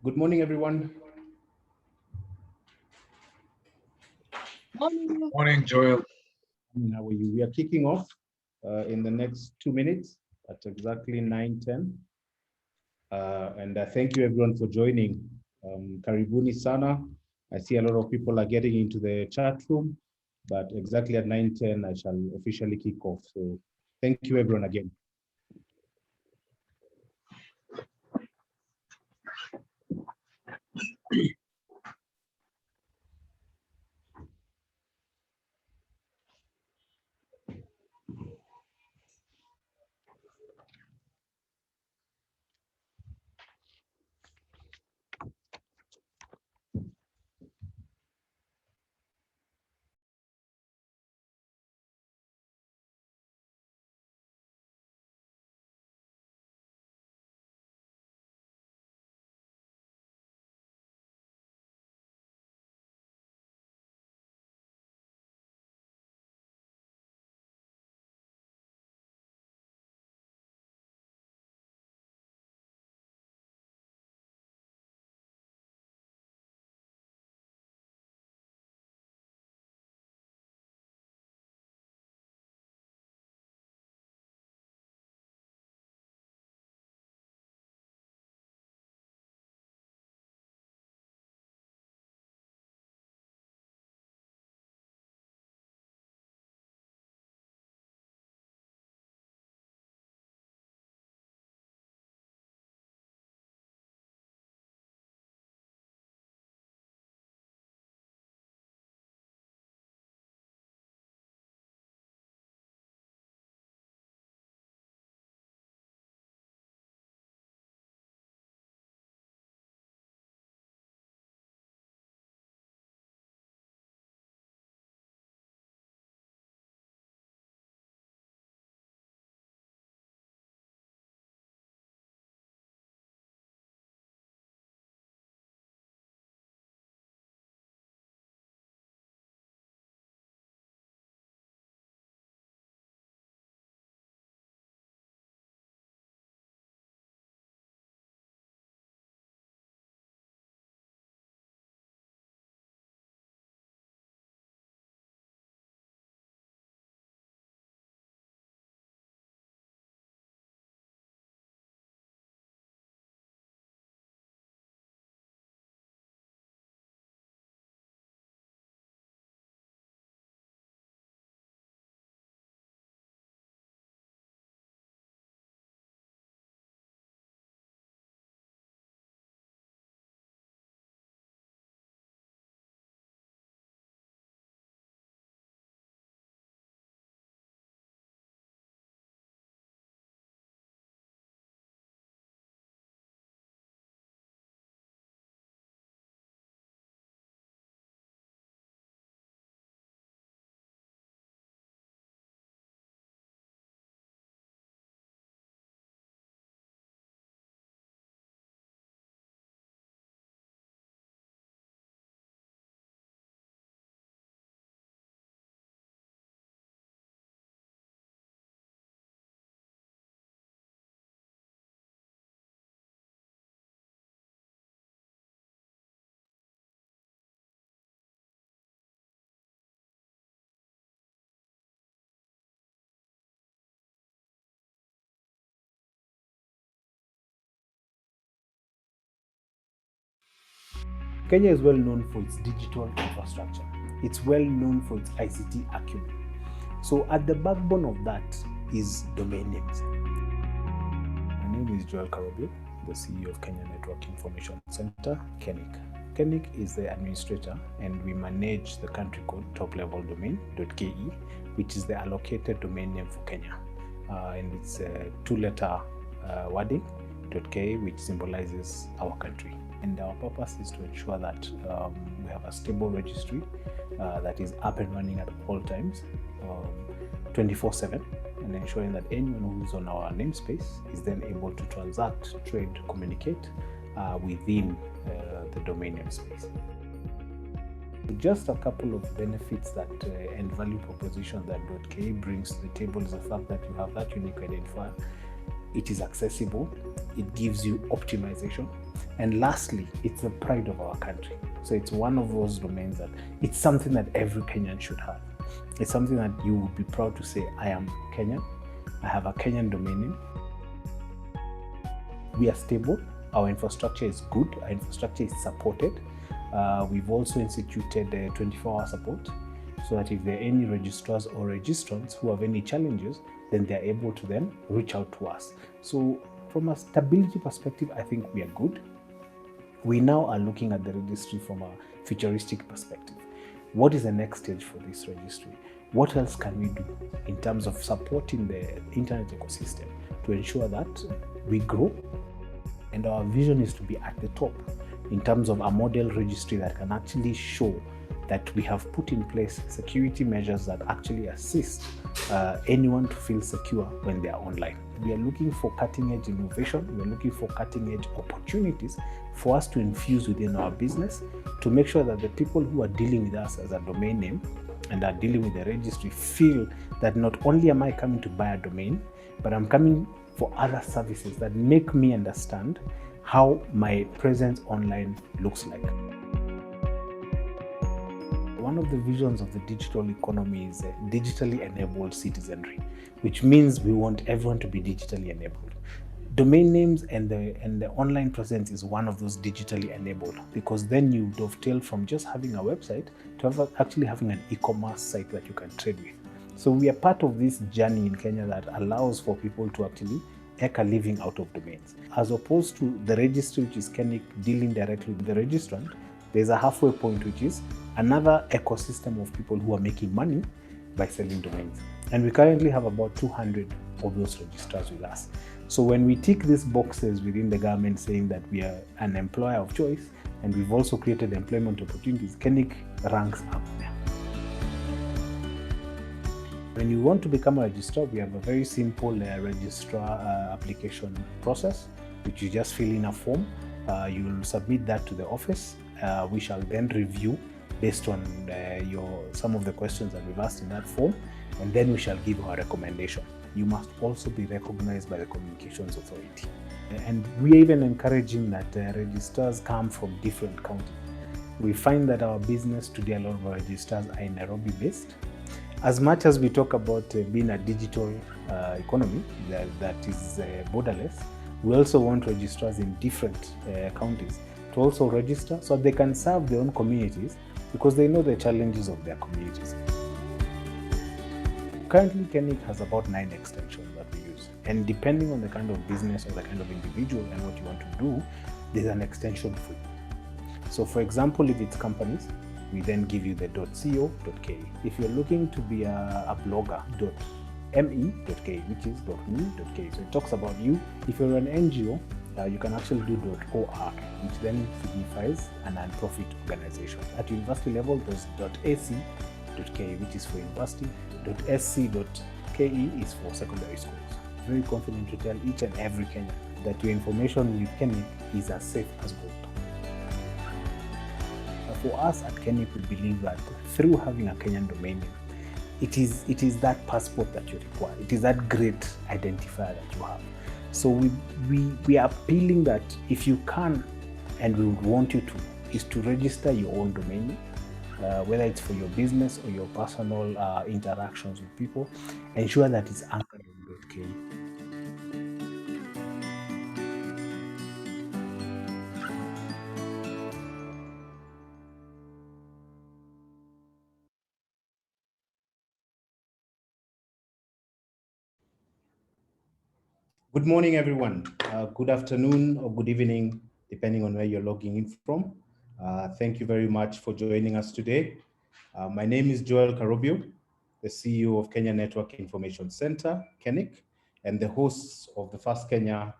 Good morning, everyone. Morning. Morning, Joel. How are you? We are kicking off in the next 2 minutes at exactly 9:10. And thank you, everyone, for joining. Karibuni sana. I see a lot of people are getting into the chat room, but exactly at 9:10, I shall officially kick off. So thank you, everyone, again. Kenya is well known for its digital infrastructure. It's well known for its ICT acumen. So at the backbone of that is domain names. My name is Joel Karobi, the CEO of Kenya Network Information Center, KeNIC. KeNIC is the administrator, and we manage the country code top-level domain.ke, which is the allocated domain name for Kenya. And it's a two-letter wording, .ke, which symbolizes our country. And our purpose is to ensure that we have a stable registry that is up and running at all times, 24/7, and ensuring that anyone who's on our namespace is then able to transact, trade, communicate within the domain namespace. Just a couple of benefits that and value propositions that .ke brings to the table is the fact that you have that unique identifier. it is accessible, it gives you optimization, and lastly, it's the pride of our country. So it's one of those domains that it's something that every Kenyan should have. It's something that you would be proud to say, I am Kenyan, I have a Kenyan domain name. We are stable, our infrastructure is good, our infrastructure is supported. We've also instituted 24-hour support, so that if there are any registrars or registrants who have any challenges, then they're able to then reach out to us. So from a stability perspective, I think we are good. We now are looking at the registry from a futuristic perspective. What is the next stage for this registry? What else can we do in terms of supporting the internet ecosystem to ensure that we grow? And our vision is to be at the top in terms of a model registry that can actually show that we have put in place security measures that actually assist anyone to feel secure when they are online. We are looking for cutting-edge innovation. We are looking for cutting-edge opportunities for us to infuse within our business to make sure that the people who are dealing with us as a domain name and are dealing with the registry feel that not only am I coming to buy a domain, but I'm coming for other services that make me understand how my presence online looks like. One of the visions of the digital economy is digitally enabled citizenry, which means we want everyone to be digitally enabled. Domain names and the online presence is one of those digitally enabled, because then you dovetail from just having a website to actually having an e-commerce site that you can trade with. So we are part of this journey in Kenya that allows for people to actually make a living out of domains. As opposed to the registry, which is KeNIC dealing directly with the registrant, there's a halfway point, which is another ecosystem of people who are making money by selling domains. And we currently have about 200 of those registrars with us. So when we tick these boxes within the government saying that we are an employer of choice, and we've also created employment opportunities, KeNIC ranks up there. When you want to become a registrar, we have a very simple registrar application process, which you just fill in a form. You will submit that to the office. We shall then review based on some of the questions that we've asked in that form, and then we shall give our recommendation. You must also be recognized by the Communications Authority. And we're even encouraging that registrars come from different counties. We find that our business today, a lot of our registrars are in Nairobi based. As much as we talk about being a digital economy that is borderless, we also want registrars in different counties to also register so they can serve their own communities, because they know the challenges of their communities. Currently, KeNIC has about 9 extensions that we use. And depending on the kind of business or the kind of individual and what you want to do, there's an extension for you. So for example, if it's companies, we then give you the .co.ke. If you're looking to be a blogger, .me.ke, which is .me.ke. So it talks about you. If you're an NGO, you can actually do .org, which then signifies a non-profit organization. At university level, there's .ac.ke, which is for university. .sc.ke is for secondary schools. Very confident to tell each and every Kenyan that your information with KeNIC is as safe as gold. For us at KeNIC, we believe that through having a Kenyan domain name, it is that passport that you require. It is that great identifier that you have. So we are appealing that if you can, and we would want you to, is to register your own domain name, whether it's for your business or your personal interactions with people. Ensure that it's anchored on .ke. Good morning, everyone. Good afternoon or good evening, depending on where you're logging in from. Thank you very much for joining us today. My name is Joel Karobio, the CEO of Kenya Network Information Center, KeNIC, and the host of the First Kenya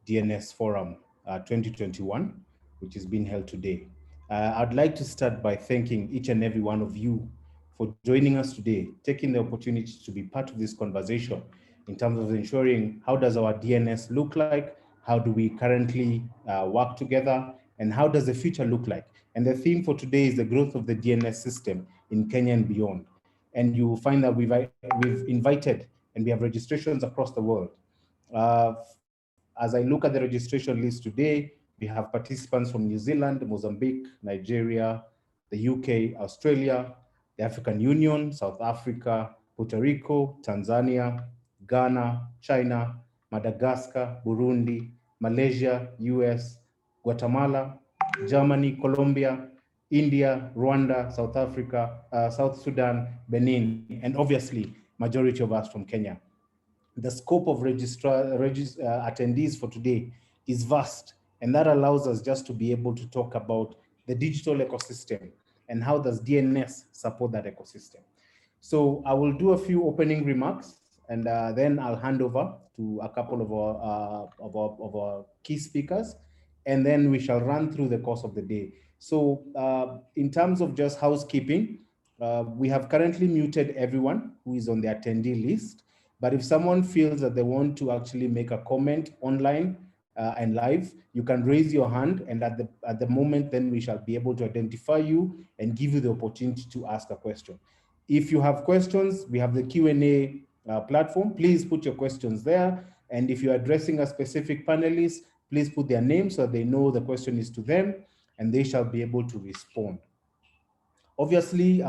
DNS Forum 2021, which is being held today. I'd like to start by thanking each and every one of you for joining us today, taking the opportunity to be part of this conversation in terms of ensuring how does our DNS look like, how do we currently work together, and how does the future look like? And the theme for today is the growth of the DNS system in Kenya and beyond. And you will find that we've invited and we have registrations across the world. as I look at the registration list today, we have participants from New Zealand, Mozambique, Nigeria, the UK, Australia, the African Union, South Africa, Puerto Rico, Tanzania, Ghana, China, Madagascar, Burundi, Malaysia, US, Guatemala, Germany, Colombia, India, Rwanda, South Africa, South Sudan, Benin, and obviously, majority of us from Kenya. The scope of attendees for today is vast, and that allows us just to be able to talk about the digital ecosystem and how does DNS support that ecosystem. So I will do a few opening remarks, and then I'll hand over to a couple of our key speakers, and then we shall run through the course of the day. So in terms of just housekeeping, we have currently muted everyone who is on the attendee list. But if someone feels that they want to actually make a comment online and live, you can raise your hand, and at the moment, then we shall be able to identify you and give you the opportunity to ask a question. If you have questions, we have the Q&A platform. Please put your questions there. And if you're addressing a specific panelist, please put their name so they know the question is to them, and they shall be able to respond. Obviously,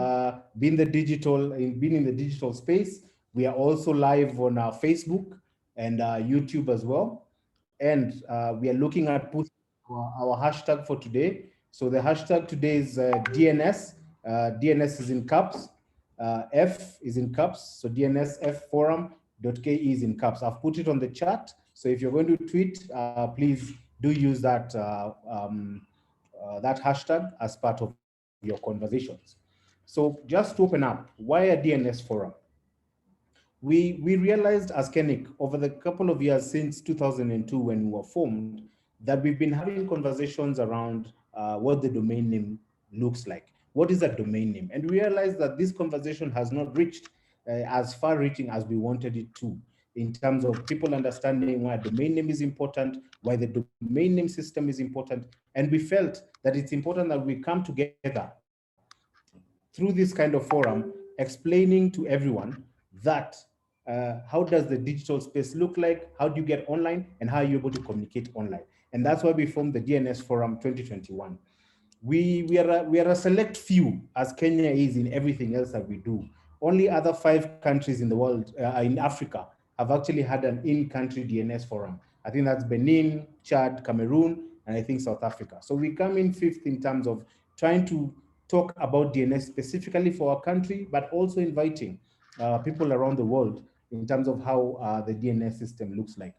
being in the digital space, we are also live on our Facebook and YouTube as well. And we are looking at pushing our hashtag for today. So the hashtag today is DNS. DNS is in caps. F is in caps. So DNSFforum.ke is in caps. I've put it on the chat. So if you're going to tweet, please do use that, that hashtag as part of your conversations. So just to open up, why a DNS forum? We realized as KeNIC over the couple of years since 2002 when we were formed, that we've been having conversations around what the domain name looks like. What is a domain name? And we realized that this conversation has not reached as far-reaching as we wanted it to, in terms of people understanding why a domain name is important, why the domain name system is important. And we felt that it's important that we come together through this kind of forum, explaining to everyone that how does the digital space look like, how do you get online, and how are you able to communicate online. And that's why we formed the DNS Forum 2021. We are a select few, as Kenya is in everything else that we do. Only other 5 countries in the world, in Africa, have actually had an in-country DNS forum. I think that's Benin, Chad, Cameroon, and I think South Africa. So we come in 5th in terms of trying to talk about DNS specifically for our country, but also inviting people around the world in terms of how the DNS system looks like.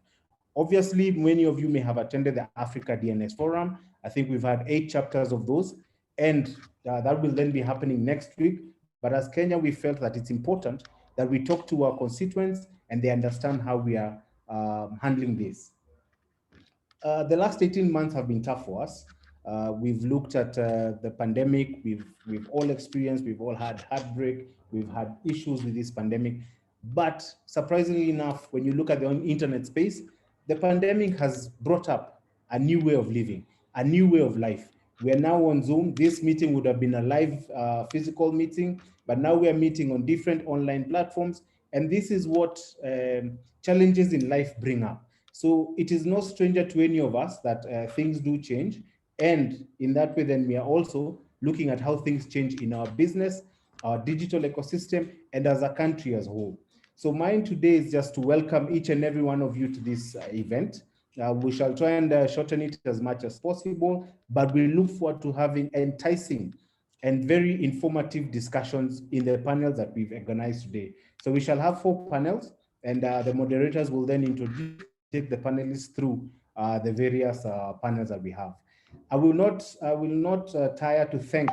Obviously, many of you may have attended the Africa DNS Forum. I think we've had 8 chapters of those, and that will then be happening next week. But as Kenya, we felt that it's important that we talk to our constituents and they understand how we are handling this. The last 18 months have been tough for us. We've looked at the pandemic. We've all experienced, we've all had heartbreak. We've had issues with this pandemic. But surprisingly enough, when you look at the internet space, the pandemic has brought up a new way of living, a new way of life. We are now on Zoom. This meeting would have been a live physical meeting, but now we are meeting on different online platforms. And this is what challenges in life bring up. So it is no stranger to any of us that things do change. And in that way, then we are also looking at how things change in our business, our digital ecosystem, and as a country as a whole. So mine today is just to welcome each and every one of you to this event. We shall try and shorten it as much as possible, but we look forward to having enticing and very informative discussions in the panels that we've organized today. So we shall have 4 panels, and the moderators will then introduce take the panelists through the various panels that we have. I will not tire to thank,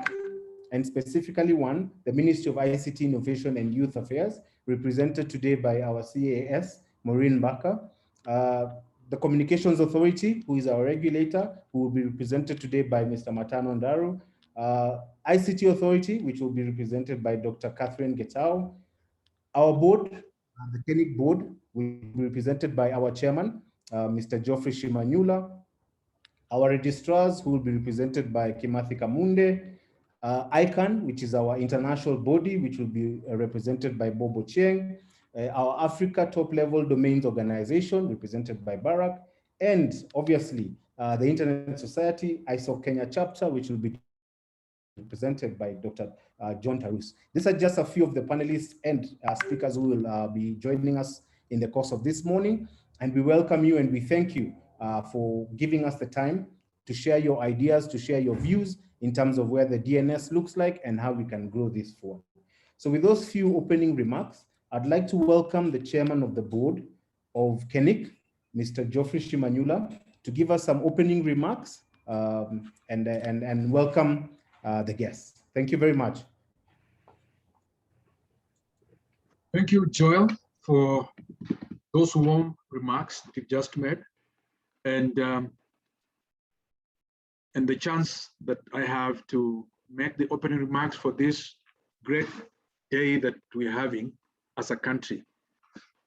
and specifically one, the Ministry of ICT Innovation and Youth Affairs, represented today by our CAS, Maureen Baka, the Communications Authority, who is our regulator, who will be represented today by Mr. Matano Ndaru, ICT Authority, which will be represented by Dr. Catherine Getao, our board, the KeNIC board, will be represented by our chairman, Mr. Geoffrey Shimanyula, our registrars, who will be represented by Kimathi Kamunde, ICANN, which is our international body, which will be represented by Bobo Cheng, our Africa top-level domains organization, represented by Barak, and obviously the Internet Society, ISOC Kenya chapter, which will be presented by Dr. John Tarus. These are just a few of the panelists and speakers who will be joining us in the course of this morning. And we welcome you and we thank you for giving us the time to share your ideas, to share your views in terms of where the DNS looks like and how we can grow this forward. So with those few opening remarks, I'd like to welcome the chairman of the board of KeNIC, Mr. Geoffrey Shimanyula, to give us some opening remarks and welcome the guests. Thank you very much. Thank you, Joel, for those warm remarks that you've just made, and the chance that I have to make the opening remarks for this great day that we're having as a country.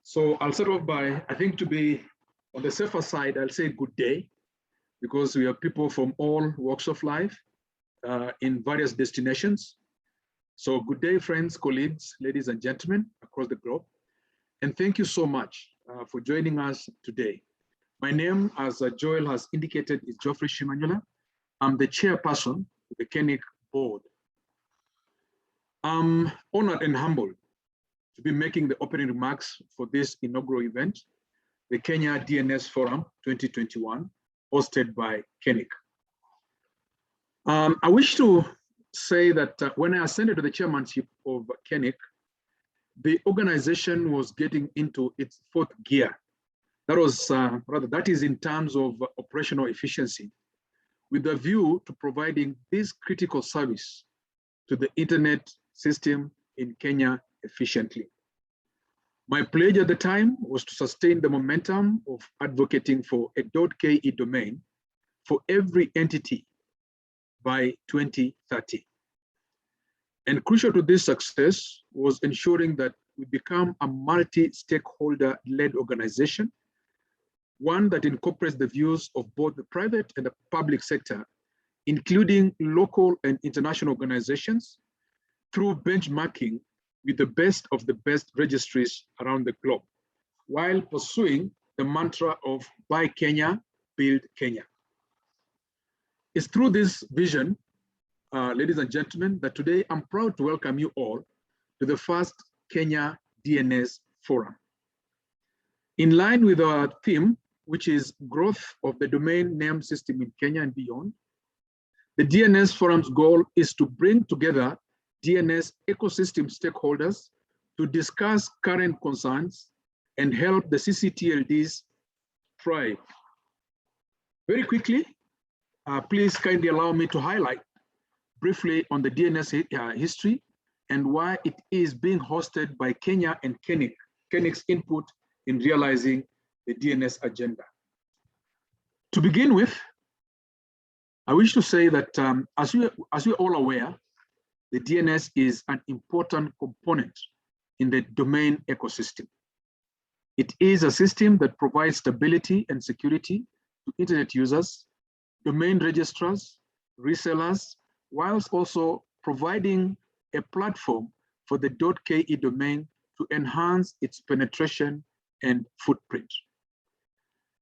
So I'll start off by, I think to be on the safer side, I'll say good day, because we have people from all walks of life in various destinations. So good day, friends, colleagues, ladies and gentlemen across the globe. And thank you so much for joining us today. My name, as Joel has indicated, is Geoffrey Shimanyula. I'm the chairperson of the KeNIC board. I'm honored and humbled to be making the opening remarks for this inaugural event, the Kenya DNS Forum 2021, hosted by KeNIC. I wish to say that when I ascended to the chairmanship of KeNIC, the organization was getting into its fourth gear. That was that is in terms of operational efficiency, with a view to providing this critical service to the internet system in Kenya efficiently. My pledge at the time was to sustain the momentum of advocating for a .ke domain for every entity by 2030. And crucial to this success was ensuring that we become a multi-stakeholder-led organization, one that incorporates the views of both the private and the public sector, including local and international organizations, through benchmarking with the best of the best registries around the globe, while pursuing the mantra of Buy Kenya, Build Kenya. It's through this vision, ladies and gentlemen, that today I'm proud to welcome you all to the first Kenya DNS Forum. In line with our theme, which is growth of the domain name system in Kenya and beyond, the DNS Forum's goal is to bring together DNS ecosystem stakeholders to discuss current concerns and help the CCTLDs thrive. Very quickly, please kindly allow me to highlight briefly on the DNS history and why it is being hosted by Kenya and KeNIC, KeNIC's input in realizing the DNS agenda. To begin with, I wish to say that as we're all aware, the DNS is an important component in the domain ecosystem. It is a system that provides stability and security to internet users, domain registrars, resellers, whilst also providing a platform for the .ke domain to enhance its penetration and footprint.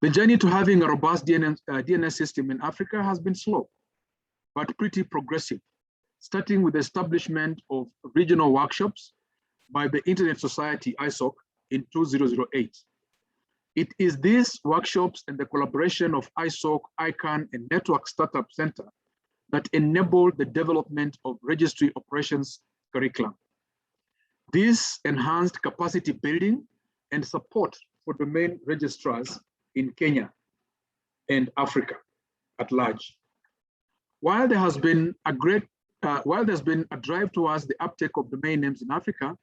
The journey to having a robust DNS system in Africa has been slow, but pretty progressive, starting with the establishment of regional workshops by the Internet Society, ISOC, in 2008. It is these workshops and the collaboration of ISOC, ICANN, and Network Startup Center that enabled the development of registry operations curriculum. This enhanced capacity building and support for domain registrars in Kenya and Africa at large. While there has been a drive towards the uptake of domain names in Africa,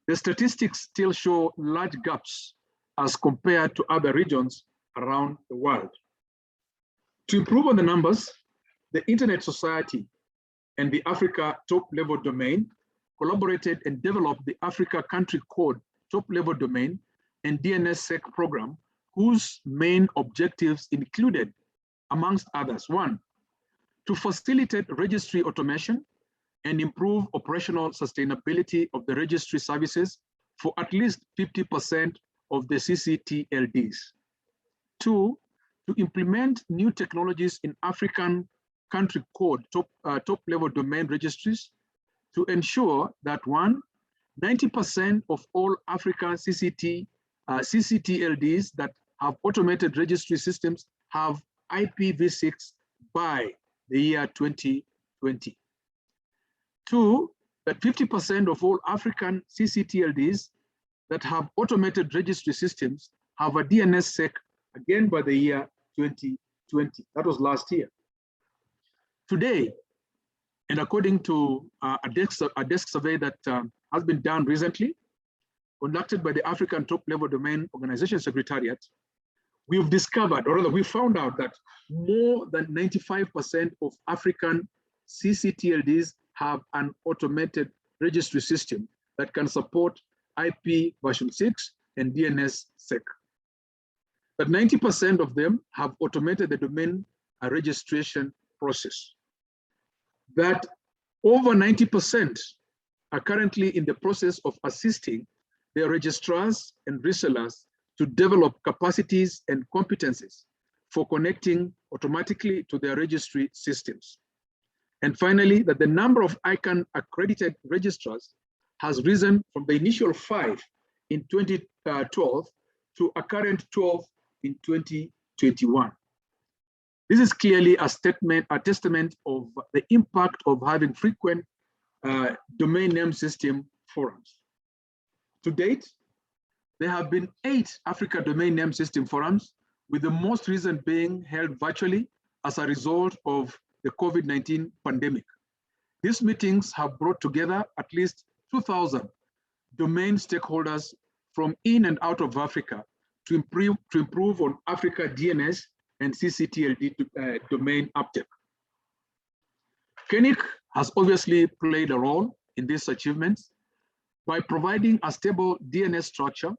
the statistics still show large gaps as compared to other regions around the world. To improve on the numbers, the Internet Society and the Africa top-level domain collaborated and developed the Africa Country Code top-level domain and DNSSEC program, whose main objectives included, amongst others, one, to facilitate registry automation and improve operational sustainability of the registry services for at least 50% of the CCTLDs. Two, to implement new technologies in African country code top level domain registries to ensure that 90% of all African CCTLDs that have automated registry systems have IPv6 by the year 2020. 2, that 50% of all African CCTLDs that have automated registry systems have a DNSSEC again by the year 2020. That was last year. Today, and according to a desk survey that has been done recently, conducted by the African Top-Level Domain Organization Secretariat, we've discovered, or rather we found out that more than 95% of African CCTLDs have an automated registry system that can support IP version 6 and DNSSEC. But 90% of them have automated the domain registration process. That over 90% are currently in the process of assisting their registrars and resellers to develop capacities and competencies for connecting automatically to their registry systems. And finally, that the number of ICANN accredited registrars has risen from the initial 5 in 2012 to a current 12 in 2021. This is clearly a testament of the impact of having frequent domain name system forums. To date, there have been 8 Africa domain name system forums, with the most recent being held virtually as a result of the COVID-19 pandemic. These meetings have brought together at least 2,000 domain stakeholders from in and out of Africa to improve on Africa DNS and CCTLD domain uptake. KeNIC has obviously played a role in these achievements by providing a stable DNS structure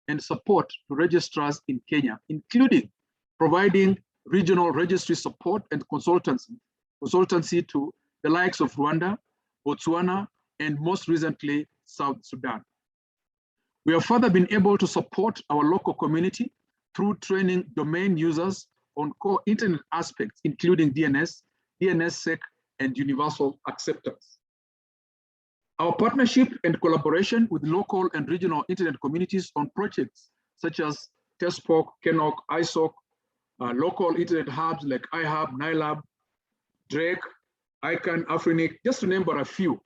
and support to registrars in Kenya, including providing regional registry support and consultancy to the likes of Rwanda, Botswana, and most recently, South Sudan. We have further been able to support our local community through training domain users on core internet aspects, including DNS, DNSSEC, and universal acceptance. Our partnership and collaboration with local and regional internet communities on projects such as TESPOC, KENOC, ISOC, local internet hubs like iHub, NILAB, Drake, ICANN, Afrinic, just to name but a few,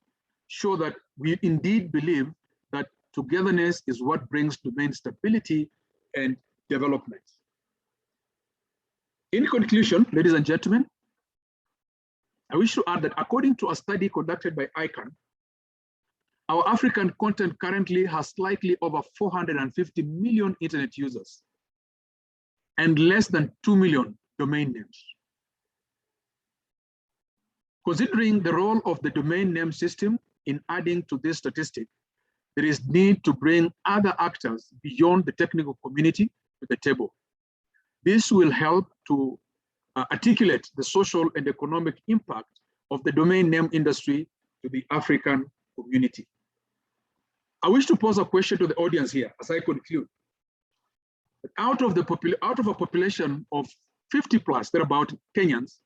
show that we indeed believe that togetherness is what brings domain stability and development. In conclusion, ladies and gentlemen, I wish to add that according to a study conducted by ICANN, our African content currently has slightly over 450 million internet users and less than 2 million domain names. Considering the role of the domain name system in adding to this statistic, there is need to bring other actors beyond the technical community to the table. This will help to articulate the social and economic impact of the domain name industry to the African community. I wish to pose a question to the audience here as I conclude. Out of a population of 50 plus, there are about Kenyans,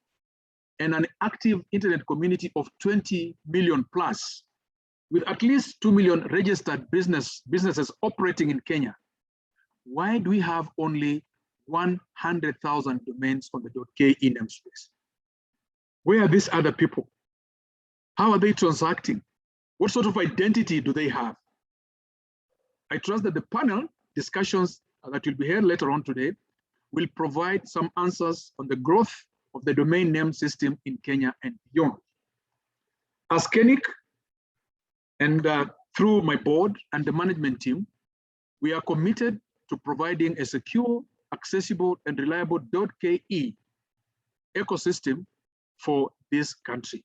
and an active internet community of 20 million plus, with at least 2 million registered businesses operating in Kenya, why do we have only 100,000 domains on the .ke namespace? Where are these other people? How are they transacting? What sort of identity do they have? I trust that the panel discussions that will be held later on today will provide some answers on the growth of the domain name system in Kenya and beyond. As KeNIC, and through my board and the management team, we are committed to providing a secure, accessible, and reliable .ke ecosystem for this country.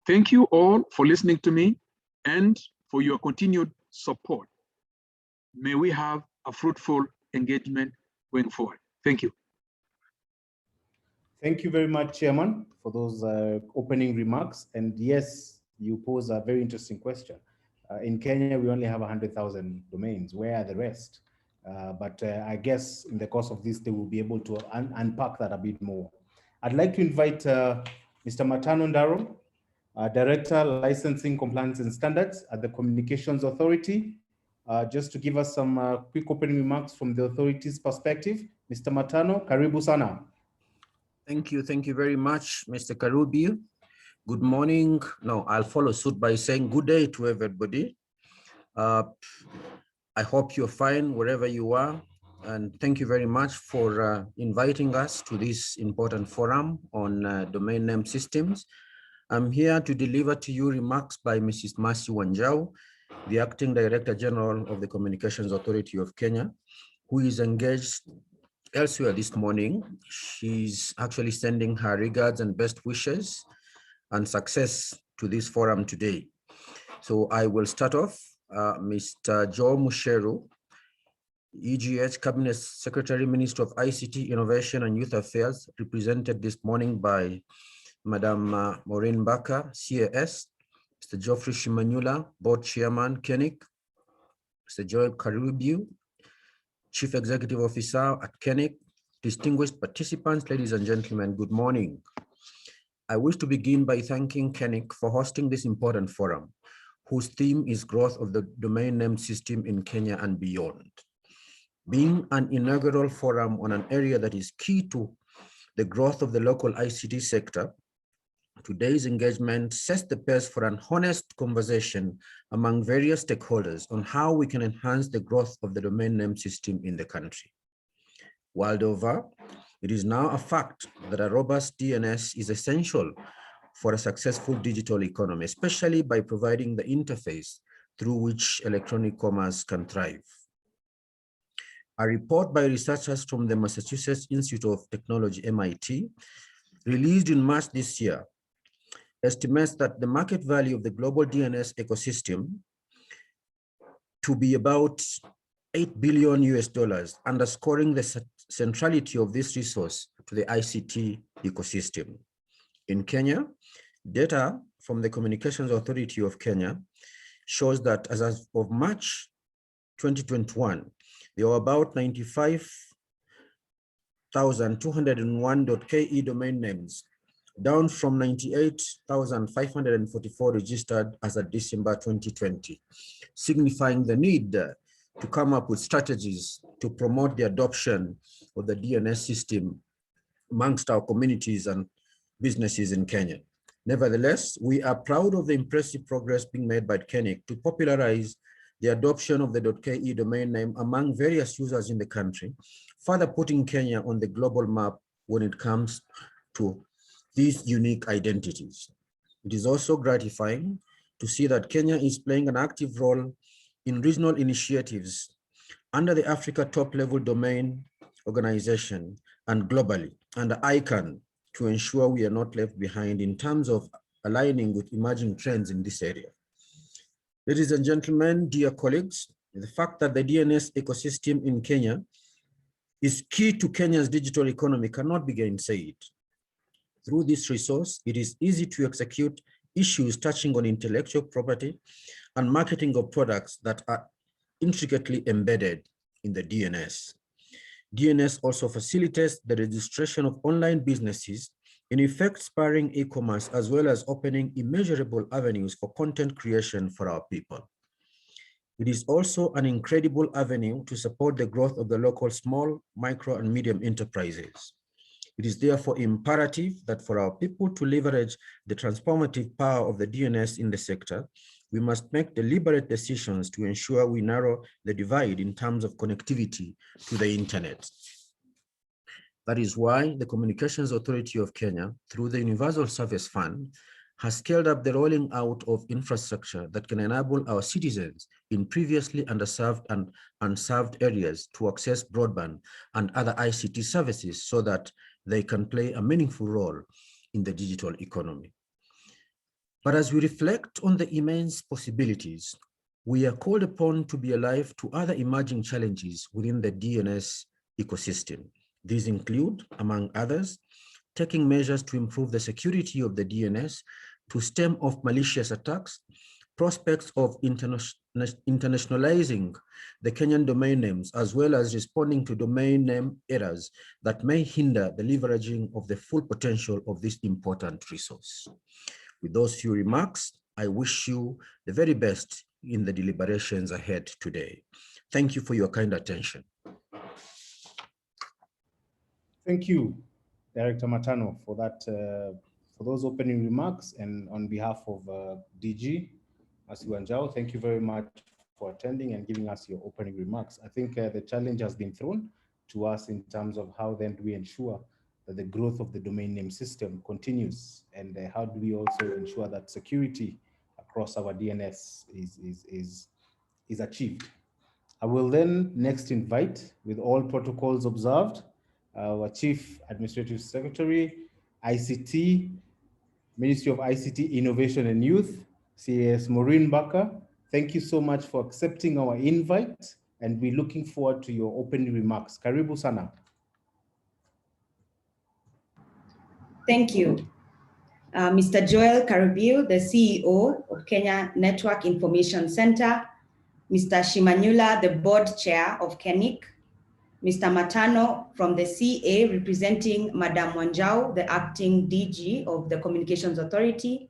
Thank you all for listening to me and for your continued support. May we have a fruitful engagement going forward. Thank you. Thank you very much, Chairman, for those opening remarks. And yes, you pose a very interesting question. In Kenya, we only have 100,000 domains. Where are the rest? But I guess in the course of this, they will be able to unpack that a bit more. I'd like to invite Mr. Matano Ndaro, Director, Licensing, Compliance and Standards at the Communications Authority, just to give us some quick opening remarks from the authority's perspective. Mr. Matano, karibu sana. Thank you very much, Mr. Karubi. Good morning. No, I'll follow suit by saying good day to everybody. I hope you're fine wherever you are. And thank you very much for inviting us to this important forum on domain name systems. I'm here to deliver to you remarks by Mrs. Mercy Wanjau, the Acting Director General of the Communications Authority of Kenya, who is engaged elsewhere this morning. She's actually sending her regards and best wishes and success to this forum today. So I will start off. Mr. Joe Musheru, EGH Cabinet Secretary, Minister of ICT, Innovation and Youth Affairs, represented this morning by Madam Maureen Baka, CAS, Mr. Geoffrey Shimanyula, Board Chairman, KeNIC, Mr. Joel Karubiu, Chief Executive Officer at KeNIC, distinguished participants, ladies and gentlemen, good morning. I wish to begin by thanking KeNIC for hosting this important forum, whose theme is growth of the domain name system in Kenya and beyond. Being an inaugural forum on an area that is key to the growth of the local ICT sector, today's engagement sets the pace for an honest conversation among various stakeholders on how we can enhance the growth of the domain name system in the country. World over, it is now a fact that a robust DNS is essential for a successful digital economy, especially by providing the interface through which electronic commerce can thrive. A report by researchers from the Massachusetts Institute of Technology, MIT, released in March this year, estimates that the market value of the global DNS ecosystem to be about $8 billion, underscoring the centrality of this resource to the ICT ecosystem. In Kenya, data from the Communications Authority of Kenya shows that as of March 2021, there were about 95,201.ke domain names, down from 98,544 registered as of December 2020, signifying the need to come up with strategies to promote the adoption of the DNS system amongst our communities and businesses in Kenya. Nevertheless, we are proud of the impressive progress being made by KeNIC to popularize the adoption of the .ke domain name among various users in the country, further putting Kenya on the global map when it comes to these unique identities. It is also gratifying to see that Kenya is playing an active role in regional initiatives under the Africa Top-Level Domain Organization and globally under ICANN to ensure we are not left behind in terms of aligning with emerging trends in this area. Ladies and gentlemen, dear colleagues, the fact that the DNS ecosystem in Kenya is key to Kenya's digital economy cannot be gainsaid. Through this resource, it is easy to execute issues touching on intellectual property and marketing of products that are intricately embedded in the DNS. DNS also facilitates the registration of online businesses, in effect spurring e-commerce as well as opening immeasurable avenues for content creation for our people. It is also an incredible avenue to support the growth of the local small, micro, and medium enterprises. It is therefore imperative that for our people to leverage the transformative power of the DNS in the sector, we must make deliberate decisions to ensure we narrow the divide in terms of connectivity to the internet. That is why the Communications Authority of Kenya, through the Universal Service Fund, has scaled up the rolling out of infrastructure that can enable our citizens in previously underserved and unserved areas to access broadband and other ICT services so that they can play a meaningful role in the digital economy. But as we reflect on the immense possibilities, we are called upon to be alive to other emerging challenges within the DNS ecosystem. These include, among others, taking measures to improve the security of the DNS, to stem off malicious attacks, prospects of internationalizing the Kenyan domain names, as well as responding to domain name errors that may hinder the leveraging of the full potential of this important resource. With those few remarks, I wish you the very best in the deliberations ahead today. Thank you for your kind attention. Thank you, Director Matano, for that, for those opening remarks, and on behalf of DG Asiwanjao, thank you very much for attending and giving us your opening remarks. I think the challenge has been thrown to us in terms of how then do we ensure that the growth of the domain name system continues, and how do we also ensure that security across our DNS is achieved. I will then next invite, with all protocols observed, our Chief Administrative Secretary, ICT, Ministry of ICT, Innovation and Youth, CAS Maureen Baker. Thank you so much for accepting our invite, and we're looking forward to your opening remarks. Karibu sana. Thank you. Mr. Joel Karibiu, the CEO of Kenya Network Information Center, Mr. Shimanyula, the board chair of KeNIC, Mr. Matano from the CA representing Madam Wanjao, the acting DG of the Communications Authority,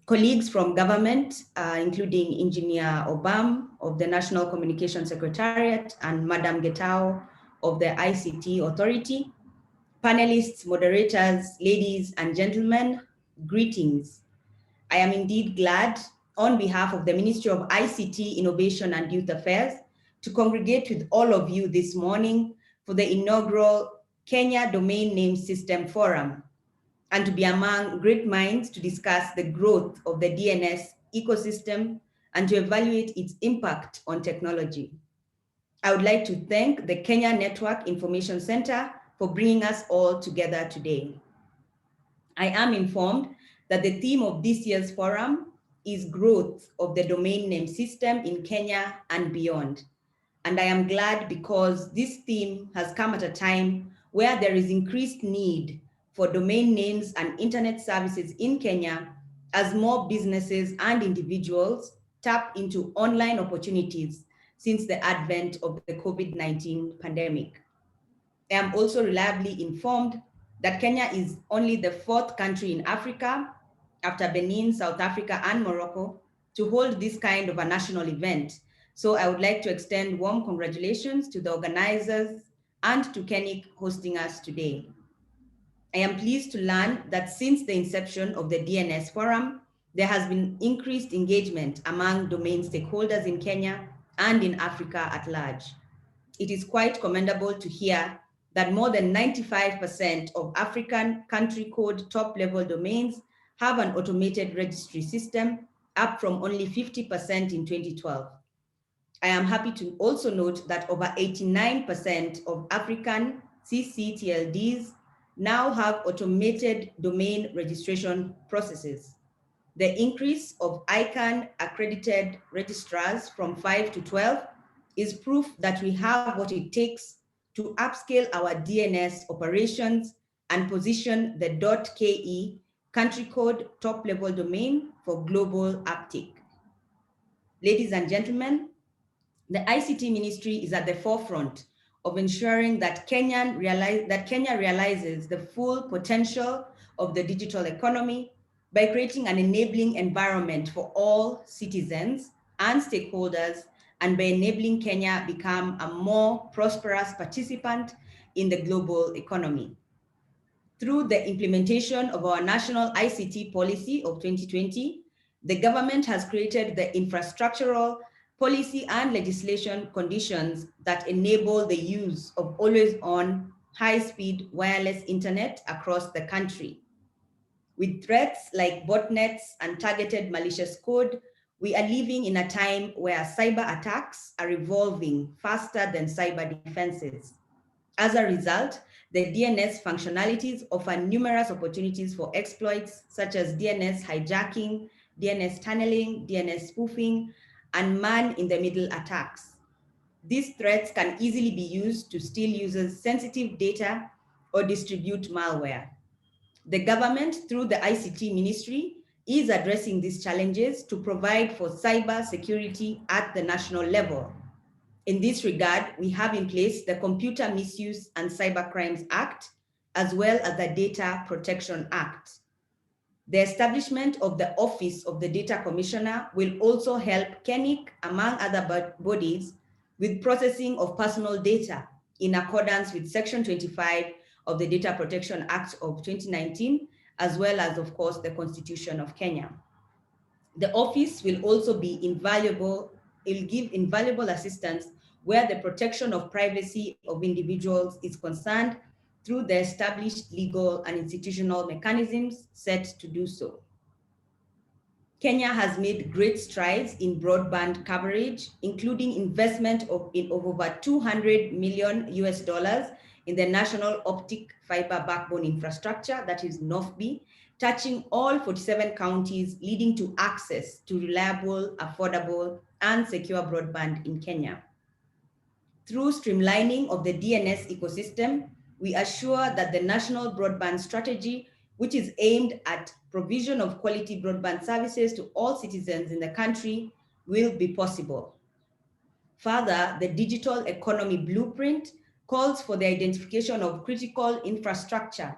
colleagues from government, including Engineer Obam of the National Communication Secretariat and Madam Getao of the ICT Authority, panelists, moderators, ladies and gentlemen, greetings. I am indeed glad, on behalf of the Ministry of ICT, Innovation and Youth Affairs, to congregate with all of you this morning for the inaugural Kenya Domain Name System Forum, and to be among great minds to discuss the growth of the DNS ecosystem and to evaluate its impact on technology. I would like to thank the Kenya Network Information Center for bringing us all together today. I am informed that the theme of this year's forum is growth of the domain name system in Kenya and beyond. And I am glad because this theme has come at a time where there is increased need for domain names and internet services in Kenya as more businesses and individuals tap into online opportunities since the advent of the COVID-19 pandemic. I am also reliably informed that Kenya is only the 4th country in Africa, after Benin, South Africa, and Morocco, to hold this kind of a national event. So I would like to extend warm congratulations to the organizers and to KeNIC hosting us today. I am pleased to learn that since the inception of the DNS Forum, there has been increased engagement among domain stakeholders in Kenya and in Africa at large. It is quite commendable to hear that more than 95% of African country code top-level domains have an automated registry system, up from only 50% in 2012. I am happy to also note that over 89% of African CCTLDs now have automated domain registration processes. The increase of ICANN accredited registrars from 5 to 12 is proof that we have what it takes to upscale our DNS operations and position the .ke country code top-level domain for global uptake. Ladies and gentlemen, the ICT Ministry is at the forefront of ensuring that Kenya realizes the full potential of the digital economy by creating an enabling environment for all citizens and stakeholders, and by enabling Kenya become a more prosperous participant in the global economy. Through the implementation of our national ICT policy of 2020, the government has created the infrastructural, policy and legislation conditions that enable the use of always-on, high-speed wireless internet across the country. With threats like botnets and targeted malicious code, we are living in a time where cyber attacks are evolving faster than cyber defenses. As a result, the DNS functionalities offer numerous opportunities for exploits such as DNS hijacking, DNS tunneling, DNS spoofing, and man-in-the-middle attacks. These threats can easily be used to steal users' sensitive data or distribute malware. The government, through the ICT Ministry, is addressing these challenges to provide for cyber security at the national level. In this regard, we have in place the Computer Misuse and Cybercrimes Act, as well as the Data Protection Act. The establishment of the Office of the Data Commissioner will also help KeNIC, among other bodies, with processing of personal data in accordance with Section 25 of the Data Protection Act of 2019, as well as, of course, the Constitution of Kenya. The office will also be invaluable, it will give invaluable assistance where the protection of privacy of individuals is concerned through the established legal and institutional mechanisms set to do so. Kenya has made great strides in broadband coverage, including investment of over $200 million in the national optic fiber backbone infrastructure, that is NOFB, touching all 47 counties, leading to access to reliable, affordable, and secure broadband in Kenya. Through streamlining of the DNS ecosystem, we assure that the national broadband strategy, which is aimed at provision of quality broadband services to all citizens in the country, will be possible. Further, the digital economy blueprint calls for the identification of critical infrastructure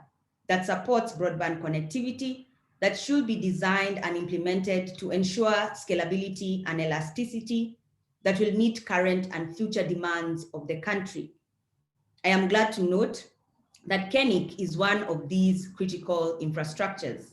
that supports broadband connectivity that should be designed and implemented to ensure scalability and elasticity that will meet current and future demands of the country. I am glad to note that KeNIC is one of these critical infrastructures.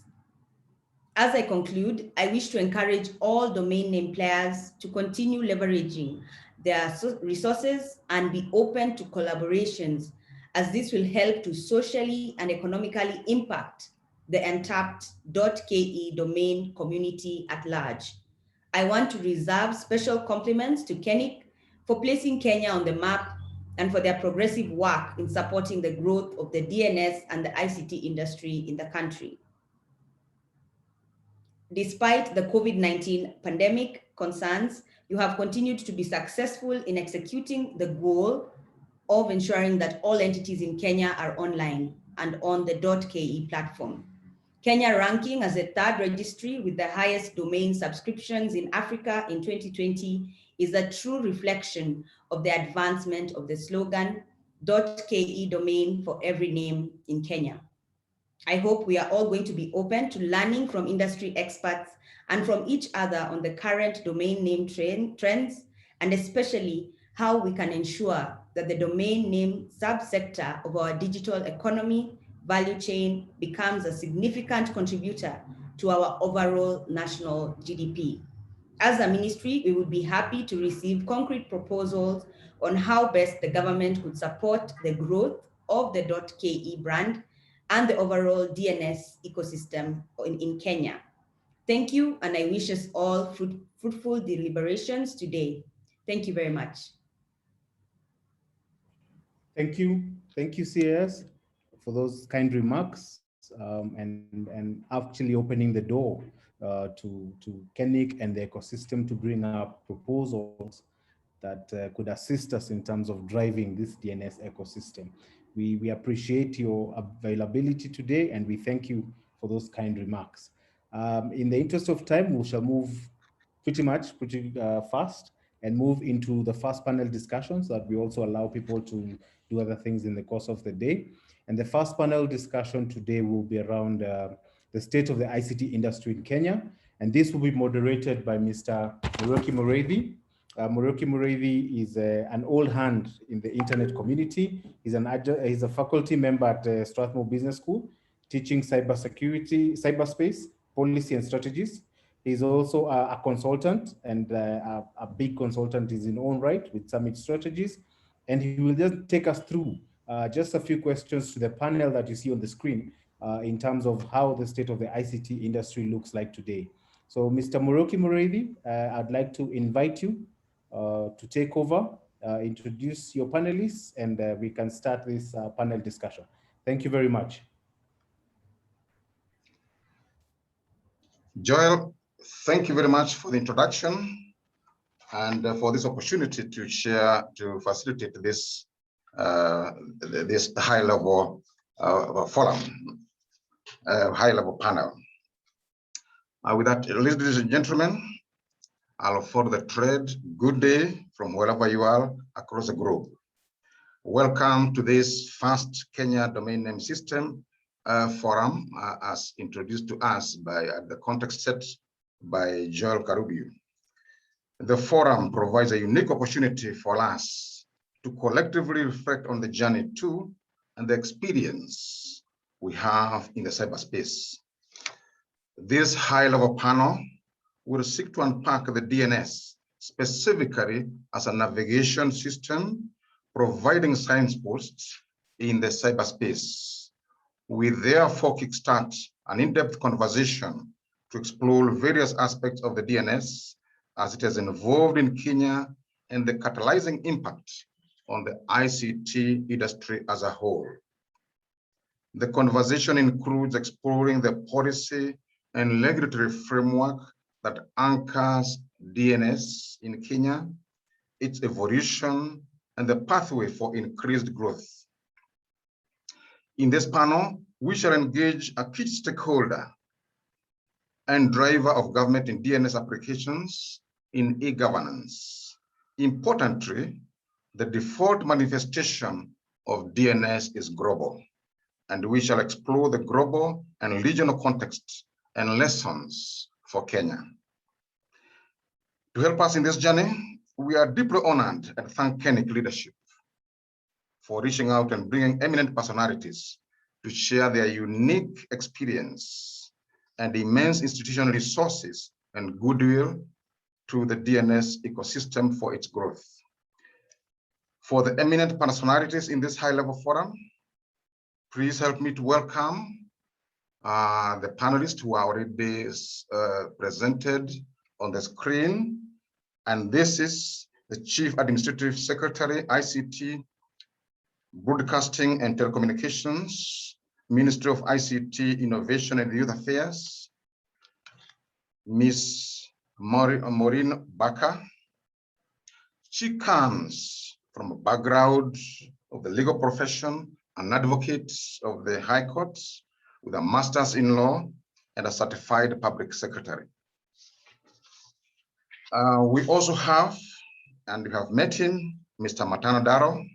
As I conclude, I wish to encourage all domain name players to continue leveraging their resources and be open to collaborations, as this will help to socially and economically impact the untapped .ke domain community at large. I want to reserve special compliments to KeNIC for placing Kenya on the map and for their progressive work in supporting the growth of the DNS and the ICT industry in the country. Despite the COVID-19 pandemic concerns, you have continued to be successful in executing the goal of ensuring that all entities in Kenya are online and on the .ke platform. Kenya ranking as the third registry with the highest domain subscriptions in Africa in 2020 is a true reflection of the advancement of the slogan, .ke domain for every name in Kenya. I hope we are all going to be open to learning from industry experts and from each other on the current domain name trends, and especially how we can ensure that the domain name subsector of our digital economy value chain becomes a significant contributor to our overall national GDP. As a ministry, we would be happy to receive concrete proposals on how best the government could support the growth of the .ke brand and the overall DNS ecosystem in Kenya. Thank you, and I wish us all fruitful deliberations today. Thank you very much. Thank you, CS, for those kind remarks and actually opening the door to KeNIC and the ecosystem to bring up proposals that could assist us in terms of driving this DNS ecosystem. We appreciate your availability today, and we thank you for those kind remarks. In the interest of time, we shall move pretty fast and move into the first panel discussion so that we also allow people to do other things in the course of the day. And the first panel discussion today will be around the state of the ICT industry in Kenya. And this will be moderated by Mr. Muriuki Mureithi. Muriuki Mureithi is an old hand in the internet community. He's a faculty member at Strathmore Business School, teaching cybersecurity, cyberspace, policy and strategies. He's also a consultant, and a big consultant in his own right with Summit Strategies. And he will just take us through just a few questions to the panel that you see on the screen in terms of how the state of the ICT industry looks like today. So Mr. Muriuki Mureithi, I'd like to invite you to take over, introduce your panelists, and we can start this panel discussion. Thank you very much. Joel, thank you very much for the introduction and for this opportunity to share, to facilitate this this high-level forum, high-level panel. With that, ladies and gentlemen, I'll follow the thread. Good day from wherever you are across the globe. Welcome to this first Kenya Domain Name System Forum, as introduced to us by the context set by Joel Karubio. The forum provides a unique opportunity for us to collectively reflect on the journey to and the experience we have in the cyberspace. This high-level panel will seek to unpack the DNS specifically as a navigation system providing signposts in the cyberspace. We therefore kickstart an in-depth conversation to explore various aspects of the DNS as it has evolved in Kenya and the catalyzing impact on the ICT industry as a whole. The conversation includes exploring the policy and regulatory framework that anchors DNS in Kenya, its evolution, and the pathway for increased growth. In this panel, we shall engage a key stakeholder and driver of government in DNS applications in e-governance. Importantly, the default manifestation of DNS is global, and we shall explore the global and regional context and lessons for Kenya. To help us in this journey, we are deeply honored and thank KeNIC leadership for reaching out and bringing eminent personalities to share their unique experience and immense institutional resources and goodwill to the DNS ecosystem for its growth. For the eminent personalities in this high-level forum, please help me to welcome the panelists who are already presented on the screen. And this is the Chief Administrative Secretary, ICT, Broadcasting and Telecommunications, Ministry of ICT, Innovation and Youth Affairs, Ms. Maureen Baker. She comes from a background of the legal profession, an advocate of the High Court with a master's in law and a certified public secretary. We also have, and we have met him, Mr. Matano Daro,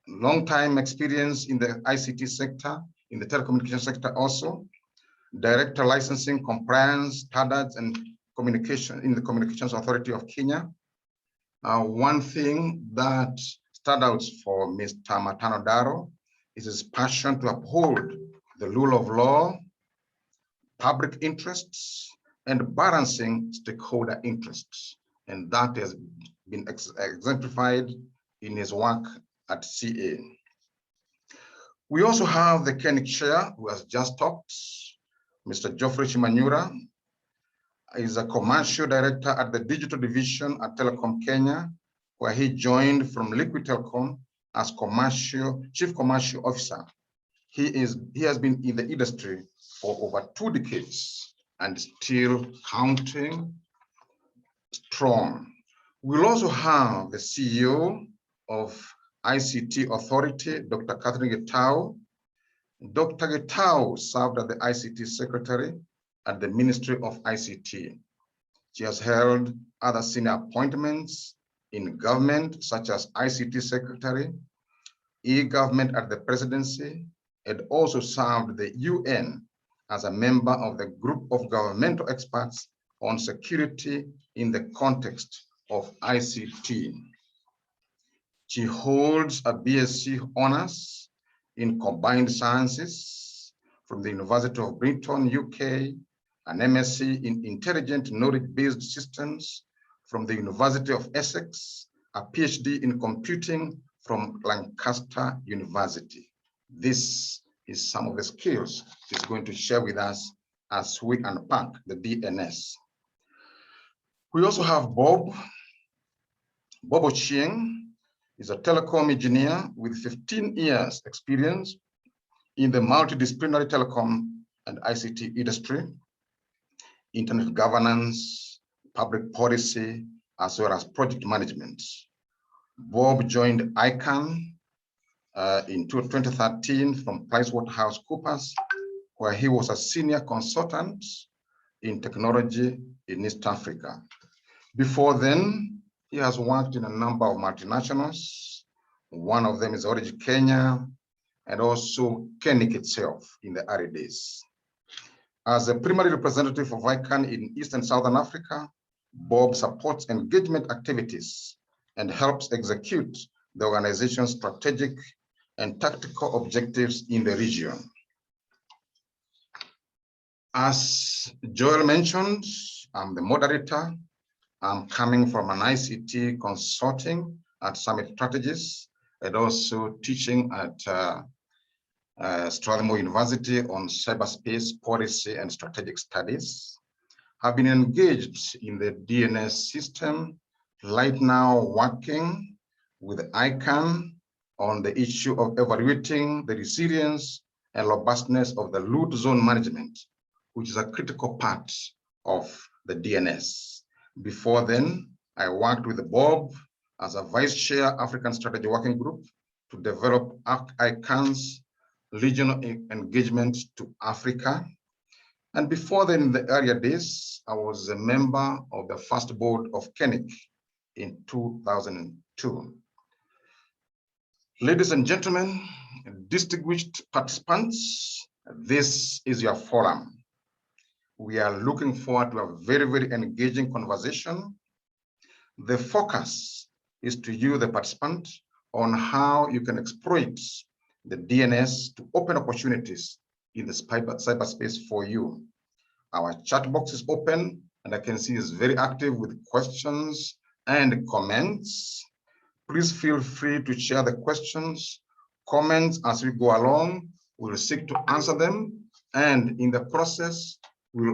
long-time experience in the ICT sector, in the telecommunication sector also, Director Licensing, Compliance, Standards and Communication in the Communications Authority of Kenya. One thing that stood out for Mr. Matano Daro is his passion to uphold the rule of law, public interests, and balancing stakeholder interests. And that has been exemplified in his work at CA. We also have the KeNIC chair who has just talked, Mr. Geoffrey Shimanyura. Is a commercial director at the digital division at Telecom Kenya, where he joined from Liquid Telecom as chief commercial officer. He has been in the industry for over 2 decades and still counting strong. We'll also have the CEO of ICT Authority, Dr. Catherine Getao. Dr. Getao served as the ICT Secretary at the Ministry of ICT. She has held other senior appointments in government, such as ICT Secretary, e-government at the Presidency, and also served the UN as a member of the group of governmental experts on security in the context of ICT. She holds a BSc Honours in Combined Sciences from the University of Brighton, UK, an MSc in Intelligent Knowledge-Based Systems from the University of Essex, a PhD in Computing from Lancaster University. This is some of the skills she's going to share with us as we unpack the DNS. We also have Bob Ochieng is a telecom engineer with 15 years experience in the multidisciplinary telecom and ICT industry, internet governance, public policy, as well as project management. Bob joined ICANN in 2013 from PricewaterhouseCoopers, where he was a senior consultant in technology in East Africa. Before then, he has worked in a number of multinationals. One of them is Origin Kenya, and also KeNIC itself in the early days. As a primary representative of ICANN in East and Southern Africa, Bob supports engagement activities and helps execute the organization's strategic and tactical objectives in the region. As Joel mentioned, I'm the moderator. I'm coming from an ICT consulting at Summit Strategies and also teaching at Strathmore University on cyberspace policy and strategic studies. I've been engaged in the DNS system, right now working with ICANN on the issue of evaluating the resilience and robustness of the load zone management, which is a critical part of the DNS. Before then, I worked with Bob as a Vice Chair, African Strategy Working Group to develop ICANN's regional engagement to Africa. And before then, in the earlier days, I was a member of the first board of KeNIC in 2002. Ladies and gentlemen, distinguished participants, this is your forum. We are looking forward to a very, very engaging conversation. The focus is to you, the participant, on how you can exploit the DNS to open opportunities in the cyberspace for you. Our chat box is open, and I can see it's very active with questions and comments. Please feel free to share the questions, comments as we go along. We'll seek to answer them, and in the process, we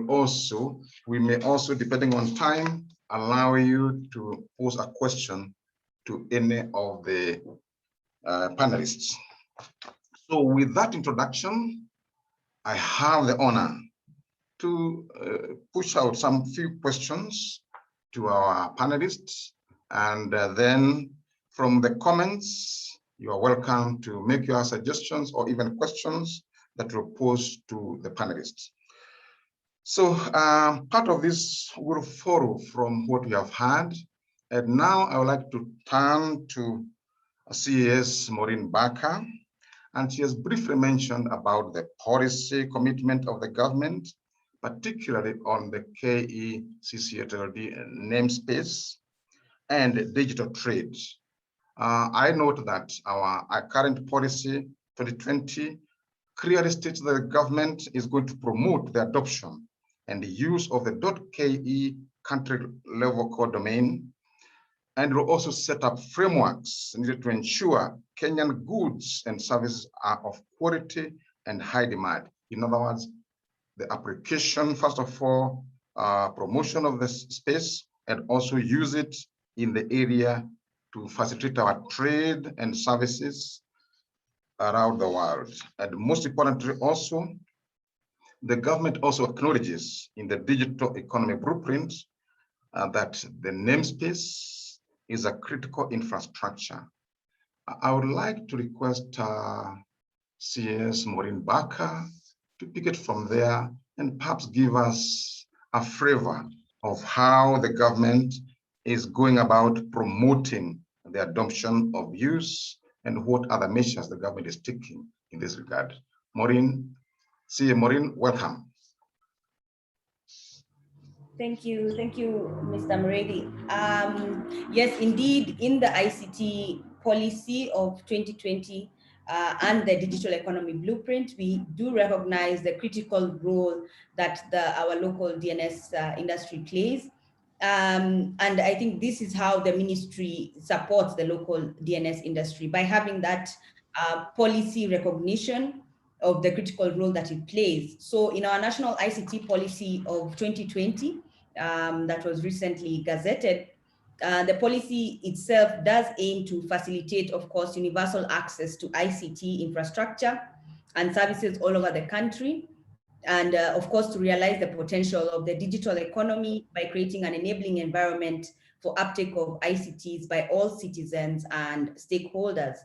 may also, depending on time, allow you to pose a question to any of the panelists. So with that introduction, I have the honor to push out some few questions to our panelists. And then from the comments, you are welcome to make your suggestions or even questions that will pose to the panelists. So part of this will follow from what we have heard. And now I would like to turn to CAS Maureen Barker. And she has briefly mentioned about the policy commitment of the government, particularly on the KECCATLD namespace and digital trade. I note that our current policy 2020 clearly states that the government is going to promote the adoption and the use of the .ke country level code domain, and will also set up frameworks needed to ensure Kenyan goods and services are of quality and high demand. In other words, the application, first of all, promotion of the space, and also use it in the area to facilitate our trade and services around the world. And most importantly also, the government also acknowledges in the digital economy blueprint that the namespace is a critical infrastructure. I would like to request CS Maureen Barker to pick it from there and perhaps give us a flavor of how the government is going about promoting the adoption of use and what other measures the government is taking in this regard. Maureen, Maureen, welcome. Thank you, Mr. Muredi. Yes, indeed, in the ICT policy of 2020 and the digital economy blueprint, we do recognize the critical role that our local DNS industry plays. And I think this is how the ministry supports the local DNS industry, by having that policy recognition of the critical role that it plays. So in our national ICT policy of 2020, that was recently gazetted, the policy itself does aim to facilitate, of course, universal access to ICT infrastructure and services all over the country. And of course, to realize the potential of the digital economy by creating an enabling environment for uptake of ICTs by all citizens and stakeholders.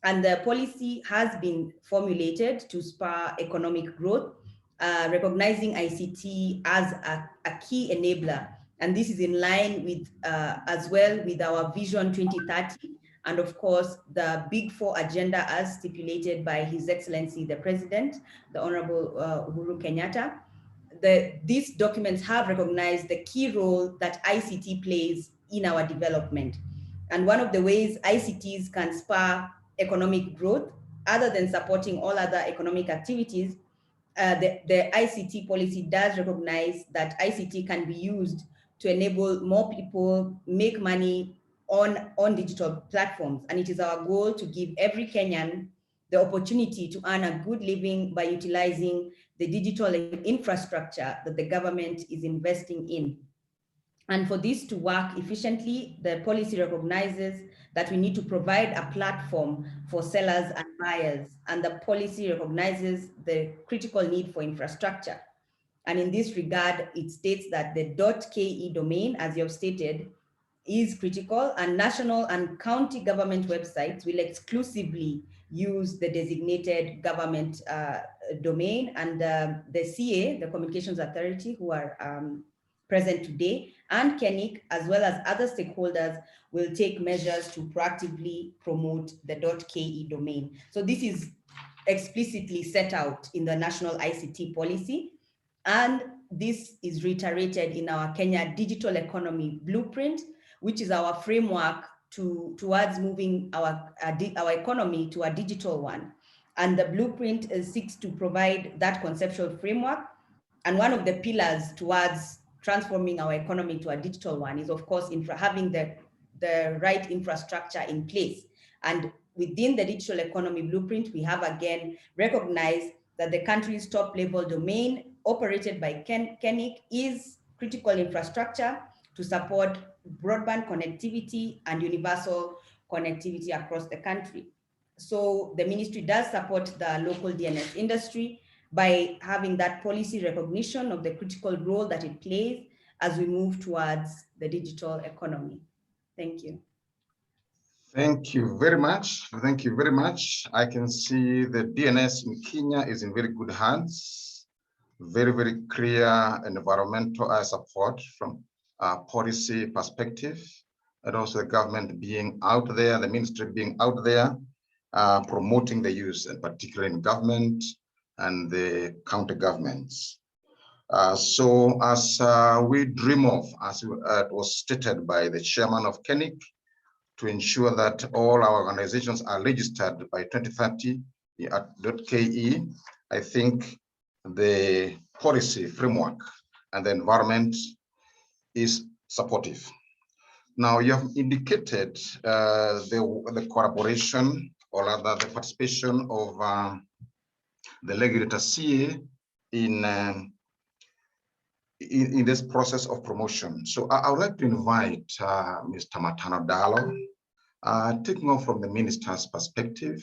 And the policy has been formulated to spur economic growth recognizing ICT as a key enabler. And this is in line with, as well with our Vision 2030, and of course, the Big Four agenda as stipulated by His Excellency, the President, the Honorable Uhuru Kenyatta. These documents have recognized the key role that ICT plays in our development. And one of the ways ICTs can spur economic growth, other than supporting all other economic activities, the ICT policy does recognize that ICT can be used to enable more people make money on digital platforms. And it is our goal to give every Kenyan the opportunity to earn a good living by utilizing the digital infrastructure that the government is investing in. And for this to work efficiently, the policy recognizes that we need to provide a platform for sellers and buyers. And the policy recognizes the critical need for infrastructure. And in this regard, it states that the .ke domain, as you have stated, is critical, and national and county government websites will exclusively use the designated government domain, and the CA, the Communications Authority, who are present today, and KeNIC, as well as other stakeholders, will take measures to proactively promote the .ke domain. So this is explicitly set out in the National ICT Policy, and this is reiterated in our Kenya Digital Economy Blueprint, which is our framework towards moving our economy to a digital one. And the blueprint seeks to provide that conceptual framework. And one of the pillars towards transforming our economy to a digital one is, of course, having the right infrastructure in place. And within the digital economy blueprint, we have again recognized that the country's top level domain operated by KeNIC is critical infrastructure to support broadband connectivity and universal connectivity across the country. So the ministry does support the local DNS industry by having that policy recognition of the critical role that it plays as we move towards the digital economy. Thank you. Thank you very much. Thank you very much. I can see the DNS in Kenya is in very good hands. Very, very clear environmental support from a policy perspective, and also the government being out there, the ministry being out there, promoting the use, and particularly in government and the county governments. So as we dream of, as it was stated by the chairman of KeNIC, to ensure that all our organizations are registered by 2030 at .ke, I think the policy framework and the environment is supportive. Now, you have indicated the collaboration, or rather the participation of the regulator CA in this process of promotion. So I would like to invite Mr. Matano Dalo, taking off from the minister's perspective,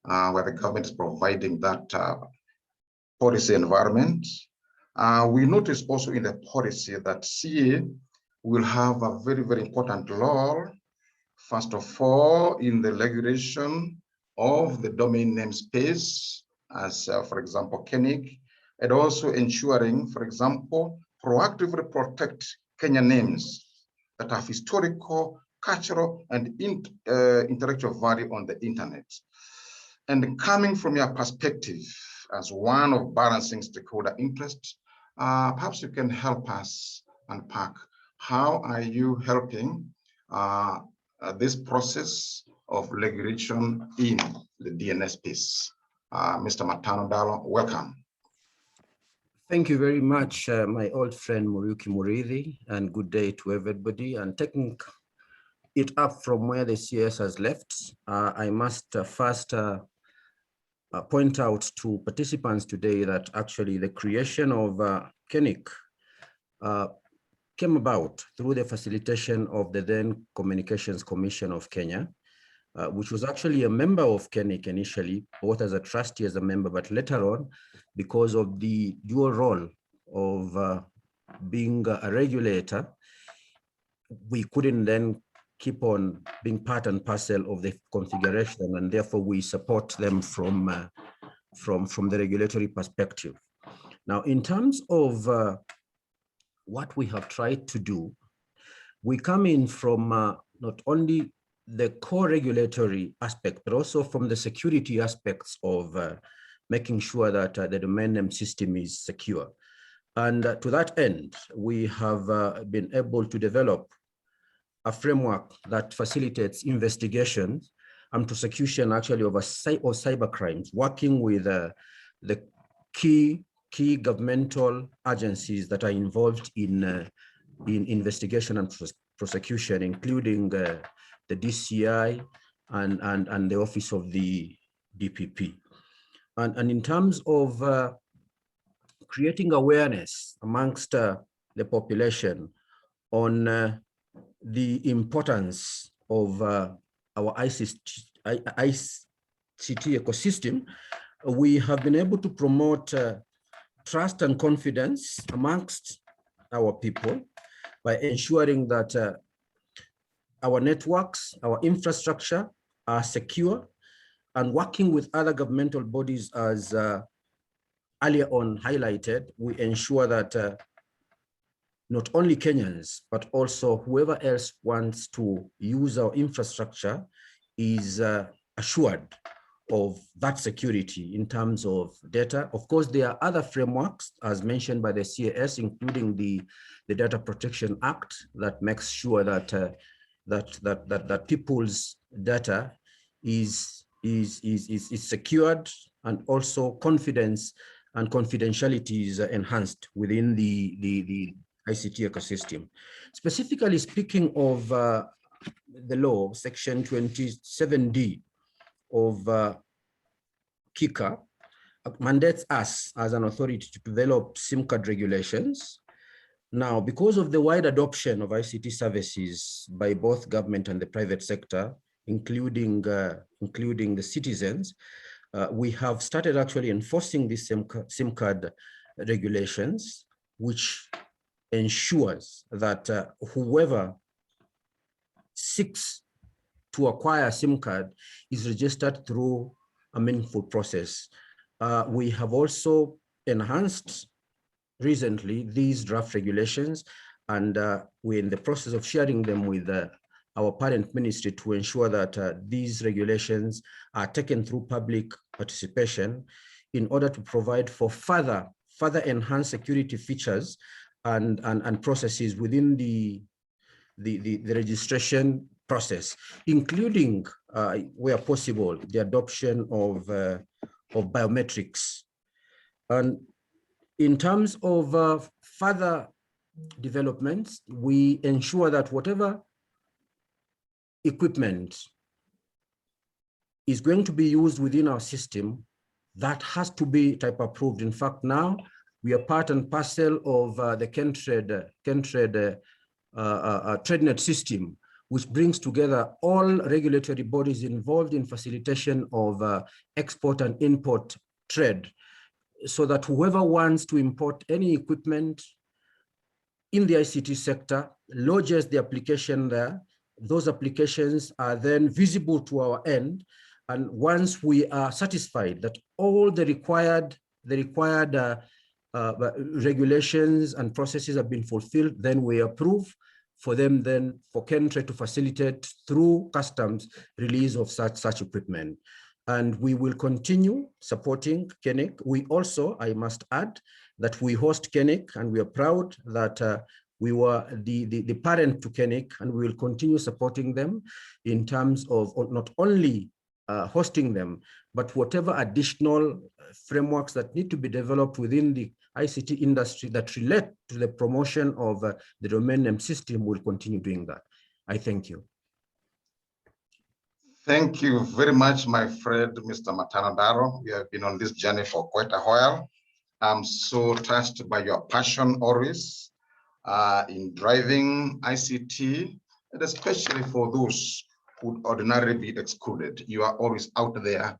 where the government is providing that policy environment. We notice also in the policy that CA will have a very, very important role, first of all, in the regulation of the domain namespace, as for example, KeNIC, and also ensuring, for example, proactively protect Kenyan names that have historical, cultural, and intellectual value on the internet. And coming from your perspective as one of balancing stakeholder interests, perhaps you can help us unpack how are you helping this process of regulation in the DNS space. Mr. Matano Dalo, welcome. Thank you very much, my old friend Muriuki Murithi, and good day to everybody. And taking it up from where the CS has left, I must first point out to participants today that actually the creation of KeNIC came about through the facilitation of the then Communications Commission of Kenya, which was actually a member of KeNIC initially, both as a trustee, as a member, but later on, because of the dual role of being a regulator, we couldn't then keep on being part and parcel of the configuration, and therefore we support them from the regulatory perspective. Now, in terms of what we have tried to do, we come in from not only the core regulatory aspect, but also from the security aspects of making sure that the domain name system is secure. And to that end, we have been able to develop a framework that facilitates investigations and prosecution actually of cyber crimes, working with the key governmental agencies that are involved in investigation and prosecution, including the DCI and the Office of the DPP. And in terms of creating awareness amongst the population on the importance of our ICT ecosystem, we have been able to promote trust and confidence amongst our people by ensuring that our networks, our infrastructure are secure, and working with other governmental bodies as earlier on highlighted, we ensure that not only Kenyans, but also whoever else wants to use our infrastructure is assured of that security in terms of data. Of course, there are other frameworks as mentioned by the CAS, including the Data Protection Act, that makes sure that that people's data is secured, and also confidence and confidentiality is enhanced within the ICT ecosystem. Specifically speaking of the law, section 27D of KICA mandates us as an authority to develop SIM card regulations. Now, because of the wide adoption of ICT services by both government and the private sector, including the citizens, we have started actually enforcing these SIM card regulations, which ensures that whoever seeks to acquire a SIM card is registered through a meaningful process. We have also enhanced recently these draft regulations, and we're in the process of sharing them with our parent ministry to ensure that these regulations are taken through public participation in order to provide for further enhanced security features and processes within the registration process, including where possible the adoption of biometrics. And in terms of further developments, we ensure that whatever equipment is going to be used within our system, that has to be type approved. In fact, now we are part and parcel of the KenTrade TradeNet system, which brings together all regulatory bodies involved in facilitation of export and import trade, so that whoever wants to import any equipment in the ICT sector lodges the application there. Those applications are then visible to our end, and once we are satisfied that all the required regulations and processes have been fulfilled, then we approve for them then for KenTrade to facilitate through customs release of such equipment. And we will continue supporting KeNIC. We also, I must add, that we host KeNIC, and we are proud that we were the parent to KeNIC, and we will continue supporting them in terms of not only hosting them, but whatever additional frameworks that need to be developed within the ICT industry that relate to the promotion of the domain name system, will continue doing that. I thank you. Thank you very much, my friend, Mr. Matanadaro. We have been on this journey for quite a while. I'm so touched by your passion always in driving ICT, and especially for those who would ordinarily be excluded. You are always out there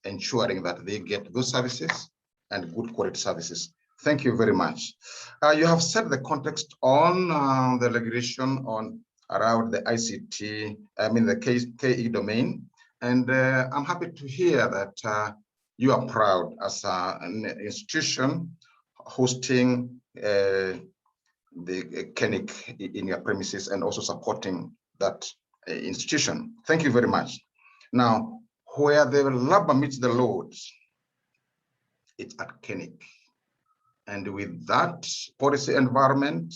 ensuring that they get good services and good quality services. Thank you very much. You have set the context on the regulation on around the ICT, the KE domain. And I'm happy to hear that you are proud as an institution hosting the KeNIC in your premises and also supporting that institution. Thank you very much. Now, where the rubber meets the road, it's at KeNIC. And with that policy environment,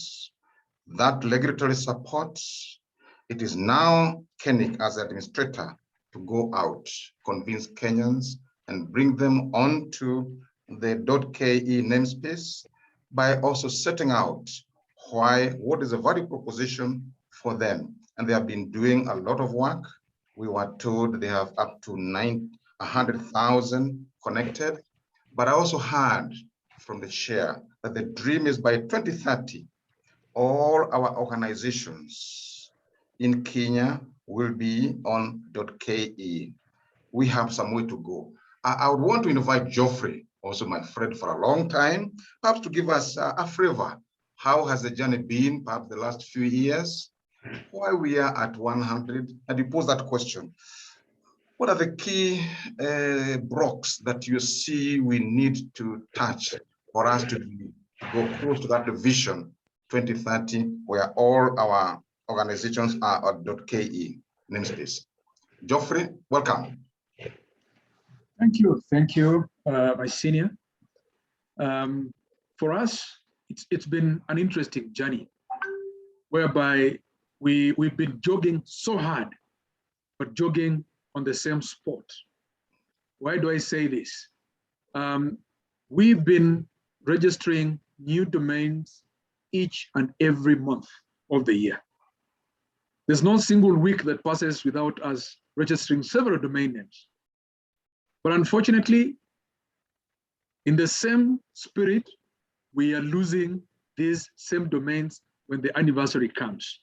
that regulatory support, it is now KeNIC as administrator to go out, convince Kenyans and bring them onto the .ke namespace by also setting out what is the value proposition for them. And they have been doing a lot of work. We were told they have up to 100,000 connected. But I also heard from the chair that the dream is by 2030, all our organizations in Kenya will be on .ke. We have some way to go. I would want to invite Geoffrey, also my friend for a long time, perhaps to give us a flavor. How has the journey been, perhaps the last few years? Why we are at 100? And you pose that question. What are the key blocks that you see we need to touch for us to go close to that vision 2030, where all our organizations are at .ke namespace? Geoffrey, welcome. Thank you, my senior. For us, it's been an interesting journey, whereby we've been jogging so hard, but jogging on the same spot. Why do I say this? We've been registering new domains each and every month of the year. There's no single week that passes without us registering several domain names. But unfortunately, in the same spirit, we are losing these same domains when the anniversary comes.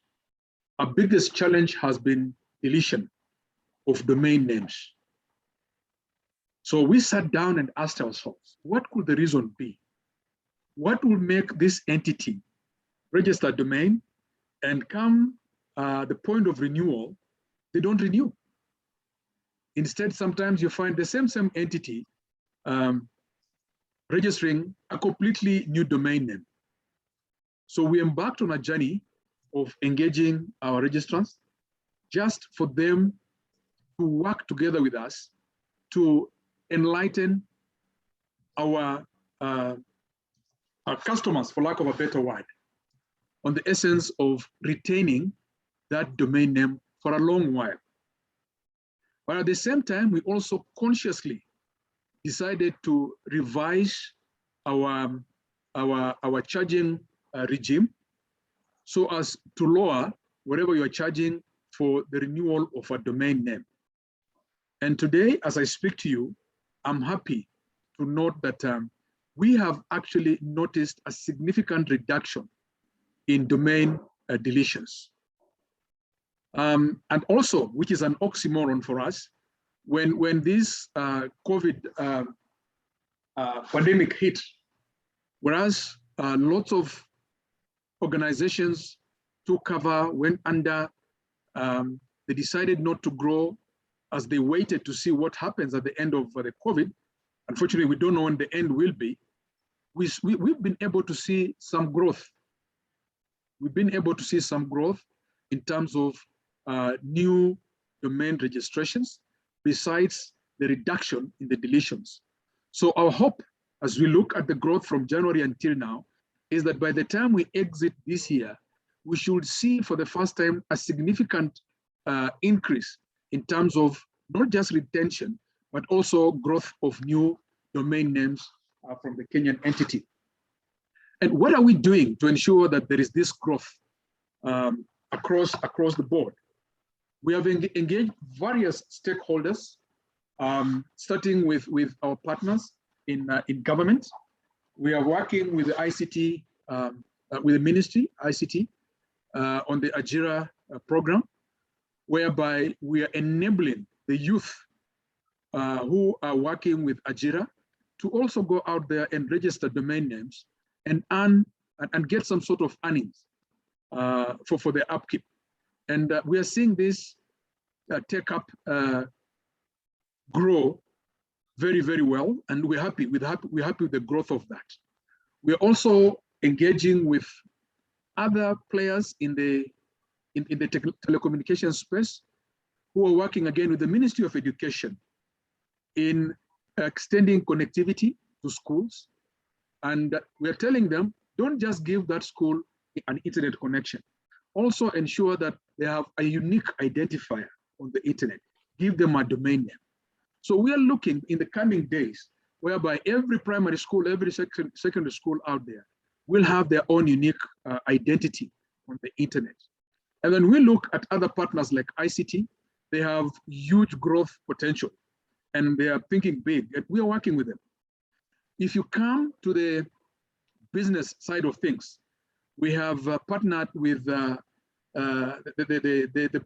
Our biggest challenge has been deletion of domain names. So we sat down and asked ourselves, what could the reason be? What will make this entity register a domain and come the point of renewal, they don't renew? Instead, sometimes you find the same entity registering a completely new domain name. So we embarked on a journey of engaging our registrants just for them to work together with us to enlighten our customers, for lack of a better word, on the essence of retaining that domain name for a long while. But at the same time, we also consciously decided to revise our charging regime so as to lower whatever you are charging for the renewal of a domain name. And today, as I speak to you, I'm happy to note that we have actually noticed a significant reduction in domain deletions. And also, which is an oxymoron for us, when this COVID pandemic hit, whereas lots of organizations took cover, went under, they decided not to grow as they waited to see what happens at the end of the COVID. Unfortunately, we don't know when the end will be. We've been able to see some growth. We've been able to see some growth in terms of new domain registrations, besides the reduction in the deletions. So our hope, as we look at the growth from January until now, is that by the time we exit this year, we should see for the first time a significant increase in terms of not just retention, but also growth of new domain names from the Kenyan entity. And what are we doing to ensure that there is this growth across the board? We have engaged various stakeholders, starting with our partners in government. We are working with the ICT, with the ministry, ICT, on the Ajira program, whereby we are enabling the youth who are working with Ajira to also go out there and register domain names and earn and get some sort of earnings for their upkeep. And we are seeing this take up grow very, very well, and we're happy with the growth of that. We're also engaging with other players in the telecommunications space who are working again with the Ministry of Education in extending connectivity to schools. And we are telling them, don't just give that school an internet connection. Also ensure that they have a unique identifier on the internet. Give them a domain name. So we are looking in the coming days whereby every primary school, every secondary school out there will have their own unique identity on the internet. And then we look at other partners like ICT. They have huge growth potential and they are thinking big, and we are working with them. If you come to the business side of things, we have partnered with the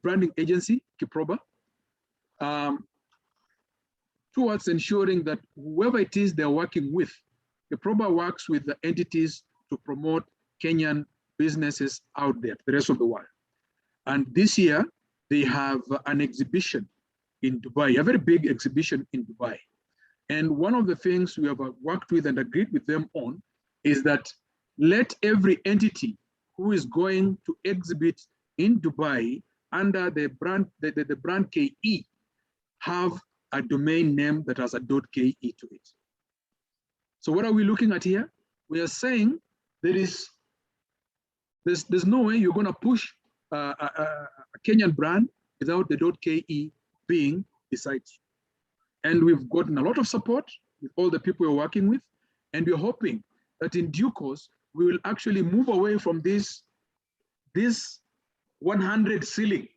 branding agency, Kiproba, towards ensuring that whoever it is they're working with, Kiproba works with the entities to promote Kenyan businesses out there, the rest of the world. And this year, they have an exhibition in Dubai, a very big exhibition in Dubai. And one of the things we have worked with and agreed with them on is that let every entity who is going to exhibit in Dubai under the brand, the brand KE, have a domain name that has a .ke to it. So what are we looking at here? We are saying there's no way you're going to push a Kenyan brand without the .ke being beside you. And we've gotten a lot of support with all the people we're working with, and we're hoping that in due course, we will actually move away from this 100 ceiling,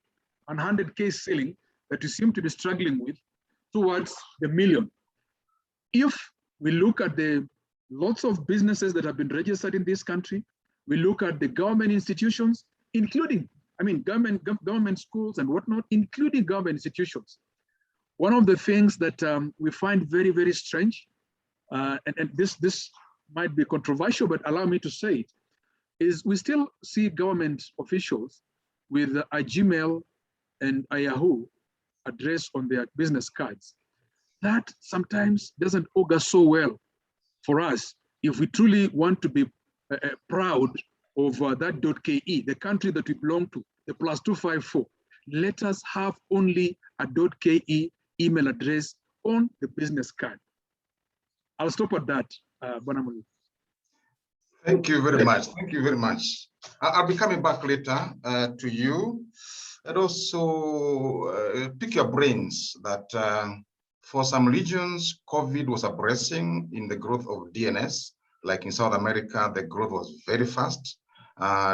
100K ceiling that we seem to be struggling with towards the million. If we look at the lots of businesses that have been registered in this country, we look at the government institutions, including, government schools and whatnot, including government institutions. One of the things that we find very, very strange, and this might be controversial, but allow me to say it, is we still see government officials with a Gmail and a Yahoo address on their business cards. That sometimes doesn't augur so well for us if we truly want to be proud of that .ke, the country that we belong to, the +254. Let us have only a .ke email address on the business card. I'll stop at that, Banamoli. Thank you very much. Thank you very much. I'll be coming back later to you, and also pick your brains that for some regions, COVID was a blessing in the growth of DNS. Like in South America, the growth was very fast,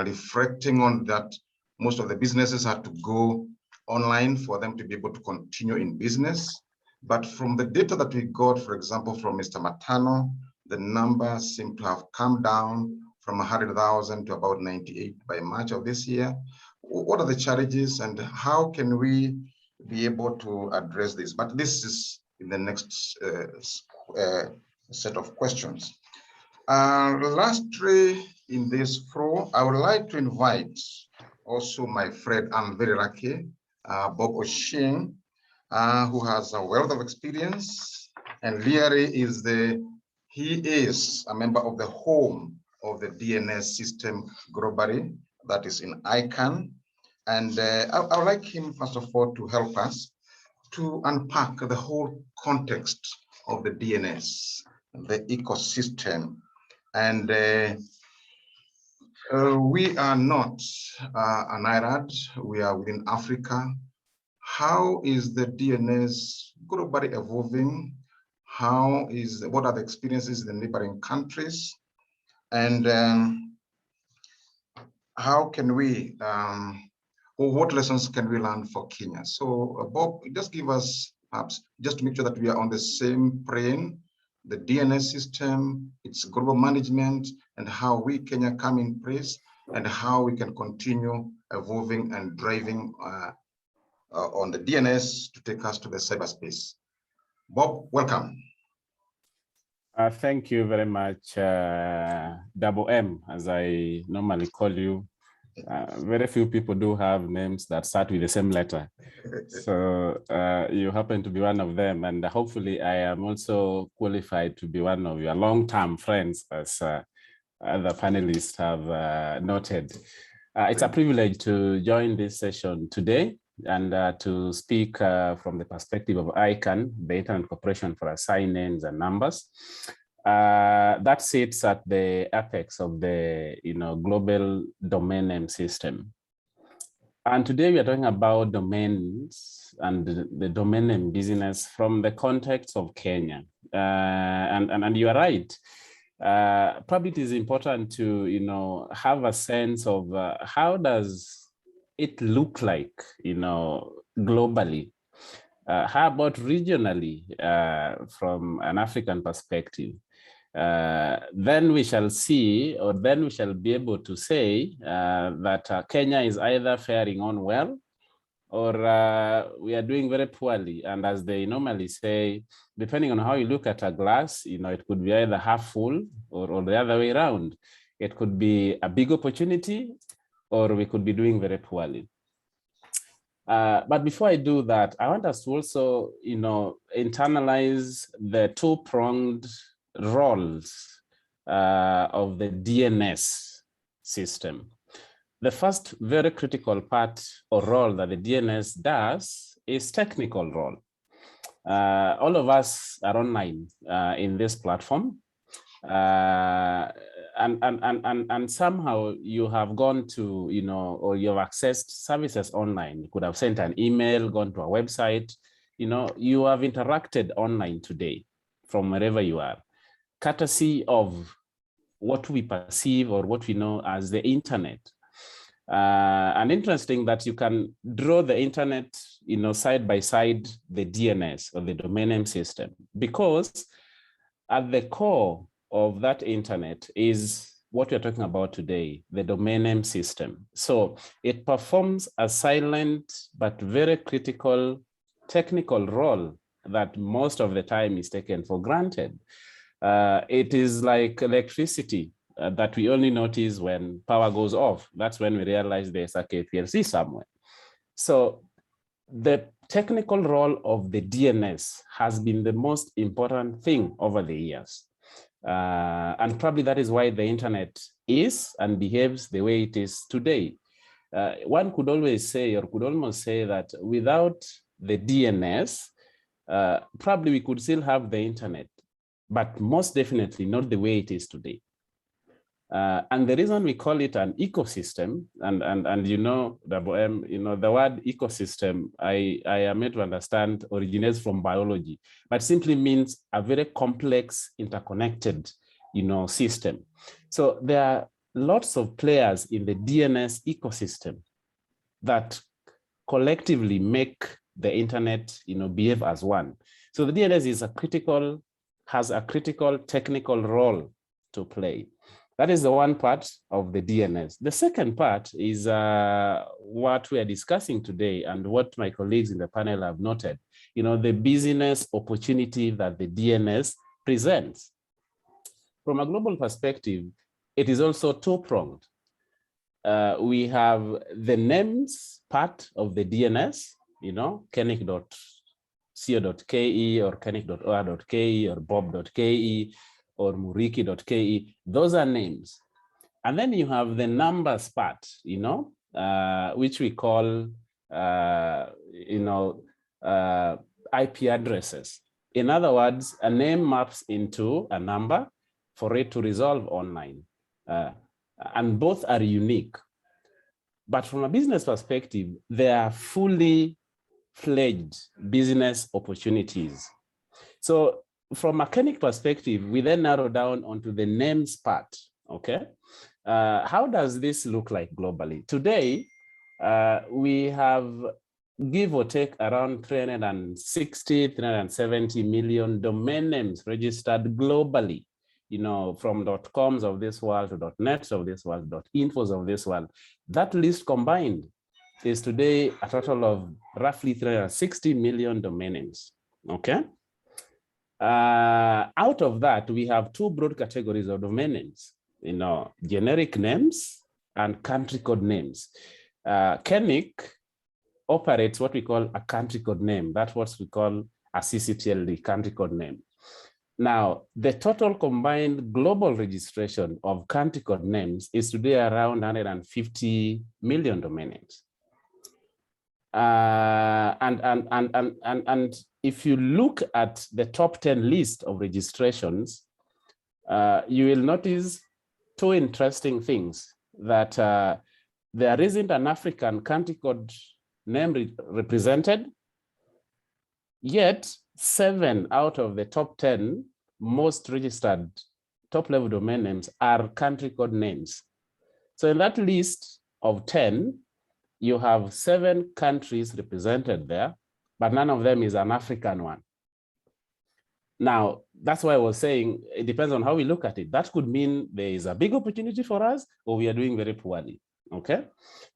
reflecting on that most of the businesses had to go online for them to be able to continue in business. But from the data that we got, for example, from Mr. Matano, the numbers seem to have come down from 100,000 to about 98 by March of this year. What are the challenges and how can we be able to address this? But this is in the next set of questions. Lastly, in this floor, I would like to invite also my friend, I'm very lucky, Bob Oshin, who has a wealth of experience, and really he is a member of the home of the DNS system globally, that is in ICANN. And I would like him, first of all, to help us to unpack the whole context of the DNS, the ecosystem. And we are not an island, we are within Africa. How is the DNS globally evolving? What are the experiences in the neighboring countries? And how can we, or what lessons can we learn for Kenya? So Bob, just give us, perhaps, just to make sure that we are on the same plane, the DNS system, its global management, and how we, Kenya, come in place, and how we can continue evolving and driving on the DNS to take us to the cyberspace. Bob, welcome. Thank you very much, Double M, as I normally call you. Very few people do have names that start with the same letter. So you happen to be one of them. And hopefully I am also qualified to be one of your long-term friends, as other panelists have noted. It's a privilege to join this session today and to speak from the perspective of ICANN, the Internet Corporation for Assigned Names and Numbers. That sits at the apex of the global domain name system. And today we are talking about domains and the domain name business from the context of Kenya. And you are right. Probably it is important to have a sense of how does it look like globally. How about regionally from an African perspective? Then we shall see, or then we shall be able to say that Kenya is either faring on well, or we are doing very poorly. And as they normally say, depending on how you look at a glass, it could be either half full or the other way around. It could be a big opportunity, or we could be doing very poorly. But before I do that, I want us to also, internalize the two-pronged roles of the DNS system. The first very critical part or role that the DNS does is technical role. All of us are online in this platform. And somehow you have gone to, or you have accessed services online. You could have sent an email, gone to a website, you have interacted online today from wherever you are, courtesy of what we perceive or what we know as the internet. And interesting that you can draw the internet, side by side the DNS or the domain name system, because at the core of that internet is what we're talking about today, the domain name system. So it performs a silent but very critical technical role that most of the time is taken for granted. It is like electricity that we only notice when power goes off. That's when we realize there's a KPLC somewhere. So the technical role of the DNS has been the most important thing over the years. And probably that is why the internet is and behaves the way it is today. One could always say, or could almost say, that without the DNS, probably we could still have the internet, but most definitely not the way it is today. And the reason we call it an ecosystem, and the word ecosystem, I am made to understand, originates from biology, but simply means a very complex, interconnected, system. So there are lots of players in the DNS ecosystem that collectively make the internet, behave as one. So the DNS is has a critical technical role to play. That is the one part of the DNS. The second part is what we are discussing today and what my colleagues in the panel have noted, the business opportunity that the DNS presents. From a global perspective, it is also two-pronged. We have the names part of the DNS, KeNIC.co.ke or KeNIC.or.ke or Bob.ke or Muriki.ke. Those are names. And then you have the numbers part, which we call, IP addresses. In other words, a name maps into a number for it to resolve online. And both are unique. But from a business perspective, they are fully fledged business opportunities. So from a KeNIC perspective, we then narrow down onto the names part, okay? How does this look like globally? Today, we have, give or take, around 360, 370 million domain names registered globally, from .coms of this world to .nets of this world, .infos of this world. That list combined is today a total of roughly 360 million domain names, okay? Out of that, we have two broad categories of domain names, generic names and country code names. KeNIC operates what we call a country code name. That's what we call a CCTLD, country code name. Now, the total combined global registration of country code names is today around 150 million domain names. And if you look at the top 10 list of registrations, you will notice two interesting things, that there isn't an African country code name represented, yet 7 out of the top 10 most registered top-level domain names are country code names. So in that list of 10, you have 7 countries represented there, but none of them is an African one. Now, that's why I was saying it depends on how we look at it. That could mean there is a big opportunity for us, or we are doing very poorly, okay?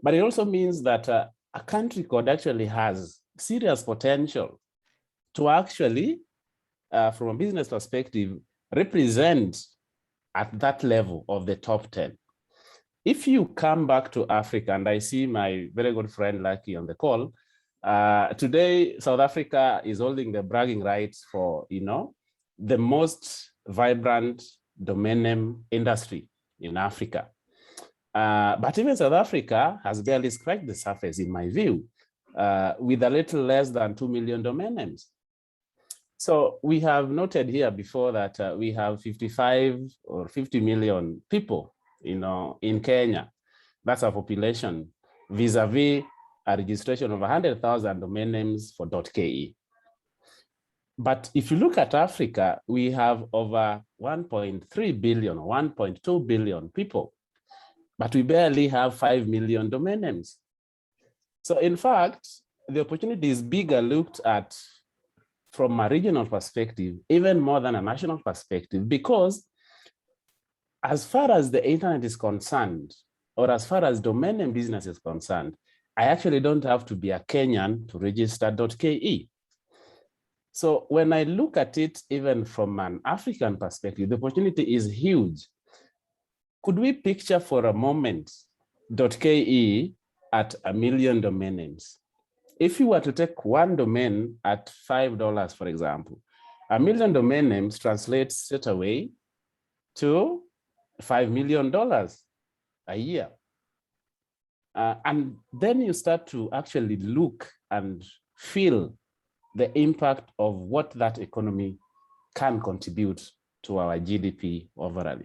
But it also means that a country code actually has serious potential to actually, from a business perspective, represent at that level of the top 10. If you come back to Africa, and I see my very good friend Lucky on the call, today, South Africa is holding the bragging rights for, the most vibrant domain name industry in Africa. But even South Africa has barely scratched the surface, in my view, with a little less than 2 million domain names. So we have noted here before that we have 55 or 50 million people, in Kenya. That's our population, vis-a-vis a registration of 100,000 domain names for .ke. But if you look at Africa, we have over 1.3 billion, 1.2 billion people, but we barely have 5 million domain names. So in fact, the opportunity is bigger looked at from a regional perspective, even more than a national perspective, because as far as the internet is concerned, or as far as domain name business is concerned, I actually don't have to be a Kenyan to register .ke. So when I look at it, even from an African perspective, the opportunity is huge. Could we picture for a moment .ke at 1 million domain names? If you were to take one domain at $5, for example, 1 million domain names translates straight away to $5 million a year. And then you start to actually look and feel the impact of what that economy can contribute to our GDP overall.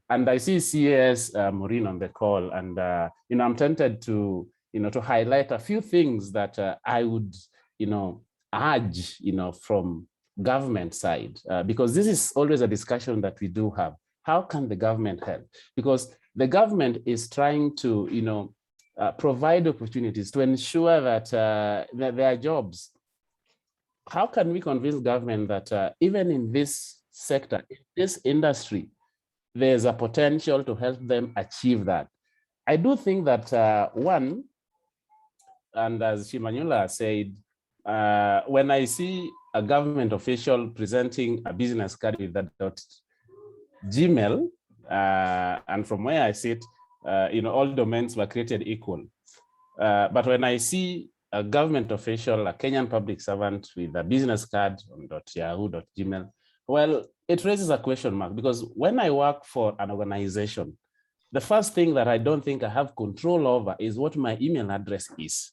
And I see CS Maureen on the call, and I'm tempted to to highlight a few things that I would urge from government side, because this is always a discussion that we do have. How can the government help? Because the government is trying to provide opportunities to ensure that, that there are jobs. How can we convince government that even in this sector, in this industry, there's a potential to help them achieve that? I do think that one, and as Shimanyula said, when I see a government official presenting a business card with that .gmail, and from where I sit, all domains were created equal. But when I see a government official, a Kenyan public servant with a business card on .yahoo, .gmail, well, it raises a question mark, because when I work for an organization, the first thing that I don't think I have control over is what my email address is.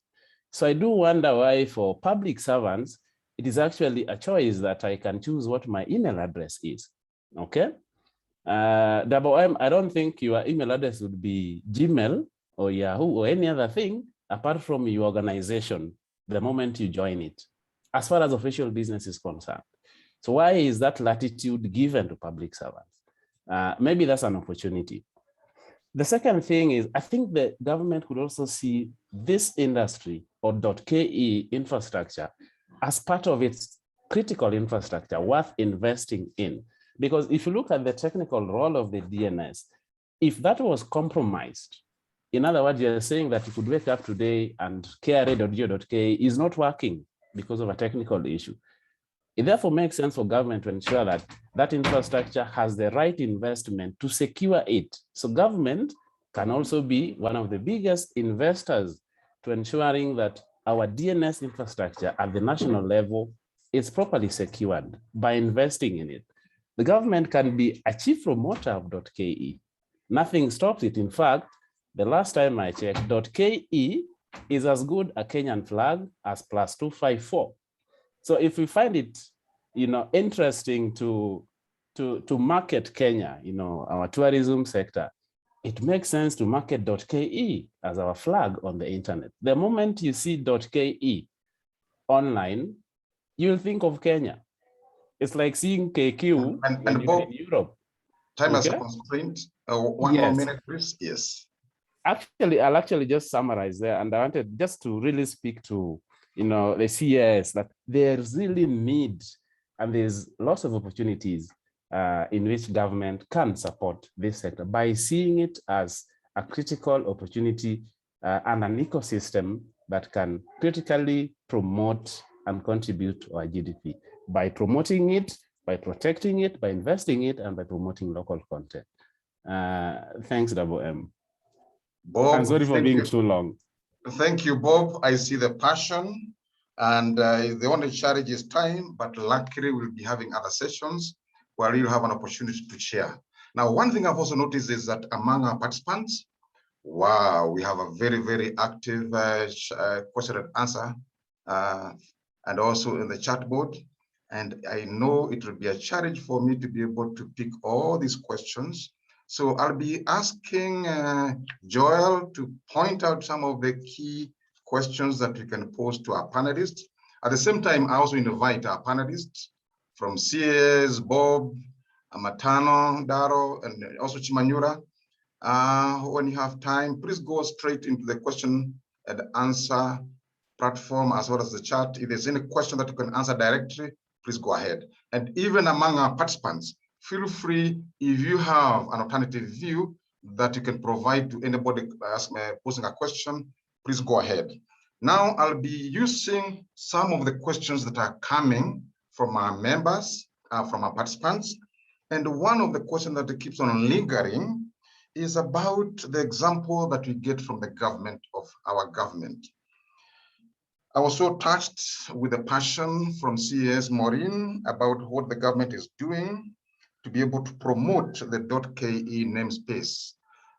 So I do wonder why for public servants, it is actually a choice that I can choose what my email address is, okay? Double M, I don't think your email address would be Gmail or Yahoo or any other thing apart from your organization the moment you join it, as far as official business is concerned. So why is that latitude given to public servants? Maybe that's an opportunity. The second thing is, I think the government could also see this industry or .ke infrastructure as part of its critical infrastructure worth investing in. Because if you look at the technical role of the DNS, if that was compromised, in other words, you're saying that you could wake up today and kra.go.ke is not working because of a technical issue. It therefore makes sense for government to ensure that that infrastructure has the right investment to secure it. So government can also be one of the biggest investors to ensuring that our DNS infrastructure at the national level is properly secured by investing in it. The government can be a chief promoter of .ke. Nothing stops it. In fact, the last time I checked, .ke is as good a Kenyan flag as +254. So if we find it, interesting to market Kenya, our tourism sector, it makes sense to market .ke as our flag on the internet. The moment you see .ke online, you'll think of Kenya. It's like seeing KQ when you're in Europe. Time has a constraint. One more minute, please. Yes. Actually, I'll actually just summarize there, and I wanted just to really speak to the CES that there's really need, and there's lots of opportunities in which government can support this sector by seeing it as a critical opportunity and an ecosystem that can critically promote and contribute to our GDP by promoting it, by protecting it, by investing it, and by promoting local content. Thanks, M. Bob, I'm sorry for being too long. Thank you, Bob. I see the passion, and the only challenge is time, but luckily we'll be having other sessions where you'll have an opportunity to share. Now, one thing I've also noticed is that among our participants, wow, we have a very, very active question and answer, and also in the chat board. And I know it will be a challenge for me to be able to pick all these questions. So I'll be asking Joel to point out some of the key questions that we can pose to our panelists. At the same time, I also invite our panelists from CS, Bob, Matano, Daro, and also Chimanyura. When you have time, please go straight into the question and answer platform as well as the chat. If there's any question that you can answer directly, please go ahead. And even among our participants, feel free, if you have an alternative view that you can provide to anybody posing a question, please go ahead. Now I'll be using some of the questions that are coming from our members, from our participants. And one of the questions that keeps on lingering is about the example that we get from the government of our government. I was so touched with the passion from CES Maureen about what the government is doing to be able to promote the .ke namespace.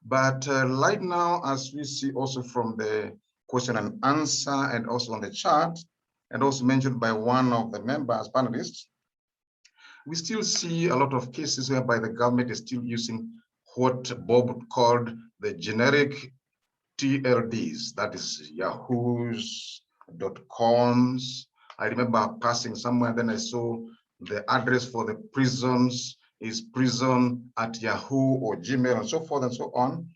But right now, as we see also from the question and answer and also on the chat, and also mentioned by one of the members, panelists, we still see a lot of cases whereby the government is still using what Bob called the generic TLDs, that is Yahoo's, .coms. I remember passing somewhere, then I saw the address for the prisons is prison@Yahoo or Gmail and so forth and so on.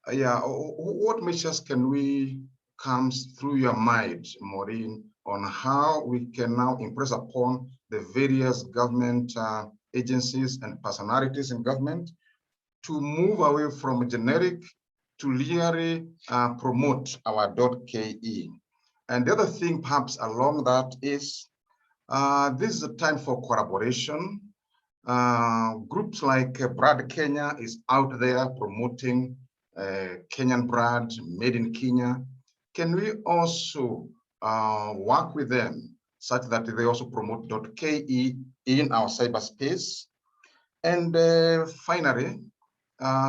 What measures can we come through your mind, Maureen, on how we can now impress upon the various government agencies and personalities in government to move away from generic to really promote our .ke? And the other thing perhaps along that is, this is a time for collaboration. Groups like Brad Kenya is out there promoting Kenyan brand, made in Kenya. Can we also work with them such that they also promote .ke in our cyberspace? And finally,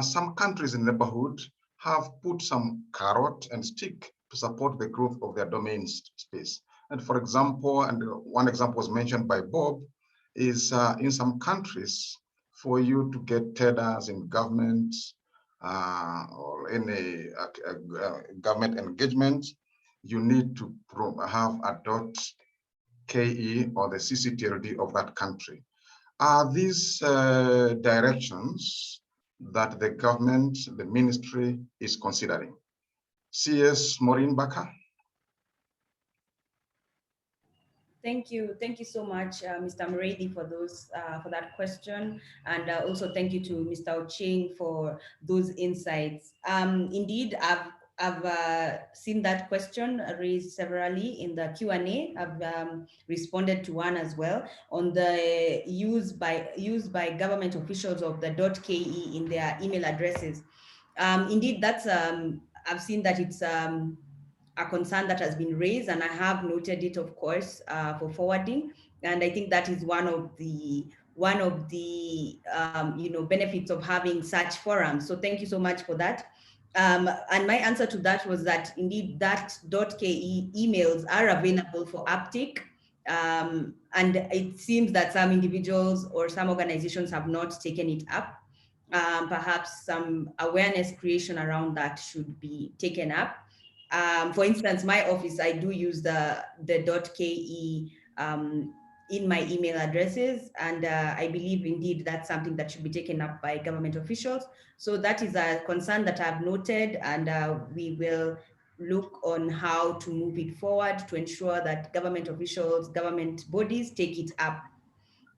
some countries in the neighborhood have put some carrot and stick to support the growth of their domain space. And for example, and one example was mentioned by Bob, is in some countries, for you to get tenders in government or any government engagement, you need to have a .ke or the CCTLD of that country. Are these directions that the government, the ministry is considering? CS Maureen Baka. Thank you so much, Mr. Muredi, for that question, and also thank you to Mr. Ocheng for those insights. Indeed, I've seen that question raised severally in the Q&A. I've responded to one as well on the use by government officials of the .ke in their email addresses. Indeed, that's I've seen that it's a concern that has been raised, and I have noted it, of course, for forwarding. And I think that is one of the benefits of having such forums. So thank you so much for that. And my answer to that was that indeed that .ke emails are available for uptake. And it seems that some individuals or some organizations have not taken it up. Perhaps some awareness creation around that should be taken up. For instance, my office, I do use the .ke in my email addresses, and I believe indeed that's something that should be taken up by government officials. So that is a concern that I've noted, and we will look on how to move it forward to ensure that government officials, government bodies take it up.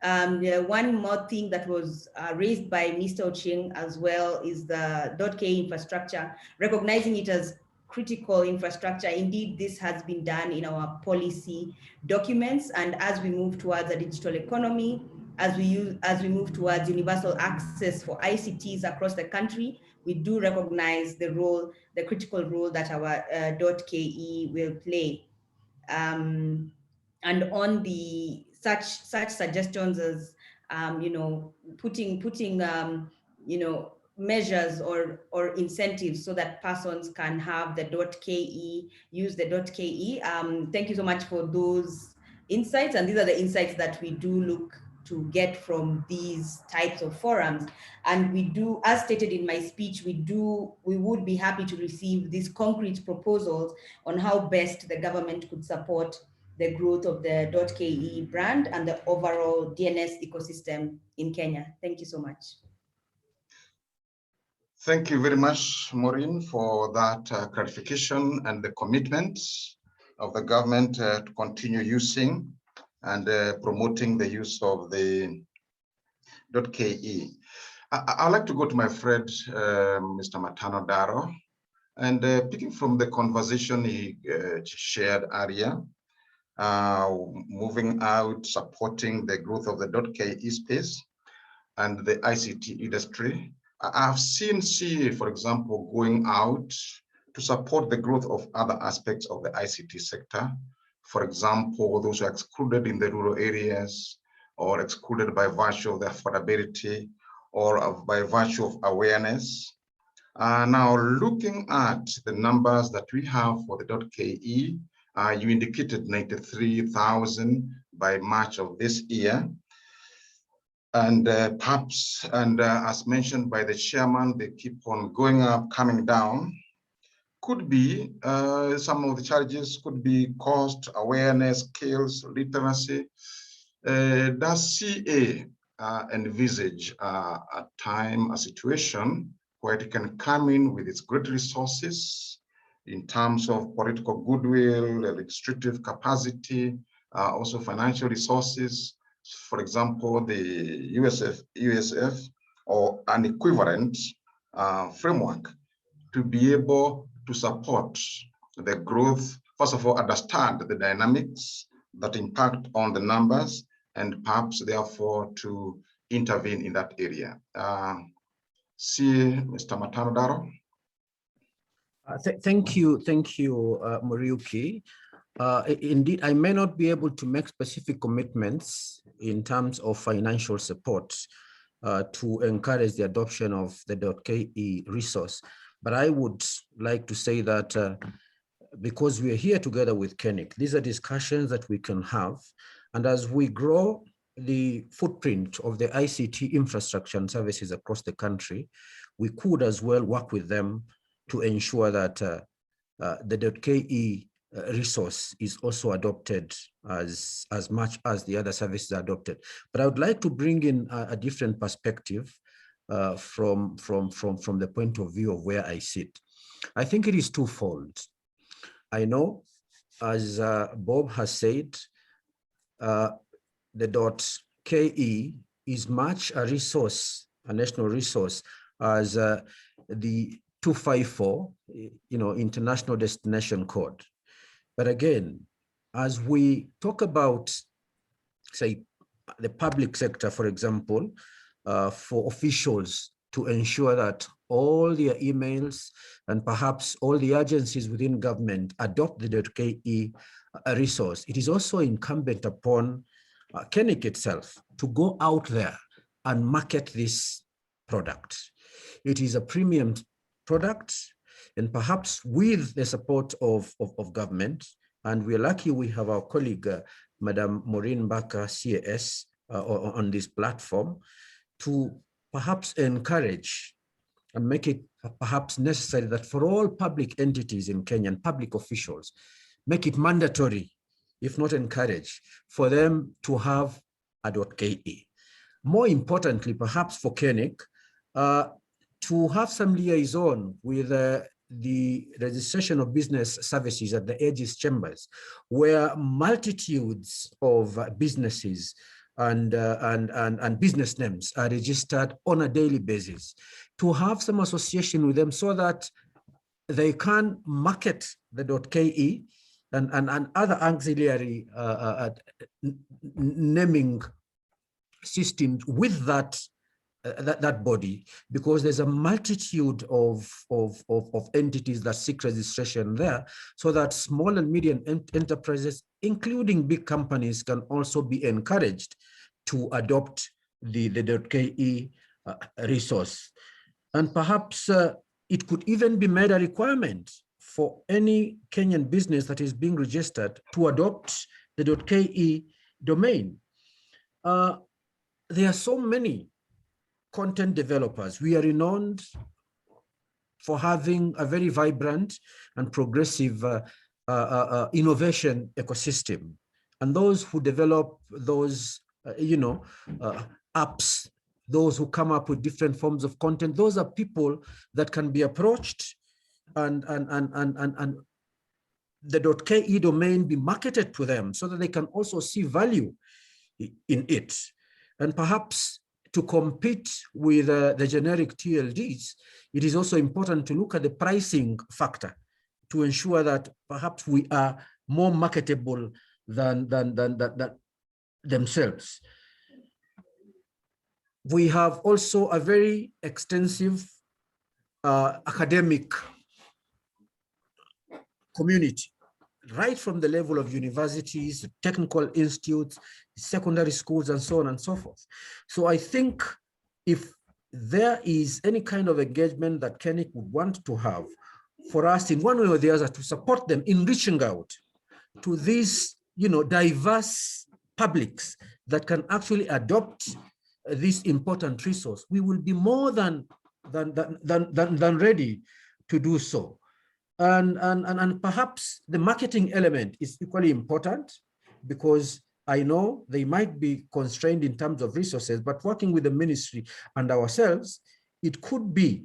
One more thing that was raised by Mr. Ochieng as well is the .ke infrastructure, recognizing it as critical infrastructure. Indeed, this has been done in our policy documents, and as we move towards a digital economy, as we move towards universal access for ICTs across the country, we do recognize the role, the critical role that our .ke will play. And on the such suggestions as putting measures or incentives so that persons can have the .ke, use the .ke. Thank you so much for those insights, and these are the insights that we do look to get from these types of forums. And we do, as stated in my speech, we would be happy to receive these concrete proposals on how best the government could support the growth of the .ke brand and the overall DNS ecosystem in Kenya. Thank you so much. Thank you very much, Maureen, for that clarification and the commitment of the government to continue using and promoting the use of the .ke. I'd like to go to my friend, Mr. Matano Daro, and picking from the conversation he shared earlier, moving out, supporting the growth of the .ke space and the ICT industry. I've seen CA, for example, going out to support the growth of other aspects of the ICT sector. For example, those who are excluded in the rural areas or excluded by virtue of the affordability or by virtue of awareness. Now, looking at the numbers that we have for the .ke, you indicated 93,000 by March of this year. And perhaps, as mentioned by the chairman, they keep on going up, coming down. Could be some of the challenges could be cost, awareness, skills, literacy. Does CA envisage a time, a situation where it can come in with its great resources in terms of political goodwill, administrative capacity, also financial resources? For example, the USF or an equivalent framework to be able to support the growth, first of all, understand the dynamics that impact on the numbers, and perhaps therefore to intervene in that area. See, Mr. Matano Daro. Thank you, Muriuki. Indeed, I may not be able to make specific commitments in terms of financial support to encourage the adoption of the .ke resource, but I would like to say that because we are here together with KeNIC, these are discussions that we can have, and as we grow the footprint of the ICT infrastructure and services across the country, we could as well work with them to ensure that the .ke resource is also adopted as much as the other services are adopted. But I would like to bring in a different perspective from the point of view of where I sit. I think it is twofold. I know, as Bob has said, the .ke is much a resource, a national resource, as the 254, international destination code. But again, as we talk about, say, the public sector, for example, for officials to ensure that all their emails and perhaps all the agencies within government adopt the .ke resource. It is also incumbent upon KeNIC itself to go out there and market this product. It is a premium product, and perhaps with the support of government, and we're lucky we have our colleague, Madam Maureen Baka, CAS, on this platform, to perhaps encourage and make it perhaps necessary that for all public entities in Kenya and public officials, make it mandatory, if not encourage, for them to have a .ke. More importantly, perhaps for KeNIC, to have some liaison with the registration of business services at the Aegis chambers, where multitudes of businesses and business names are registered on a daily basis, to have some association with them so that they can market the .ke and other auxiliary naming systems with that body, because there's a multitude of entities that seek registration there, so that small and medium enterprises, including big companies, can also be encouraged to adopt the .ke resource. And perhaps it could even be made a requirement for any Kenyan business that is being registered to adopt the .ke domain. There are so many content developers. We are renowned for having a very vibrant and progressive innovation ecosystem. And those who develop those, apps, those who come up with different forms of content, those are people that can be approached and the .ke domain be marketed to them so that they can also see value in it. And perhaps to compete with the generic TLDs, it is also important to look at the pricing factor to ensure that perhaps we are more marketable than themselves. We have also a very extensive academic community, right from the level of universities, technical institutes, secondary schools, and so on and so forth. So I think if there is any kind of engagement that KeNIC would want to have for us in one way or the other to support them in reaching out to these, diverse publics that can actually adopt this important resource, we will be more than ready to do so. And perhaps the marketing element is equally important, because I know they might be constrained in terms of resources, but working with the ministry and ourselves, it could be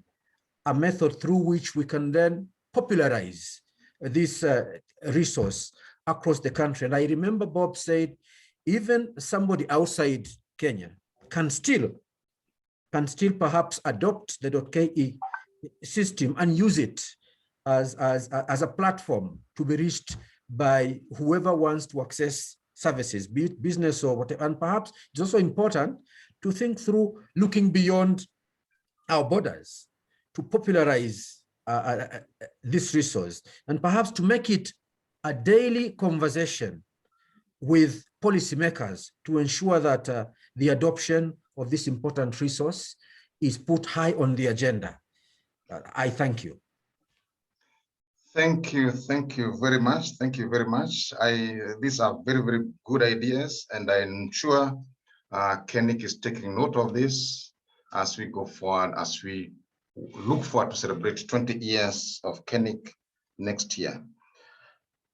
a method through which we can then popularize this resource across the country. And I remember Bob said, even somebody outside Kenya can still perhaps adopt the .ke system and use it as a platform to be reached by whoever wants to access services, be it business or whatever. And perhaps it's also important to think through looking beyond our borders to popularize this resource, and perhaps to make it a daily conversation with policymakers to ensure that the adoption of this important resource is put high on the agenda. I thank you. Thank you very much. Thank you very much. These are very, very good ideas, and I'm sure KeNIC is taking note of this as we go forward, as we look forward to celebrate 20 years of KeNIC next year.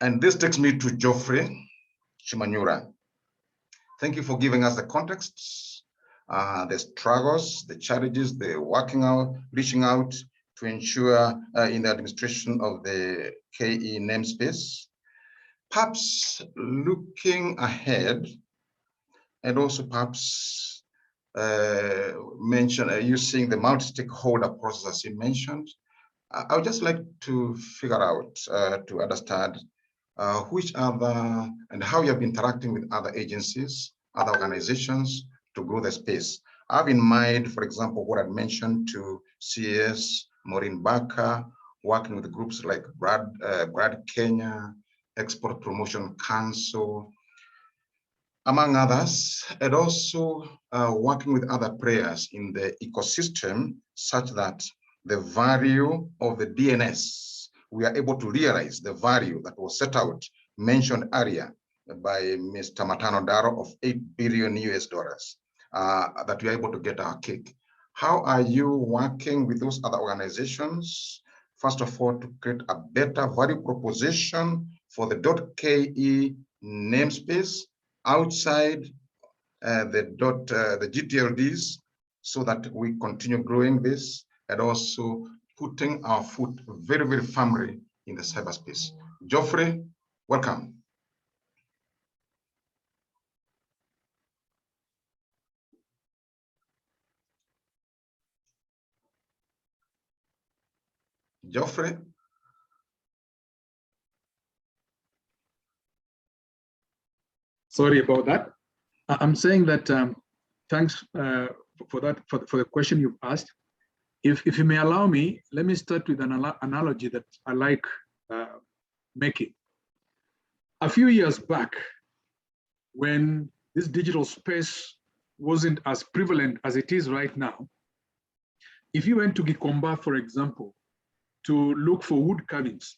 And this takes me to Geoffrey Chimanyura. Thank you for giving us the context, the struggles, the challenges, the reaching out to ensure in the administration of the KE namespace. Perhaps looking ahead, and also perhaps mention using the multi-stakeholder process as you mentioned. I would just like to figure out, to understand which other and how you have been interacting with other agencies, other organizations to grow the space. have in mind, for example, what I mentioned to CS, Maureen Barker, working with groups like Brad Kenya, Export Promotion Council, among others, and also working with other players in the ecosystem such that the value of the DNS, we are able to realize the value that was set out, mentioned earlier by Mr. Matano Daro of $8 billion US, that we are able to get our cake. How are you working with those other organizations? First of all, to create a better value proposition for the .ke namespace outside the GTLDs, so that we continue growing this and also putting our foot very, very firmly in the cyberspace. Geoffrey, welcome. Geoffrey? Sorry about that. I'm saying that thanks for the question you've asked. If you may allow me, let me start with an analogy that I like making. A few years back, when this digital space wasn't as prevalent as it is right now, if you went to Gikomba, for example, to look for wood carvings,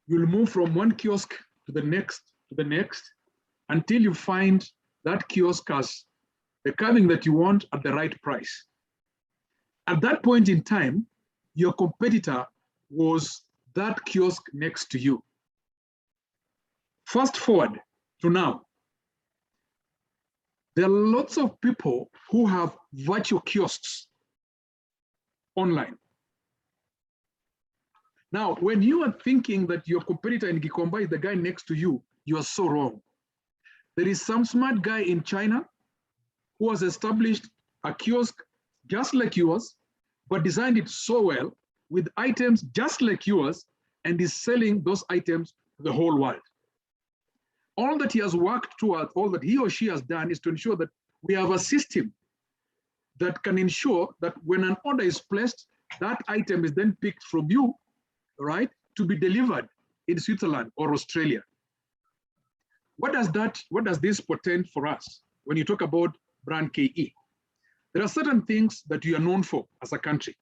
you'll move from one kiosk to the next, until you find that kiosk has the carving that you want at the right price. At that point in time, your competitor was that kiosk next to you. Fast forward to now. There are lots of people who have virtual kiosks online. Now, when you are thinking that your competitor in Gikomba is the guy next to you, you are so wrong. There is some smart guy in China who has established a kiosk just like yours, but designed it so well with items just like yours, and is selling those items to the whole world. All that he has worked towards, all that he or she has done, is to ensure that we have a system that can ensure that when an order is placed, that item is then picked from you, right, to be delivered in Switzerland or Australia. What does this portend for us when you talk about brand KE? There are certain things that we are known for as a country.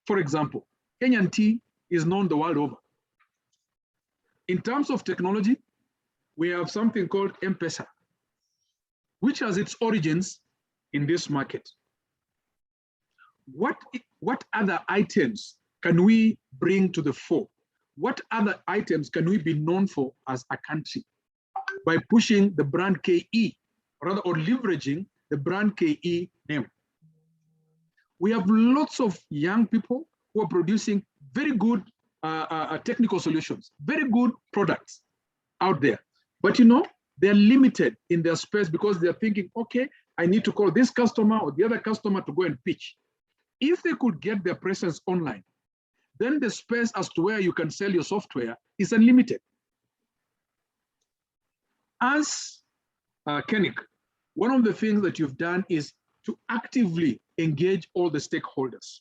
For example, Kenyan tea is known the world over. In terms of technology, we have something called M-Pesa, which has its origins in this market. What other items can we bring to the fore? What other items can we be known for as a country by pushing the brand KE, or leveraging the brand KE name? We have lots of young people who are producing very good technical solutions, very good products out there. But you know, they're limited in their space because they're thinking, okay, I need to call this customer or the other customer to go and pitch. If they could get their presence online, then the space as to where you can sell your software is unlimited. As KeNIC, one of the things that you've done is to actively engage all the stakeholders.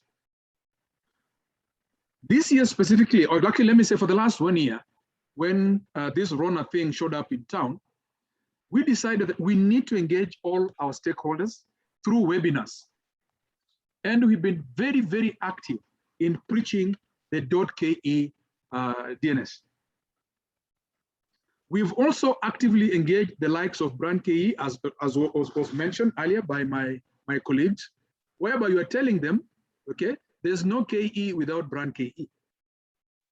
This year specifically, or actually let me say for the last 1 year, when this Rona thing showed up in town, we decided that we need to engage all our stakeholders through webinars. And we've been very, very active in preaching the .ke DNS. We've also actively engaged the likes of brand KE, as was mentioned earlier by my colleagues, whereby you are telling them, okay, there's no KE without brand KE.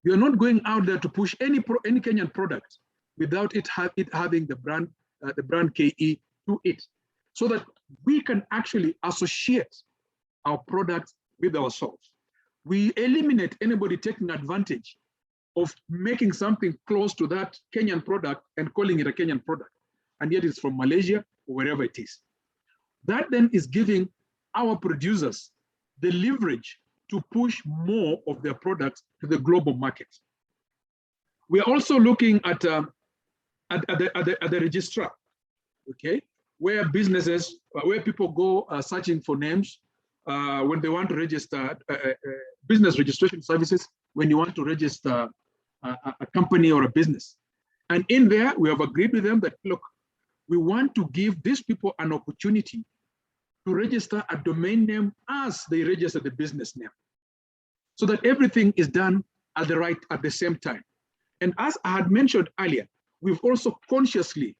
You're not going out there to push any Kenyan product without it having the brand KE to it, so that we can actually associate our products with ourselves. We eliminate anybody taking advantage of making something close to that Kenyan product and calling it a Kenyan product, and yet it's from Malaysia or wherever it is. That then is giving our producers the leverage to push more of their products to the global market. We are also looking at the registrar. Okay, where businesses, where people go searching for names when they want to register business registration services, when you want to register a company or a business. And in there, we have agreed with them that, look, we want to give these people an opportunity to register a domain name as they register the business name, so that everything is done at the same time. And as I had mentioned earlier, we've also consciously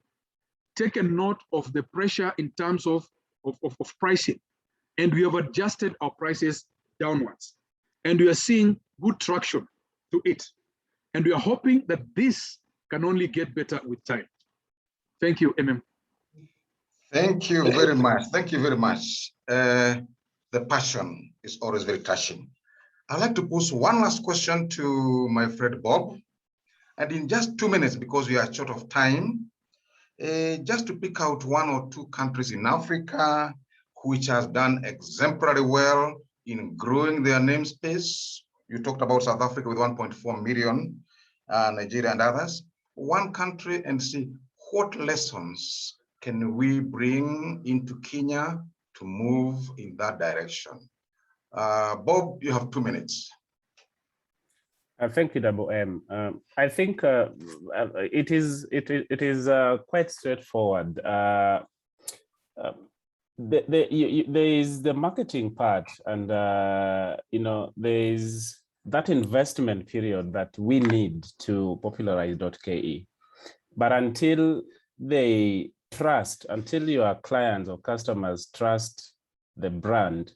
taken note of the pressure in terms of pricing, and we have adjusted our prices downwards. And we are seeing good traction to it. And we are hoping that this can only get better with time. Thank you, MM. Thank you very much. Thank you very much. The passion is always very touching. I'd like to pose one last question to my friend Bob. And in just 2 minutes, because we are short of time, just to pick out 1 or 2 countries in Africa which has done exemplary well in growing their namespace. You talked about South Africa with 1.4 million, Nigeria and others. One country, and see what lessons can we bring into Kenya to move in that direction. Bob, you have 2 minutes. Thank you, Double M. I think it is quite straightforward. There is the marketing part, and there is that investment period that we need to popularize .ke. But until they trust, until your clients or customers trust the brand,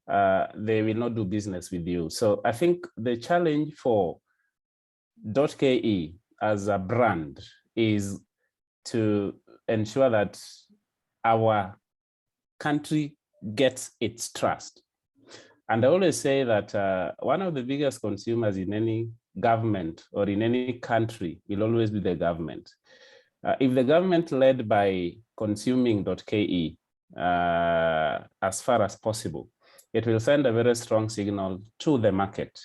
they will not do business with you. So I think the challenge for .ke as a brand is to ensure that our country gets its trust. And I always say that one of the biggest consumers in any government or in any country will always be the government. If the government led by consuming .ke as far as possible, it will send a very strong signal to the market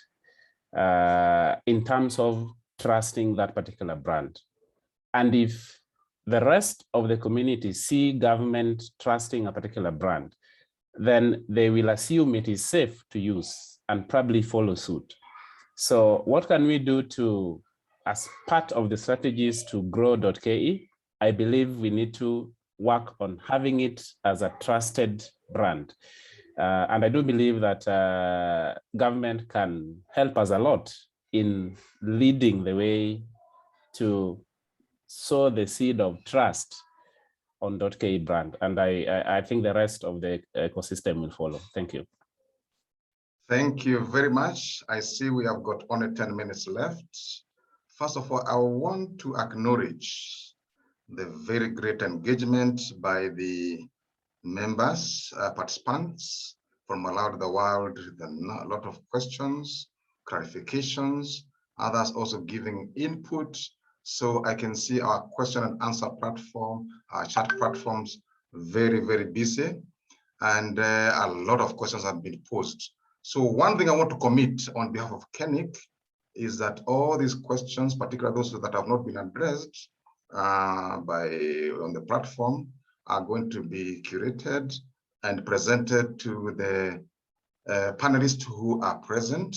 in terms of trusting that particular brand. And if the rest of the community see government trusting a particular brand, then they will assume it is safe to use and probably follow suit. So what can we do to, as part of the strategies to grow .ke? I believe we need to work on having it as a trusted brand. And I do believe that government can help us a lot in leading the way to sow the seed of trust on .ke brand. And I think the rest of the ecosystem will follow. Thank you. Thank you very much. I see we have got only 10 minutes left. First of all, I want to acknowledge the very great engagement by the members, participants from all over the world. A lot of questions, clarifications, others also giving input. So I can see our question and answer platform, our chat platforms, very, very busy. And a lot of questions have been posed. So one thing I want to commit on behalf of KeNIC is that all these questions, particularly those that have not been addressed on the platform, are going to be curated and presented to the panelists who are present.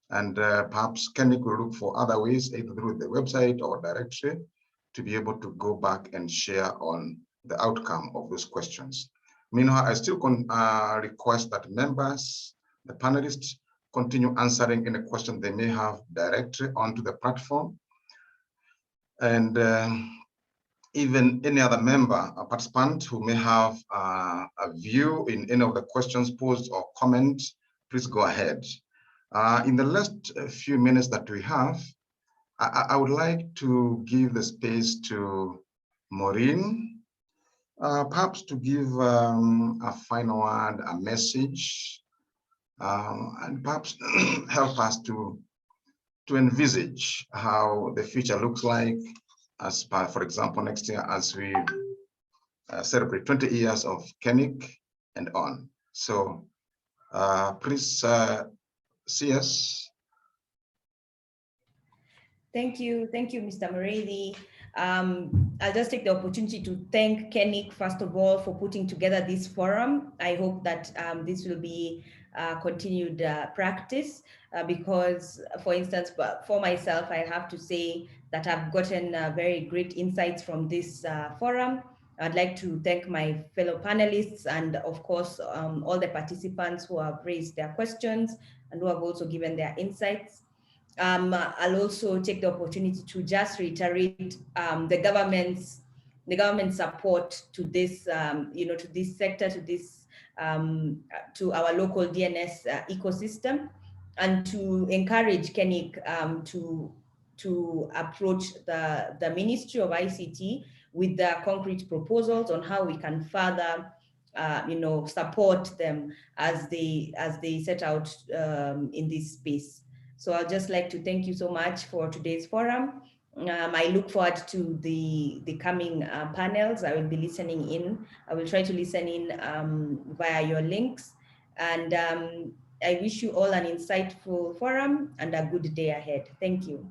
And perhaps KeNIC will look for other ways, either through the website or directory, to be able to go back and share on the outcome of those questions. Meanwhile, I still request that members, the panelists, continue answering any question they may have directly onto the platform. And even any other member or participant who may have a view in any of the questions posed or comments, please go ahead. In the last few minutes that we have, I would like to give the space to Maureen, perhaps to give a final word, a message, and perhaps help us to envisage how the future looks like, as for example, next year as we celebrate 20 years of KeNIC and on. So please, CS. Thank you, Mr. Muredi. I'll just take the opportunity to thank KeNIC, first of all, for putting together this forum. I hope that this will be continued practice because, for instance, for myself, I have to say that I've gotten very great insights from this forum. I'd like to thank my fellow panelists and, of course, all the participants who have raised their questions and who have also given their insights. I'll also take the opportunity to just reiterate the government's support to this, to this sector, to this, to our local DNS ecosystem, and to encourage KeNIC to approach the Ministry of ICT with the concrete proposals on how we can further, support them as they set out in this space. So I'd just like to thank you so much for today's forum. I look forward to the coming panels. I will be listening in. I will try to listen in via your links. And I wish you all an insightful forum and a good day ahead. Thank you.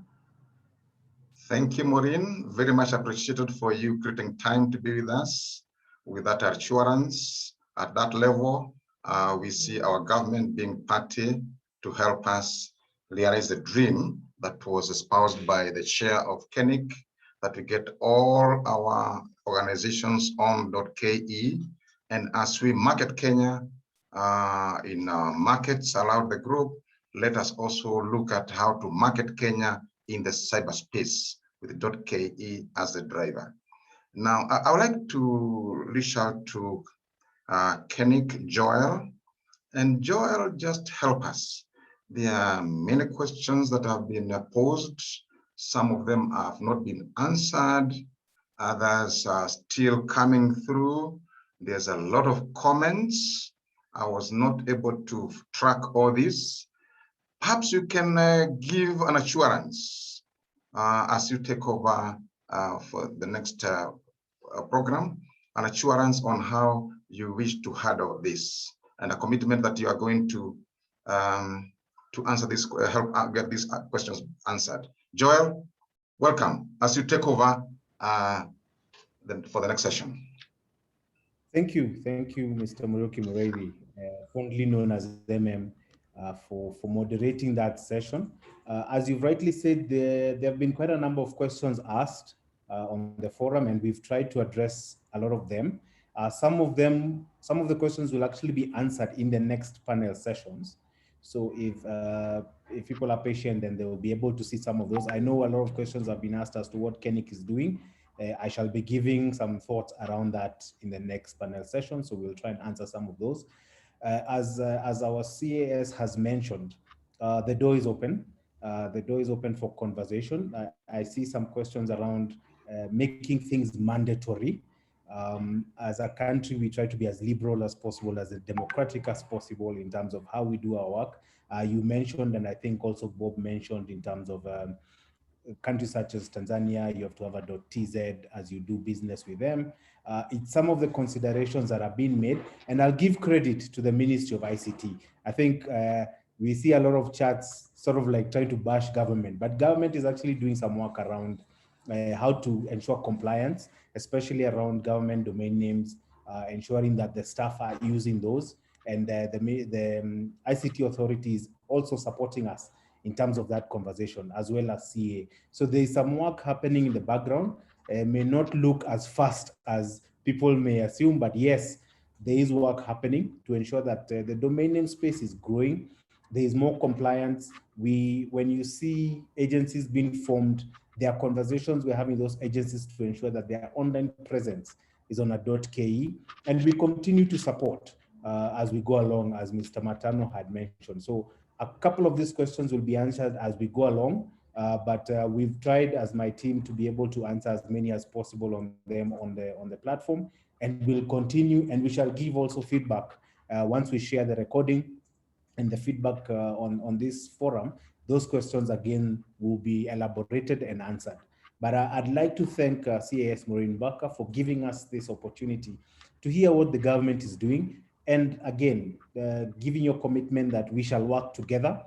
Thank you, Maureen. Very much appreciated for you creating time to be with us. With that assurance, at that level, we see our government being party to help us realize the dream that was espoused by the chair of KeNIC, that we get all our organizations on .ke. And as we market Kenya in markets around the group, let us also look at how to market Kenya in the cyberspace with .ke as the driver. Now, I would like to reach out to KeNIC Joel, and Joel, just help us. There are many questions that have been posed. Some of them have not been answered. Others are still coming through. There's a lot of comments. I was not able to track all this. Perhaps you can give an assurance as you take over for the next program, an assurance on how you wish to handle this, and a commitment that you are going to answer this, help get these questions answered. Joel, welcome as you take over for the next session. Thank you, Mr. Muriuki Mureithi, fondly known as MM, for moderating that session. As you've rightly said, there have been quite a number of questions asked on the forum, and we've tried to address a lot of them. Some of the questions will actually be answered in the next panel sessions. So if people are patient, then they will be able to see some of those. I know a lot of questions have been asked as to what KeNIC is doing. I shall be giving some thoughts around that in the next panel session, so we'll try and answer some of those. As our CAS has mentioned, the door is open. The door is open for conversation. I see some questions around making things mandatory. As a country, we try to be as liberal as possible, as democratic as possible in terms of how we do our work. You mentioned, and I think also Bob mentioned, in terms of countries such as Tanzania, you have to have a .tz as you do business with them. It's some of the considerations that are being made, and I'll give credit to the Ministry of ICT. I think we see a lot of chats sort of like trying to bash government, but government is actually doing some work around how to ensure compliance, especially around government domain names, ensuring that the staff are using those, and the ICT authority is also supporting us in terms of that conversation, as well as CA. So there is some work happening in the background. May not look as fast as people may assume, but yes, there is work happening to ensure that the domain name space is growing. There is more compliance. When you see agencies being formed, there are conversations we're having those agencies to ensure that their online presence is on a .ke, and we continue to support as we go along, as Mr. Matano had mentioned. So a couple of these questions will be answered as we go along, but we've tried as my team to be able to answer as many as possible on them on the platform, and we'll continue, and we shall give also feedback once we share the recording and the feedback on this forum. Those questions again will be elaborated and answered. But I'd like to thank CAS Maureen Barker for giving us this opportunity to hear what the government is doing, and again, giving your commitment that we shall work together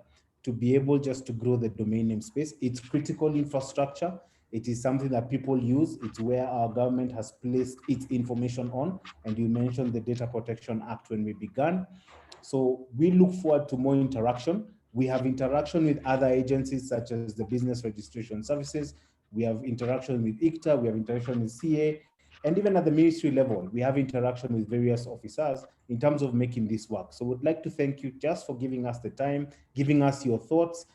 to be able just to grow the domain name space. It's critical infrastructure. It is something that people use. It's where our government has placed its information on. And you mentioned the Data Protection Act when we began. So we look forward to more interaction. We have interaction with other agencies such as the Business Registration Services. We have interaction with ICTA, we have interaction with CA, and even at the ministry level, we have interaction with various officers in terms of making this work. So we'd like to thank you just for giving us the time, giving us your thoughts,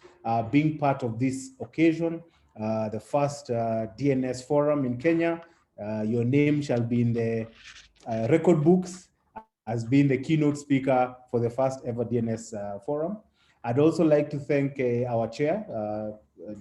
being part of this occasion, the first DNS Forum in Kenya. Your name shall be in the record books as being the keynote speaker for the first ever DNS Forum. I'd also like to thank our chair,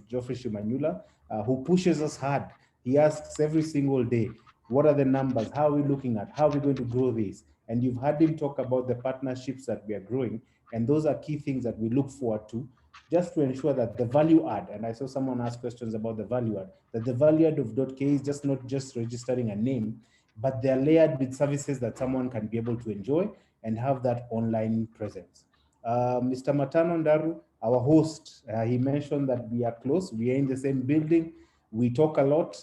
Geoffrey Shimanyula, who pushes us hard. He asks every single day, what are the numbers? How are we looking at? How are we going to grow this? And you've heard him talk about the partnerships that we are growing. And those are key things that we look forward to, just to ensure that the value add, and I saw someone ask questions about the value add, that the value add of .k is just not just registering a name, but they're layered with services that someone can be able to enjoy and have that online presence. Mr. Matano Ndaru, our host, he mentioned that we are close. We are in the same building. We talk a lot.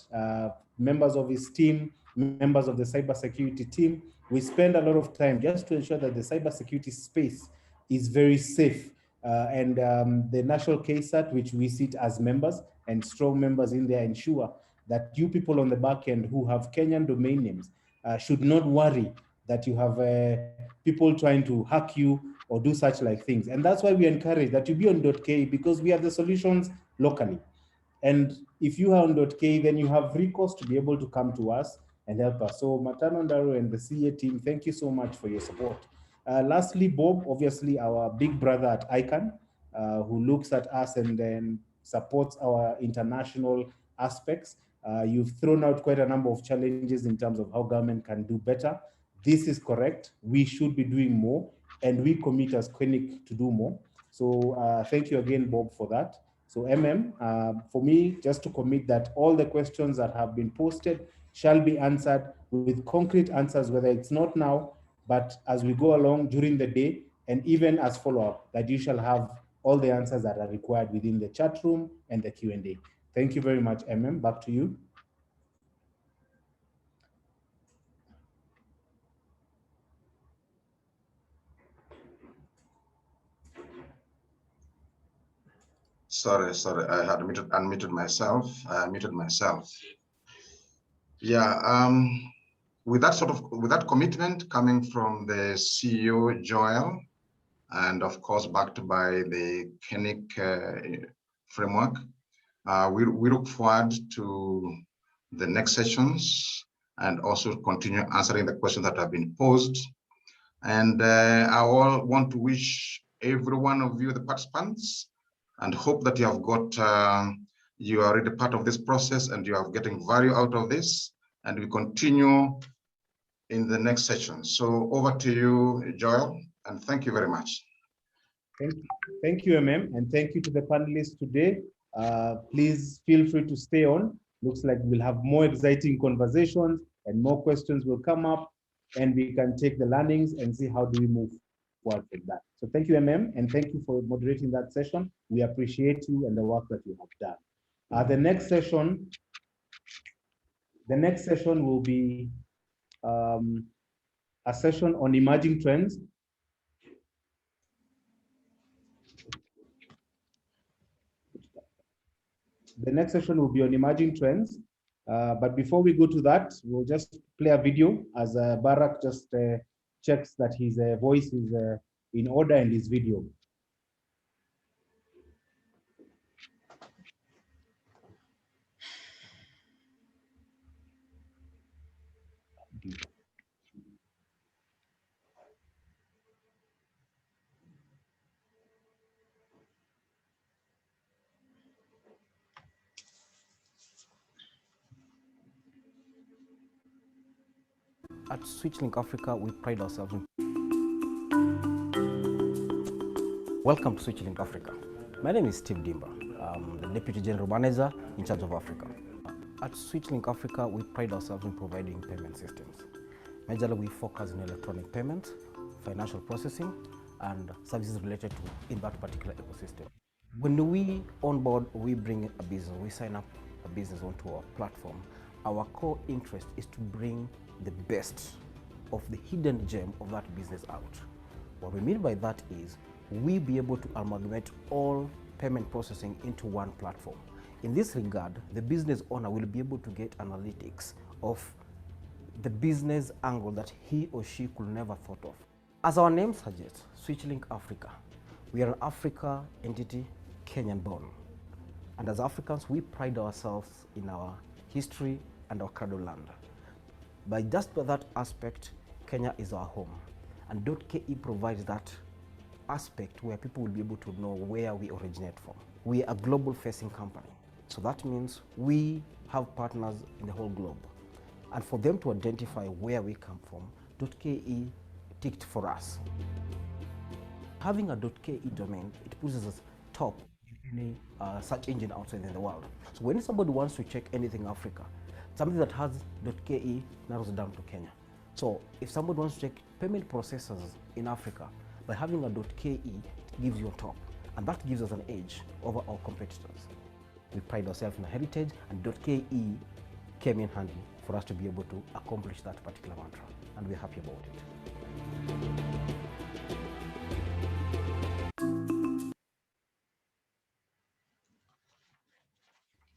Members of his team, members of the cybersecurity team, we spend a lot of time just to ensure that the cybersecurity space is very safe. The national KSAT, which we sit as members and strong members in there, ensure that you people on the back end who have Kenyan domain names should not worry that you have people trying to hack you or do such like things. And that's why we encourage that you be on .k, because we have the solutions locally. And if you are on .k, then you have recourse to be able to come to us and help us. So Matano Ndaru and the CA team, thank you so much for your support. Lastly, Bob, obviously our big brother at ICANN, who looks at us and then supports our international aspects. You've thrown out quite a number of challenges in terms of how government can do better. This is correct. We should be doing more, and we commit as KeNIC to do more. So thank you again, Bob, for that. So for me, just to commit that all the questions that have been posted shall be answered with concrete answers, whether it's not now, but as we go along during the day, and even as follow-up, that you shall have all the answers that are required within the chat room and the Q&A. Thank you very much, back to you. Sorry, I had unmuted myself. I muted myself. Yeah, with that commitment coming from the CEO Joel, and of course backed by the KeNIC framework, we look forward to the next sessions and also continue answering the questions that have been posed. And I all want to wish every one of you, the participants, and hope that you have got, you are already part of this process and you are getting value out of this, and we continue in the next session. So over to you, Joel, and thank you very much. Thank you, and thank you to the panelists today. Please feel free to stay on. Looks like we'll have more exciting conversations and more questions will come up, and we can take the learnings and see how do we move forward with that. So thank you, and thank you for moderating that session. We appreciate you and the work that you have done. The next session will be a session on emerging trends. The next session will be on emerging trends. But before we go to that, we'll just play a video as Barak just checks that his voice is in order in his video. At SwitchLink Africa, we pride ourselves in... Welcome to SwitchLink Africa. My name is Steve Dimba. I'm the Deputy General Manager in charge of Africa. At SwitchLink Africa, we pride ourselves in providing payment systems. Majorly, we focus on electronic payments, financial processing, and services related to in that particular ecosystem. When we onboard or we bring a business, we sign up a business onto our platform, our core interest is to bring the best of the hidden gem of that business out. What we mean by that is we be able to amalgamate all payment processing into one platform. In this regard, the business owner will be able to get analytics of the business angle that he or she could never thought of. As our name suggests, SwitchLink Africa, we are an Africa entity, Kenyan born. And as Africans, we pride ourselves in our history and our cradle land. By just by that aspect, Kenya is our home. And .ke provides that aspect where people will be able to know where we originate from. We are a global facing company. So that means we have partners in the whole globe. And for them to identify where we come from, .ke ticked for us. Having a .ke domain, it puts us top in any search engine outside in the world. So when somebody wants to check anything Africa, something that has .ke narrows down to Kenya. So if somebody wants to check payment processors in Africa, by having a .ke, it gives you a top. And that gives us an edge over our competitors. We pride ourselves in our heritage, and .ke came in handy for us to be able to accomplish that particular mantra. And we're happy about it.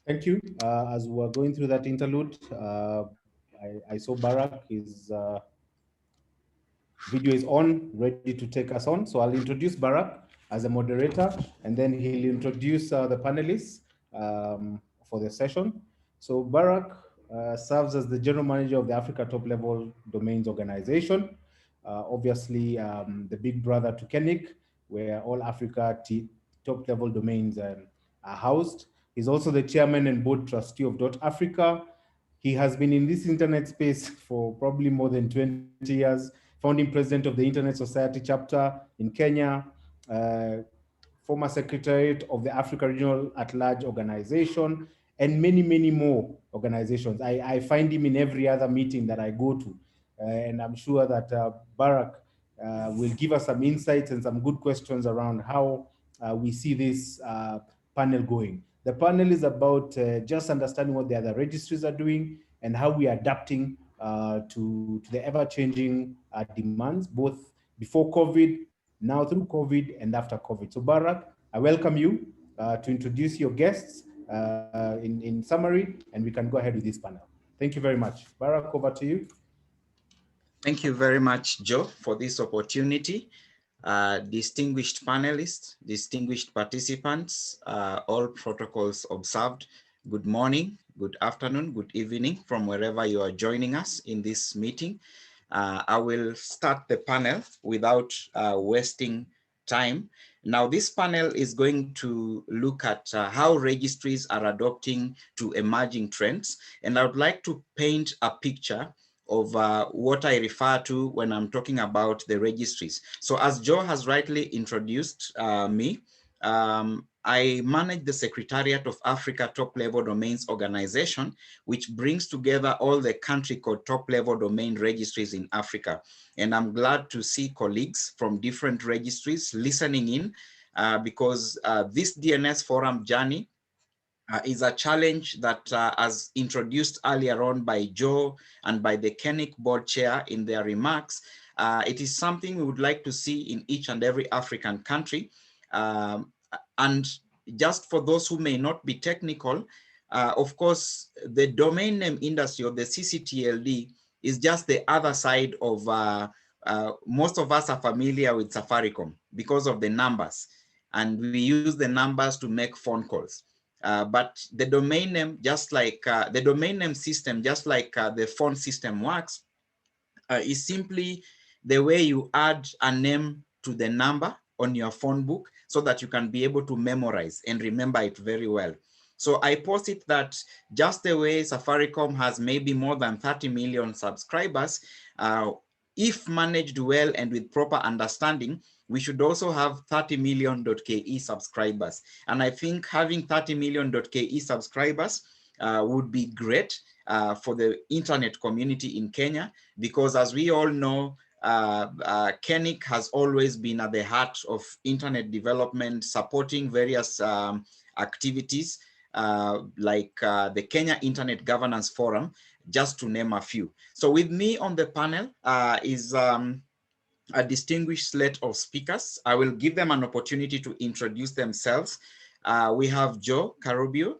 Thank you. As we were going through that interlude, I saw Barak, his video is on, ready to take us on. So I'll introduce Barak as a moderator, and then he'll introduce the panelists for the session. So Barak serves as the General Manager of the Africa Top Level Domains Organization, obviously the big brother to KeNIC, where all Africa top level domains are housed. He's also the chairman and board trustee of .Africa. He has been in this internet space for probably more than 20 years, founding president of the Internet Society chapter in Kenya, former secretariat of the Africa Regional at Large organization, and many, many more organizations. I find him in every other meeting that I go to. And I'm sure that Barak will give us some insights and some good questions around how we see this panel going. The panel is about just understanding what the other registries are doing and how we are adapting to the ever-changing demands, both before COVID, now through COVID, and after COVID. So Barak, I welcome you to introduce your guests in summary, and we can go ahead with this panel. Thank you very much. Barak, over to you. Thank you very much, Joe, for this opportunity. Distinguished panelists, distinguished participants, all protocols observed. Good morning, good afternoon, good evening from wherever you are joining us in this meeting. I will start the panel without wasting time. Now, this panel is going to look at how registries are adopting to emerging trends. And I would like to paint a picture of what I refer to when I'm talking about the registries. So as Joe has rightly introduced me, I manage the Secretariat of Africa Top Level Domains Organization, which brings together all the country code top level domain registries in Africa. And I'm glad to see colleagues from different registries listening in because this DNS Forum journey is a challenge that as introduced earlier on by Joe and by the KeNIC board chair in their remarks, it is something we would like to see in each and every African country. And just for those who may not be technical, of course, the domain name industry or the CCTLD is just the other side of, most of us are familiar with Safaricom because of the numbers. And we use the numbers to make phone calls. But the domain name, just like the domain name system, just like the phone system works, is simply the way you add a name to the number on your phone book so that you can be able to memorize and remember it very well. So I posit that just the way Safaricom has maybe more than 30 million subscribers, if managed well and with proper understanding, we should also have 30 million .ke subscribers. And I think having 30 million .ke subscribers would be great for the internet community in Kenya, because as we all know, KeNIC has always been at the heart of internet development, supporting various activities. like the Kenya Internet Governance Forum, just to name a few. So with me on the panel is a distinguished slate of speakers. I will give them an opportunity to introduce themselves. We have Joe Karubio,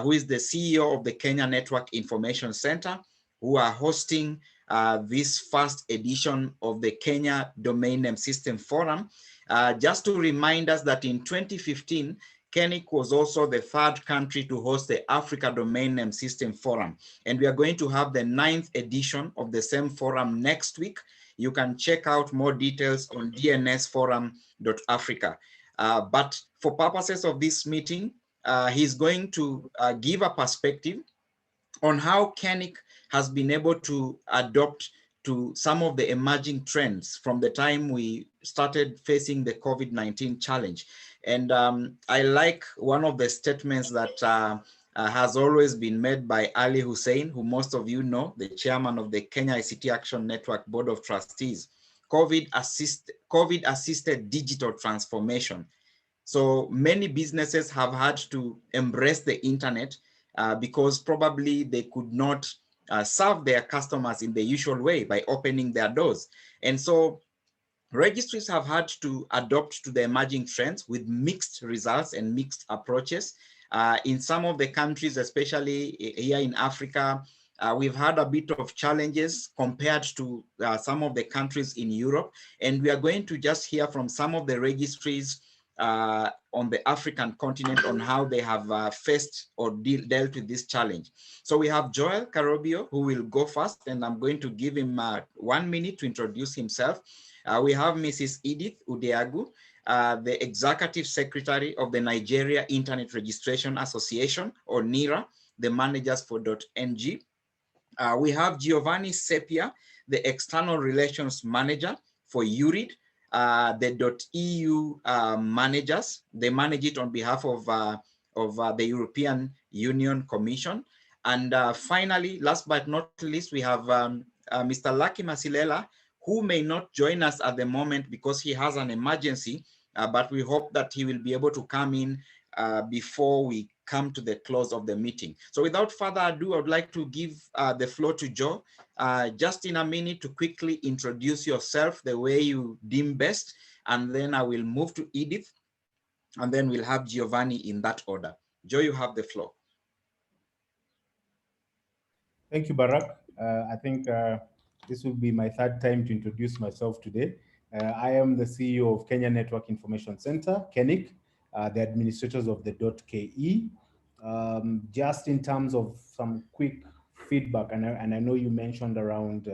who is the CEO of the Kenya Network Information Center, who are hosting this first edition of the Kenya Domain Name System Forum. Just to remind us that in 2015, KeNIC was also the third country to host the Africa Domain Name System Forum. And we are going to have the 9th edition of the same forum next week. You can check out more details on dnsforum.africa. But for purposes of this meeting, he's going to give a perspective on how KeNIC has been able to adopt to some of the emerging trends from the time we started facing the COVID-19 challenge. And I like one of the statements that has always been made by Ali Hussein, who most of you know, the chairman of the Kenya ICT Action Network Board of Trustees. COVID-assisted digital transformation. So many businesses have had to embrace the internet because probably they could not serve their customers in the usual way by opening their doors. And so registries have had to adopt to the emerging trends with mixed results and mixed approaches. In some of the countries, especially here in Africa, we've had a bit of challenges compared to some of the countries in Europe. And we are going to just hear from some of the registries on the African continent on how they have faced or dealt with this challenge. So we have Joel Karubio, who will go first, and I'm going to give him 1 minute to introduce himself. We have Mrs. Edith Udeagu, the Executive Secretary of the Nigeria Internet Registration Association, or NIRA, the managers for .ng. We have Giovanni Sepia, the External Relations Manager for URID, the .eu managers. They manage it on behalf of the European Union Commission. And finally, last but not least, we have Mr. Lucky Masilela, who may not join us at the moment because he has an emergency, but we hope that he will be able to come in before we come to the close of the meeting. So without further ado, I would like to give the floor to Joe, just in a minute to quickly introduce yourself the way you deem best, and then I will move to Edith, and then we'll have Giovanni in that order. Joe, you have the floor. Thank you, Barak. I think this will be my third time to introduce myself today. I am the CEO of Kenya Network Information Center, KeNIC, the administrators of the .ke. Just in terms of some quick feedback, and I know you mentioned around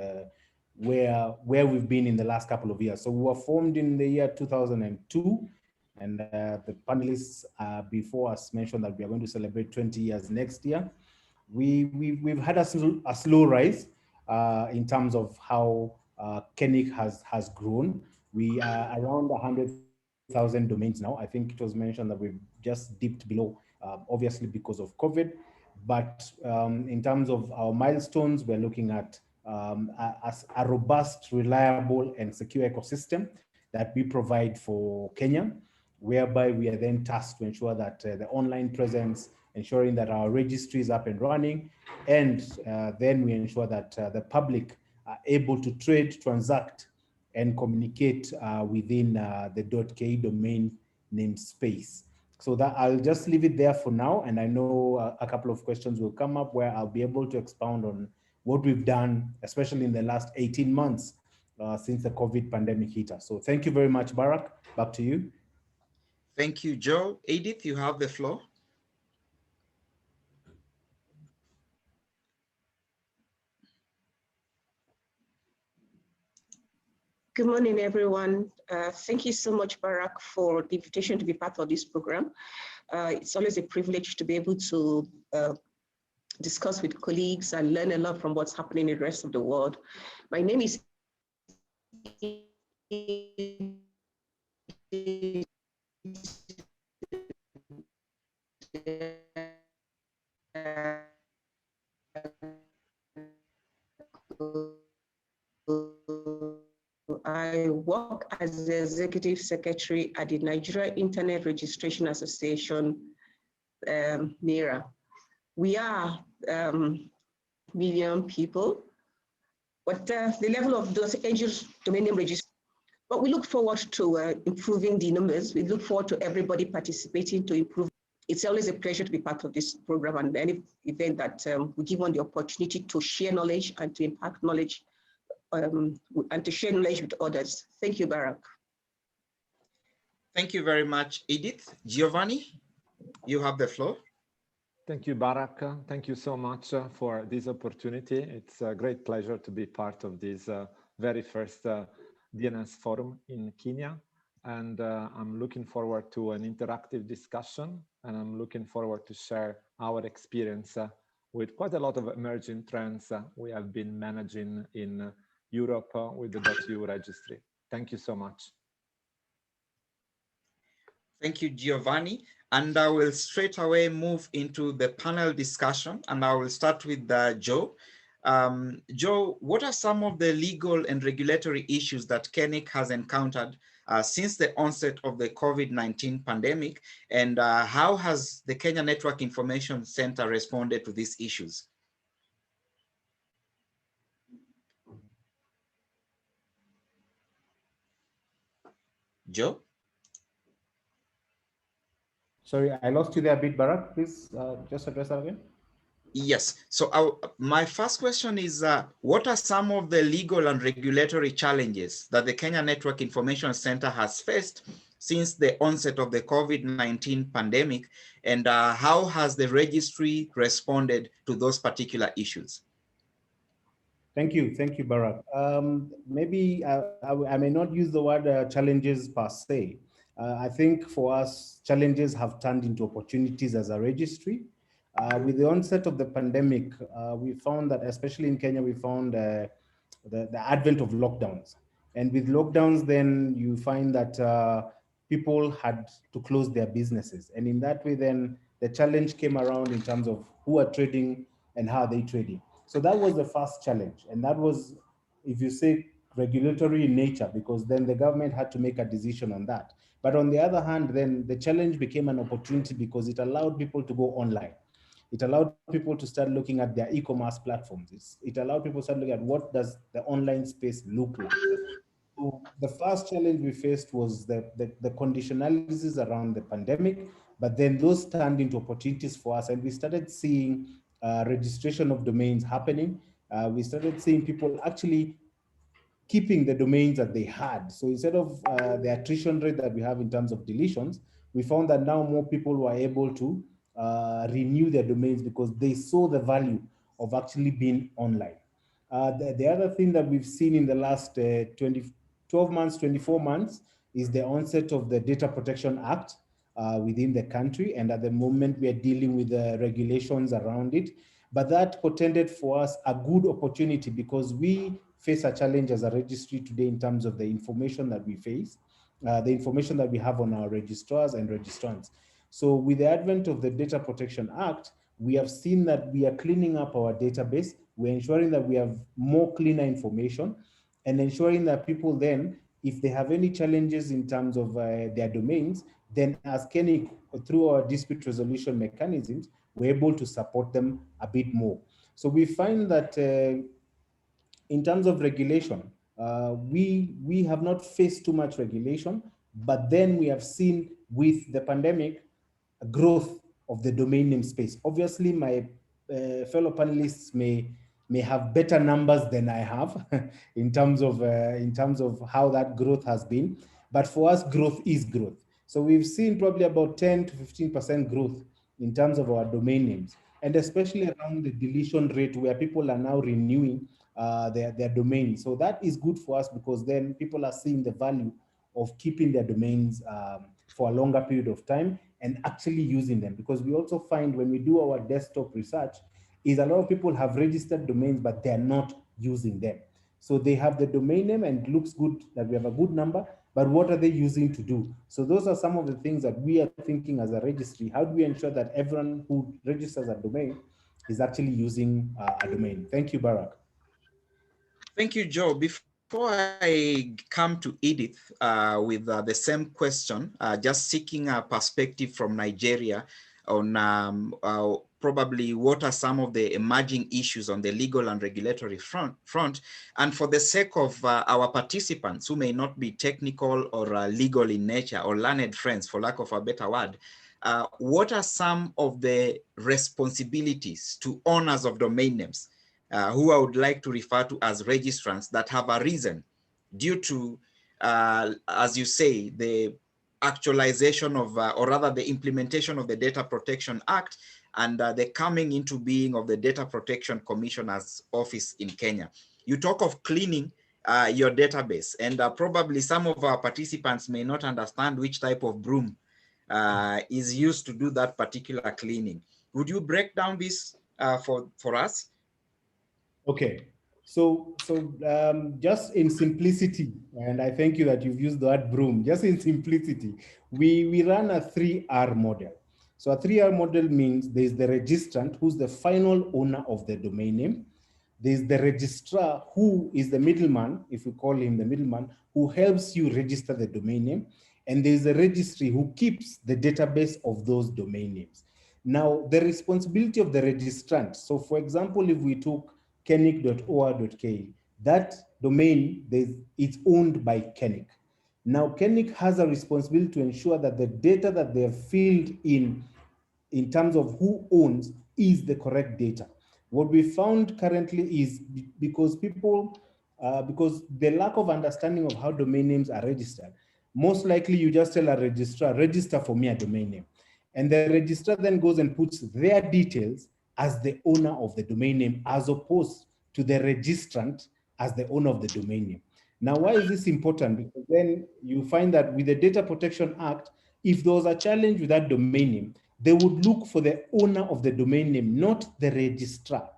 where we've been in the last couple of years. So we were formed in the year 2002, and the panelists before us mentioned that we are going to celebrate 20 years next year. We've had a slow rise in terms of how KeNIC has grown. We are around 100,000 domains now. I think it was mentioned that we've just dipped below, obviously because of COVID. But in terms of our milestones, we're looking at a robust, reliable, and secure ecosystem that we provide for Kenya, whereby we are then tasked to ensure that the online presence, ensuring that our registry is up and running, and then we ensure that the public are able to trade, transact, and communicate within the .ke domain name space. So that I'll just leave it there for now, and I know a couple of questions will come up where I'll be able to expound on what we've done, especially in the last 18 months since the COVID pandemic hit us. So thank you very much, Barak. Back to you. Thank you, Joe. Edith, you have the floor. Good morning, everyone. Thank you so much, Barak, for the invitation to be part of this program. It's always a privilege to be able to discuss with colleagues and learn a lot from what's happening in the rest of the world. My name is I work as the Executive Secretary at the Nigeria Internet Registration Association, Mira. We are million people, but the level of those angels domain name registration. But we look forward to improving the numbers. We look forward to everybody participating to improve. It's always a pleasure to be part of this program and any event that we give one the opportunity to share knowledge and to impact knowledge and to share knowledge with others. Thank you, Barack. Thank you very much, Edith. Giovanni, you have the floor. Thank you, Barack. Thank you so much for this opportunity. It's a great pleasure to be part of this very first DNS forum in Kenya. And I'm looking forward to an interactive discussion, and I'm looking forward to share our experience with quite a lot of emerging trends we have been managing in Europe with the .eu registry. Thank you so much. Thank you, Giovanni. And I will straight away move into the panel discussion, and I will start with Joe. Joe, what are some of the legal and regulatory issues that KeNIC has encountered since the onset of the COVID-19 pandemic, and how has the Kenya Network Information Center responded to these issues? Joe? Sorry, I lost you there a bit, Barack. Please just address that again. Yes. So my first question is, what are some of the legal and regulatory challenges that the Kenya Network Information Center has faced since the onset of the COVID-19 pandemic, and how has the registry responded to those particular issues? Thank you, Barack. Maybe I may not use the word challenges per se. I think for us, challenges have turned into opportunities as a registry. With the onset of the pandemic, we found that, especially in Kenya, we found the advent of lockdowns. And with lockdowns, then you find that people had to close their businesses. And in that way, then the challenge came around in terms of who are trading and how they trading. So that was the first challenge. And that was, if you say, regulatory in nature, because then the government had to make a decision on that. But on the other hand, then the challenge became an opportunity because it allowed people to go online. It allowed people to start looking at their e-commerce platforms. It allowed people to start looking at what does the online space look like. So the first challenge we faced was the conditionalities around the pandemic, but then those turned into opportunities for us, and we started seeing registration of domains happening. We started seeing people actually keeping the domains that they had. So instead of the attrition rate that we have in terms of deletions, we found that now more people were able to renew their domains because they saw the value of actually being online. The other thing that we've seen in the last 12 months, 24 months is the onset of the Data Protection Act within the country. And at the moment, we are dealing with the regulations around it. But that portended for us a good opportunity because we face a challenge as a registry today in terms of the information that we face, the information that we have on our registrars and registrants. So with the advent of the Data Protection Act, we have seen that we are cleaning up our database. We're ensuring that we have more cleaner information and ensuring that people then, if they have any challenges in terms of their domains, then as KeNIC, through our dispute resolution mechanisms, we're able to support them a bit more. So we find that in terms of regulation, we have not faced too much regulation, but then we have seen with the pandemic a growth of the domain name space. Obviously, my fellow panelists may have better numbers than I have in terms of how that growth has been. But for us, growth is growth. So we've seen probably about 10 to 15% growth in terms of our domain names, and especially around the deletion rate where people are now renewing their domains. So that is good for us because then people are seeing the value of keeping their domains for a longer period of time and actually using them. Because we also find when we do our desktop research, is a lot of people have registered domains, but they're not using them. So they have the domain name and it looks good that we have a good number, but what are they using to do? So those are some of the things that we are thinking as a registry. How do we ensure that everyone who registers a domain is actually using a domain? Thank you, Barack. Thank you, Joe. Before I come to Edith with the same question, just seeking a perspective from Nigeria, on probably what are some of the emerging issues on the legal and regulatory front. And for the sake of our participants who may not be technical or legal in nature or learned friends, for lack of a better word, what are some of the responsibilities to owners of domain names who I would like to refer to as registrants that have arisen due to, as you say, the actualization of, or rather the implementation of the Data Protection Act and the coming into being of the Data Protection Commissioner's office in Kenya. You talk of cleaning your database, and probably some of our participants may not understand which type of broom is used to do that particular cleaning. Would you break down this for us? Okay, so just in simplicity, and I thank you that you've used the word broom, just in simplicity, we run a 3R model. So a 3R model means there's the registrant, who's the final owner of the domain name. There's the registrar, who is the middleman, if we call him the middleman, who helps you register the domain name. And there's the registry who keeps the database of those domain names. Now, the responsibility of the registrant. So for example, if we took kenic.or.ke, that domain, it's owned by KeNIC. Now, KeNIC has a responsibility to ensure that the data that they have filled in terms of who owns is the correct data. What we found currently is because people, because the lack of understanding of how domain names are registered, most likely you just tell a registrar, register for me a domain name. And the registrar then goes and puts their details as the owner of the domain name, as opposed to the registrant as the owner of the domain name. Now, why is this important? Because then you find that with the Data Protection Act, if there was a challenge with that domain name, they would look for the owner of the domain name, not the registrar.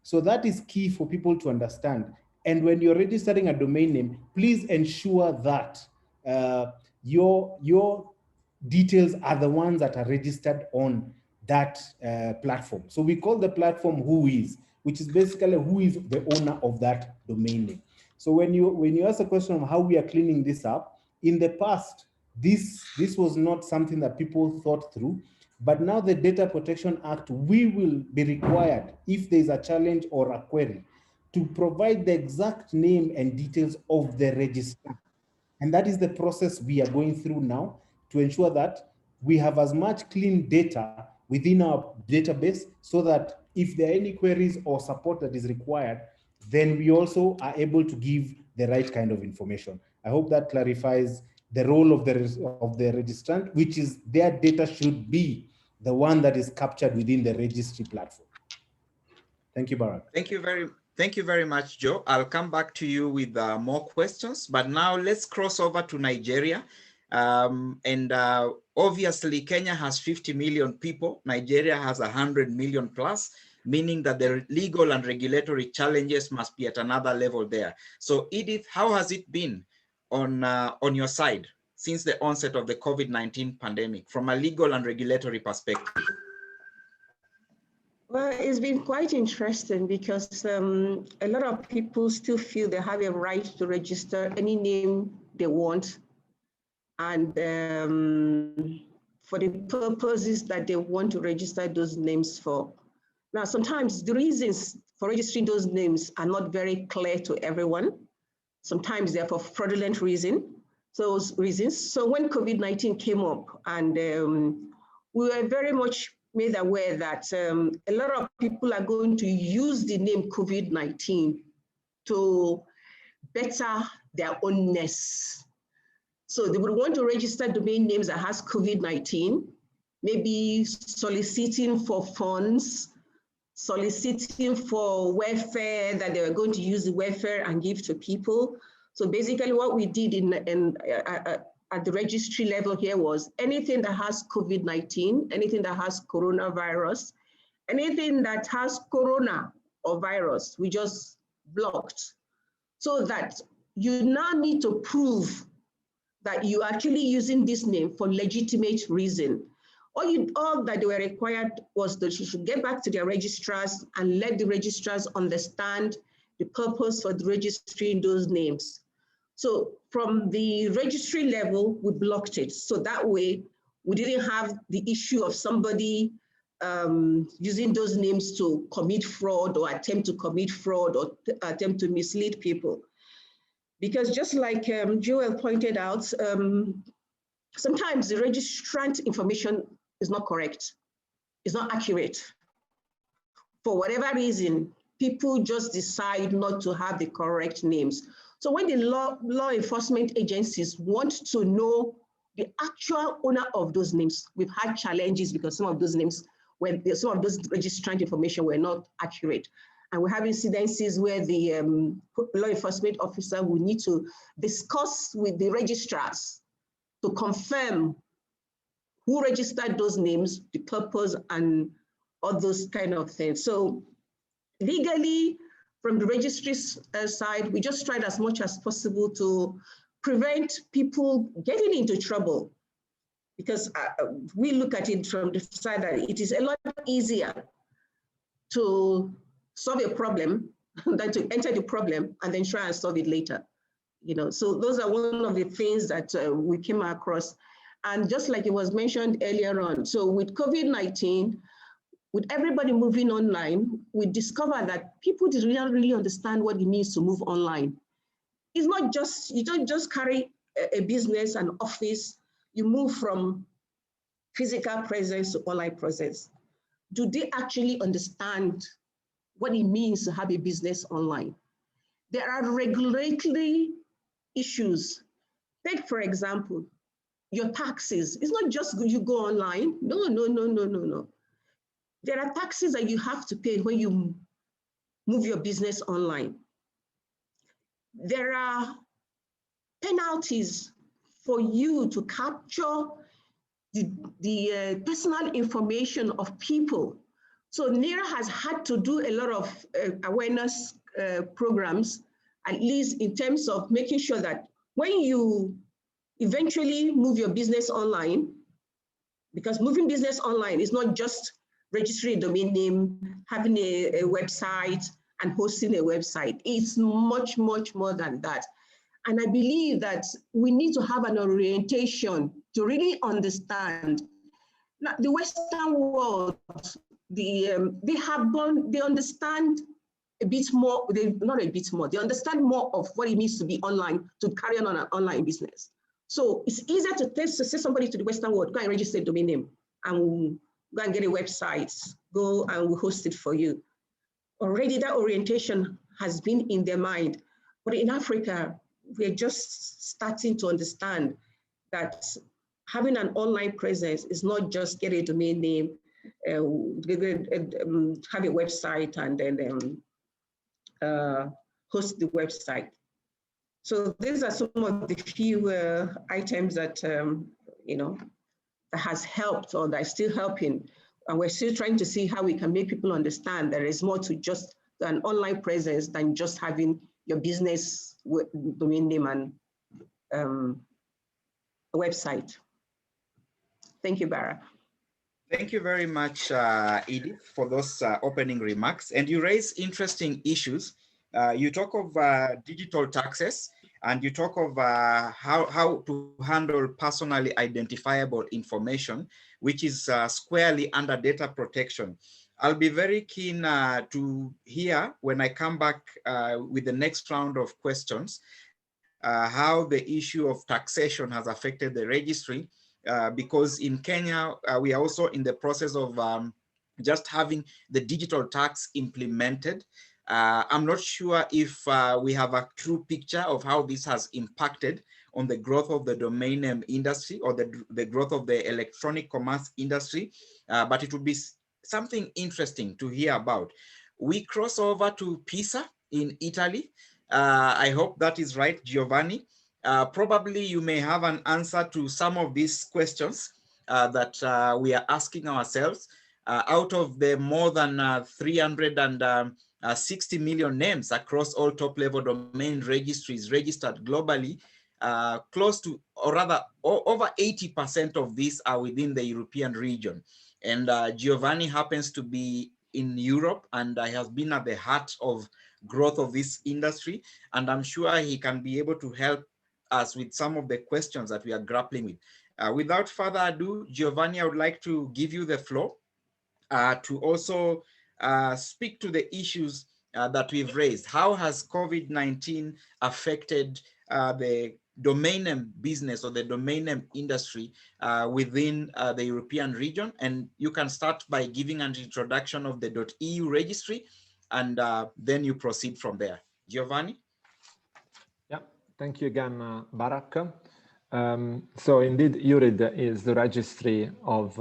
So that is key for people to understand. And when you're registering a domain name, please ensure that your details are the ones that are registered on that platform. So we call the platform Whois, which is basically who is the owner of that domain name. So when you ask a question of how we are cleaning this up, in the past, this was not something that people thought through. But now the Data Protection Act, we will be required, if there's a challenge or a query, to provide the exact name and details of the registrar. And that is the process we are going through now to ensure that we have as much clean data within our database so that if there are any queries or support that is required, then we also are able to give the right kind of information. I hope that clarifies the role of the registrant, which is their data should be the one that is captured within the registry platform. Thank you, Barak. Thank you very much, Joe. I'll come back to you with more questions, but now let's cross over to Nigeria. Obviously, Kenya has 50 million people. Nigeria has 100 million plus, meaning that the legal and regulatory challenges must be at another level there. So Edith, how has it been on your side since the onset of the COVID-19 pandemic from a legal and regulatory perspective? Well, it's been quite interesting because a lot of people still feel they have a right to register any name they want, and for the purposes that they want to register those names for. Now, sometimes the reasons for registering those names are not very clear to everyone. Sometimes they're for fraudulent reasons. So when COVID-19 came up, and we were very much made aware that a lot of people are going to use the name COVID-19 to better their ownness. So they would want to register domain names that has COVID-19, maybe soliciting for funds, soliciting for welfare, that they were going to use the welfare and give to people. So basically what we did at the registry level here was anything that has COVID-19, anything that has coronavirus, anything that has corona or virus, we just blocked. So that you now need to prove that you are actually using this name for legitimate reason. All that they were required was that you should get back to their registrars and let the registrars understand the purpose for the registering those names. So from the registry level, we blocked it. So that way, We didn't have the issue of somebody using those names to commit fraud or attempt to commit fraud or attempt to mislead people. Because just like Joel pointed out, sometimes the registrant information is not correct, it's not accurate. For whatever reason, people just decide not to have the correct names. So when the law enforcement agencies want to know the actual owner of those names, we've had challenges because some of those names, some of those registrant information were not accurate. And we have incidences where the law enforcement officer will need to discuss with the registrars to confirm who registered those names, the purpose, and all those kind of things. So legally, from the registry side, we just tried as much as possible to prevent people getting into trouble, because we look at it from the side that it is a lot easier to solve a problem than to enter the problem and then try and solve it later. You know, so those are one of the things that we came across. And just like it was mentioned earlier on, so with COVID-19, with everybody moving online, we discovered that people didn't really understand what it means to move online. It's not just, you don't just carry a business, an office, you move from physical presence to online presence. Do they actually understand what it means to have a business online? There are regulatory issues. Take, for example, your taxes. It's not just you go online. No. There are taxes that you have to pay when you move your business online. There are penalties for you to capture the personal information of people. So NERA has had to do a lot of awareness programs, at least in terms of making sure that when you eventually move your business online, because moving business online is not just registering a domain name, having a website, and hosting a website. It's much, much more than that. And I believe that we need to have an orientation to really understand. Now, the Western world, they understand a bit more, not a bit more, they understand more of what it means to be online, to carry on an online business. So it's easier to say somebody to the Western world, go and register a domain name, and go and get a website, go and we'll host it for you. Already that orientation has been in their mind. But in Africa, we're just starting to understand that having an online presence is not just get a domain name, have a website, and then host the website. So these are some of the few items that, you know, that has helped or that is still helping. And we're still trying to see how we can make people understand there is more to just an online presence than just having your business domain name and a website. Thank you, Bara. Thank you very much, Edith, for those opening remarks. And you raise interesting issues. You talk of digital taxes, and you talk of how to handle personally identifiable information, which is squarely under data protection. I'll be very keen to hear when I come back with the next round of questions, how the issue of taxation has affected the registry, because in Kenya, we are also in the process of just having the digital tax implemented. I'm not sure if we have a true picture of how this has impacted on the growth of the domain name industry or the growth of the electronic commerce industry, but it would be something interesting to hear about. We cross over to Pisa in Italy. I hope that is right, Giovanni. Probably you may have an answer to some of these questions that we are asking ourselves. Out of the more than 360 million names across all top-level domain registries registered globally, close to, or rather, over 80% of these are within the European region. And Giovanni happens to be in Europe, and has been at the heart of growth of this industry. And I'm sure he can be able to help us with some of the questions that we are grappling with. Without further ado, Giovanni, I would like to give you the floor to also speak to the issues that we've raised. How has COVID-19 affected the domain name business or the domain name industry within the European region? And you can start by giving an introduction of the .eu registry, and then you proceed from there. Giovanni? Yeah, thank you again, Barak. So indeed, EURID is the registry of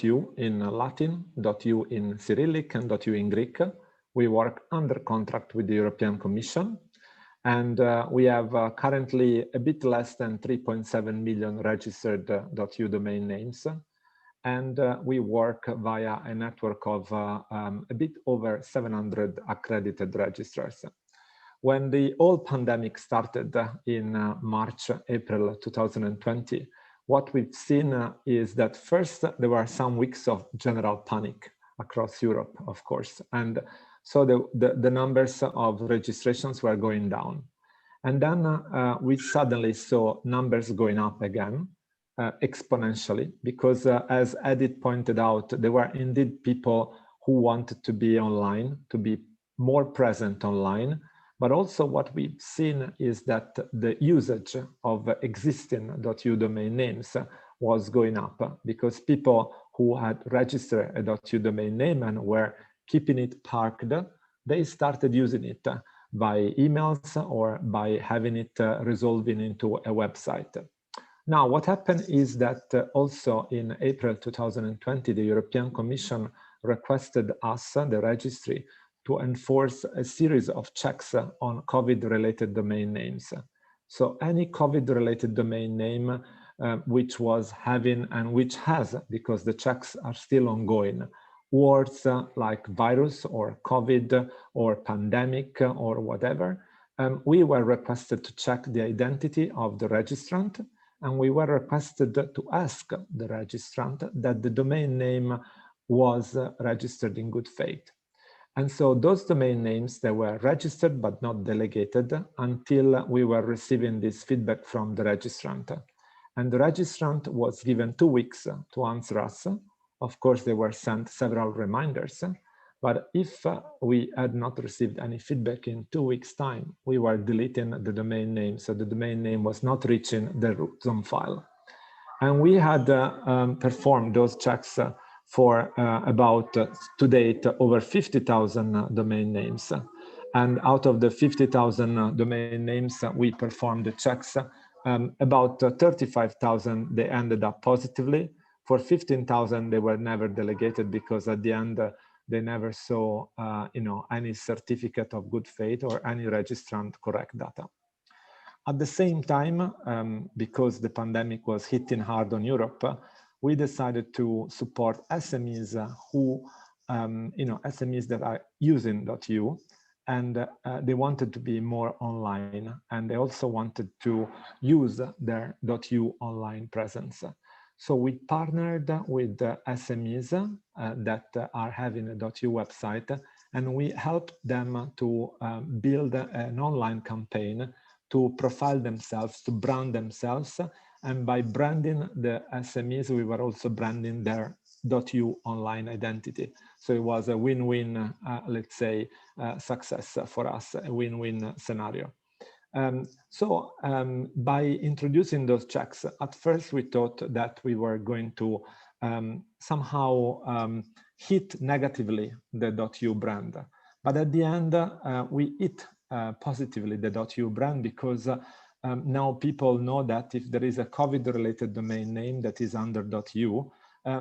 .eu in Latin, .eu in Cyrillic, and .eu in Greek. We work under contract with the European Commission, and we have currently a bit less than 3.7 million registered .eu domain names. And we work via a network of a bit over 700 accredited registrars. When the whole pandemic started in March, April 2020, what we've seen is that first there were some weeks of general panic across Europe, of course. And so the numbers of registrations were going down. And then we suddenly saw numbers going up again, exponentially, because as Edith pointed out, there were indeed people who wanted to be online, to be more present online. But also what we've seen is that the usage of existing .eu domain names was going up, because people who had registered a .eu domain name and were keeping it parked, they started using it by emails or by having it resolving into a website. Now, what happened is that also in April 2020, the European Commission requested us, the registry, to enforce a series of checks on COVID-related domain names. So any COVID-related domain name which was having and which has, because the checks are still ongoing, words like virus or COVID or pandemic or whatever, we were requested to check the identity of the registrant, and we were requested to ask the registrant that the domain name was registered in good faith. And so those domain names, they were registered but not delegated until we were receiving this feedback from the registrant. And the registrant was given 2 weeks to answer us. Of course, they were sent several reminders, but if we had not received any feedback in 2 weeks' time, we were deleting the domain name, so the domain name was not reaching the root zone file. And we had performed those checks for about, to date, over 50,000 domain names. And out of the 50,000 domain names, we performed the checks. About 35,000, they ended up positively. For 15,000, they were never delegated because at the end, they never saw any certificate of good faith or any registrant correct data. At the same time, because the pandemic was hitting hard on Europe, we decided to support SMEs who, SMEs that are using .eu, and they wanted to be more online, and they also wanted to use their .eu online presence. So we partnered with SMEs that are having a .eu website, and we helped them to build an online campaign to profile themselves, to brand themselves. And by branding the SMEs, we were also branding their .eu online identity. So it was a win-win, let's say, success for us, a win-win scenario. By introducing those checks, at first we thought that we were going to somehow hit negatively the .eu brand. But at the end, we hit positively the .eu brand, because now people know that if there is a COVID-related domain name that is under .eu,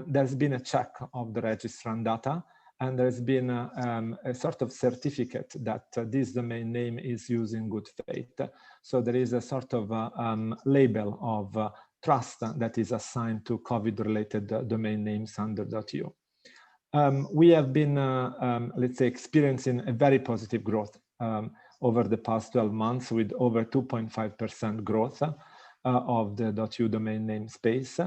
there's been a check of the registrant data, and there's been a sort of certificate that this domain name is used in good faith. So there is a sort of label of trust that is assigned to COVID-related domain names under .eu. We have been, let's say, experiencing a very positive growth over the past 12 months with over 2.5% growth of the .eu domain name space.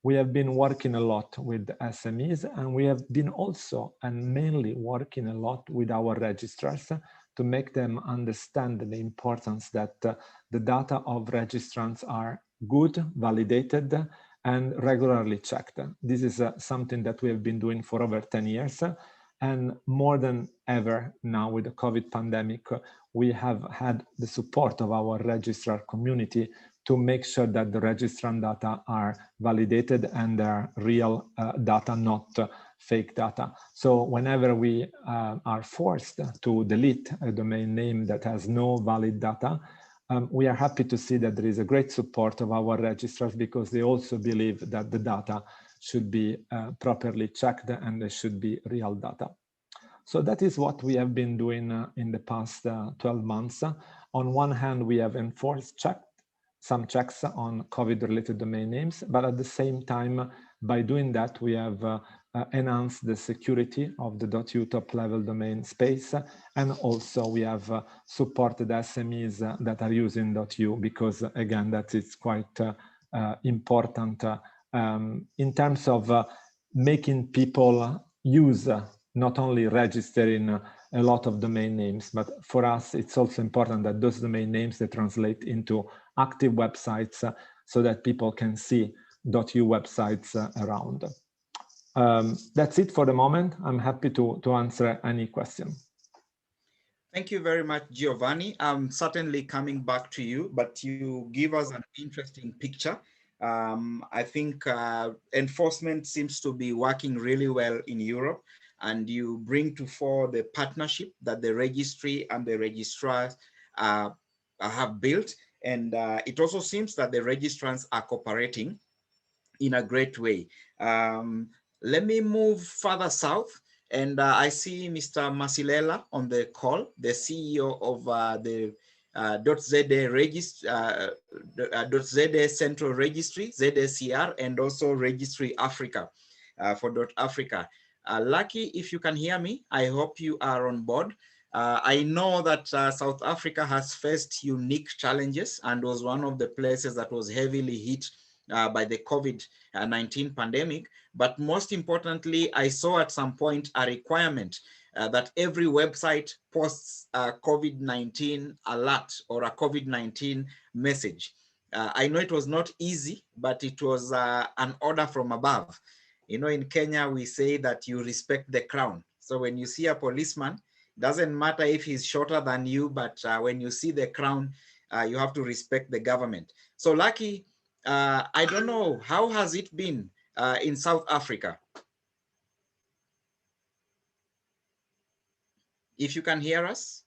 We have been working a lot with SMEs, and we have been also and mainly working a lot with our registrars to make them understand the importance that the data of registrants are good, validated, and regularly checked. This is something that we have been doing for over 10 years. And more than ever now with the COVID pandemic, we have had the support of our registrar community to make sure that the registrant data are validated and they're real data, not fake data. So whenever we are forced to delete a domain name that has no valid data, we are happy to see that there is a great support of our registrars, because they also believe that the data should be properly checked and they should be real data. So that is what we have been doing in the past 12 months. On one hand, we have enforced some checks on COVID-related domain names, but at the same time, by doing that, we have enhanced the security of the .eu top-level domain space, and also we have supported SMEs that are using .eu, because again, that is quite important in terms of making people use not only registering a lot of domain names, but for us, it's also important that those domain names, they translate into active websites so that people can see .eu websites around. That's it for the moment. I'm happy to answer any question. Thank you very much, Giovanni. I'm certainly coming back to you, but you give us an interesting picture. I think enforcement seems to be working really well in Europe, and you bring to fore the partnership that the registry and the registrars have built. And it also seems that the registrants are cooperating in a great way. Let me move further south. And I see Mr. Masilela on the call, the CEO of the .ZA Central Registry, ZACR, and also Registry Africa for .Africa. Lucky, if you can hear me, I hope you are on board. I know that South Africa has faced unique challenges and was one of the places that was heavily hit by the COVID-19 pandemic. But most importantly, I saw at some point a requirement that every website posts a COVID-19 alert or a COVID-19 message. I know it was not easy, but it was an order from above. You know, in Kenya, we say that you respect the crown. So when you see a policeman, doesn't matter if he's shorter than you, but when you see the crown, you have to respect the government. So Lucky, I don't know, how has it been in South Africa? If you can hear us.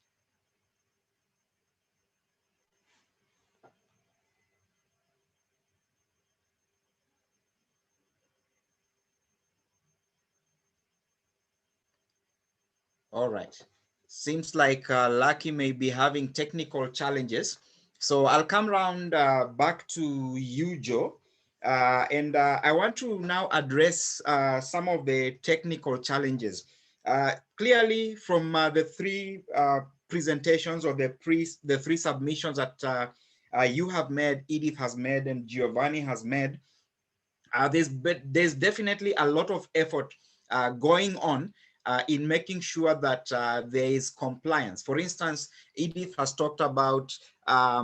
All right. Seems like Lucky may be having technical challenges. So I'll come around back to you, Joe. And I want to now address some of the technical challenges. Clearly, from the three presentations or the three submissions that you have made, Edith has made, and Giovanni has made, there's definitely a lot of effort going on in making sure that there is compliance. For instance, Edith has talked about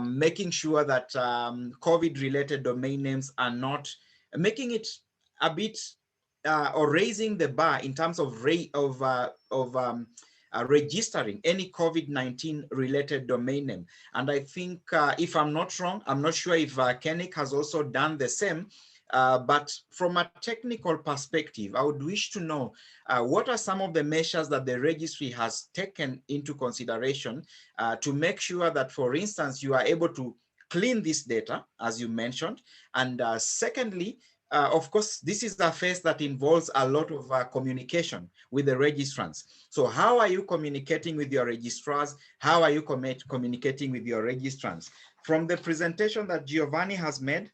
making sure that COVID-related domain names are not, making it a bit or raising the bar in terms of registering any COVID-19 related domain name. And I think if I'm not wrong, I'm not sure if KeNIC has also done the same. But from a technical perspective, I would wish to know what are some of the measures that the registry has taken into consideration to make sure that, for instance, you are able to clean this data, as you mentioned. And secondly, of course, this is a phase that involves a lot of communication with the registrants. So how are you communicating with your registrars? How are you communicating with your registrants? From the presentation that Giovanni has made,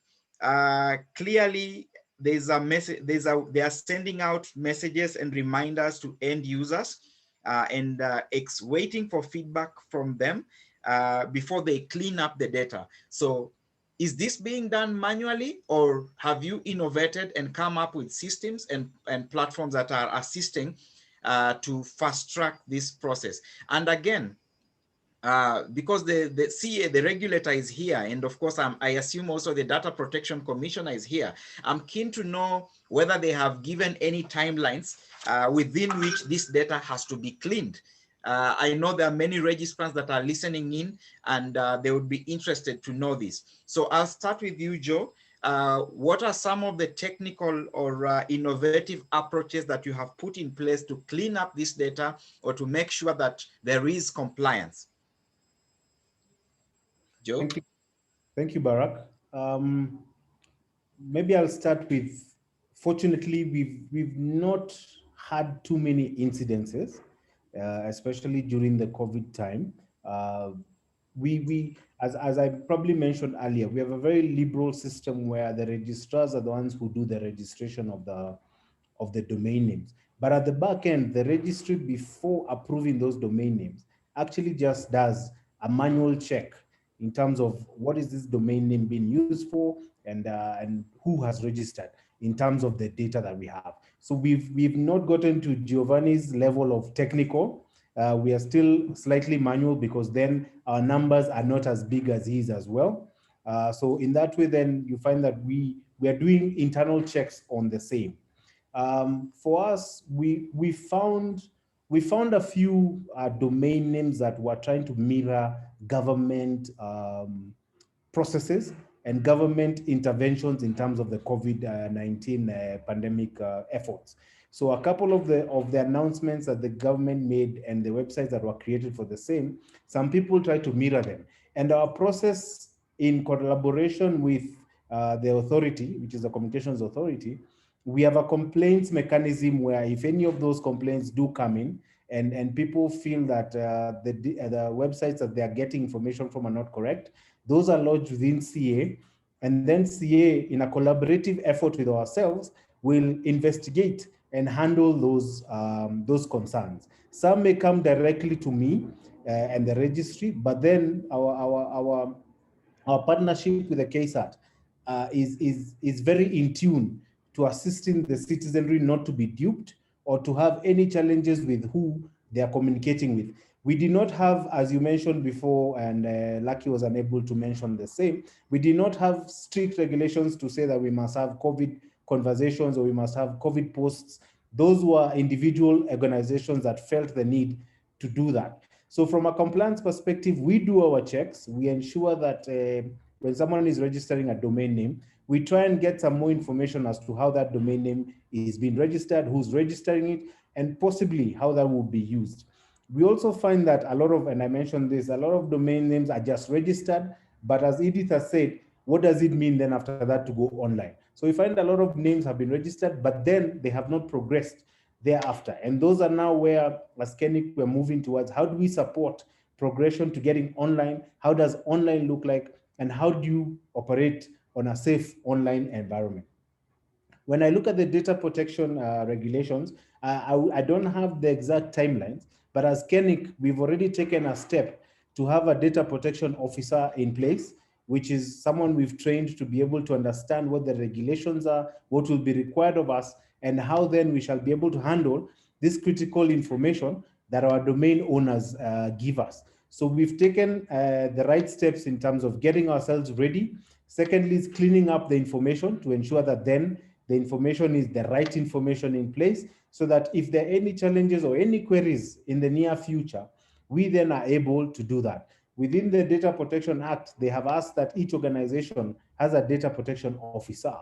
clearly there's a message, they are sending out messages and reminders to end users and waiting for feedback from them before they clean up the data. So is this being done manually, or have you innovated and come up with systems and platforms that are assisting to fast track this process? And again, because the CA, the regulator, is here, and of course I assume also the Data Protection Commissioner is here. I'm keen to know whether they have given any timelines within which this data has to be cleaned. I know there are many registrants that are listening in, and they would be interested to know this. So I'll start with you, Joe. What are some of the technical or innovative approaches that you have put in place to clean up this data or to make sure that there is compliance? Joe? Thank you, Barak. Maybe I'll start with, fortunately, we've not had too many incidences, especially during the COVID time. As I probably mentioned earlier, we have a very liberal system where the registrars are the ones who do the registration of the domain names. But at the back end, the registry, before approving those domain names, actually just does a manual check in terms of what is this domain name being used for, and who has registered in terms of the data that we have. So we've not gotten to Giovanni's level of technical. We are still slightly manual, because then our numbers are not as big as his as well. So in that way, then you find that we are doing internal checks on the same. For us, we found a few domain names that were trying to mirror government processes and government interventions in terms of the COVID-19 pandemic efforts. So a couple of the announcements that the government made and the websites that were created for the same, some people try to mirror them. And our process, in collaboration with the authority, which is the Communications Authority, we have a complaints mechanism where if any of those complaints do come in, and people feel that the websites that they are getting information from are not correct, those are lodged within CA, and then CA, in a collaborative effort with ourselves, will investigate and handle those concerns. Some may come directly to me and the registry, but then our partnership with the KSAT is very in tune to assisting the citizenry not to be duped or to have any challenges with who they are communicating with. We did not have, as you mentioned before, and Lucky was unable to mention the same, we did not have strict regulations to say that we must have COVID conversations or we must have COVID posts. Those were individual organizations that felt the need to do that. So from a compliance perspective, we do our checks. We ensure that when someone is registering a domain name, we try and get some more information as to how that domain name is being registered, who's registering it, and possibly how that will be used. We also find that a lot of, and I mentioned this, a lot of domain names are just registered, but as Edith has said, what does it mean then after that to go online? So we find a lot of names have been registered, but then they have not progressed thereafter. And those are now where, as KeNIC, we're moving towards how do we support progression to getting online? How does online look like? And how do you operate on a safe online environment? When I look at the data protection regulations, I don't have the exact timelines, but as KeNIC, we've already taken a step to have a data protection officer in place, which is someone we've trained to be able to understand what the regulations are, what will be required of us, and how then we shall be able to handle this critical information that our domain owners give us. So we've taken the right steps in terms of getting ourselves ready. Secondly, is cleaning up the information to ensure that then the information is the right information in place, so that if there are any challenges or any queries in the near future, we then are able to do that. Within the Data Protection Act, they have asked that each organization has a data protection officer.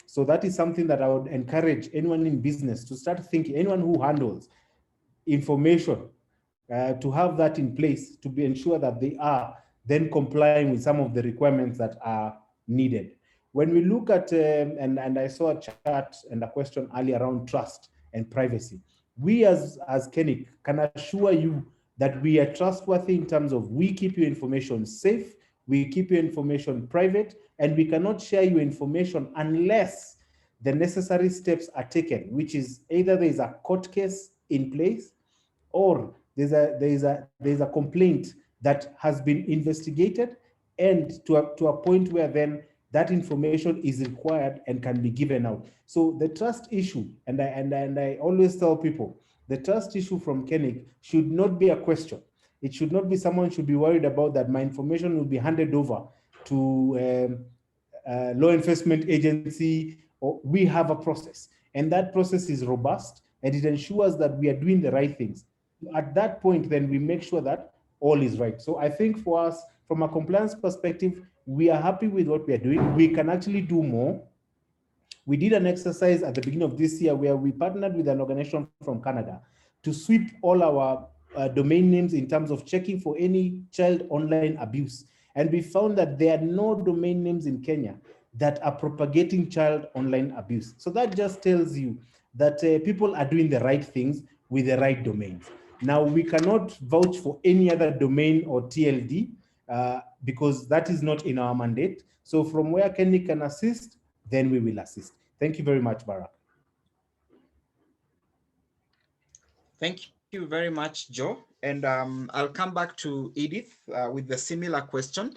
So that is something that I would encourage anyone in business to start thinking, anyone who handles information, to have that in place to be ensure that they are then complying with some of the requirements that are needed. When we look at, and I saw a chat and a question earlier around trust and privacy, we as KeNIC can assure you that we are trustworthy in terms of we keep your information safe, we keep your information private, and we cannot share your information unless the necessary steps are taken, which is either there is a court case in place or there's a complaint that has been investigated and to a point where then that information is required and can be given out. So the trust issue, and I always tell people, the trust issue from KeNIC should not be a question. It should not be someone should be worried about that my information will be handed over to law enforcement agency, or we have a process. And that process is robust and it ensures that we are doing the right things. At that point, then we make sure that all is right. So I think for us, from a compliance perspective, we are happy with what we are doing. We can actually do more. We did an exercise at the beginning of this year where we partnered with an organization from Canada to sweep all our domain names in terms of checking for any child online abuse. And we found that there are no domain names in Kenya that are propagating child online abuse. So that just tells you that people are doing the right things with the right domains. Now, we cannot vouch for any other domain or TLD because that is not in our mandate. So from where KeNIC can assist, then we will assist. Thank you very much, Barak. Thank you very much, Joe. And I'll come back to Edith with the similar question.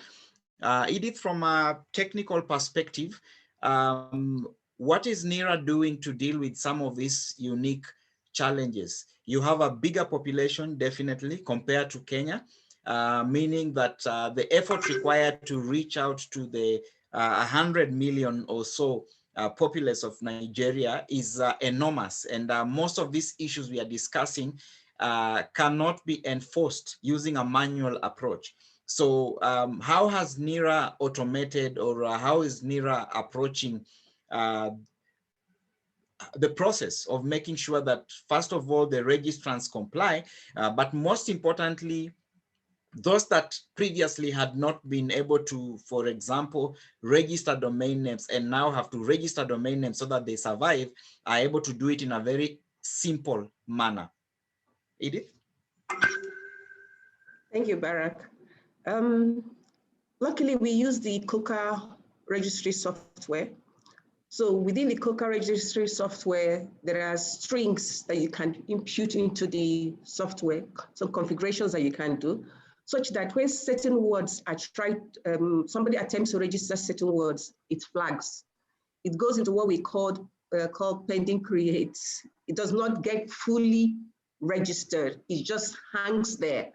Edith, from a technical perspective, what is NERA doing to deal with some of these unique challenges? You have a bigger population, definitely, compared to Kenya, meaning that the effort required to reach out to the 100 million or so populace of Nigeria is enormous. And most of these issues we are discussing cannot be enforced using a manual approach. So how has NERA automated, or how is NERA approaching the process of making sure that, first of all, the registrants comply, but most importantly, those that previously had not been able to, for example, register domain names and now have to register domain names so that they survive, are able to do it in a very simple manner. Edith? Thank you, Barak. Luckily, we use the KOKA registry software. So within the KOKA registry software, there are strings that you can impute into the software, some configurations that you can do, such that when certain words are tried, somebody attempts to register certain words, it flags. It goes into what we call pending creates. It does not get fully registered. It just hangs there.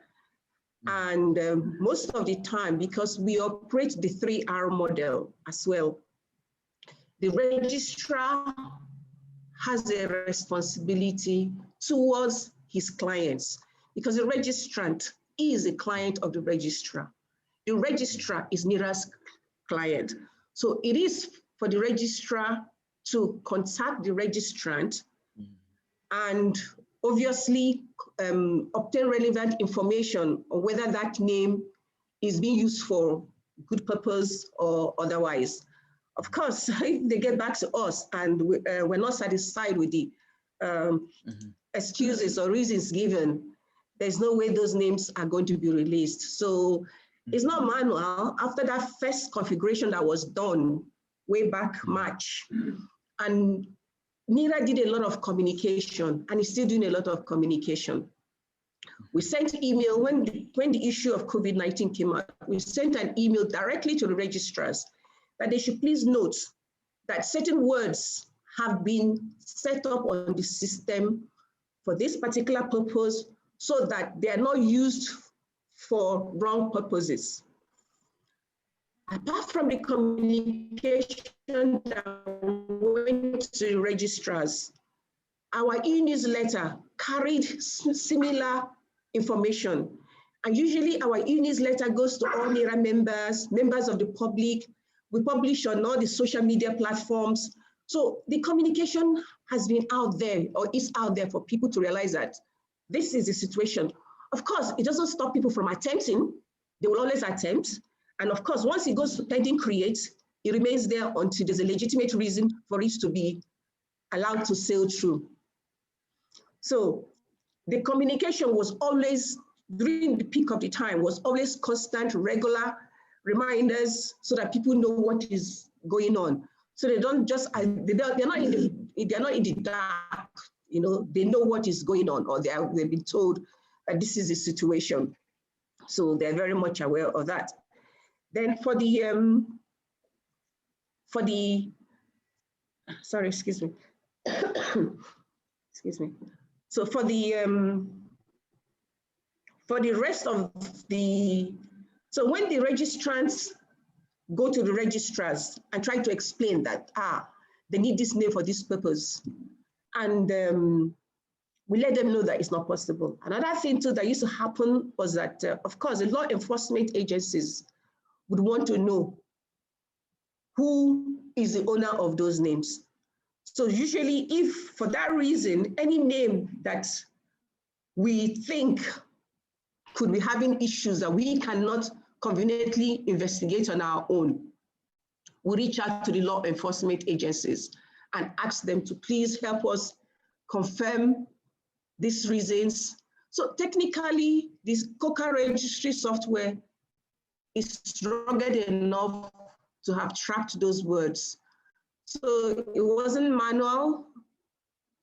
And most of the time, because we operate the 3R model as well, the registrar has a responsibility towards his clients, because the registrant is a client of the registrar. The registrar is NERA's client. So it is for the registrar to contact the registrant and obviously obtain relevant information on whether that name is being used for good purpose or otherwise. Of course, if they get back to us and we're not satisfied with the excuses or reasons given, there's no way those names are going to be released. So it's not manual. After that first configuration that was done way back March, and NERA did a lot of communication and is still doing a lot of communication. We sent email when the issue of COVID-19 came out, we sent an email directly to the registrars that they should please note that certain words have been set up on the system for this particular purpose so that they are not used for wrong purposes. Apart from the communication that went to registrars, our e-newsletter carried similar information. And usually our e-newsletter goes to all NERA members, members of the public. We publish on all the social media platforms. So the communication has been out there, or is out there, for people to realize that this is the situation. Of course, it doesn't stop people from attempting. They will always attempt. And of course, once it goes to pending create, it remains there until there's a legitimate reason for it to be allowed to sail through. So the communication was always, during the peak of the time, was always constant, regular reminders so that people know what is going on. So they don't just, they're not in the dark, you know, they know what is going on, or they've been told that this is the situation. So they're very much aware of that. Then for the sorry, excuse me. Excuse me. So for the for the rest of the, so when the registrants go to the registrars and try to explain that, they need this name for this purpose. And we let them know that it's not possible. Another thing too that used to happen was that, of course, the law enforcement agencies would want to know who is the owner of those names. So usually if for that reason, any name that we think could be having issues that we cannot conveniently investigate on our own, we reach out to the law enforcement agencies and ask them to please help us confirm these reasons. So technically, this COCA registry software is rugged enough to have tracked those words. So it wasn't manual,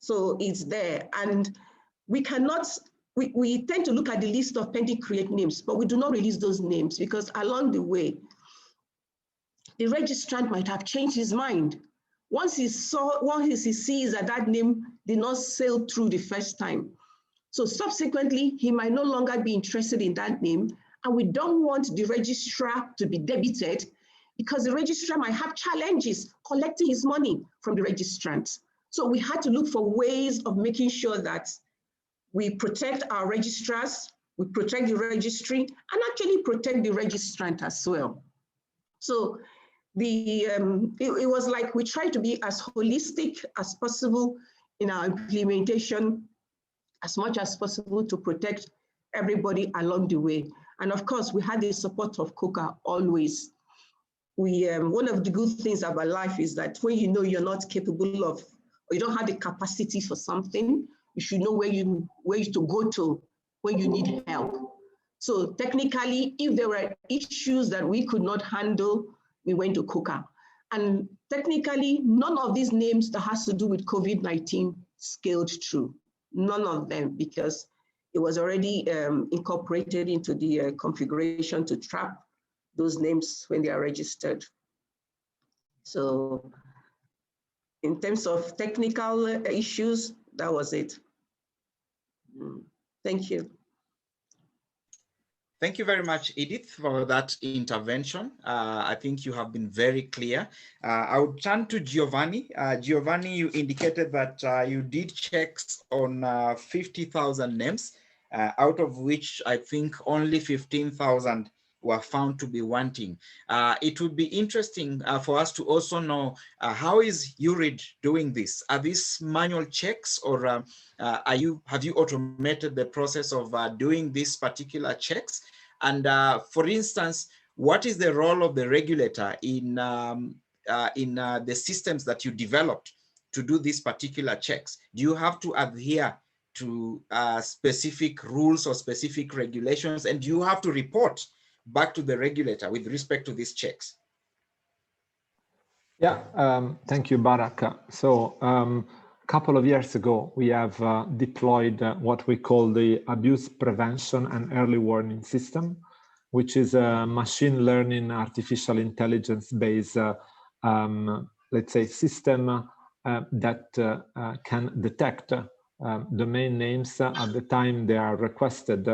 so it's there. And we cannot, we tend to look at the list of pending create names, but we do not release those names because along the way, the registrant might have changed his mind. Once he sees that that name did not sail through the first time. So subsequently, he might no longer be interested in that name. And we don't want the registrar to be debited because the registrar might have challenges collecting his money from the registrant. So we had to look for ways of making sure that we protect our registrars, we protect the registry, and actually protect the registrant as well. So it was like we tried to be as holistic as possible in our implementation, as much as possible to protect everybody along the way. And of course, we had the support of COCA always. One of the good things about life is that when you know you're not capable of, or you don't have the capacity for something, you should know where to go to when you need help. So technically, if there were issues that we could not handle, we went to COCA. And technically, none of these names that has to do with COVID-19 scaled through. None of them, because it was already incorporated into the configuration to trap those names when they are registered. So in terms of technical issues, that was it. Thank you. Thank you very much, Edith, for that intervention. I think you have been very clear. I would turn to Giovanni. Giovanni, you indicated that you did checks on 50,000 names, out of which I think only 15,000 were found to be wanting. It would be interesting for us to also know how is URID doing this? Are these manual checks, or have you automated the process of doing these particular checks? And for instance, what is the role of the regulator in the systems that you developed to do these particular checks? Do you have to adhere to specific rules or specific regulations, and do you have to report back to the regulator with respect to these checks? Yeah, thank you, Barak. So a couple of years ago, we have deployed what we call the Abuse Prevention and Early Warning System, which is a machine learning, artificial intelligence-based, let's say, system that can detect domain names at the time they are requested,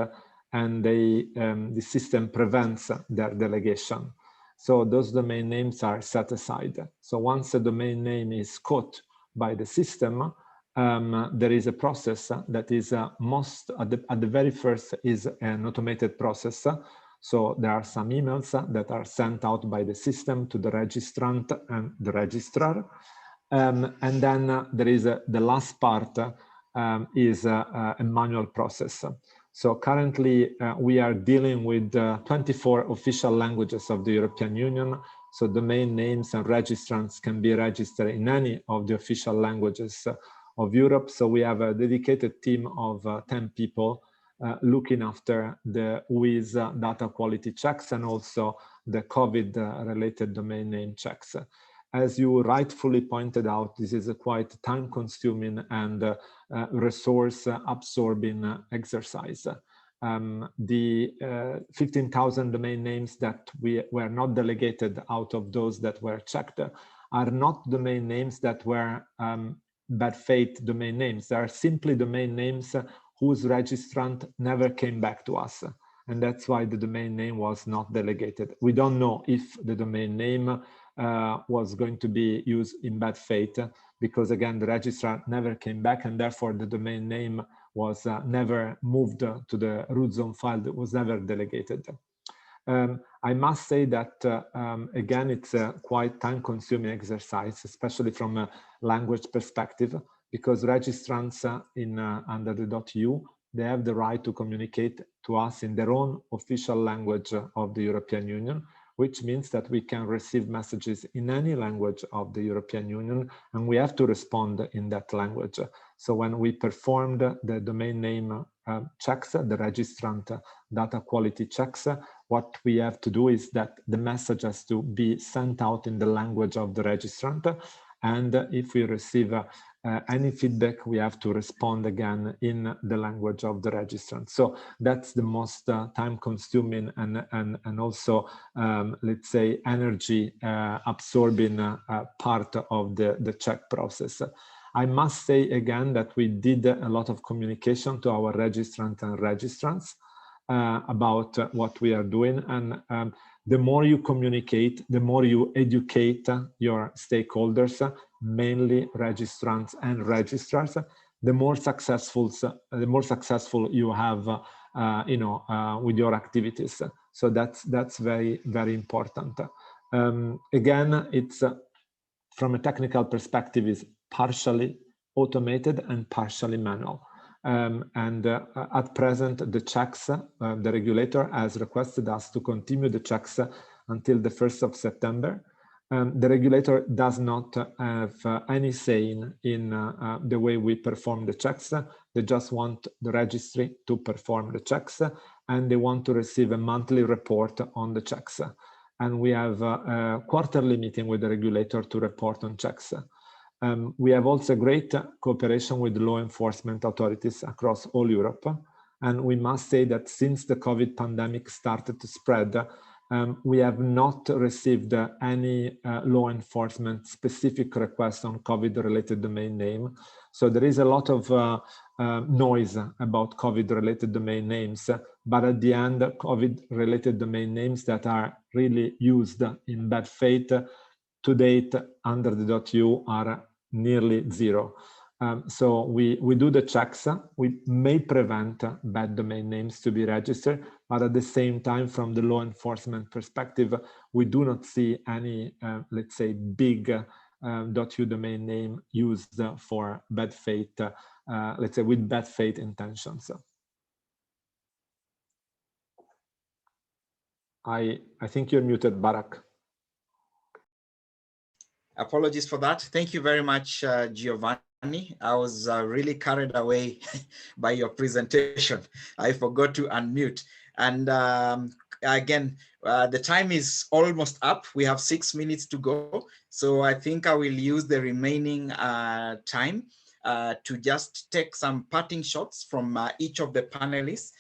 and the system prevents their delegation. So those domain names are set aside. So once a domain name is caught by the system, there is a process that is at the very first is an automated process. So there are some emails that are sent out by the system to the registrant and the registrar. And then there is the last part is a manual process. So currently we are dealing with 24 official languages of the European Union. So domain names and registrants can be registered in any of the official languages of Europe. So we have a dedicated team of 10 people looking after the WIS data quality checks and also the COVID-related domain name checks. As you rightfully pointed out, this is a quite time-consuming and resource-absorbing exercise. The 15,000 domain names that were not delegated out of those that were checked are not domain names that were bad faith domain names. They are simply domain names whose registrant never came back to us. And that's why the domain name was not delegated. We don't know if the domain name was going to be used in bad faith, because again, the registrar never came back, and therefore the domain name was never moved to the root zone file, that was never delegated. I must say that, again, it's a quite time-consuming exercise, especially from a language perspective, because registrants under the .eu, they have the right to communicate to us in their own official language of the European Union, which means that we can receive messages in any language of the European Union, and we have to respond in that language. So when we performed the domain name checks, the registrant data quality checks, what we have to do is that the message has to be sent out in the language of the registrant. And if we receive any feedback, we have to respond again in the language of the registrant. So that's the most time-consuming and also, let's say, energy absorbing part of the check process. I must say again that we did a lot of communication to our registrant and registrants about what we are doing. And the more you communicate, the more you educate your stakeholders, mainly registrants and registrars, the more successful you have, with your activities. So that's very, very important. Again, it's from a technical perspective, is partially automated and partially manual. At present, the checks, the regulator has requested us to continue the checks until the 1st of September. The regulator does not have any say in the way we perform the checks. They just want the registry to perform the checks, and they want to receive a monthly report on the checks. And we have a quarterly meeting with the regulator to report on checks. We have also great cooperation with law enforcement authorities across all Europe. And we must say that since the COVID pandemic started to spread, we have not received any law enforcement specific requests on COVID-related domain name. So there is a lot of noise about COVID-related domain names, but at the end, COVID-related domain names that are really used in bad faith to date under the .eu are nearly zero. So we do the checks. We may prevent bad domain names to be registered, but at the same time, from the law enforcement perspective, we do not see any, let's say, big .eu domain name used for bad faith, let's say, with bad faith intentions. I think you're muted, Barak. Apologies for that. Thank you very much, Giovanni. I was really carried away by your presentation. I forgot to unmute. And again, the time is almost up. We have 6 minutes to go. So I think I will use the remaining time to just take some parting shots from each of the panelists,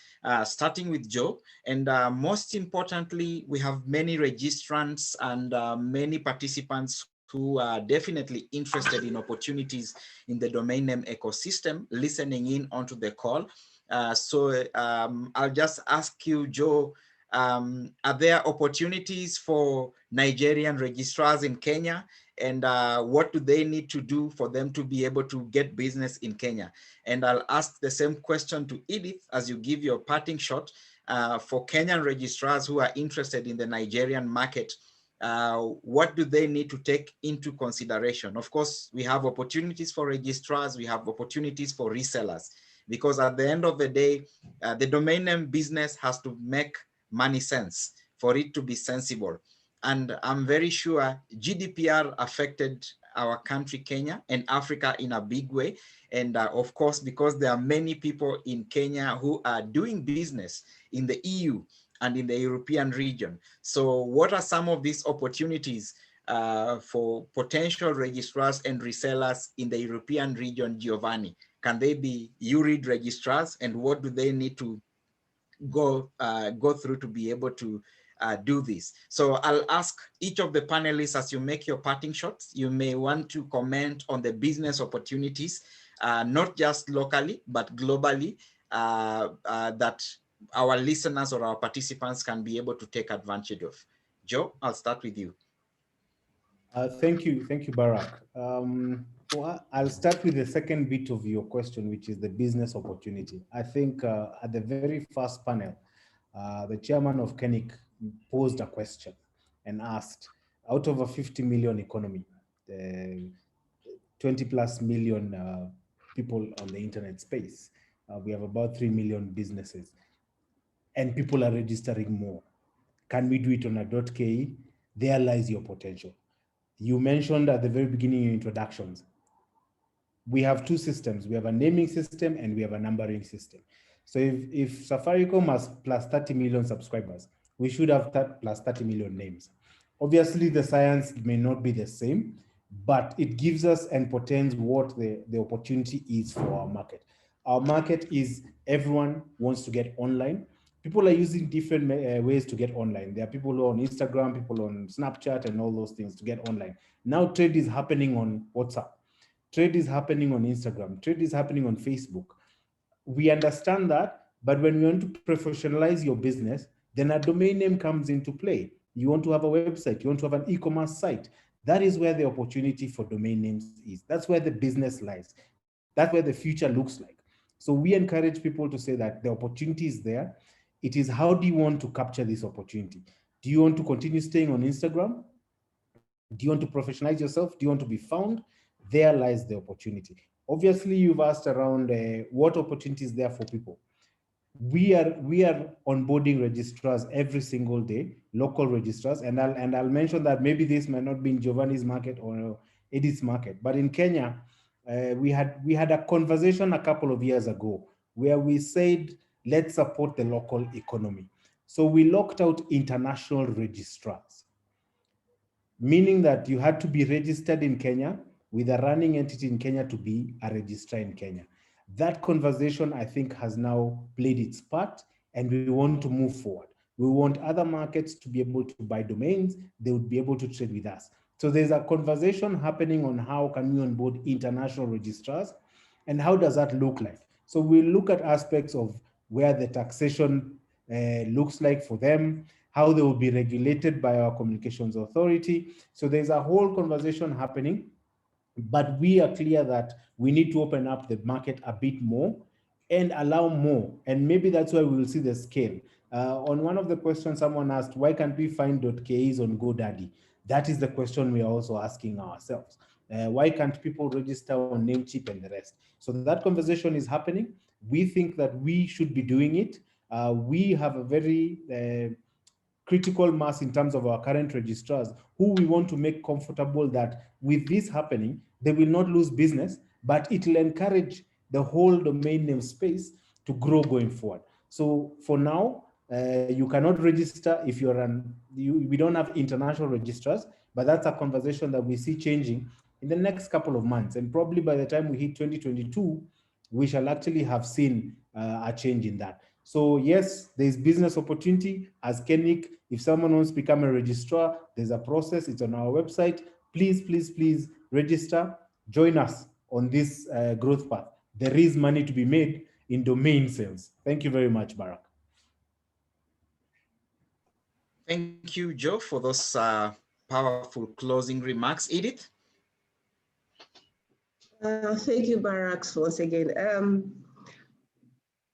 starting with Joe. And most importantly, we have many registrants and many participants who are definitely interested in opportunities in the domain name ecosystem, listening in onto the call. So I'll just ask you, Joe, are there opportunities for Nigerian registrars in Kenya? And what do they need to do for them to be able to get business in Kenya? And I'll ask the same question to Edith as you give your parting shot for Kenyan registrars who are interested in the Nigerian market. What do they need to take into consideration? Of course, we have opportunities for registrars, we have opportunities for resellers, because at the end of the day, the domain name business has to make money sense for it to be sensible. And I'm very sure GDPR affected our country, Kenya, and Africa in a big way. And of course, because there are many people in Kenya who are doing business in the EU and in the European region. So what are some of these opportunities for potential registrars and resellers in the European region, Giovanni? Can they be URID registrars, and what do they need to go through to be able to do this? So I'll ask each of the panelists, as you make your parting shots, you may want to comment on the business opportunities, not just locally, but globally, that our listeners or our participants can be able to take advantage of? Joe, I'll start with you. Thank you, Barak. Well, I'll start with the second bit of your question, which is the business opportunity. I think at the very first panel, the chairman of KeNIC posed a question and asked, out of a 50 million economy, 20 plus million people on the internet space, we have about 3 million businesses, and people are registering more. Can we do it on a .ke? There lies your potential. You mentioned at the very beginning in introductions, we have two systems. We have a naming system and we have a numbering system. So if Safaricom has plus 30 million subscribers, we should have plus 30 million names. Obviously, the science may not be the same, but it gives us and portends what the opportunity is for our market. Our market is everyone wants to get online. People are using different ways to get online. There are people who are on Instagram, people on Snapchat and all those things to get online. Now trade is happening on WhatsApp. Trade is happening on Instagram. Trade is happening on Facebook. We understand that, but when you want to professionalize your business, then a domain name comes into play. You want to have a website, you want to have an e-commerce site. That is where the opportunity for domain names is. That's where the business lies. That's where the future looks like. So we encourage people to say that the opportunity is there. It is how do you want to capture this opportunity? Do you want to continue staying on Instagram? Do you want to professionalize yourself? Do you want to be found? There lies the opportunity. Obviously, you've asked around what opportunities there for people. We are onboarding registrars every single day, local registrars, and I'll mention that maybe this might not be in Giovanni's market or Edith's market, but in Kenya, we had a conversation a couple of years ago where we said, let's support the local economy. So we locked out international registrars, meaning that you had to be registered in Kenya with a running entity in Kenya to be a registrar in Kenya. That conversation, I think, has now played its part, and we want to move forward. We want other markets to be able to buy domains. They would be able to trade with us. So there's a conversation happening on how can we onboard international registrars and how does that look like? So we look at aspects of where the taxation looks like for them, how they will be regulated by our communications authority. So there's a whole conversation happening, but we are clear that we need to open up the market a bit more and allow more. And maybe that's why we will see the scale. On one of the questions, someone asked, why can't we find .kes on GoDaddy? That is the question we are also asking ourselves. Why can't people register on Namecheap and the rest? So that conversation is happening. We think that we should be doing it. We have a very critical mass in terms of our current registrars who we want to make comfortable that with this happening, they will not lose business, but it will encourage the whole domain name space to grow going forward. So for now, you cannot register if you're we don't have international registrars, but that's a conversation that we see changing in the next couple of months. And probably by the time we hit 2022, we shall actually have seen a change in that. So yes, there's business opportunity as KeNIC. If someone wants to become a registrar, there's a process. It's on our website. Please, please, please register. Join us on this growth path. There is money to be made in domain sales. Thank you very much, Barak. Thank you, Joe, for those powerful closing remarks. Edith? Thank you, Barak, once again.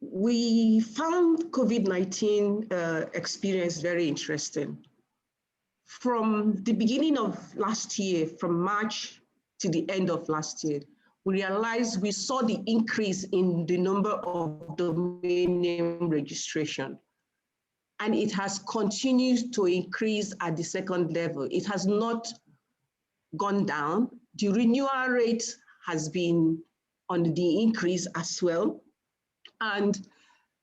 We found COVID-19 experience very interesting. From the beginning of last year, from March to the end of last year, we realized we saw the increase in the number of domain name registration. And it has continued to increase at the second level. It has not gone down. The renewal rate has been on the increase as well. And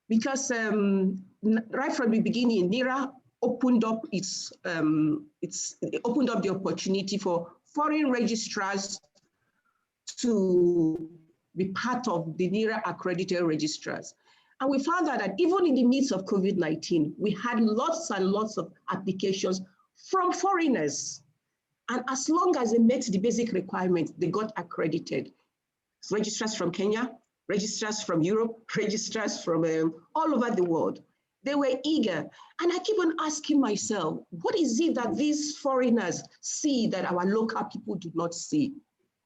because right from the beginning, NIRA opened up opened up the opportunity for foreign registrars to be part of the NIRA accredited registrars. And we found out that even in the midst of COVID-19, we had lots and lots of applications from foreigners. And as long as they met the basic requirements, they got accredited. Registrars from Kenya, registrars from Europe, registrars from all over the world. They were eager. And I keep on asking myself, what is it that these foreigners see that our local people do not see?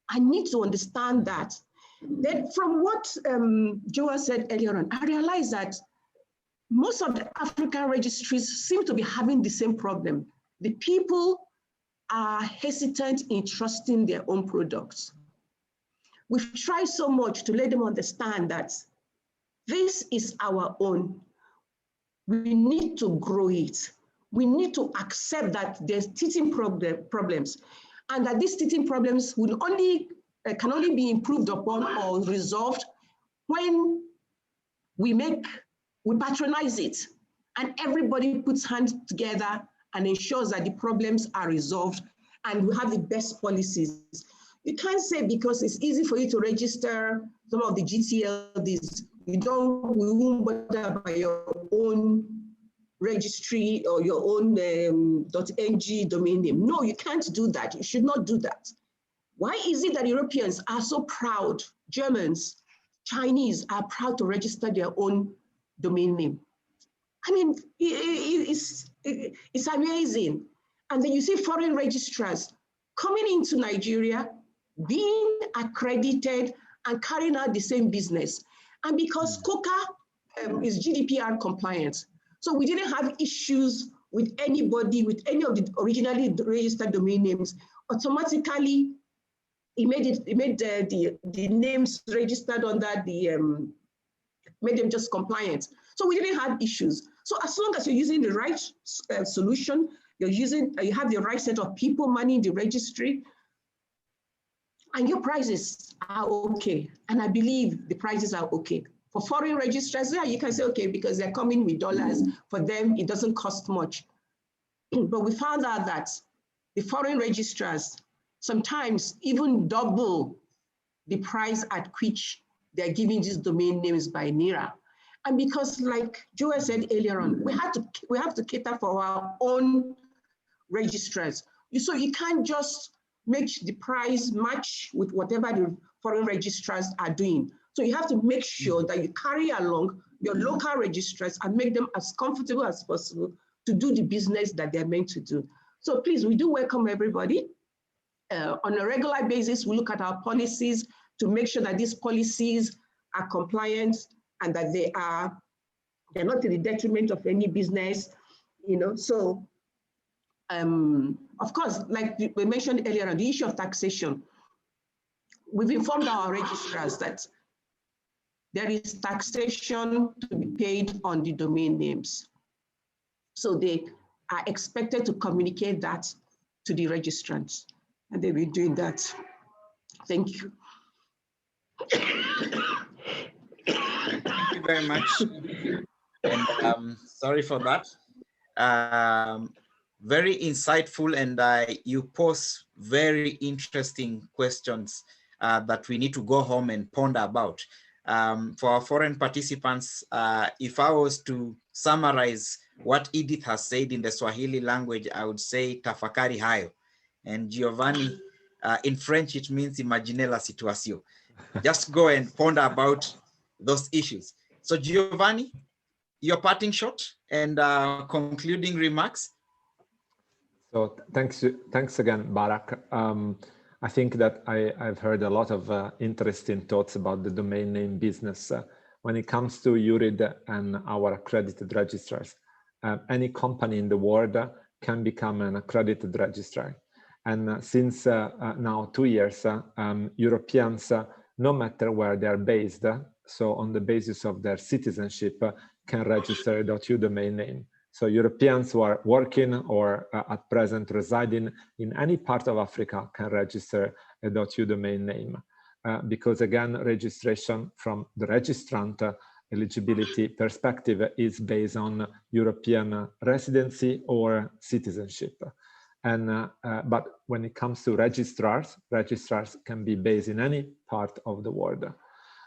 I need to understand that. Then from what Joel said earlier on, I realized that most of the African registries seem to be having the same problem. The people are hesitant in trusting their own products. We've tried so much to let them understand that this is our own. We need to grow it. We need to accept that there's teething problems, and that these teething problems will can only be improved upon or resolved when we patronize it, and everybody puts hands together and ensures that the problems are resolved and we have the best policies. You can't say because it's easy for you to register some of the GTLDs, we won't bother by your own registry or your own .ng domain name. No, you can't do that. You should not do that. Why is it that Europeans are so proud, Germans, Chinese are proud to register their own domain name? I mean, it's amazing. And then you see foreign registrars coming into Nigeria, being accredited and carrying out the same business. And because COCA is GDPR compliant, so we didn't have issues with anybody, with any of the originally registered domain names. Automatically, it made the names registered under the, made them just compliant. So we didn't have issues. So as long as you're using the right solution, you have the right set of people manning the registry, and your prices are okay. And I believe the prices are okay. For foreign registrars, yeah, you can say, okay, because they're coming with dollars. For them, it doesn't cost much. But we found out that the foreign registrars sometimes even double the price at which they're giving these domain names by Naira. And because, like Joel said earlier on, we have to cater for our own registrars. So you can't just make the price match with whatever the foreign registrars are doing. So you have to make sure that you carry along your local registrars and make them as comfortable as possible to do the business that they're meant to do. So please, we do welcome everybody. On a regular basis, we look at our policies to make sure that these policies are compliant and that they're not to the detriment of any business, you know. So, of course, like we mentioned earlier on the issue of taxation, we've informed our registrars that there is taxation to be paid on the domain names. So they are expected to communicate that to the registrants, and they'll be doing that. Thank you. Thank you very much. And sorry for that. Very insightful, and you pose very interesting questions that we need to go home and ponder about. For our foreign participants, if I was to summarize what Edith has said in the Swahili language, I would say tafakari hayo. And Giovanni, in French, it means imaginez la situation. Just go and ponder about those issues. So Giovanni, your parting shot and concluding remarks. So thanks again, Barak. I think that I've heard a lot of interesting thoughts about the domain name business. When it comes to URID and our accredited registrars, any company in the world can become an accredited registrar. And since now 2 years, Europeans, no matter where they are based, so on the basis of their citizenship, can register a .eu domain name. So Europeans who are working or at present residing in any part of Africa can register a .eu domain name. Because again, registration from the registrant eligibility perspective is based on European residency or citizenship. And but when it comes to registrars can be based in any part of the world.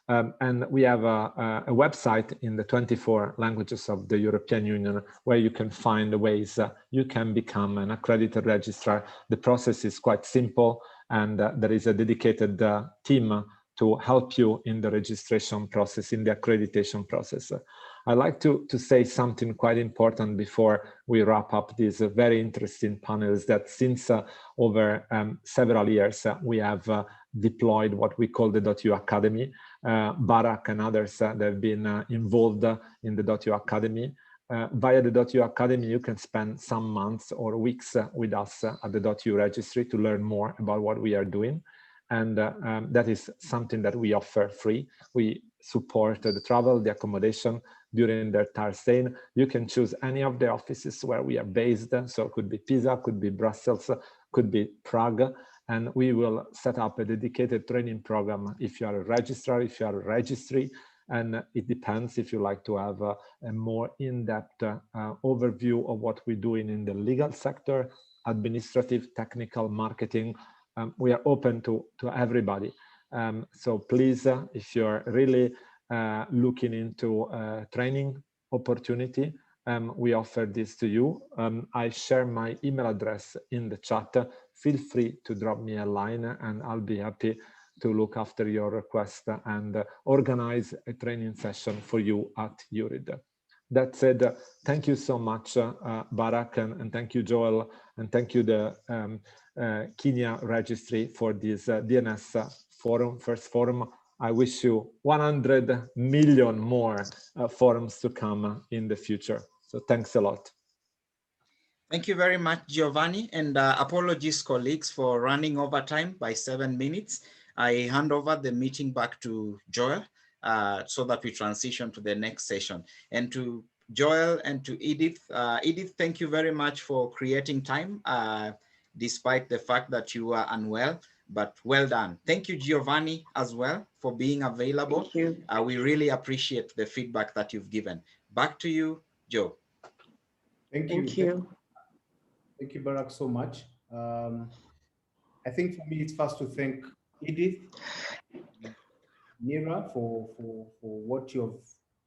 And we have a website in the 24 languages of the European Union where you can find ways you can become an accredited registrar. The process is quite simple, and there is a dedicated team to help you in the registration process, in the accreditation process. I'd like to say something quite important before we wrap up this very interesting panels, that since over several years, we have deployed what we call the .eu Academy. Barak and others that have been involved in the .eu Academy. Via the .eu Academy, you can spend some months or weeks with us at the .eu registry to learn more about what we are doing. And that is something that we offer free. We support the travel, the accommodation during their entire stay. You can choose any of the offices where we are based. So it could be Pisa, could be Brussels, could be Prague. And we will set up a dedicated training program if you are a registrar, if you are a registry. And it depends if you like to have a more in-depth overview of what we're doing in the legal sector, administrative, technical, marketing. We are open to everybody. So please, if you're really looking into training opportunity, we offer this to you. I share my email address in the chat. Feel free to drop me a line and I'll be happy to look after your request and organize a training session for you at URID. That said, thank you so much, Barak, and thank you, Joel, and thank you, the Kenya Registry, for this DNS forum, first forum. I wish you 100 million more forums to come in the future. So thanks a lot. Thank you very much, Giovanni, and apologies, colleagues, for running over time by 7 minutes. I hand over the meeting back to Joel so that we transition to the next session. And to Joel and to Edith. Edith, thank you very much for creating time, despite the fact that you are unwell, but well done. Thank you, Giovanni, as well, for being available. Thank you. We really appreciate the feedback that you've given. Back to you, Joe. Thank you. Thank you, Barak, so much. I think for me, it's first to thank Edith, Mira, for what you've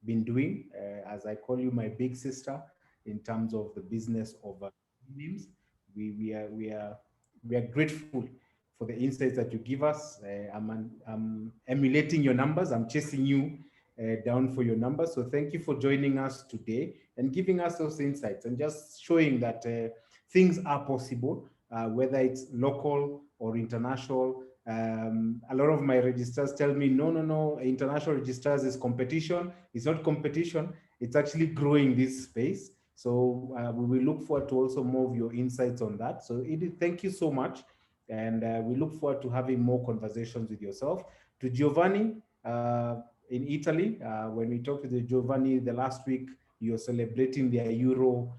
been doing. As I call you my big sister in terms of the business of names. We are grateful for the insights that you give us. I'm emulating your numbers. I'm chasing you down for your numbers. So thank you for joining us today and giving us those insights and just showing that things are possible, whether it's local or international. A lot of my registrars tell me, no, international registrars is competition. It's not competition. It's actually growing this space. So we will look forward to also more of your insights on that. So Edith, thank you so much. And we look forward to having more conversations with yourself. To Giovanni in Italy, when we talked with Giovanni the last week, you're celebrating their Euro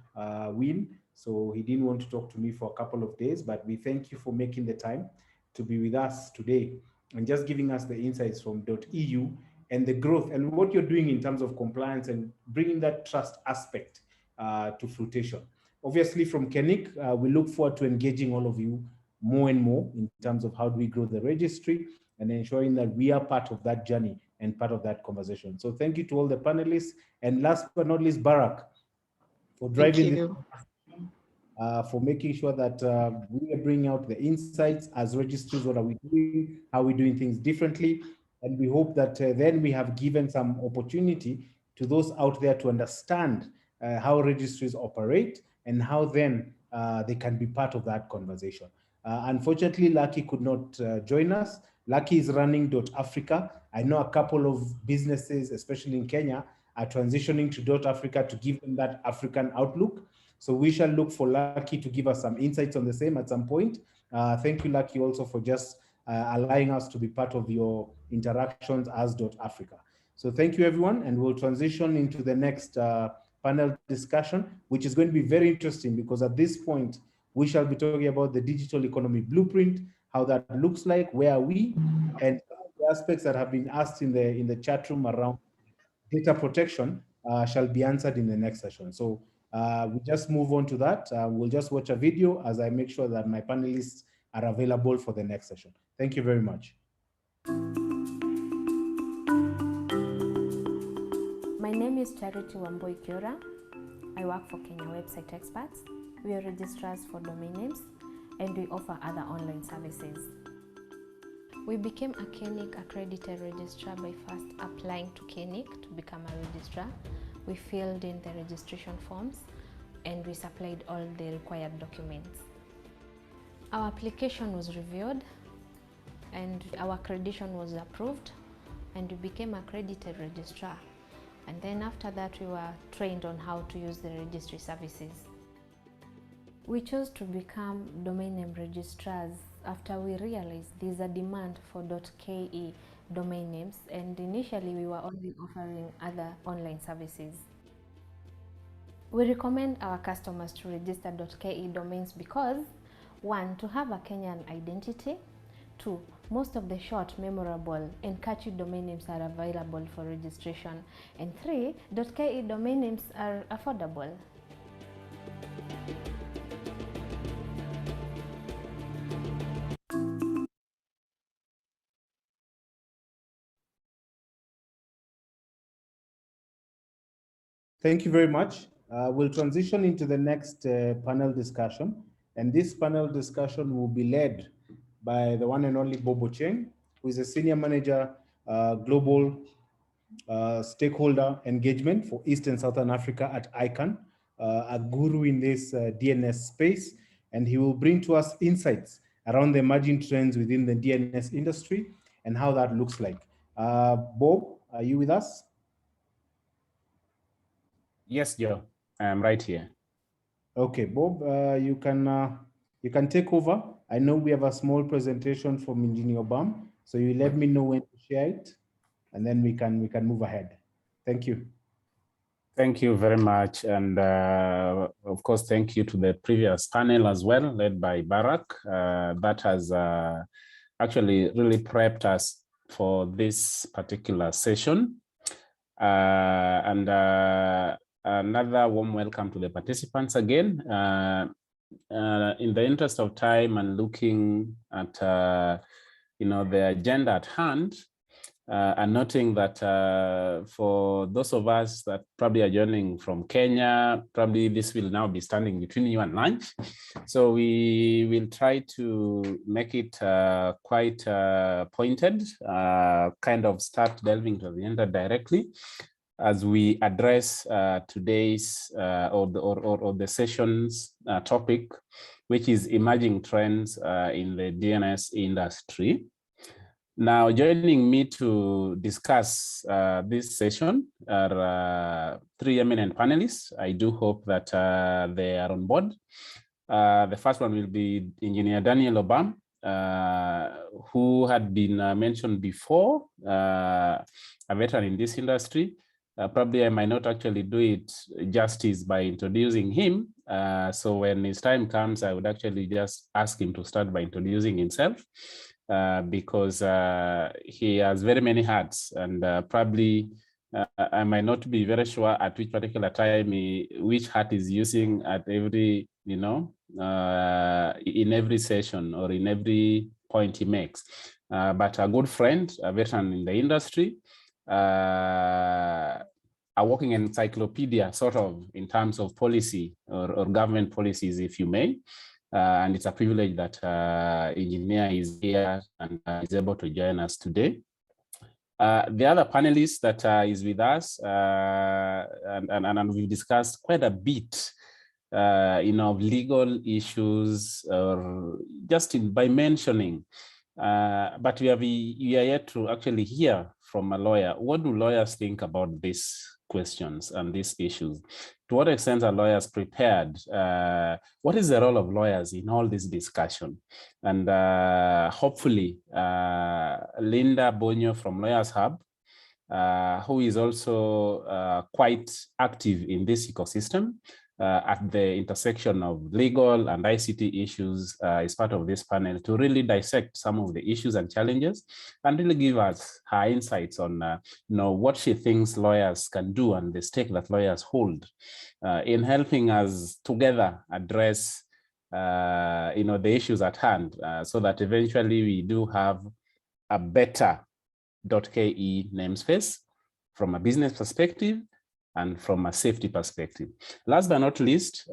win. So he didn't want to talk to me for a couple of days, but we thank you for making the time to be with us today and just giving us the insights from .eu and the growth and what you're doing in terms of compliance and bringing that trust aspect to fruition. Obviously from KeNIC, we look forward to engaging all of you more and more in terms of how do we grow the registry and ensuring that we are part of that journey and part of that conversation. So thank you to all the panelists, and last but not least, Barak, for driving this, for making sure that we are bringing out the insights as registries. What are we doing? How are we doing things differently? And we hope that then we have given some opportunity to those out there to understand how registries operate and how then they can be part of that conversation. Unfortunately, Lucky could not join us. Lucky is running .Africa. I know a couple of businesses, especially in Kenya, are transitioning to .Africa to give them that African outlook. So we shall look for Lucky to give us some insights on the same at some point. Thank you, Lucky, also for just allowing us to be part of your interactions as .Africa. So thank you, everyone, and we'll transition into the next panel discussion, which is going to be very interesting because at this point, we shall be talking about the digital economy blueprint, how that looks like, where are we, and the aspects that have been asked in the chat room around data protection shall be answered in the next session. So we just move on to that. We'll just watch a video as I make sure that my panelists are available for the next session. Thank you very much. My name is Charity Wamboi Kiora. I work for Kenya Website Experts. We are registrars for domain names and we offer other online services. We became a KeNIC accredited registrar by first applying to KeNIC to become a registrar. We filled in the registration forms and we supplied all the required documents. Our application was reviewed and our accreditation was approved and we became accredited registrar. And then after that we were trained on how to use the registry services. We chose to become domain name registrars after we realized there's a demand for .ke domain names, and initially we were only offering other online services. We recommend our customers to register .ke domains because 1. To have a Kenyan identity. 2. Most of the short, memorable, and catchy domain names are available for registration. And 3. .ke domain names are affordable. Thank you very much. We'll transition into the next panel discussion. And this panel discussion will be led by the one and only Bobo Cheng, who is a Senior Manager, Global Stakeholder Engagement for East and Southern Africa at ICANN, a guru in this DNS space. And he will bring to us insights around the emerging trends within the DNS industry and how that looks like. Bob, are you with us? Yes, Joe, I'm right here. Okay, Bob, you can take over. I know we have a small presentation from Engineer Bam, so you let me know when to share it, and then we can move ahead. Thank you. Thank you very much, and of course, thank you to the previous panel as well, led by Barak. That has actually really prepped us for this particular session, another warm welcome to the participants again. In the interest of time and looking at the agenda at hand, and noting that for those of us that probably are joining from Kenya, probably this will now be standing between you and lunch. So we will try to make it quite pointed, kind of start delving to the agenda directly as we address today's or the session's topic, which is emerging trends in the DNS industry. Now, joining me to discuss this session are three eminent panelists. I do hope that they are on board. The first one will be Engineer Daniel Obam, who had been mentioned before, a veteran in this industry. Probably I might not actually do it justice by introducing him. So when his time comes, I would actually just ask him to start by introducing himself. Because he has very many hats, and probably I might not be very sure at which particular time which hat is using at every, in every session or in every point he makes. But a good friend, a veteran in the industry, a walking encyclopedia, sort of, in terms of policy or government policies, if you may. And it's a privilege that engineer is here and is able to join us today. The other panelist that is with us, and we've discussed quite a bit, of legal issues, or just by mentioning, but we are yet to actually hear from a lawyer. What do lawyers think about these questions and these issues? To what extent are lawyers prepared? What is the role of lawyers in all this discussion? And hopefully, Linda Bonyo from Lawyers Hub, who is also quite active in this ecosystem at the intersection of legal and ICT issues, is part of this panel to really dissect some of the issues and challenges and really give us her insights on what she thinks lawyers can do and the stake that lawyers hold in helping us together address the issues at hand, so that eventually we do have a better .ke namespace from a business perspective and from a safety perspective. Last but not least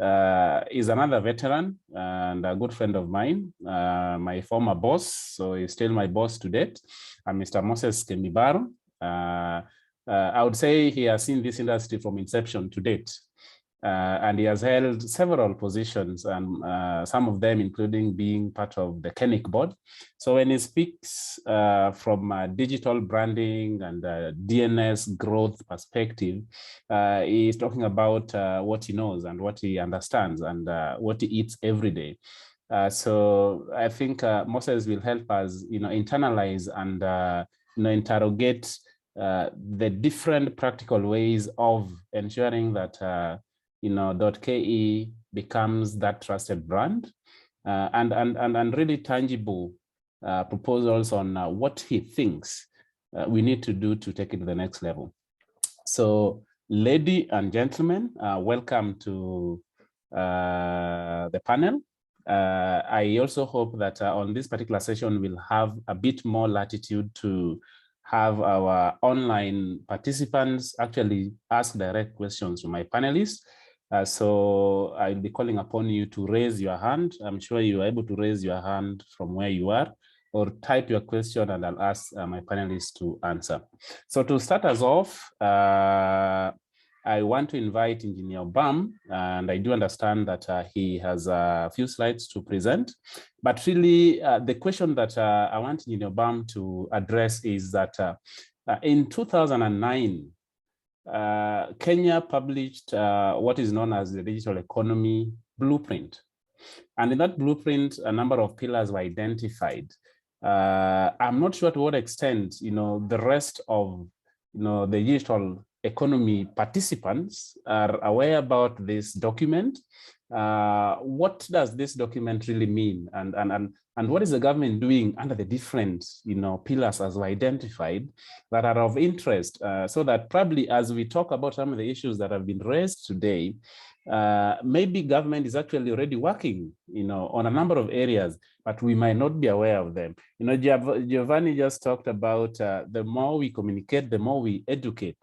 is another veteran and a good friend of mine, my former boss, so he's still my boss to date, Mr. Moses Kemibaro. I would say he has seen this industry from inception to date. And he has held several positions, and some of them including being part of the KeNIC board. So when he speaks from a digital branding and DNS growth perspective, he's talking about what he knows and what he understands and what he eats every day. So I think Moses will help us, internalize and interrogate the different practical ways of ensuring that .ke becomes that trusted brand, and really tangible proposals on what he thinks we need to do to take it to the next level. So, ladies and gentlemen, welcome to the panel. I also hope that on this particular session, we'll have a bit more latitude to have our online participants actually ask direct questions to my panelists. So I'll be calling upon you to raise your hand. I'm sure you are able to raise your hand from where you are, or type your question and I'll ask my panelists to answer. So to start us off, I want to invite Engineer Bam, and I do understand that he has a few slides to present. But really, the question that I want Engineer Bam to address is that in 2009, Kenya published what is known as the Digital Economy Blueprint. And in that blueprint, a number of pillars were identified. I'm not sure to what extent, the rest of, the digital economy participants are aware about this document. What does this document really mean? And what is the government doing under the different, pillars as were identified that are of interest, so that probably as we talk about some of the issues that have been raised today, maybe government is actually already working, on a number of areas, but we might not be aware of them. Giovanni just talked about the more we communicate, the more we educate.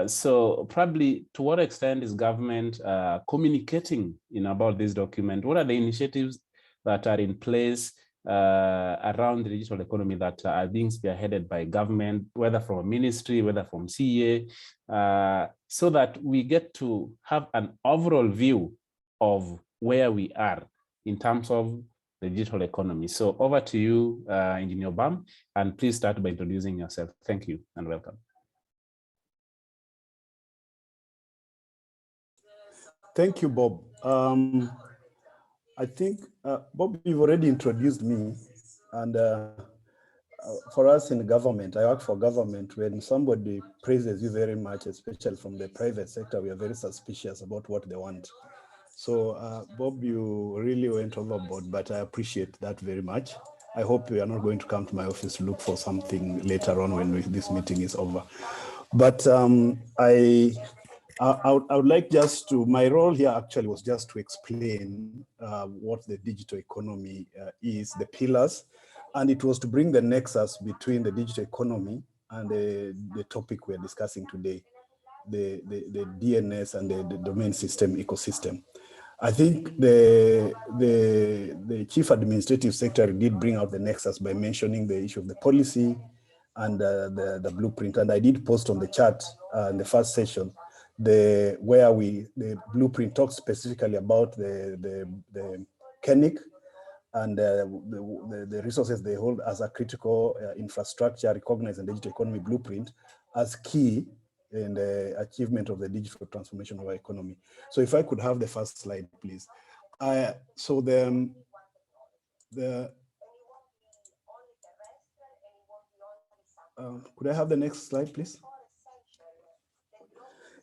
So probably to what extent is government communicating, about this document? What are the initiatives that are in place around the digital economy that are being spearheaded by government, whether from a ministry, whether from CA, so that we get to have an overall view of where we are in terms of the digital economy. So over to you, Engineer Bam, and please start by introducing yourself. Thank you and welcome. Thank you, Bob. I think, Bob, you've already introduced me. And for us in government, I work for government. When somebody praises you very much, especially from the private sector, we are very suspicious about what they want. So, Bob, you really went overboard, but I appreciate that very much. I hope you are not going to come to my office to look for something later on when this meeting is over. But I would like just to, my role here actually was just to explain what the digital economy is, the pillars, and it was to bring the nexus between the digital economy and the topic we're discussing today, the DNS and the domain system ecosystem. I think the Chief Administrative Secretary did bring out the nexus by mentioning the issue of the policy and the blueprint, and I did post on the chat in the first session the blueprint talks specifically about the KeNIC and the resources they hold as a critical infrastructure recognized in the digital economy blueprint as key in the achievement of the digital transformation of our economy. So if I could have the first slide, please. So could I have the next slide, please?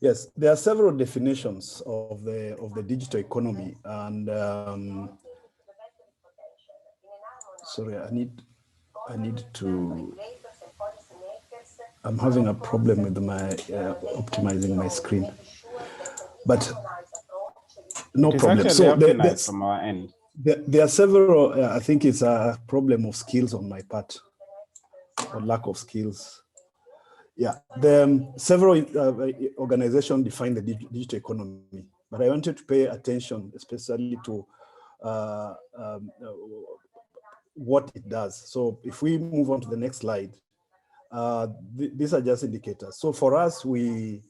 Yes, there are several definitions of the digital economy, and sorry, I need to. I'm having a problem with my optimizing my screen, but no problem. So from our end. There are several. I think it's a problem of skills on my part, or lack of skills. Yeah, the several organizations define the digital economy, but I wanted to pay attention especially to what it does. So if we move on to the next slide, these are just indicators. So for us, we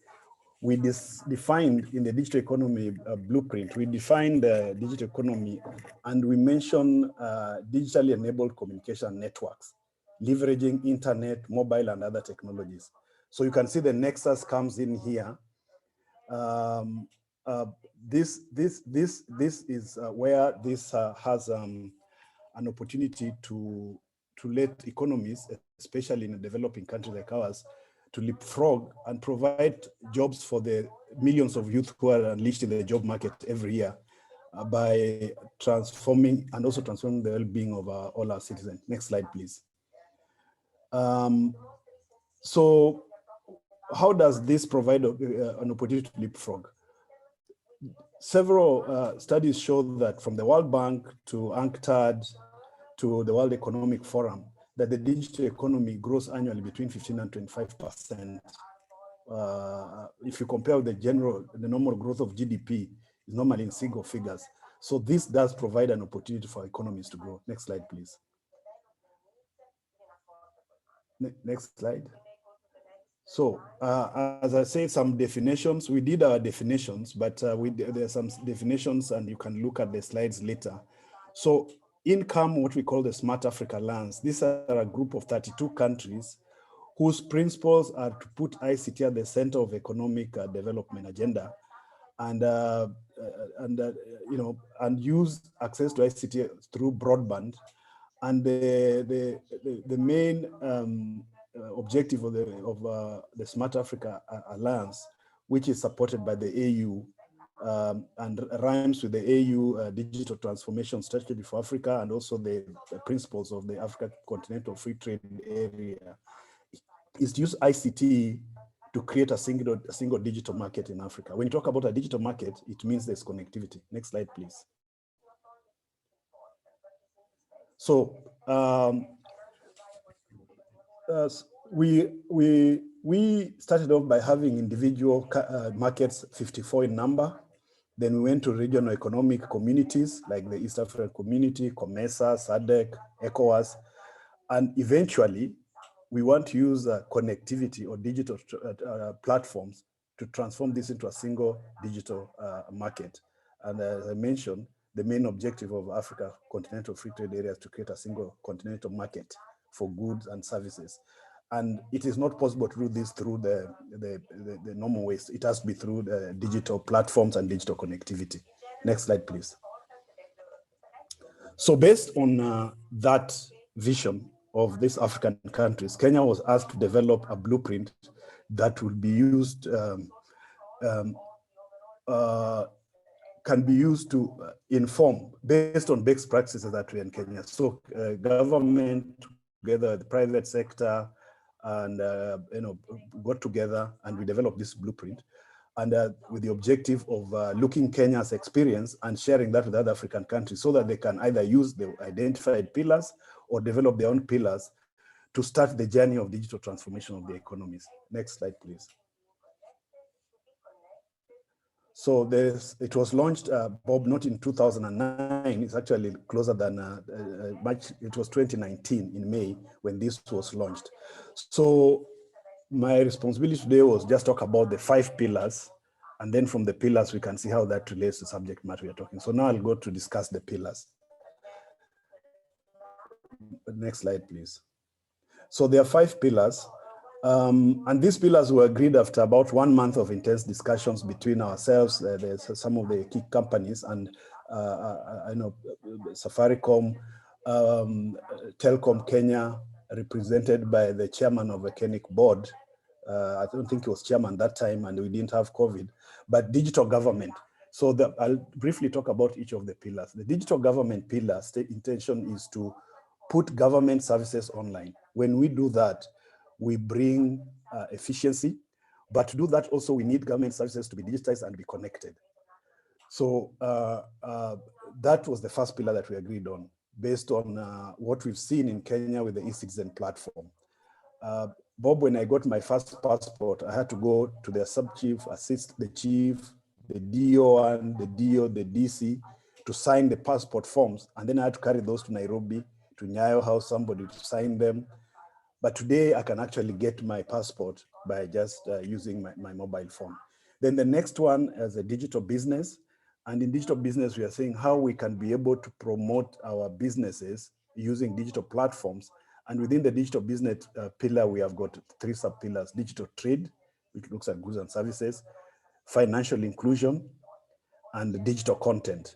defined in the digital economy blueprint, we defined the digital economy and we mentioned digitally enabled communication networks, leveraging internet, mobile, and other technologies. So you can see the nexus comes in here. This is where this has an opportunity to let economies, especially in a developing country like ours, to leapfrog and provide jobs for the millions of youth who are unleashed in the job market every year by transforming and also transforming the well-being of all our citizens. Next slide, please. So how does this provide an opportunity to leapfrog? Several studies show that from the World Bank to UNCTAD to the World Economic Forum, that the digital economy grows annually between 15 and 25%. If you compare with the normal growth of GDP, is normally in single figures. So this does provide an opportunity for economies to grow. Next slide, please. Next slide. So as I say, some definitions, we did our definitions, but there are some definitions and you can look at the slides later. So in come what we call the Smart Africa Lands. These are a group of 32 countries whose principles are to put ICT at the center of economic development agenda, and use access to ICT through broadband. And the main objective of the Smart Africa Alliance, which is supported by the AU and rhymes with the AU Digital Transformation Strategy for Africa, and also the principles of the Africa Continental Free Trade Area, is to use ICT to create a single digital market in Africa. When you talk about a digital market, it means there's connectivity. Next slide, please. So we started off by having individual markets, 54 in number. Then we went to regional economic communities like the East African Community, COMESA, SADC, ECOWAS, and eventually we want to use connectivity or digital platforms to transform this into a single digital market. And as I mentioned, the main objective of Africa Continental Free Trade Area is to create a single continental market for goods and services. And it is not possible to do this through the normal ways. It has to be through the digital platforms and digital connectivity. Next slide, please. So based on that vision of these African countries, Kenya was asked to develop a blueprint that will be used, can be used to inform based on best practices that we in Kenya. So government together with the private sector and got together and we developed this blueprint, and with the objective of looking Kenya's experience and sharing that with other African countries so that they can either use the identified pillars or develop their own pillars to start the journey of digital transformation of the economies. Next slide, please. So it was launched, Bob, not in 2009, it's actually closer than March, it was 2019 in May when this was launched. So my responsibility today was just talk about the 5 pillars, and then from the pillars, we can see how that relates to subject matter we are talking. So now I'll go to discuss the pillars. Next slide, please. So there are 5 pillars. And these pillars were agreed after about 1 month of intense discussions between ourselves, some of the key companies, and I know Safaricom, Telcom Kenya, represented by the chairman of the KeNIC board. I don't think he was chairman that time, and we didn't have COVID, but digital government. So I'll briefly talk about each of the pillars. The digital government pillar, state intention is to put government services online. When we do that, we bring efficiency, but to do that also we need government services to be digitized and be connected. So that was the first pillar that we agreed on, based on what we've seen in Kenya with the eCitizen platform. Bob, when I got my first passport, I had to go to the sub-chief, assist the chief, the DO1, the DO, the DC to sign the passport forms. And then I had to carry those to Nairobi, to Nyayo House, somebody to sign them. But today I can actually get my passport by just using my mobile phone. Then the next one is a digital business. And in digital business, we are saying how we can be able to promote our businesses using digital platforms. And within the digital business pillar, we have got 3 sub-pillars: digital trade, which looks at goods and services, financial inclusion, and digital content.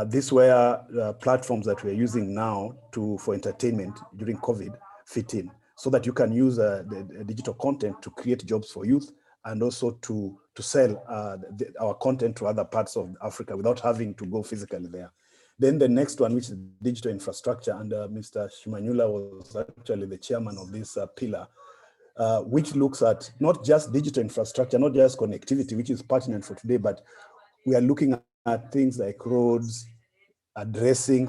These were platforms that we're using now for entertainment during COVID fit in, so that you can use the digital content to create jobs for youth and also to sell our content to other parts of Africa without having to go physically there. Then the next one, which is digital infrastructure, and Mr. Shimanyula was actually the chairman of this pillar, which looks at not just digital infrastructure, not just connectivity, which is pertinent for today, but we are looking at things like roads, addressing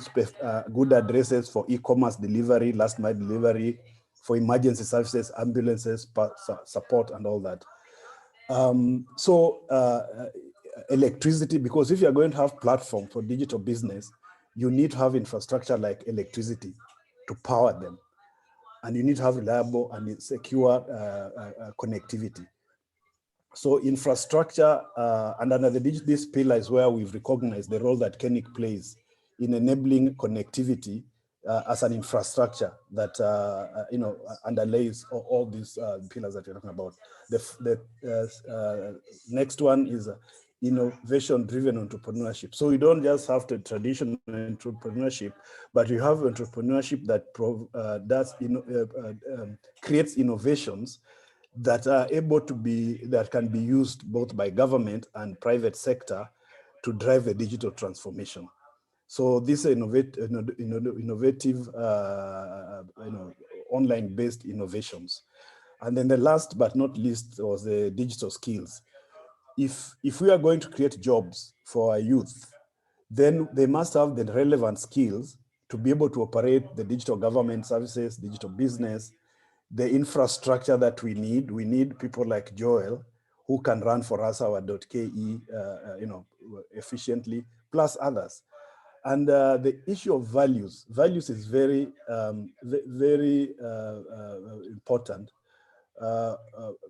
good addresses for e-commerce delivery, last mile delivery, for emergency services, ambulances, support, and all that. Electricity, because if you're going to have platform for digital business, you need to have infrastructure like electricity to power them. And you need to have reliable and secure connectivity. So infrastructure, and under this pillar is where we've recognized the role that KeNIC plays in enabling connectivity as an infrastructure that underlays all these pillars that we're talking about. The next one is innovation-driven entrepreneurship. So you don't just have the traditional entrepreneurship, but you have entrepreneurship that creates innovations that are able to that can be used both by government and private sector to drive the digital transformation. So these are innovative, online-based innovations. And then the last but not least was the digital skills. If we are going to create jobs for our youth, then they must have the relevant skills to be able to operate the digital government services, digital business, the infrastructure that we need. We need people like Joel who can run for us our .ke efficiently, plus others. And the issue of values is very, very important.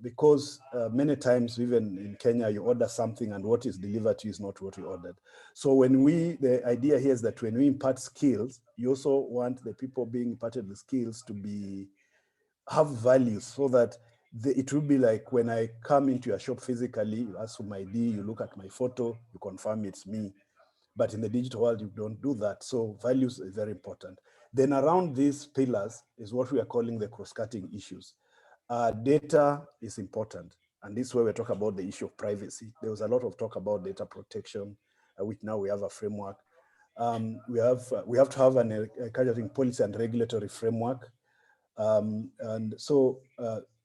Because many times, even in Kenya, you order something and what is delivered to you is not what you ordered. So the idea here is that when we impart skills, you also want the people being imparted the skills to have values, so that it will be like when I come into your shop physically, you ask for my ID, you look at my photo, you confirm it's me. But in the digital world, you don't do that. So values is very important. Then around these pillars is what we are calling the cross-cutting issues. Data is important. And this is where we talk about the issue of privacy. There was a lot of talk about data protection, which now we have a framework. We have to have an encouraging policy and regulatory framework. And so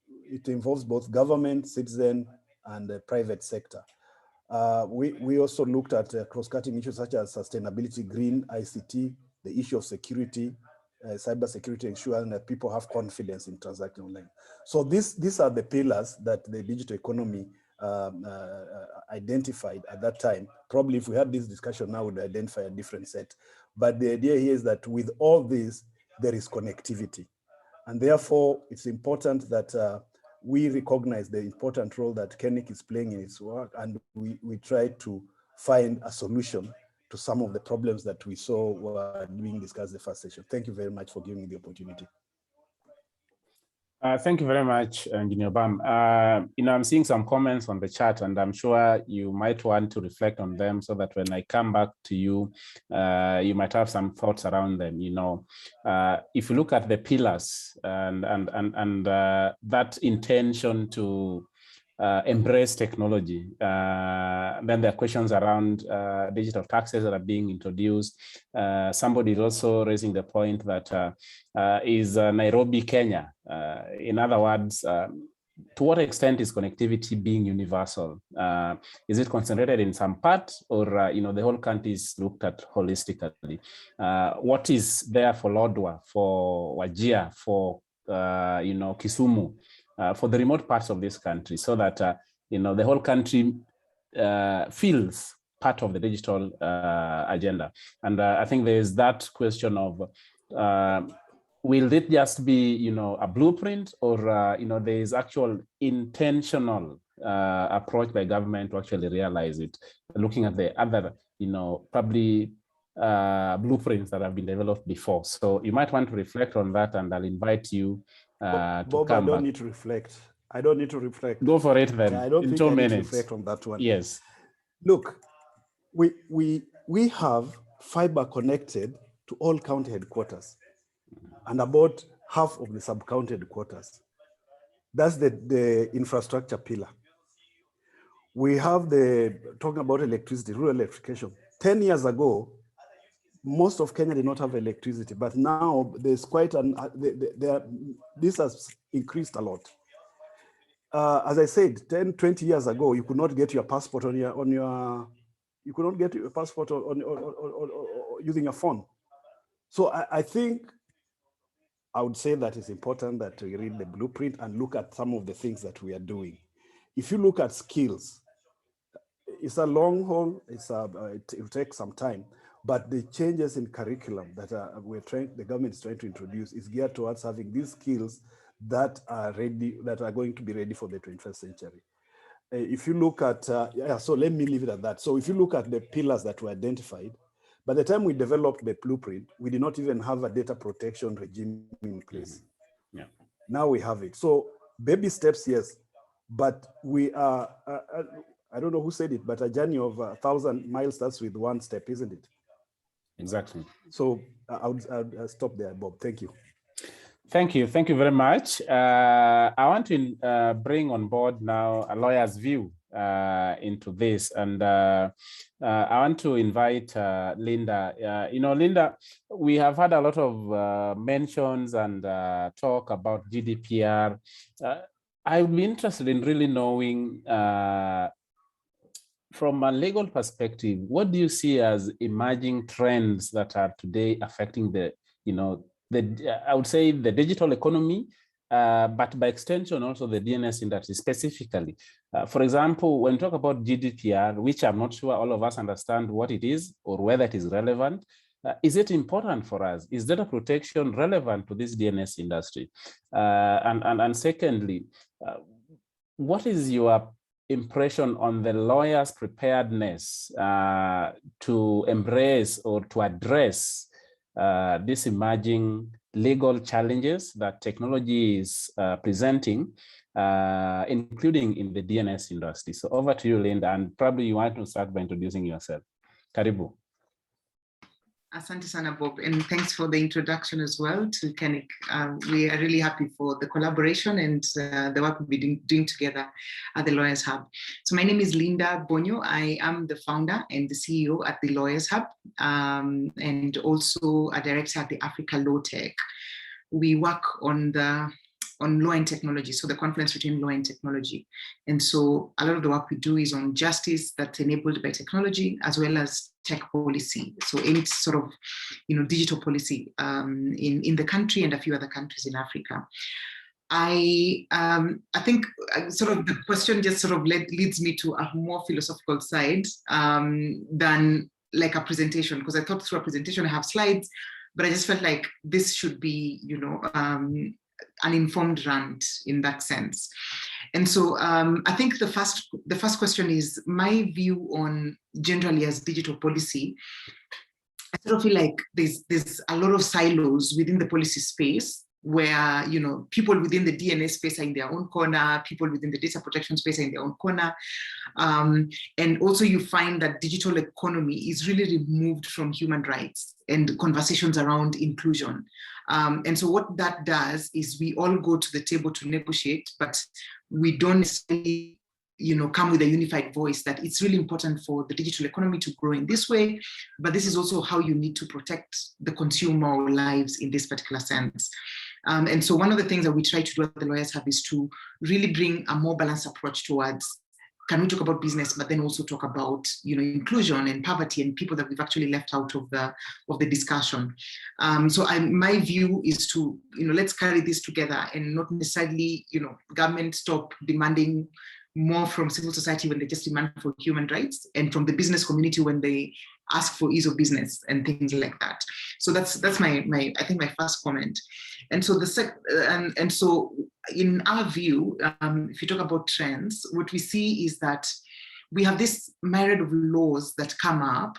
it involves both government, citizen, and the private sector. We also looked at cross-cutting issues such as sustainability, green ICT, the issue of security, cyber security, ensuring that people have confidence in transacting online. So these are the pillars that the digital economy identified at that time. Probably if we had this discussion now, we'd identify a different set. But the idea here is that with all this, there is connectivity. And therefore, it's important that we recognize the important role that KeNIC is playing in its work, and we try to find a solution to some of the problems that we saw were being discussed in the first session. Thank you very much for giving me the opportunity. Thank you very much, Engineer Bam. I'm seeing some comments on the chat, and I'm sure you might want to reflect on them so that when I come back to you, you might have some thoughts around them. If you look at the pillars and that intention to embrace technology, then there are questions around digital taxes that are being introduced. Somebody is also raising the point that is Nairobi, Kenya. In other words, to what extent is connectivity being universal? Is it concentrated in some part, or the whole country is looked at holistically? What is there for Lodwar, for Wajir, for Kisumu, for the remote parts of this country, so that the whole country feels part of the digital agenda. And I think there is that question of will it just be a blueprint, or there is actual intentional approach by government to actually realize it, looking at the other probably blueprints that have been developed before. So you might want to reflect on that, and I'll invite you to Bob, come I don't back. need to reflect. I don't need to reflect. Go for it then. Yeah, I don't in think 2 I need minutes. to reflect on that one. Yes. Look, we have fiber connected to all county headquarters and about half of the sub-county headquarters. That's the infrastructure pillar. We have talking about electricity, rural electrification. 10 years ago, most of Kenya did not have electricity, but now there's quite this has increased a lot. As I said, 10, 20 years ago, you could not get your passport you could not get your passport using a phone. So I think I would say that it's important that we read the blueprint and look at some of the things that we are doing. If you look at skills, it's a long haul, it will take some time, but the changes in curriculum that the government is trying to introduce is geared towards having these skills that are ready, that are going to be ready for the 21st century. If you look at, so let me leave it at that. So if you look at the pillars that were identified, by the time we developed the blueprint, we did not even have a data protection regime in place. Yeah. Now we have it. So baby steps, yes, but we are, I don't know who said it, but a journey of 1,000 miles starts with one step, isn't it? Exactly. So I'll stop there, Bob. Thank you. Thank you. Thank you very much. I want to bring on board now a lawyer's view into this. And I want to invite Linda. Linda, we have had a lot of mentions and talk about GDPR. I would be interested in really knowing from a legal perspective, what do you see as emerging trends that are today affecting I would say the digital economy, but by extension also the DNS industry specifically. For example, when we talk about GDPR, which I'm not sure all of us understand what it is or whether it is relevant, is it important for us? Is data protection relevant to this DNS industry? And secondly, what is your impression on the lawyer's preparedness to embrace or to address these emerging legal challenges that technology is presenting, including in the DNS industry? So over to you, Linda, and probably you want to start by introducing yourself. Karibu. Asante sana, Bob, and thanks for the introduction as well to KeNIC. We are really happy for the collaboration and the work we'll be doing together at the Lawyers Hub. So my name is Linda Bonyo. I am the founder and the CEO at the Lawyers Hub, and also a director at the Africa Law Tech. We work on law and technology, so the confluence between law and technology. And so a lot of the work we do is on justice that's enabled by technology, as well as tech policy. So any sort of, digital policy in the country and a few other countries in Africa. I think sort of the question just sort of leads me to a more philosophical side than like a presentation, because I thought through a presentation I have slides, but I just felt like this should be, an informed rant in that sense. And so I think the first question is my view on generally as digital policy. I sort of feel like there's a lot of silos within the policy space where, people within the DNS space are in their own corner, people within the data protection space are in their own corner. And also you find that digital economy is really removed from human rights and conversations around inclusion. And so what that does is we all go to the table to negotiate, but we don't necessarily come with a unified voice that it's really important for the digital economy to grow in this way, but this is also how you need to protect the consumer lives in this particular sense. And so one of the things that we try to do at the Lawyers Hub is to really bring a more balanced approach towards can we talk about business, but then also talk about, inclusion and poverty and people that we've actually left out of the discussion. So my view is to, let's carry this together and not necessarily, government stop demanding more from civil society when they just demand for human rights, and from the business community when they ask for ease of business and things like that. So that's my I think my first comment. And so so in our view, if you talk about trends, what we see is that we have this myriad of laws that come up,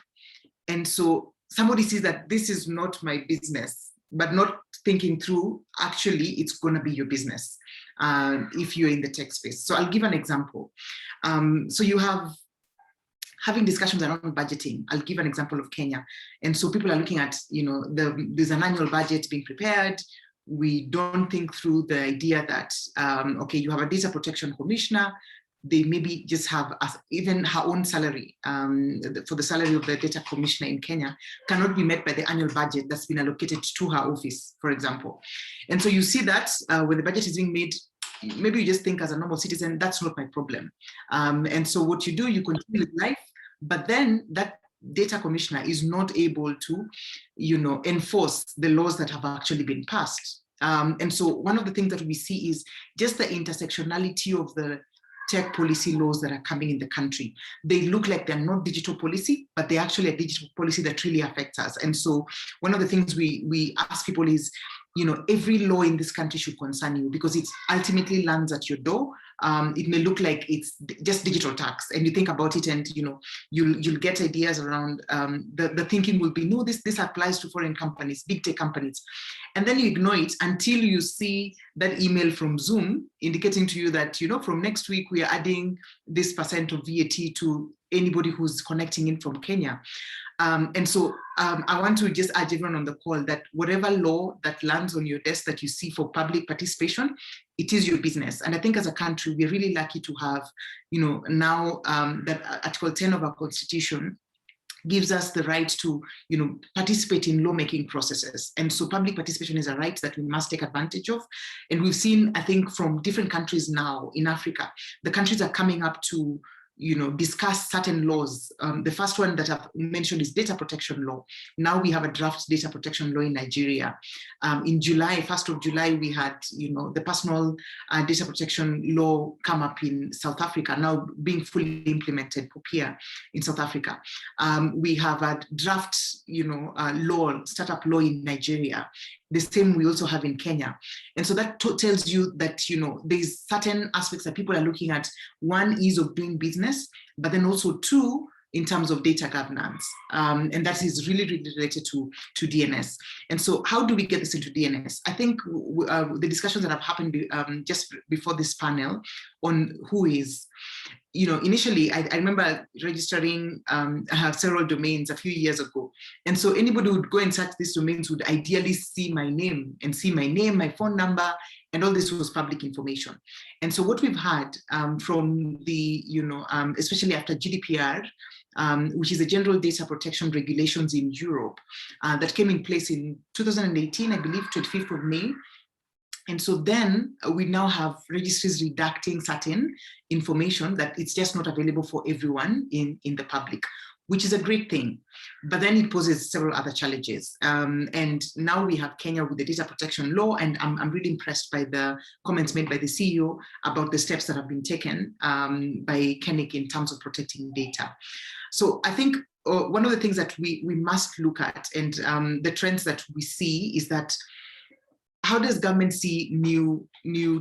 and so somebody sees that this is not my business, but not thinking through, actually it's going to be your business if you're in the tech space. So I'll give an example. So you have having discussions around budgeting. I'll give an example of Kenya. And so people are looking at, there's an annual budget being prepared. We don't think through the idea that, okay, you have a data protection commissioner. They maybe just have even her own salary for the salary of the data commissioner in Kenya cannot be met by the annual budget that's been allocated to her office, for example. And so you see that when the budget is being made, maybe you just think as a normal citizen, that's not my problem. And so what you do, you continue with life, but then that data commissioner is not able to, enforce the laws that have actually been passed. And so one of the things that we see is just the intersectionality of the tech policy laws that are coming in the country. They look like they're not digital policy, but they're actually a digital policy that really affects us. And so one of the things we ask people is, every law in this country should concern you, because it ultimately lands at your door. It may look like it's just digital tax, and you think about it, and you'll get ideas around the thinking will be, no, this applies to foreign companies, big tech companies, and then you ignore it until you see that email from Zoom indicating to you that from next week we are adding this % of VAT to anybody who's connecting in from Kenya. And so I want to just urge everyone on the call that whatever law that lands on your desk that you see for public participation, it is your business. And I think as a country, we're really lucky to have, now that Article 10 of our Constitution gives us the right to, participate in lawmaking processes. And so public participation is a right that we must take advantage of. And we've seen, I think, from different countries now in Africa, the countries are coming up to discuss certain laws. The first one that I've mentioned is data protection law. Now we have a draft data protection law in Nigeria. In July, 1st of July, we had, the personal data protection law come up in South Africa, now being fully implemented here in South Africa. We have a draft, startup law in Nigeria. The same we also have in Kenya. And so that tells you that, there's certain aspects that people are looking at. One, ease of doing business, but then also two, in terms of data governance. And that is really, really related to DNS. And so how do we get this into DNS? I think the discussions that have happened just before this panel on who is, initially, I remember registering several domains a few years ago. And so anybody who would go and search these domains would ideally see my name, my phone number, and all this was public information. And so what we've had from the, especially after GDPR, which is the General Data Protection Regulations in Europe, that came in place in 2018, I believe, 25th of May. And so then we now have registries redacting certain information that it's just not available for everyone in the public, which is a great thing. But then it poses several other challenges. And now we have Kenya with the data protection law, and I'm really impressed by the comments made by the CEO about the steps that have been taken by KeNIC in terms of protecting data. So I think one of the things that we must look at, and the trends that we see, is that how does government see new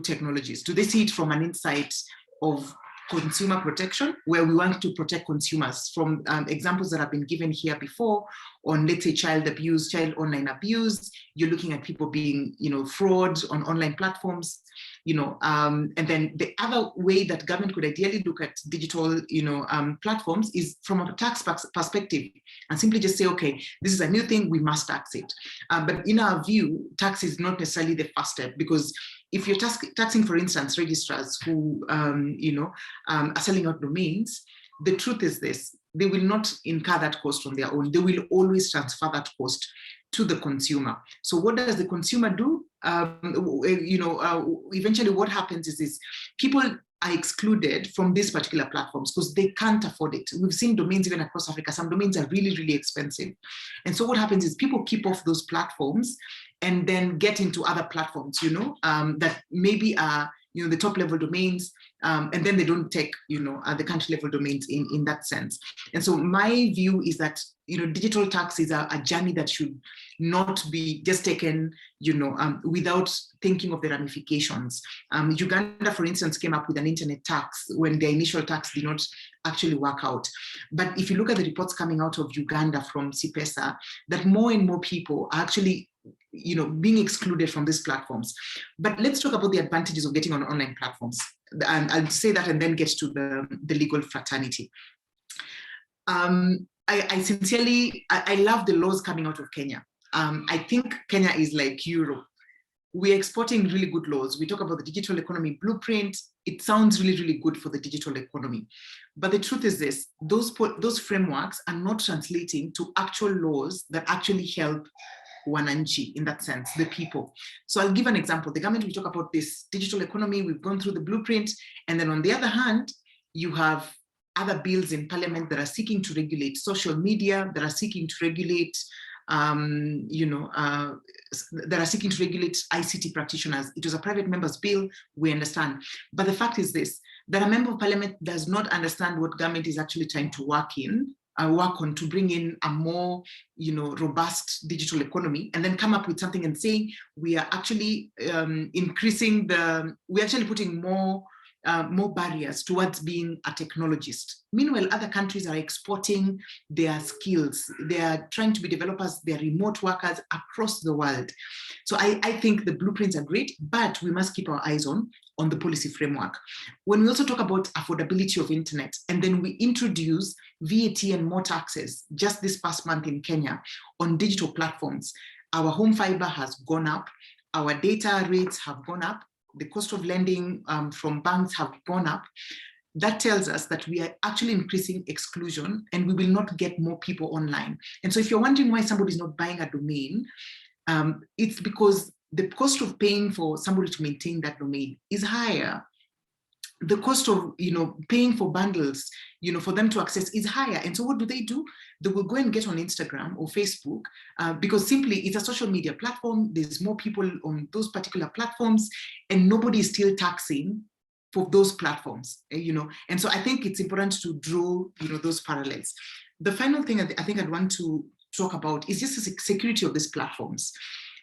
technologies? Do they see it from an insight of consumer protection, where we want to protect consumers from examples that have been given here before on, let's say, child abuse, child online abuse? You're looking at people being, fraud on online platforms, and then the other way that government could ideally look at digital, platforms is from a tax perspective, and simply just say, okay, this is a new thing, we must tax it. But in our view, tax is not necessarily the first step, because if you're taxing, for instance, registrars who, are selling out domains, the truth is this: they will not incur that cost on their own. They will always transfer that cost to the consumer. So what does the consumer do? Eventually what happens is people are excluded from these particular platforms because they can't afford it. We've seen domains even across Africa. Some domains are really, really expensive. And so what happens is people keep off those platforms and then get into other platforms, that maybe are, the top level domains, and then they don't take, the country level domains in that sense. And so my view is that, digital tax is a journey that should not be just taken, without thinking of the ramifications. Uganda, for instance, came up with an internet tax when their initial tax did not actually work out. But if you look at the reports coming out of Uganda from CPESA, that more and more people are actually being excluded from these platforms. But let's talk about the advantages of getting on online platforms. And I'll say that and then get to the legal fraternity. I sincerely love the laws coming out of Kenya. I think Kenya is like Europe. We're exporting really good laws. We talk about the digital economy blueprint. It sounds really, really good for the digital economy. But the truth is this, those frameworks are not translating to actual laws that actually help wananchi, in that sense, the people. So I'll give an example. The government will talk about this digital economy. We've gone through the blueprint. And then on the other hand, you have other bills in parliament that are seeking to regulate social media, that are seeking to regulate, that are seeking to regulate ICT practitioners. It was a private member's bill, we understand. But the fact is this, that a member of parliament does not understand what government is actually trying to work on to bring in a more, robust digital economy, and then come up with something and say, we are actually we're actually putting more barriers towards being a technologist. Meanwhile, other countries are exporting their skills. They are trying to be developers, they're remote workers across the world. So I think the blueprints are great, but we must keep our eyes on the policy framework. When we also talk about affordability of internet, and then we introduce VAT and more taxes just this past month in Kenya on digital platforms, our home fiber has gone up, our data rates have gone up, the cost of lending from banks have gone up. That tells us that we are actually increasing exclusion and we will not get more people online. And so if you're wondering why somebody's not buying a domain, it's because the cost of paying for somebody to maintain that domain is higher. The cost of paying for bundles, for them to access is higher. And so what do? They will go and get on Instagram or Facebook because simply it's a social media platform. There's more people on those particular platforms and nobody is still taxing for those platforms, And so I think it's important to draw, those parallels. The final thing I think I'd want to talk about is just the security of these platforms.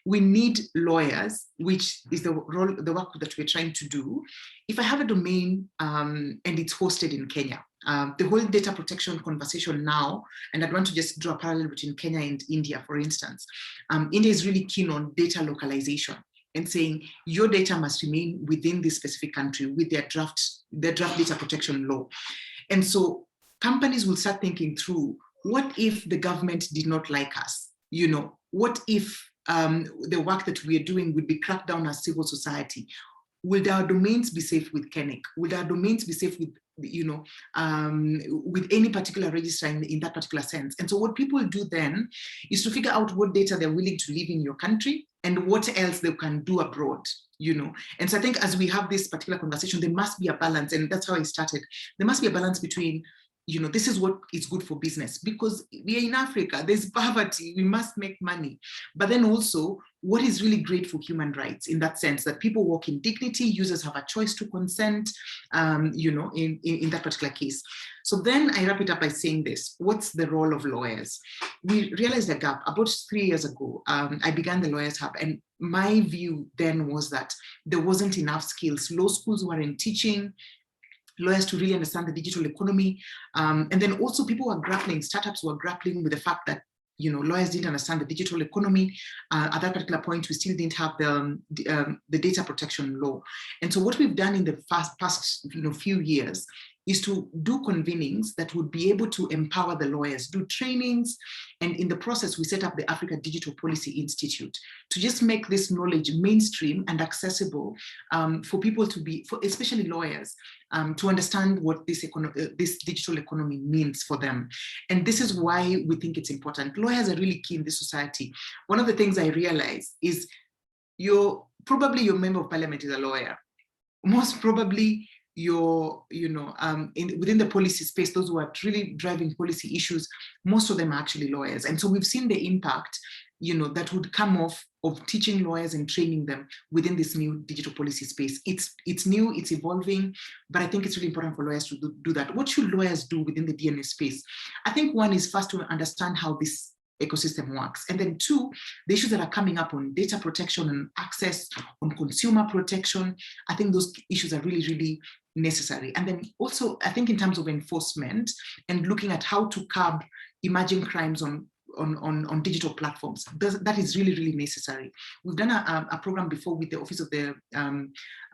We need lawyers, which is the work that we're trying to do. If I have a domain and it's hosted in Kenya, the whole data protection conversation now, and I'd want to just draw a parallel between Kenya and India, for instance. India is really keen on data localization and saying your data must remain within this specific country with their draft data protection law. And so companies will start thinking through, what if the government did not like us? What if the work that we are doing would be cracked down as civil society? Will our domains be safe with KeNIC? Will our domains be safe with, with any particular registrar in that particular sense? And so what people do then is to figure out what data they're willing to leave in your country and what else they can do abroad, And so I think as we have this particular conversation, there must be a balance, and that's how I started. There must be a balance between this is what is good for business, because we are in Africa, there's poverty, we must make money. But then also, what is really great for human rights in that sense, that people walk in dignity, users have a choice to consent, in that particular case. So then I wrap it up by saying this, what's the role of lawyers? We realized a gap about 3 years ago. I began the Lawyers Hub, and my view then was that there wasn't enough skills. Law schools weren't teaching lawyers to really understand the digital economy. And then also people were grappling, startups were grappling with the fact that, lawyers didn't understand the digital economy. At that particular point, we still didn't have the data protection law. And so what we've done in the past few years is to do convenings that would be able to empower the lawyers, do trainings. And in the process, we set up the Africa Digital Policy Institute to just make this knowledge mainstream and accessible for people to be, especially lawyers, to understand what this digital economy means for them. And this is why we think it's important. Lawyers are really key in this society. One of the things I realize is probably your member of parliament is a lawyer. Most probably within the policy space, those who are really driving policy issues, most of them are actually lawyers. And so we've seen the impact, that would come off of teaching lawyers and training them within this new digital policy space. It's new, it's evolving, but I think it's really important for lawyers to do that. What should lawyers do within the DNS space? I think one is first to understand how this ecosystem works. And then two, the issues that are coming up on data protection and access, on consumer protection, I think those issues are really, really necessary. And then also, I think in terms of enforcement and looking at how to curb emerging crimes on digital platforms, that is really, really necessary. We've done a program before with the Office of the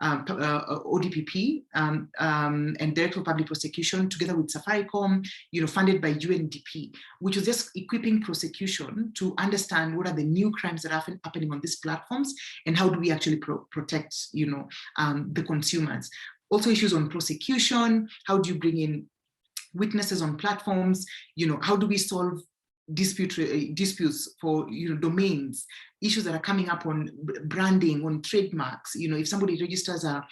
ODPP and Director of Public Prosecution, together with Safaricom, funded by UNDP, which was just equipping prosecution to understand what are the new crimes that are happening on these platforms and how do we actually protect, the consumers. Also issues on prosecution, how do you bring in witnesses on platforms, how do we solve disputes for domains, issues that are coming up on branding, on trademarks. If somebody registers a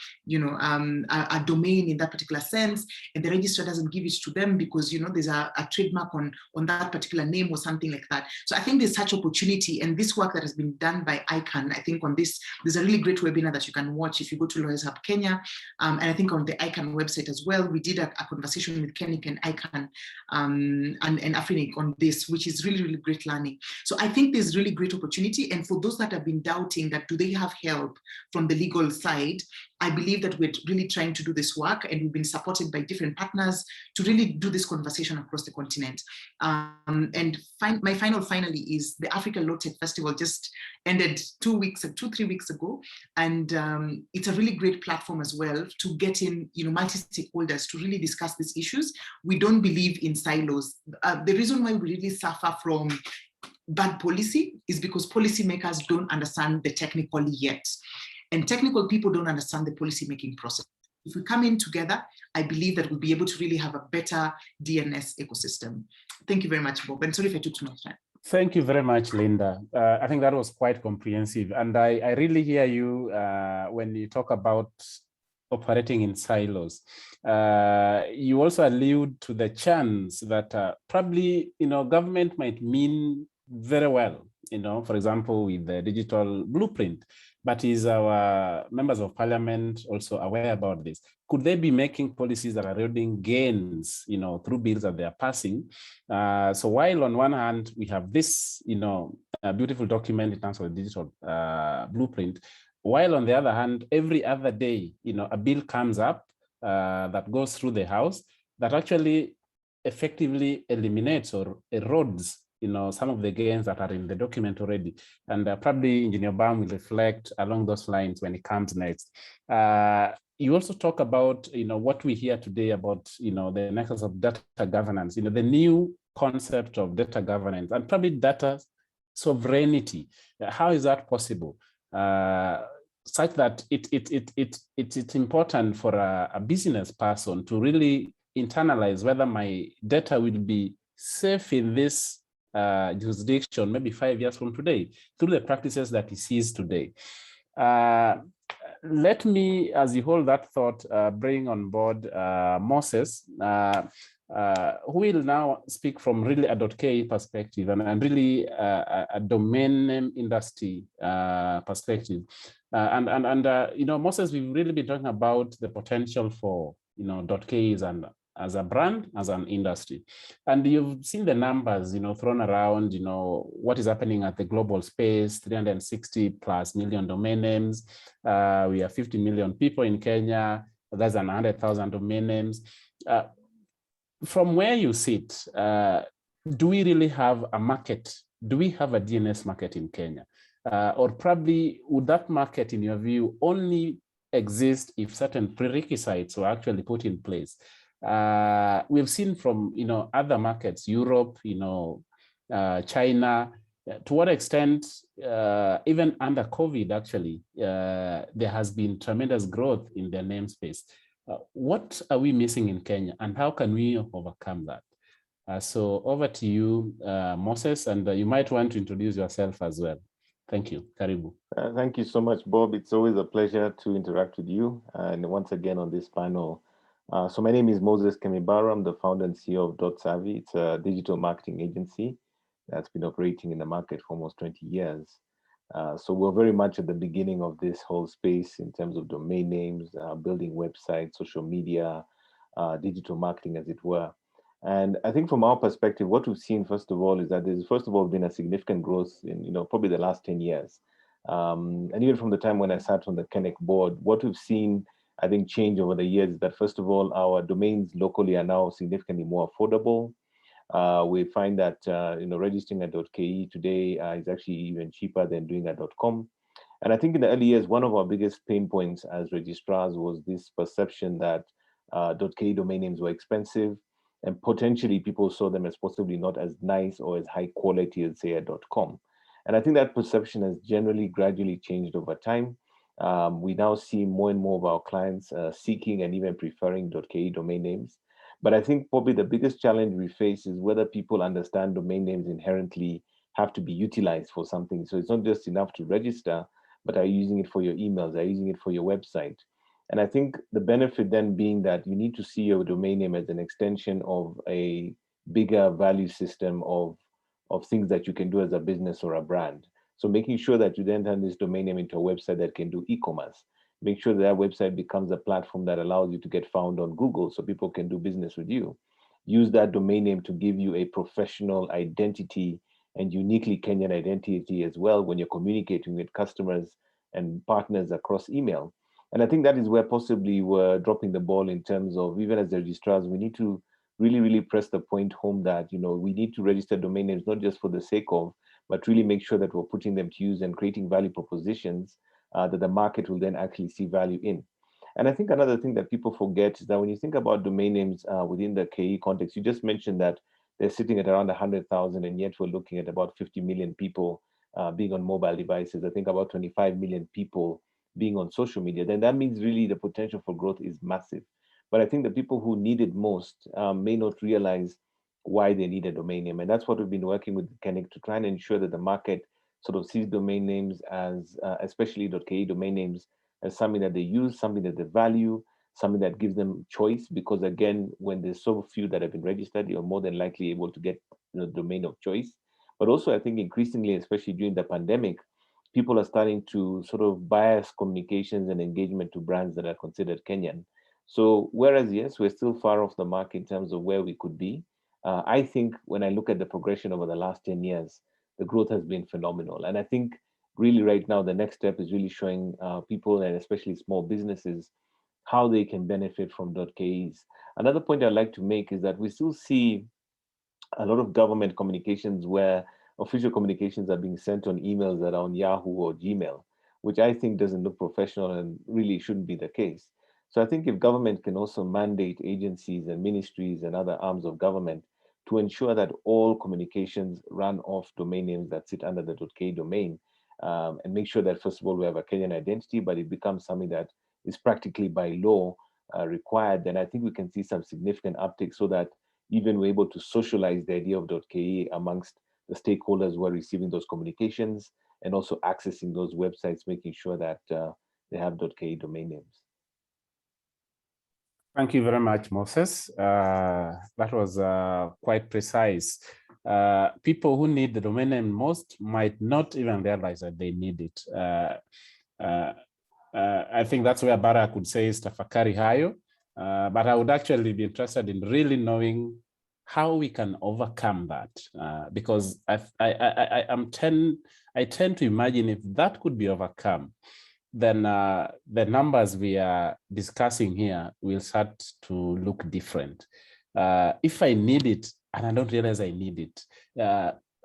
domain in that particular sense, and the registrar doesn't give it to them because there's a trademark on that particular name or something like that. So I think there's such opportunity, and this work that has been done by ICANN, I think on this, there's a really great webinar that you can watch if you go to Lawyers Hub Kenya, and I think on the ICANN website as well, we did a conversation with KeNIC and ICANN and AfriNIC on this, which is really, really great learning. So I think there's really great opportunity. And for those that have been doubting that do they have help from the legal side, I believe that we're really trying to do this work, and we've been supported by different partners to really do this conversation across the continent. And my finally is the Africa Law Tech Festival just ended 3 weeks ago. And it's a really great platform as well to get in, multi-stakeholders to really discuss these issues. We don't believe in silos. The reason why we really suffer from bad policy is because policymakers don't understand the technical yet. And technical people don't understand the policy-making process. If we come in together, I believe that we'll be able to really have a better DNS ecosystem. Thank you very much, Bob. And sorry if I took too much time. Thank you very much, Linda. I think that was quite comprehensive. And I really hear you when you talk about operating in silos. You also allude to the chance that probably, government might mean very well, for example, with the digital blueprint. But is our members of parliament also aware about this? Could they be making policies that are eroding gains, through bills that they are passing? So while on one hand, we have this, a beautiful document in terms of the digital blueprint, while on the other hand, every other day, a bill comes up that goes through the House that actually effectively eliminates or erodes some of the gains that are in the document already. And probably Engineer Bam will reflect along those lines when it comes next. You also talk about, what we hear today about, the nexus of data governance, the new concept of data governance and probably data sovereignty. How is that possible? Such that it's important for a business person to really internalize whether my data will be safe in this jurisdiction, maybe 5 years from today, through the practices that he sees today. Let me, as you hold that thought, bring on board Moses, who will now speak from really a .ke perspective and really a domain name industry perspective. Moses, we've really been talking about the potential for, .ke as a brand, as an industry. And you've seen the numbers, thrown around, what is happening at the global space, 360 plus million domain names. We have 50 million people in Kenya, less than 100,000 domain names. From where you sit, do we really have a market? Do we have a DNS market in Kenya? Or probably would that market, in your view, only exist if certain prerequisites were actually put in place? We've seen from other markets, Europe, China, to what extent, even under COVID, actually, there has been tremendous growth in their namespace. What are we missing in Kenya, and how can we overcome that? So over to you, Moses, and you might want to introduce yourself as well. Thank you. Karibu. Thank you so much, Bob. It's always a pleasure to interact with you and once again on this panel. So my name is Moses Kemibara. I'm the founder and CEO of .Savvy. It's a digital marketing agency that's been operating in the market for almost 20 years. So we're very much at the beginning of this whole space in terms of domain names, building websites, social media, digital marketing, as it were. And I think from our perspective, what we've seen, first of all, is that there's, first of all, been a significant growth in, probably the last 10 years. And even from the time when I sat on the KeNIC board, what we've seen, I think, change over the years is that, first of all, our domains locally are now significantly more affordable. We find that, registering at .ke today is actually even cheaper than doing at .com. And I think in the early years, one of our biggest pain points as registrars was this perception that .ke domain names were expensive, and potentially people saw them as possibly not as nice or as high quality as, say, a .com. And I think that perception has generally gradually changed over time. We now see more and more of our clients seeking and even preferring .ke domain names. But I think probably the biggest challenge we face is whether people understand domain names inherently have to be utilized for something. So it's not just enough to register, but are you using it for your emails? Are you using it for your website? And I think the benefit then being that you need to see your domain name as an extension of a bigger value system of things that you can do as a business or a brand. So making sure that you then turn this domain name into a website that can do e-commerce. Make sure that website becomes a platform that allows you to get found on Google so people can do business with you. Use that domain name to give you a professional identity and uniquely Kenyan identity as well when you're communicating with customers and partners across email. And I think that is where possibly we're dropping the ball in terms of, even as the registrars, we need to really, really press the point home that, we need to register domain names, not just for the sake of, but really make sure that we're putting them to use and creating value propositions that the market will then actually see value in. And I think another thing that people forget is that when you think about domain names within the KE context, you just mentioned that they're sitting at around 100,000, and yet we're looking at about 50 million people being on mobile devices. I think about 25 million people being on social media. Then that means really the potential for growth is massive. But I think the people who need it most may not realize why they need a domain name. And that's what we've been working with KeNIC to try and ensure that the market sort of sees domain names as, especially .ke domain names, as something that they use, something that they value, something that gives them choice. Because again, when there's so few that have been registered, you're more than likely able to get the domain of choice. But also I think increasingly, especially during the pandemic, people are starting to sort of bias communications and engagement to brands that are considered Kenyan. So whereas, yes, we're still far off the mark in terms of where we could be, I think when I look at the progression over the last 10 years, the growth has been phenomenal. And I think really right now, the next step is really showing people, and especially small businesses, how they can benefit from .kes. Another point I'd like to make is that we still see a lot of government communications where official communications are being sent on emails that are on Yahoo or Gmail, which I think doesn't look professional and really shouldn't be the case. So I think if government can also mandate agencies and ministries and other arms of government to ensure that all communications run off domain names that sit under the .ke domain, and make sure that, first of all, we have a Kenyan identity, but it becomes something that is practically by law required, then I think we can see some significant uptick so that even we're able to socialize the idea of .ke amongst the stakeholders who are receiving those communications and also accessing those websites, making sure that they have .ke domain names. Thank you very much, Moses. That was quite precise. People who need the domain name most might not even realize that they need it. I think that's where Barak would say is tafakari hayo. But I would actually be interested in really knowing how we can overcome that, because I tend to imagine if that could be overcome, then the numbers we are discussing here will start to look different. If I need it and I don't realize I need it,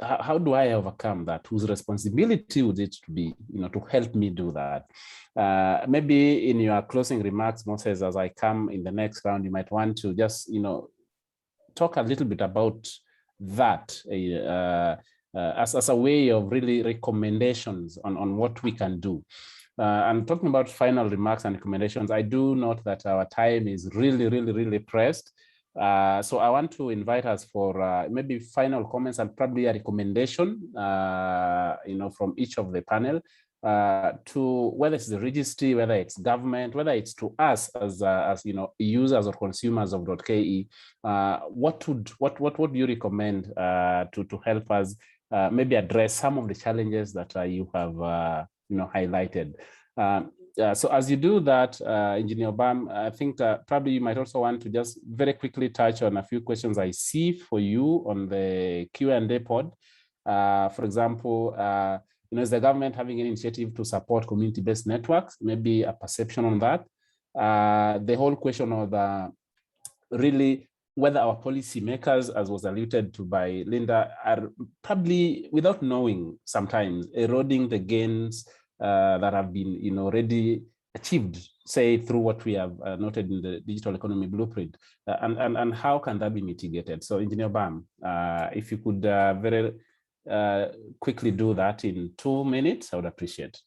how do I overcome that? Whose responsibility would it to be, to help me do that? Maybe in your closing remarks, Moses, as I come in the next round, you might want to just, talk a little bit about that as a way of really recommendations on what we can do. I'm talking about final remarks and recommendations. I do note that our time is really pressed. So I want to invite us for maybe final comments and probably a recommendation, from each of the panel to whether it's the registry, whether it's government, whether it's to us as users or consumers of .ke. What would you recommend to help us maybe address some of the challenges that you have highlighted? So as you do that, Engineer Bam, I think probably you might also want to just very quickly touch on a few questions I see for you on the Q&A pod. For example, is the government having an initiative to support community-based networks? Maybe a perception on that. The whole question of really whether our policymakers, as was alluded to by Linda, are probably, without knowing sometimes, eroding the gains that have been already achieved, say through what we have noted in the digital economy blueprint, and how can that be mitigated? So Engineer Bam, if you could very quickly do that in 2 minutes, I would appreciate.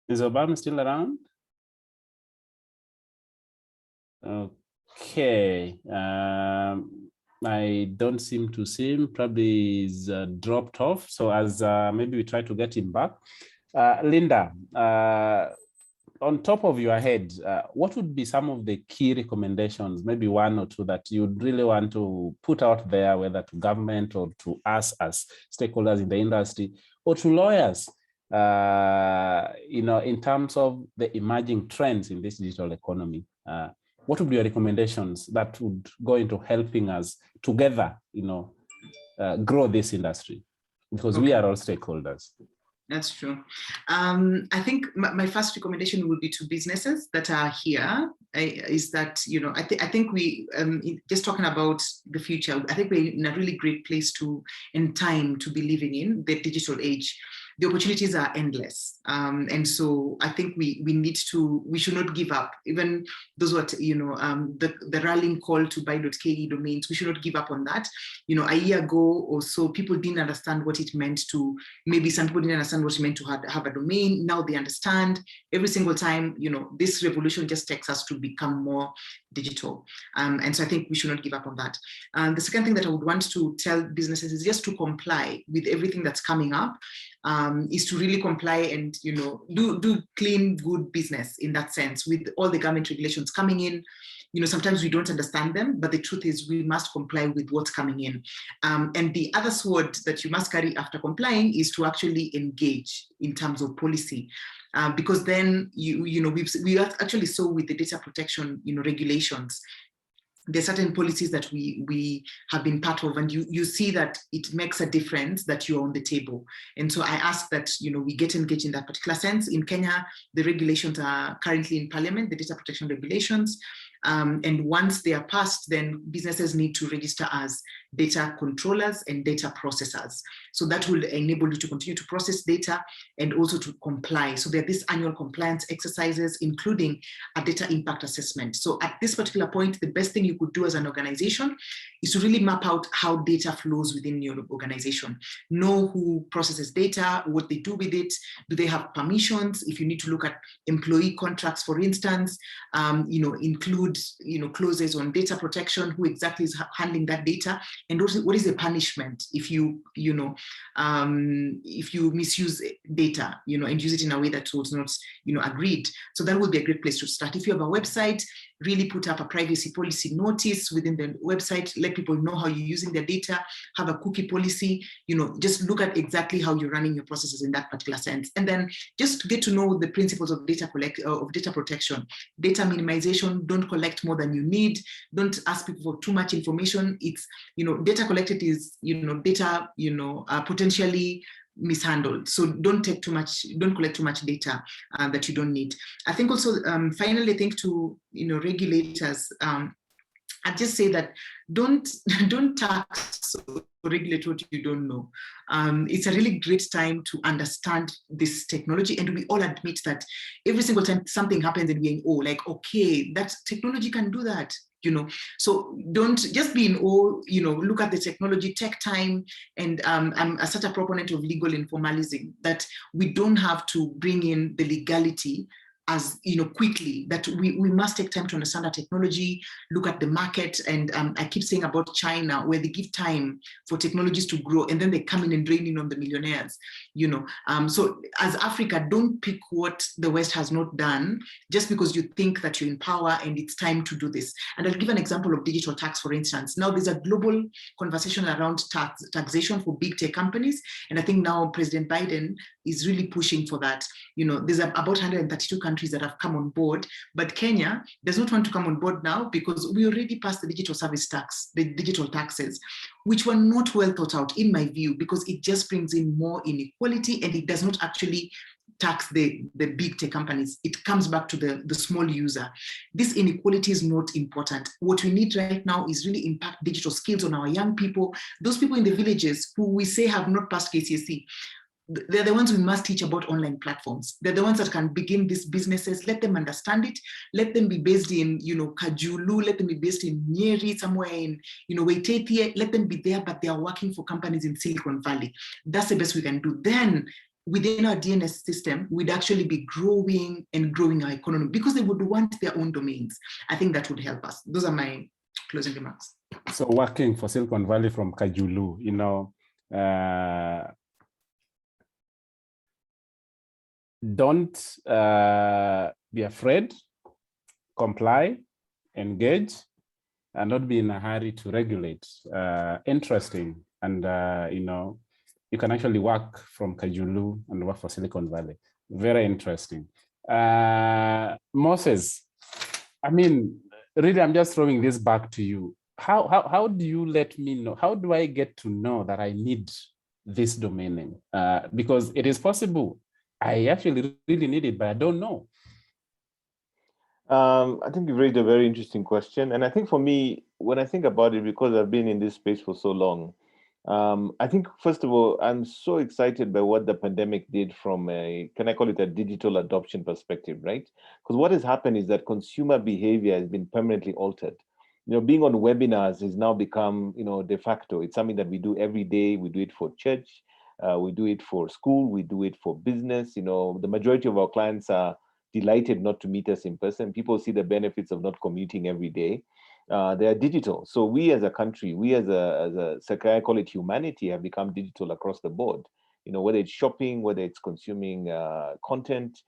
Is Obama still around? Okay. I don't seem to see him. Probably he's dropped off. So as maybe we try to get him back. Linda, on top of your head, what would be some of the key recommendations, maybe one or two, that you'd really want to put out there, whether to government or to us as stakeholders in the industry, or to lawyers, in terms of the emerging trends in this digital economy? What would be your recommendations that would go into helping us together, grow this industry? Because we are all stakeholders. That's true. I think my first recommendation would be to businesses that are here, is that, I think we, just talking about the future, I think we're in a really great place and time to be living in the digital age. The opportunities are endless. And so I think we should not give up. Even those what, the rallying call to buy .ke domains, we should not give up on that. A year ago or so, people didn't understand what it meant to, maybe some people didn't understand what it meant to have a domain. Now they understand. Every single time, this revolution just takes us to become more digital. And so I think we should not give up on that. The second thing that I would want to tell businesses is just to comply with everything that's coming up. Is to really comply and do clean, good business in that sense with all the government regulations coming in. Sometimes we don't understand them, but the truth is we must comply with what's coming in. And the other sword that you must carry after complying is to actually engage in terms of policy. Because then we actually saw with the data protection regulations, there's certain policies that we have been part of, and you see that it makes a difference that you're on the table. And so I ask that we get engaged in that particular sense. In Kenya, the regulations are currently in Parliament, the data protection regulations. And once they are passed, then businesses need to register as data controllers and data processors. So that will enable you to continue to process data and also to comply. So there are these annual compliance exercises, including a data impact assessment. So at this particular point, the best thing you could do as an organization is to really map out how data flows within your organization. Know who processes data, what they do with it, do they have permissions? If you need to look at employee contracts, for instance, include clauses on data protection, who exactly is handling that data, and also what is the punishment if you misuse data, and use it in a way that was not agreed. So that would be a great place to start. If you have a website, really put up a privacy policy notice within the website, let people know how you're using their data, have a cookie policy, just look at exactly how you're running your processes in that particular sense. And then just get to know the principles of data protection, data minimization. Don't collect more than you need. Don't ask people for too much information. It's, data collected is, data, potentially mishandled. So don't collect too much data that you don't need. I think also, finally, I think to, regulators, I'd just say that don't tax or regulate what you don't know. It's a really great time to understand this technology, and we all admit that every single time something happens and we're in awe, like, okay, that technology can do that. So don't just be in awe, look at the technology, take time. And I'm such a proponent of legal informalism, that we don't have to bring in the legality as quickly, that we must take time to understand our technology, look at the market. And I keep saying about China, where they give time for technologies to grow, and then they come in and drain in on the millionaires. So as Africa, don't pick what the West has not done just because you think that you're in power and it's time to do this. And I'll give an example of digital tax, for instance. Now there's a global conversation around taxation for big tech companies, and I think now President Biden is really pushing for that. There's about 132 countries that have come on board, but Kenya does not want to come on board now because we already passed the digital service tax, the digital taxes, which were not well thought out, in my view, because it just brings in more inequality, and it does not actually tax the big tech companies. It comes back to the small user. This inequality is not important. What we need right now is really impact digital skills on our young people, those people in the villages who we say have not passed KCSE. They're the ones we must teach about online platforms. They're the ones that can begin these businesses. Let them understand it. Let them be based in, Kajulu. Let them be based in Nyeri, somewhere in, Waitete. Let them be there, but they are working for companies in Silicon Valley. That's the best we can do. Then within our DNS system, we'd actually be growing our economy because they would want their own domains. I think that would help us. Those are my closing remarks. So working for Silicon Valley from Kajulu, don't be afraid, comply, engage, and not be in a hurry to regulate. Interesting. And, you can actually work from Kajulu and work for Silicon Valley. Very interesting. Moses, I mean, really, I'm just throwing this back to you. How do you let me know? How do I get to know that I need this domain name? Because it is possible I actually really need it, but I don't know. I think you've raised a very interesting question. And I think for me, when I think about it, because I've been in this space for so long, I think, first of all, I'm so excited by what the pandemic did from can I call it a digital adoption perspective, right? Because what has happened is that consumer behavior has been permanently altered. Being on webinars has now become, de facto. It's something that we do every day. We do it for church. We do it for school, we do it for business. The majority of our clients are delighted not to meet us in person. People see the benefits of not commuting every day. They are digital. So we as a country, we as a I call it humanity, have become digital across the board. Whether it's shopping, whether it's consuming content,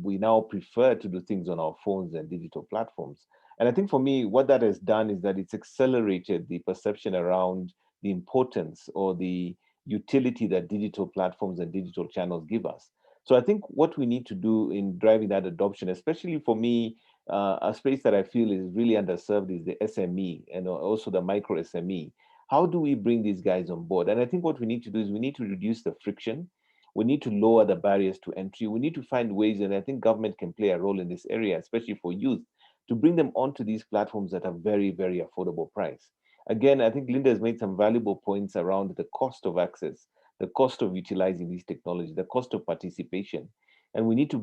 we now prefer to do things on our phones and digital platforms. And I think for me, what that has done is that it's accelerated the perception around the importance or the utility that digital platforms and digital channels give us. So I think what we need to do in driving that adoption, especially for me, a space that I feel is really underserved is the SME and also the micro SME. How do we bring these guys on board? And I think what we need to do is we need to reduce the friction. We need to lower the barriers to entry. We need to find ways, and I think government can play a role in this area, especially for youth, to bring them onto these platforms at a very, very affordable price. Again, I think Linda has made some valuable points around the cost of access, the cost of utilizing these technologies, the cost of participation. And we need to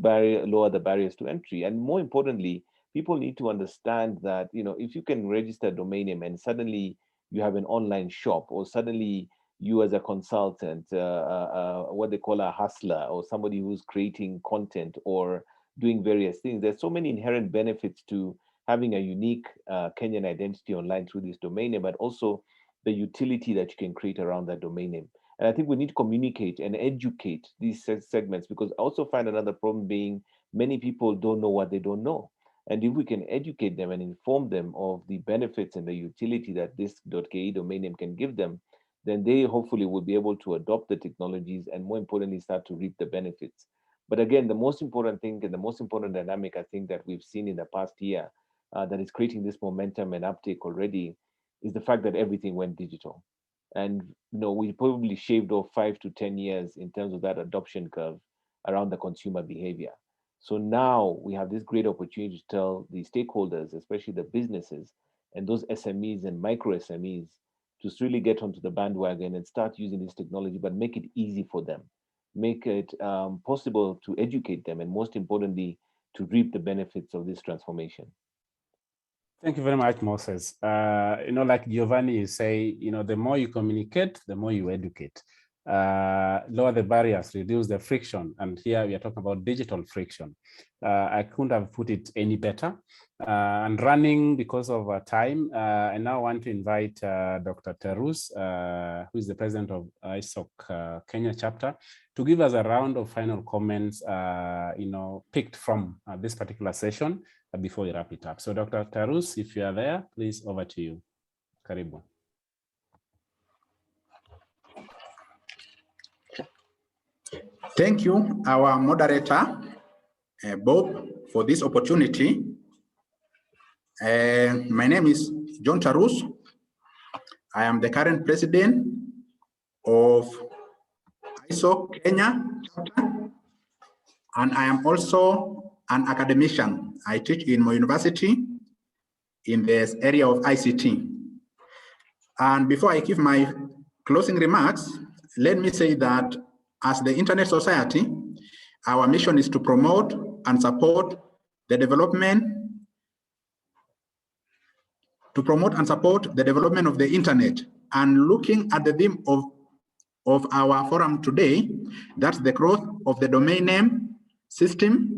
lower the barriers to entry. And more importantly, people need to understand that, if you can register a domain name and suddenly you have an online shop, or suddenly you as a consultant, what they call a hustler, or somebody who's creating content or doing various things, there's so many inherent benefits to having a unique Kenyan identity online through this domain name, but also the utility that you can create around that domain name. And I think we need to communicate and educate these segments, because I also find another problem being many people don't know what they don't know. And if we can educate them and inform them of the benefits and the utility that this .ke domain name can give them, then they hopefully will be able to adopt the technologies and, more importantly, start to reap the benefits. But again, the most important thing and the most important dynamic I think that we've seen in the past year that is creating this momentum and uptake already is the fact that everything went digital. And we probably shaved off 5 to 10 years in terms of that adoption curve around the consumer behavior. So now we have this great opportunity to tell the stakeholders, especially the businesses and those SMEs and micro SMEs to really get onto the bandwagon and start using this technology, but make it easy for them, make it possible to educate them, and most importantly, to reap the benefits of this transformation. Thank you very much, Moses. Like Giovanni, you say, the more you communicate, the more you educate. Lower the barriers, reduce the friction. And here we are talking about digital friction. I couldn't have put it any better. And running because of time, I now want to invite Dr. Terus, who is the president of ISOC Kenya chapter, to give us a round of final comments, picked from this particular session before we wrap it up. So Dr. Terus, if you are there, please, over to you. Karibu. Thank you, our moderator, Bob, for this opportunity. My name is John Terus. I am the current president of ISOC Kenya chapter, and I am also an academician. I teach in my university in this area of ICT. And before I give my closing remarks, let me say that as the Internet Society, our mission is to promote and support the development of the Internet. And looking at the theme of our forum today, that's the growth of the domain name system.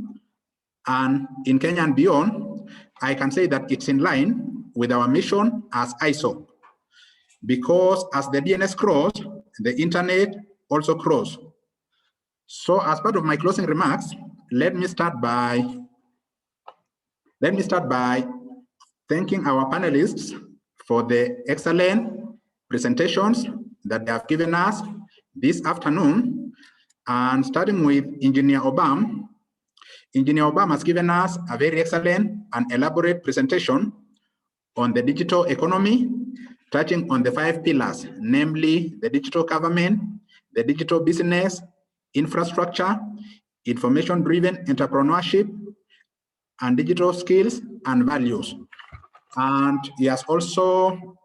And in Kenya and beyond, I can say that it's in line with our mission as ISOC, because as the DNS grows, the Internet also grows. So as part of my closing remarks, let me start by thanking our panelists for the excellent presentations that they have given us this afternoon. And starting with Engineer Obam. Engineer Obam has given us a very excellent and elaborate presentation on the digital economy, touching on the 5 pillars, namely the digital government, the digital business, infrastructure, information-driven entrepreneurship, and digital skills and values. And he has also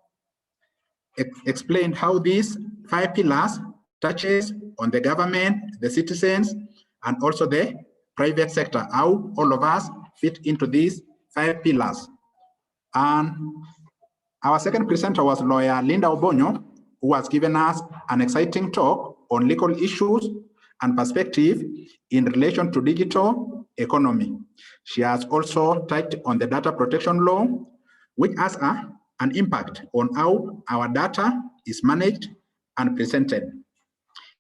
explained how these 5 pillars touches on the government, the citizens, and also the private sector, how all of us fit into these 5 pillars. And our second presenter was lawyer Linda Obonyo, who has given us an exciting talk on legal issues and perspective in relation to digital economy. She has also touched on the data protection law, which has an impact on how our data is managed and presented.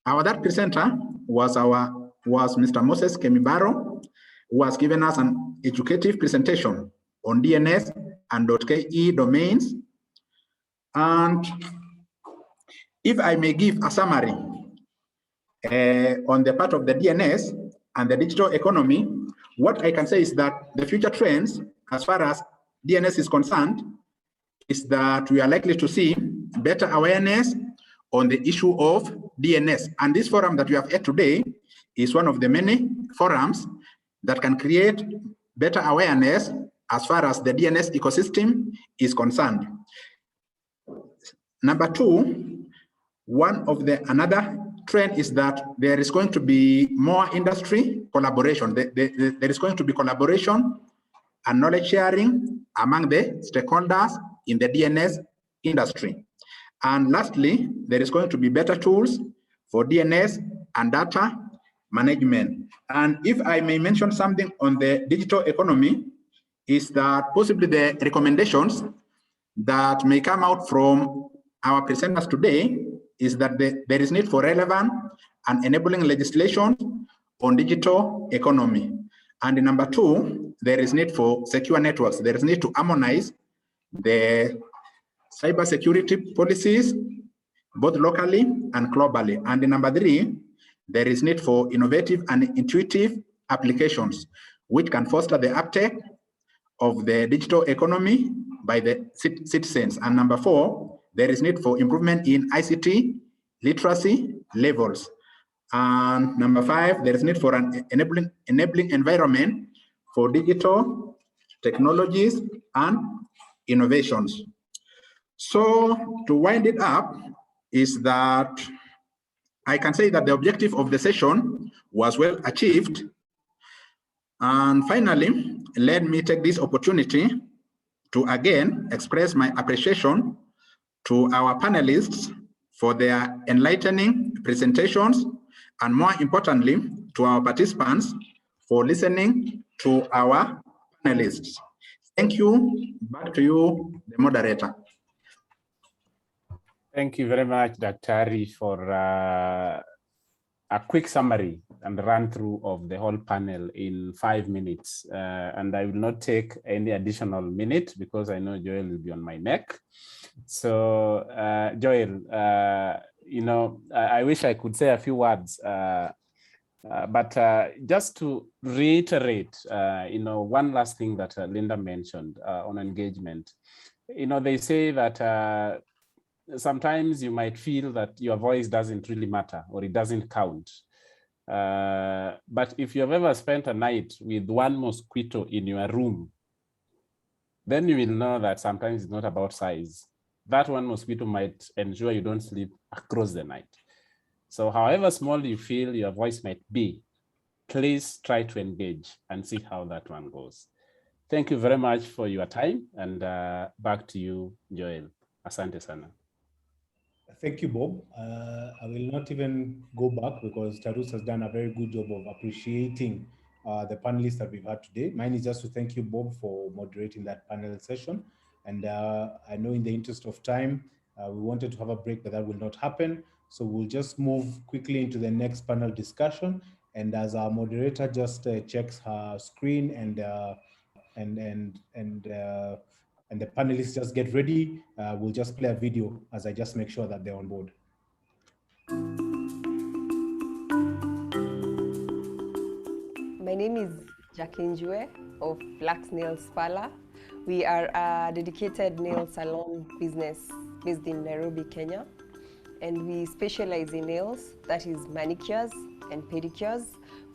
Our third presenter was Mr. Moses Kemibaro, who has given us an educative presentation on DNS and .ke domains. And if I may give a summary on the part of the DNS and the digital economy, what I can say is that the future trends, as far as DNS is concerned, is that we are likely to see better awareness on the issue of DNS. And this forum that we have had today is one of the many forums that can create better awareness as far as the DNS ecosystem is concerned. Number 2, another trend is that there is going to be more industry collaboration. There is going to be collaboration and knowledge sharing among the stakeholders in the DNS industry. And lastly, there is going to be better tools for DNS and data management. And if I may mention something on the digital economy, is that possibly the recommendations that may come out from our presenters today is that there is need for relevant and enabling legislation on digital economy. And number 2, there is need for secure networks. There is need to harmonize the cybersecurity policies, both locally and globally. And number 3, there is need for innovative and intuitive applications, which can foster the uptake of the digital economy by the citizens. And number 4, there is need for improvement in ICT literacy levels. And number 5, there is need for an enabling environment for digital technologies and innovations. So to wind it up is that I can say that the objective of the session was well achieved. And finally, let me take this opportunity to again express my appreciation to our panelists for their enlightening presentations, and more importantly, to our participants for listening to our panelists. Thank you. Back to you, the moderator. Thank you very much, Dr. Ari, for a quick summary and run through of the whole panel in 5 minutes. And I will not take any additional minute because I know Joel will be on my neck. So Joel, you know, I wish I could say a few words, but just to reiterate, you know, one last thing that Linda mentioned on engagement. You know, they say that sometimes you might feel that your voice doesn't really matter or it doesn't count. But if you have ever spent a night with one mosquito in your room, then you will know that sometimes it's not about size. That one mosquito might ensure you don't sleep across the night. So however small you feel your voice might be, please try to engage and see how that one goes. Thank you very much for your time, and back to you, Joel. Asante sana. Thank you, Bob. I will not even go back because Tarus has done a very good job of appreciating the panelists that we've had today. Mine is just to thank you, Bob, for moderating that panel session. And I know in the interest of time, we wanted to have a break, but that will not happen. So we'll just move quickly into the next panel discussion. And as our moderator just checks her screen and the panelists just get ready, we'll just play a video as I just make sure that they're on board. My name is Jackie Njue of Black's Nails Parlor. We are a dedicated nail salon business based in Nairobi, Kenya. And we specialize in nails, that is manicures and pedicures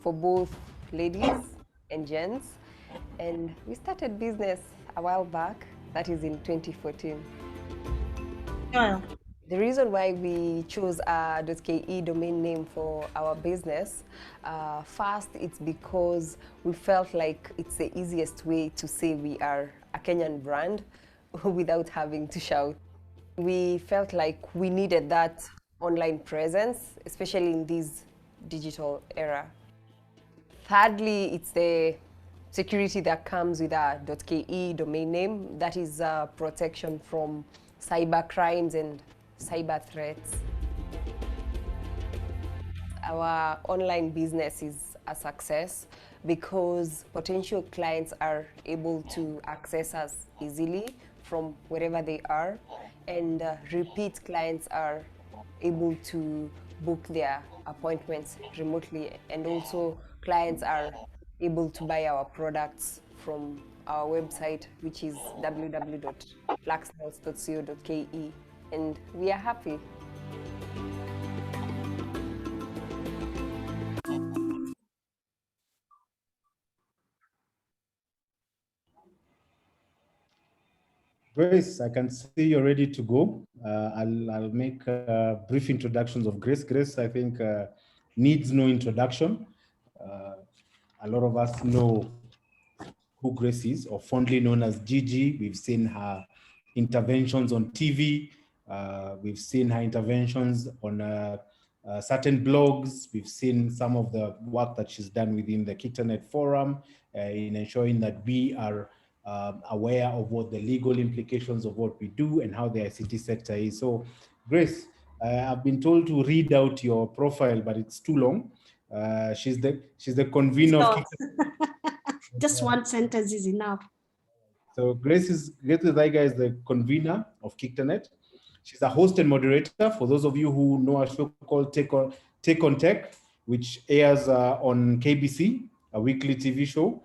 for both ladies and gents. And we started business a while back, that is in 2014. The reason why we chose a .ke domain name for our business, first, it's because we felt like it's the easiest way to say we are a Kenyan brand without having to shout. We felt like we needed that online presence, especially in this digital era. Thirdly, it's the security that comes with a .ke domain name, that is protection from cyber crimes and cyber threats. Our online business is a success because potential clients are able to access us easily from wherever they are, and repeat clients are able to book their appointments remotely, and also clients are able to buy our products from our website, which is www.blacksnails.co.ke, and we are happy. Grace, I can see you're ready to go. I'll make brief introductions of Grace. Grace, I think, needs no introduction. A lot of us know who Grace is, or fondly known as Gigi. We've seen her interventions on TV. We've seen her interventions on certain blogs. We've seen some of the work that she's done within the Kenya DNS Forum in ensuring that we are aware of what the legal implications of what we do and how the ICT sector is. So, Grace, I've been told to read out your profile, but it's too long. She's the convener of Just one sentence is enough. So Grace Zaiga is the convener of KeNIC. She's a host and moderator. For those of you who know a show called Take on Tech, which airs on KBC, a weekly TV show,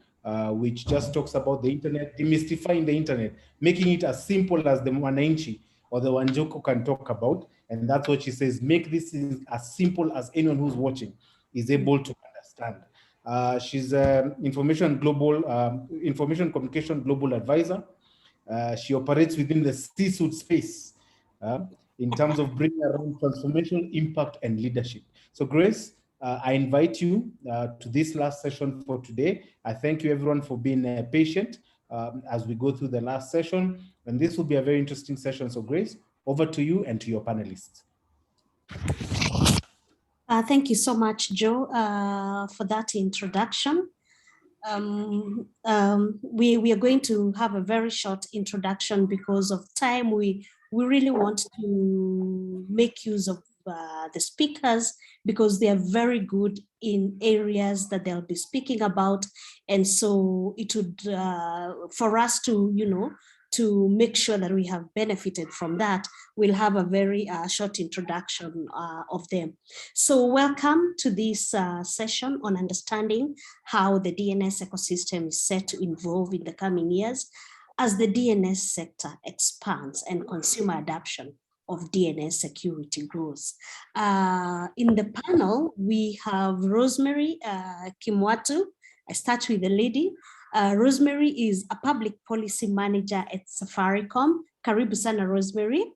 which just talks about the internet, demystifying the internet, making it as simple as the Mwananchi or the Wanjoko can talk about. And that's what she says, make this as simple as anyone who's watching is able to understand. She's an information communication global advisor. She operates within the C-suite space in terms of bringing around transformational impact and leadership. So Grace, I invite you to this last session for today. I thank you everyone for being patient as we go through the last session. And this will be a very interesting session. So Grace, over to you and to your panelists. Thank you so much, Joe, for that introduction. We are going to have a very short introduction because of time. We really want to make use of the speakers because they are very good in areas that they'll be speaking about. And so it would, for us to, to make sure that we have benefited from that, we'll have a very short introduction of them. So welcome to this session on understanding how the DNS ecosystem is set to evolve in the coming years as the DNS sector expands and consumer adoption of DNS security grows. In the panel, we have Rosemary Kimwatu. I start with the lady. Rosemary is a public policy manager at Safaricom. Karibu sana, Rosemary.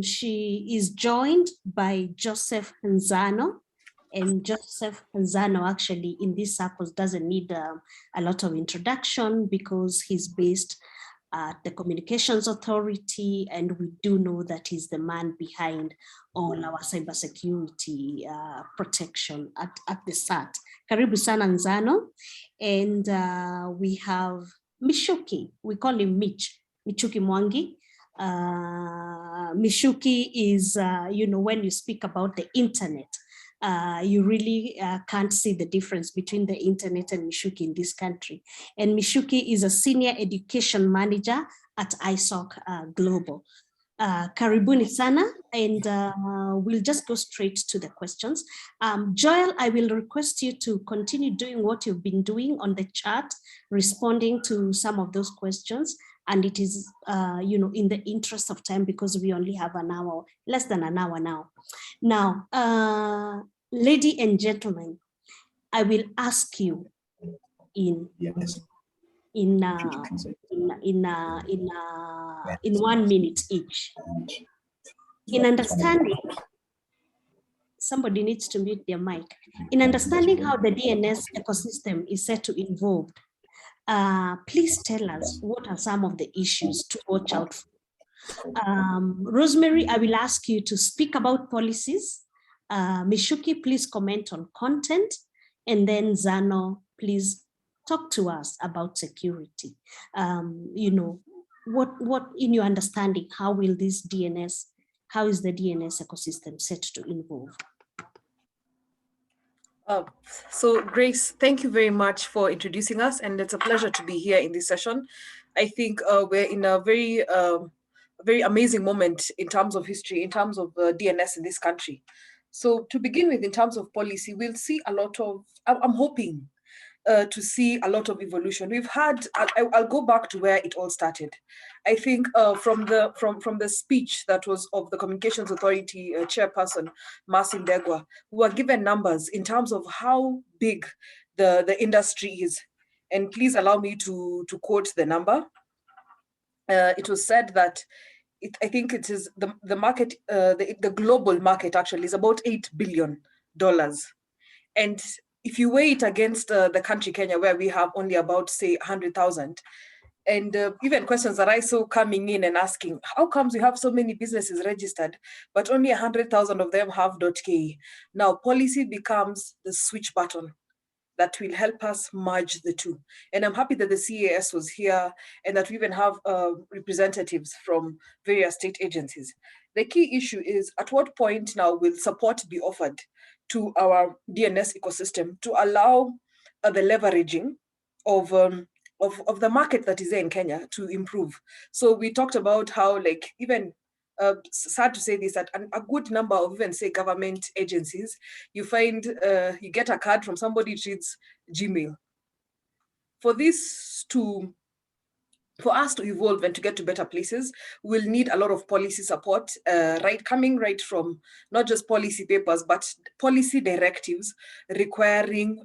She is joined by Joseph Nzano. And Joseph Nzano actually in this circles doesn't need a lot of introduction because he's based at the Communications Authority, and we do know that he's the man behind all our cybersecurity protection at the SAT. Karibu sana Nzano. And we have Mishuki, we call him Michuki Mwangi. Mishuki is, when you speak about the internet, you really can't see the difference between the internet and Mishuki in this country. And Mishuki is a senior education manager at ISOC Global. Karibuni sana, and we'll just go straight to the questions. Joel, I will request you to continue doing what you've been doing on the chat, responding to some of those questions. And it is, in the interest of time because we only have an hour, less than an hour now. Now, ladies and gentlemen, I will ask you in 1 minute each. In understanding, somebody needs to mute their mic. In understanding how the DNS ecosystem is set to evolve, please tell us what are some of the issues to watch out for. Rosemary, I will ask you to speak about policies. Mishuki, please comment on content. And then Zano, please talk to us about security. What in your understanding, how is the DNS ecosystem set to evolve? So Grace, thank you very much for introducing us, and it's a pleasure to be here in this session. I think we're in a very amazing moment in terms of history, in terms of DNS in this country. So to begin with, in terms of policy, we'll see a lot of, I'm hoping to see a lot of evolution. We've had, I'll go back to where it all started. I think from the speech that was of the Communications Authority chairperson, Marcy Ndegwa, we were given numbers in terms of how big the industry is. And please allow me to quote the number. It was said that I think it is the market, the global market actually is about $8 billion. And if you weigh it against the country Kenya, where we have only about, say, 100,000, and even questions that I saw coming in and asking, how comes we have so many businesses registered, but only 100,000 of them have .ke? Now, policy becomes the switch button that will help us merge the two. And I'm happy that the CAS was here and that we even have representatives from various state agencies. The key issue is at what point now will support be offered to our DNS ecosystem to allow the leveraging of the market that is there in Kenya to improve. So we talked about how, like, even sad to say this, that a good number of even, say, government agencies, you find you get a card from somebody who treats Gmail. For us to evolve and to get to better places, we'll need a lot of policy support, coming right from not just policy papers, but policy directives requiring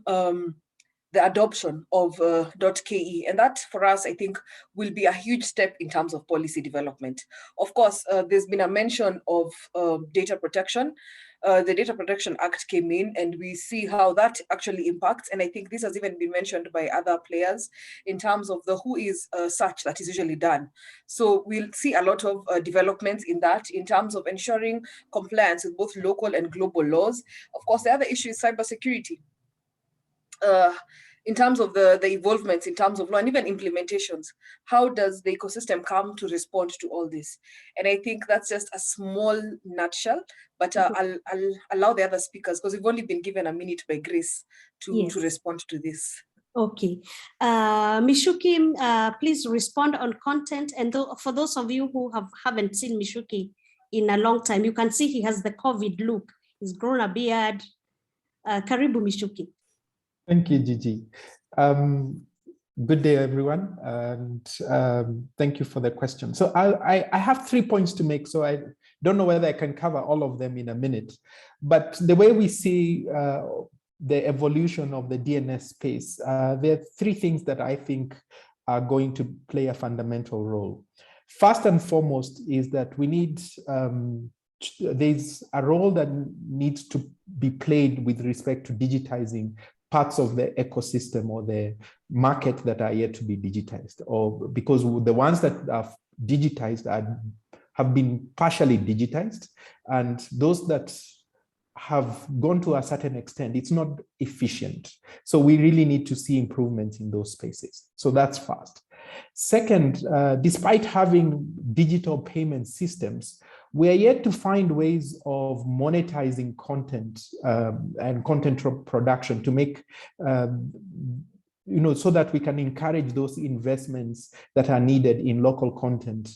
the adoption of .ke. And that for us, I think, will be a huge step in terms of policy development. Of course, there's been a mention of data protection. The Data Protection Act came in, and we see how that actually impacts. And I think this has even been mentioned by other players in terms of the who is search that is usually done. So we'll see a lot of developments in that in terms of ensuring compliance with both local and global laws. Of course, the other issue is cybersecurity. In terms of the involvements, in terms of law and even implementations, how does the ecosystem come to respond to all this? And I think that's just a small nutshell, but I'll allow the other speakers, because we've only been given a minute by Grace to respond to this. Okay. Mishuki, please respond on content. And for those of you who haven't seen Mishuki in a long time, you can see he has the COVID look. He's grown a beard. Karibu, Mishuki. Thank you, Gigi. Good day, everyone, and thank you for the question. So I have 3 points to make, so I don't know whether I can cover all of them in a minute. But the way we see the evolution of the DNS space, there are 3 things that I think are going to play a fundamental role. First and foremost is that we need, there's a role that needs to be played with respect to digitizing parts of the ecosystem or the market that are yet to be digitized, or because the ones that are digitized have been partially digitized, and those that have gone to a certain extent, it's not efficient. So we really need to see improvements in those spaces. So that's first. Second, despite having digital payment systems, we are yet to find ways of monetizing content and content production to make, so that we can encourage those investments that are needed in local content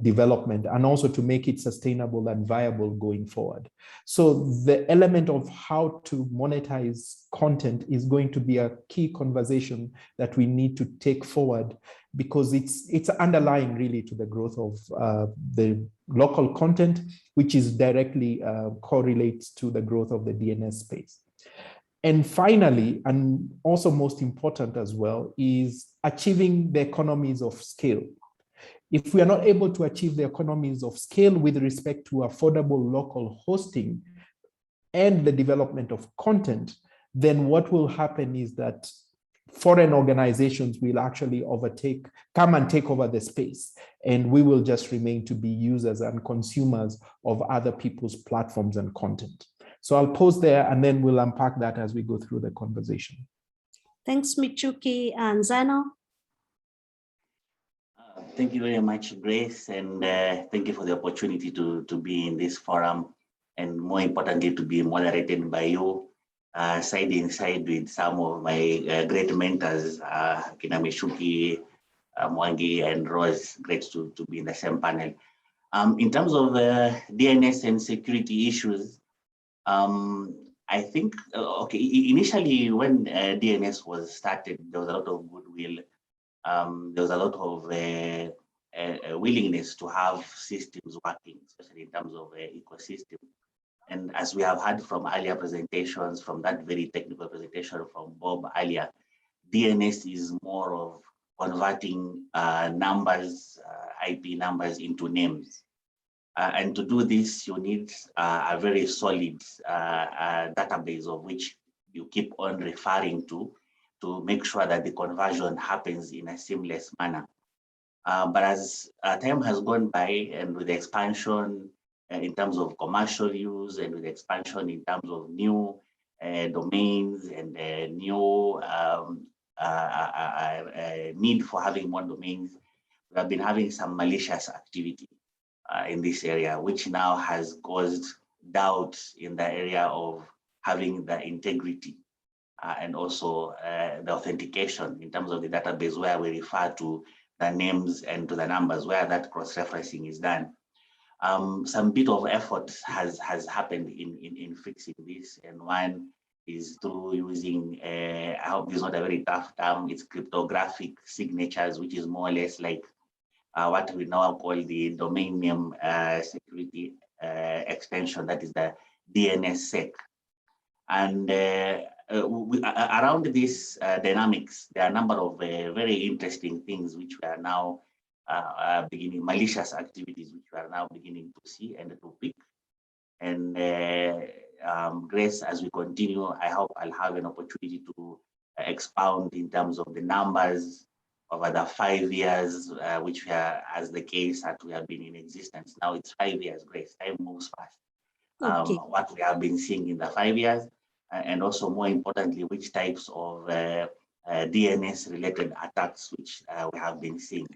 development, and also to make it sustainable and viable going forward. So the element of how to monetize content is going to be a key conversation that we need to take forward, because it's underlying really to the growth of the local content, which is directly correlates to the growth of the DNS space. And finally, and also most important as well, is achieving the economies of scale. If we are not able to achieve the economies of scale with respect to affordable local hosting and the development of content, then what will happen is that foreign organizations will actually come and take over the space, and we will just remain to be users and consumers of other people's platforms and content. So I'll pause there, and then we'll unpack that as we go through the conversation. Thanks, Michuki. And Zano? Thank you very much, Grace, and thank you for the opportunity to be in this forum, and more importantly, to be moderated by you, side in side with some of my great mentors, Kina Mishuki, Mwangi, and Rose. Great to be in the same panel. In terms of DNS and security issues, I think, initially when DNS was started, there was a lot of goodwill. There was a lot of willingness to have systems working, especially in terms of ecosystem. And as we have heard from earlier presentations, from that very technical presentation from Bob earlier, DNS is more of converting numbers, IP numbers into names. And to do this, you need a very solid database of which you keep on referring to make sure that the conversion happens in a seamless manner. But as time has gone by, and with the expansion in terms of commercial use, and with the expansion in terms of new domains and new need for having more domains, we have been having some malicious activity in this area, which now has caused doubts in the area of having the integrity and also the authentication in terms of the database, where we refer to the names and to the numbers, where that cross-referencing is done. Some bit of effort has happened in fixing this, and one is through using, I hope this is not a very tough term, it's cryptographic signatures, which is more or less like what we now call the domain name security extension, that is the DNSSEC. And around this dynamics, there are a number of very interesting things which we are now beginning, malicious activities which we are now beginning to see and to pick. And Grace, as we continue, I hope I'll have an opportunity to expound in terms of the numbers over the 5 years, which we are, as the case that we have been in existence. Now it's 5 years, Grace, time moves fast. Okay. What we have been seeing in the 5 years, and also more importantly, which types of DNS related attacks which we have been seeing.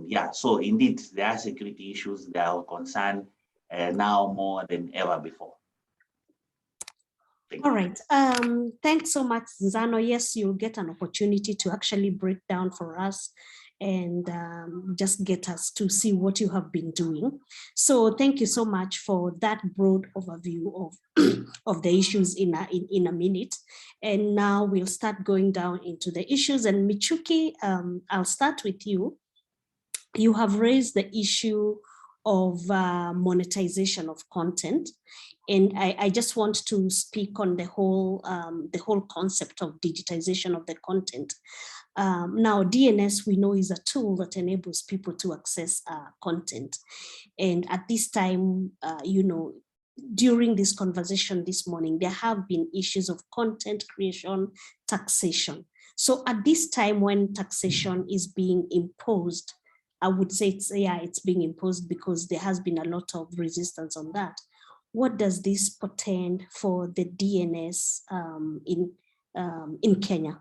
Yeah, so indeed, there are security issues, there are concern now more than ever before. All right. Thanks so much, Zano. Yes, you'll get an opportunity to actually break down for us and just get us to see what you have been doing. So thank you so much for that broad overview of, of the issues in a minute. And now we'll start going down into the issues. And Michuki, I'll start with you. You have raised the issue of monetization of content. And I just want to speak on the whole concept of digitization of the content. Now, DNS, we know, is a tool that enables people to access content. And at this time, you know, during this conversation this morning, there have been issues of content creation, taxation. So at this time when taxation is being imposed, I would say it's being imposed because there has been a lot of resistance on that. What does this portend for the DNS in Kenya?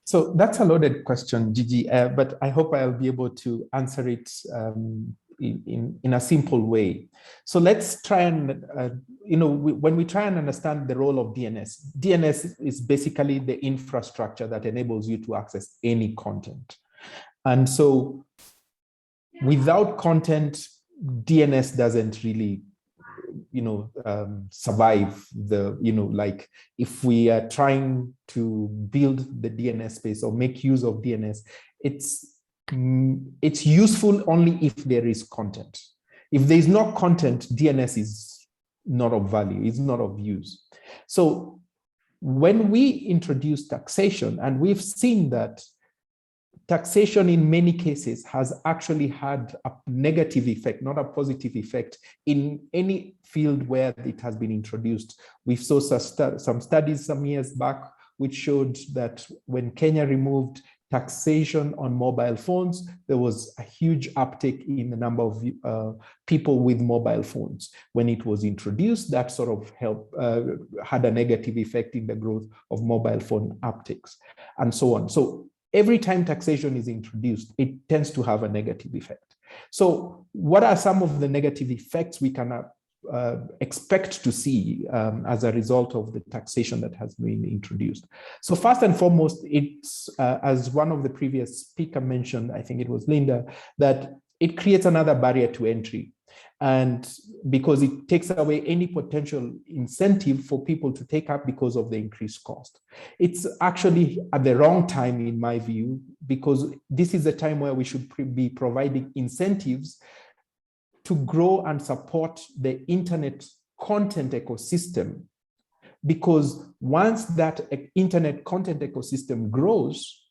So that's a loaded question, Gigi, but I hope I'll be able to answer it in a simple way. So let's try and, you know, when we try and understand the role of DNS, DNS is basically the infrastructure that enables you to access any content. And so without content, DNS doesn't really, you know, survive the, you know, like if we are trying to build the DNS space or make use of DNS, it's useful only if there is content. If there is no content, DNS is not of value, it's not of use. So when we introduce taxation, and we've seen that taxation in many cases has actually had a negative effect, not a positive effect, in any field where it has been introduced. We saw some studies some years back which showed that when Kenya removed taxation on mobile phones, there was a huge uptick in the number of people with mobile phones. When it was introduced, that sort of had a negative effect in the growth of mobile phone upticks and so on. So every time taxation is introduced, it tends to have a negative effect. So what are some of the negative effects we can expect to see as a result of the taxation that has been introduced? So first and foremost, it's as one of the previous speaker mentioned, I think it was Linda, that it creates another barrier to entry. And because it takes away any potential incentive for people to take up because of the increased cost. It's actually at the wrong time, in my view, because this is a time where we should be providing incentives to grow and support the internet content ecosystem. Because once that internet content ecosystem grows,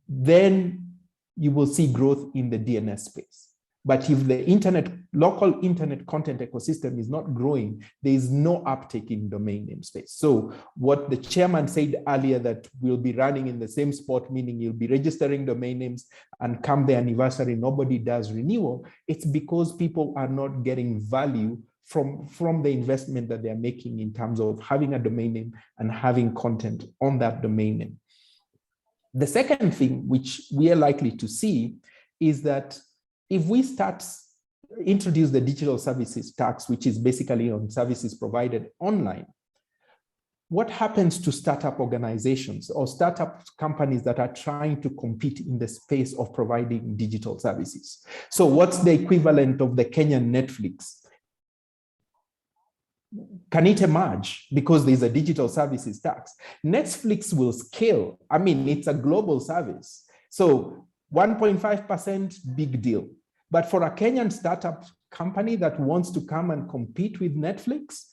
then you will see growth in the DNS space. But if the local internet content ecosystem is not growing, there is no uptake in domain name space. So what the chairman said earlier, that we'll be running in the same spot, meaning you'll be registering domain names and come the anniversary, nobody does renewal. It's because people are not getting value from the investment that they're making in terms of having a domain name and having content on that domain name. The second thing which we are likely to see is that if we introduce the digital services tax, which is basically on services provided online, what happens to startup organizations or startup companies that are trying to compete in the space of providing digital services? So what's the equivalent of the Kenyan Netflix? Can it emerge because there's a digital services tax? Netflix will scale. I mean, it's a global service. So 1.5%, big deal. But for a Kenyan startup company that wants to come and compete with Netflix,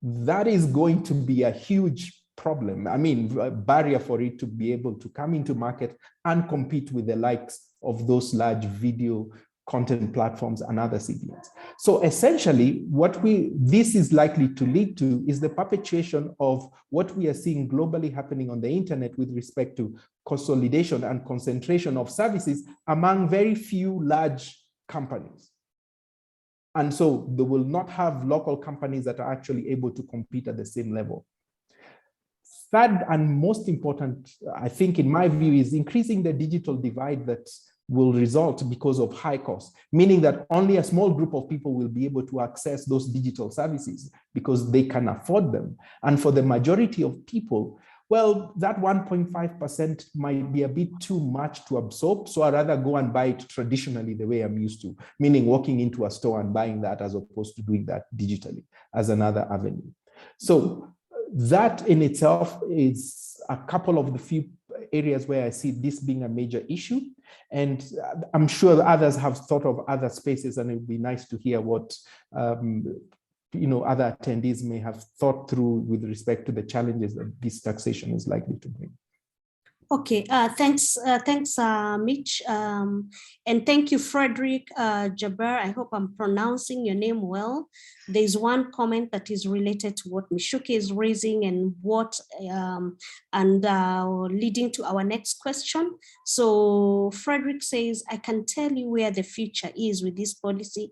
that is going to be a huge problem. I mean, a barrier for it to be able to come into market and compete with the likes of those large video content platforms and other CDNs. So essentially, what this is likely to lead to is the perpetuation of what we are seeing globally happening on the internet with respect to consolidation and concentration of services among very few large companies. And so they will not have local companies that are actually able to compete at the same level. Third and most important, I think in my view, is increasing the digital divide that will result because of high costs, meaning that only a small group of people will be able to access those digital services because they can afford them. And for the majority of people, well, that 1.5% might be a bit too much to absorb. So I'd rather go and buy it traditionally the way I'm used to, meaning walking into a store and buying that as opposed to doing that digitally as another avenue. So that in itself is a couple of the few areas where I see this being a major issue. And I'm sure others have thought of other spaces, and it would be nice to hear what other attendees may have thought through with respect to the challenges that this taxation is likely to bring. Okay, thanks, Mitch. And thank you, Frederick Jaber. I hope I'm pronouncing your name well. There's one comment that is related to what Mishuki is raising and leading to our next question. So Frederick says, I can tell you where the future is with this policy.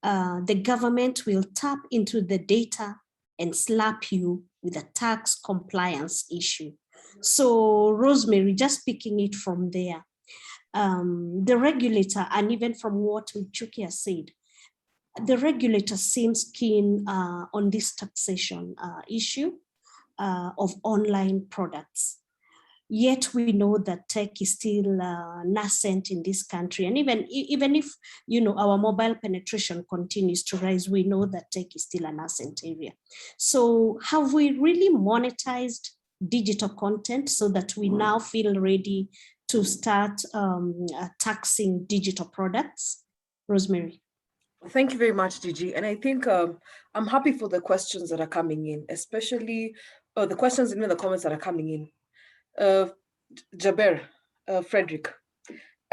The government will tap into the data and slap you with a tax compliance issue. So Rosemary, just picking it from there, the regulator, and even from what Michuki has said, the regulator seems keen on this taxation issue of online products. Yet we know that tech is still nascent in this country. And even if, our mobile penetration continues to rise, we know that tech is still a nascent area. So have we really monetized digital content so that we now feel ready to start taxing digital products? Rosemary. Thank you very much, Gigi. And I think I'm happy for the questions that are coming in, especially the questions in the comments that are coming in. Jaber, Frederick,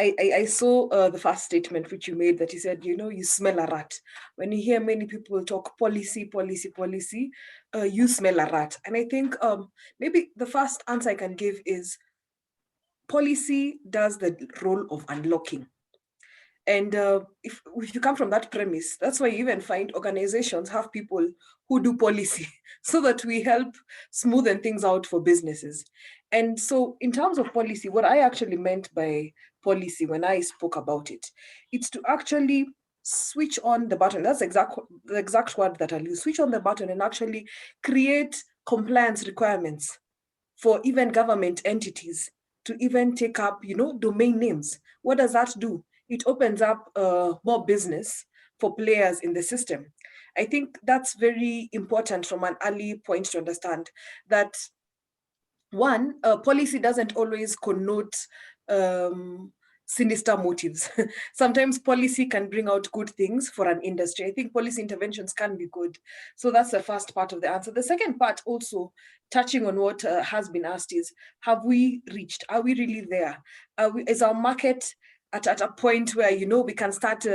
I saw the first statement which you made, that you said, you smell a rat. When you hear many people talk policy, you smell a rat. And I think maybe the first answer I can give is policy does the role of unlocking. And if you come from that premise, that's why you even find organizations have people who do policy so that we help smoothen things out for businesses. And so in terms of policy, what I actually meant by policy when I spoke about it, it's to actually switch on the button. That's the exact word that I'll use. Switch on the button and actually create compliance requirements for even government entities to even take up, domain names. What does that do? It opens up more business for players in the system. I think that's very important from an early point to understand that one, policy doesn't always connote sinister motives. Sometimes policy can bring out good things for an industry. I think policy interventions can be good. So that's the first part of the answer. The second part, also touching on what has been asked, is have we reached? Are we really there? Is our market at a point where, we can start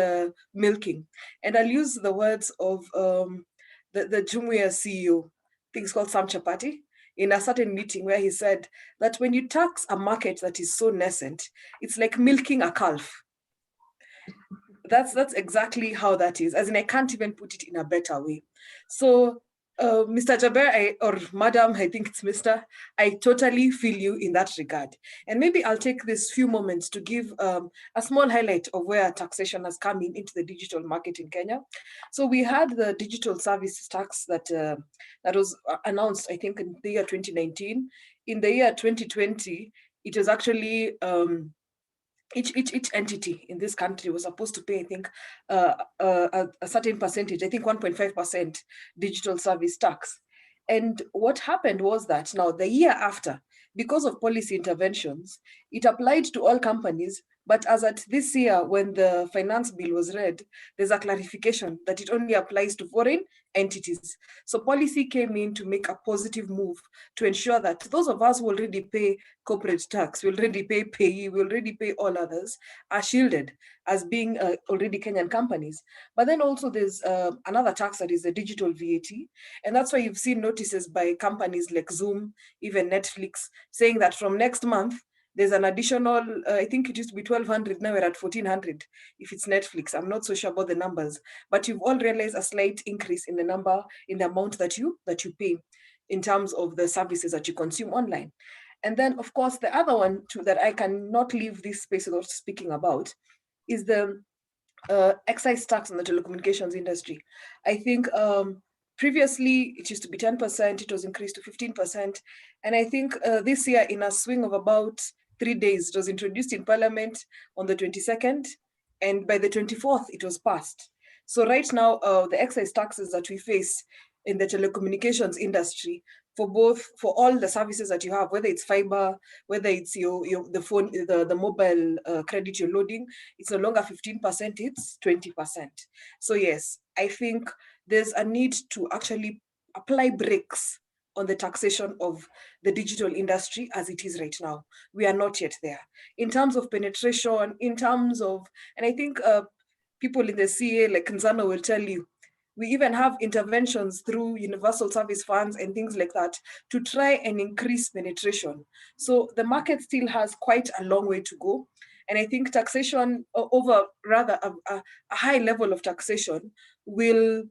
milking? And I'll use the words of the Jumuiya CEO, I think it's called Sam Chapati, in a certain meeting where he said that when you tax a market that is so nascent, it's like milking a calf. That's exactly how that is. As in, I can't even put it in a better way. So Mr. Jaber, or Madam, I think it's Mr., I totally feel you in that regard. And maybe I'll take this few moments to give a small highlight of where taxation has come into the digital market in Kenya. So we had the digital services tax that was announced, I think, in the year 2019. In the year 2020, it was actually each entity in this country was supposed to pay, I think, a certain percentage, I think 1.5% digital service tax. And what happened was that now the year after, because of policy interventions, it applied to all companies, But as at this year, when the finance bill was read, there's a clarification that it only applies to foreign entities. So policy came in to make a positive move to ensure that those of us who already pay corporate tax, we already pay payee, we already pay all others, are shielded as being already Kenyan companies. But then also there's another tax that is the digital VAT. And that's why you've seen notices by companies like Zoom, even Netflix, saying that from next month, there's an additional, I think it used to be 1,200, now we're at 1,400 if it's Netflix. I'm not so sure about the numbers, but you've all realized a slight increase in the number, in the amount that you pay in terms of the services that you consume online. And then, of course, the other one too, that I cannot leave this space without speaking about is the excise tax on the telecommunications industry. I think previously it used to be 10%, it was increased to 15%. And I think this year, in a swing of about 3 days, it was introduced in Parliament on the 22nd, and by the 24th, it was passed. So right now, the excise taxes that we face in the telecommunications industry for all the services that you have, whether it's fiber, whether it's the phone, the mobile credit you're loading, it's no longer 15%, it's 20%. So yes, I think there's a need to actually apply brakes on the taxation of the digital industry as it is right now. We are not yet there. In terms of penetration, in terms of, and I think people in the CA like Nzano will tell you, we even have interventions through universal service funds and things like that to try and increase penetration. So the market still has quite a long way to go. And I think taxation over rather a high level of taxation will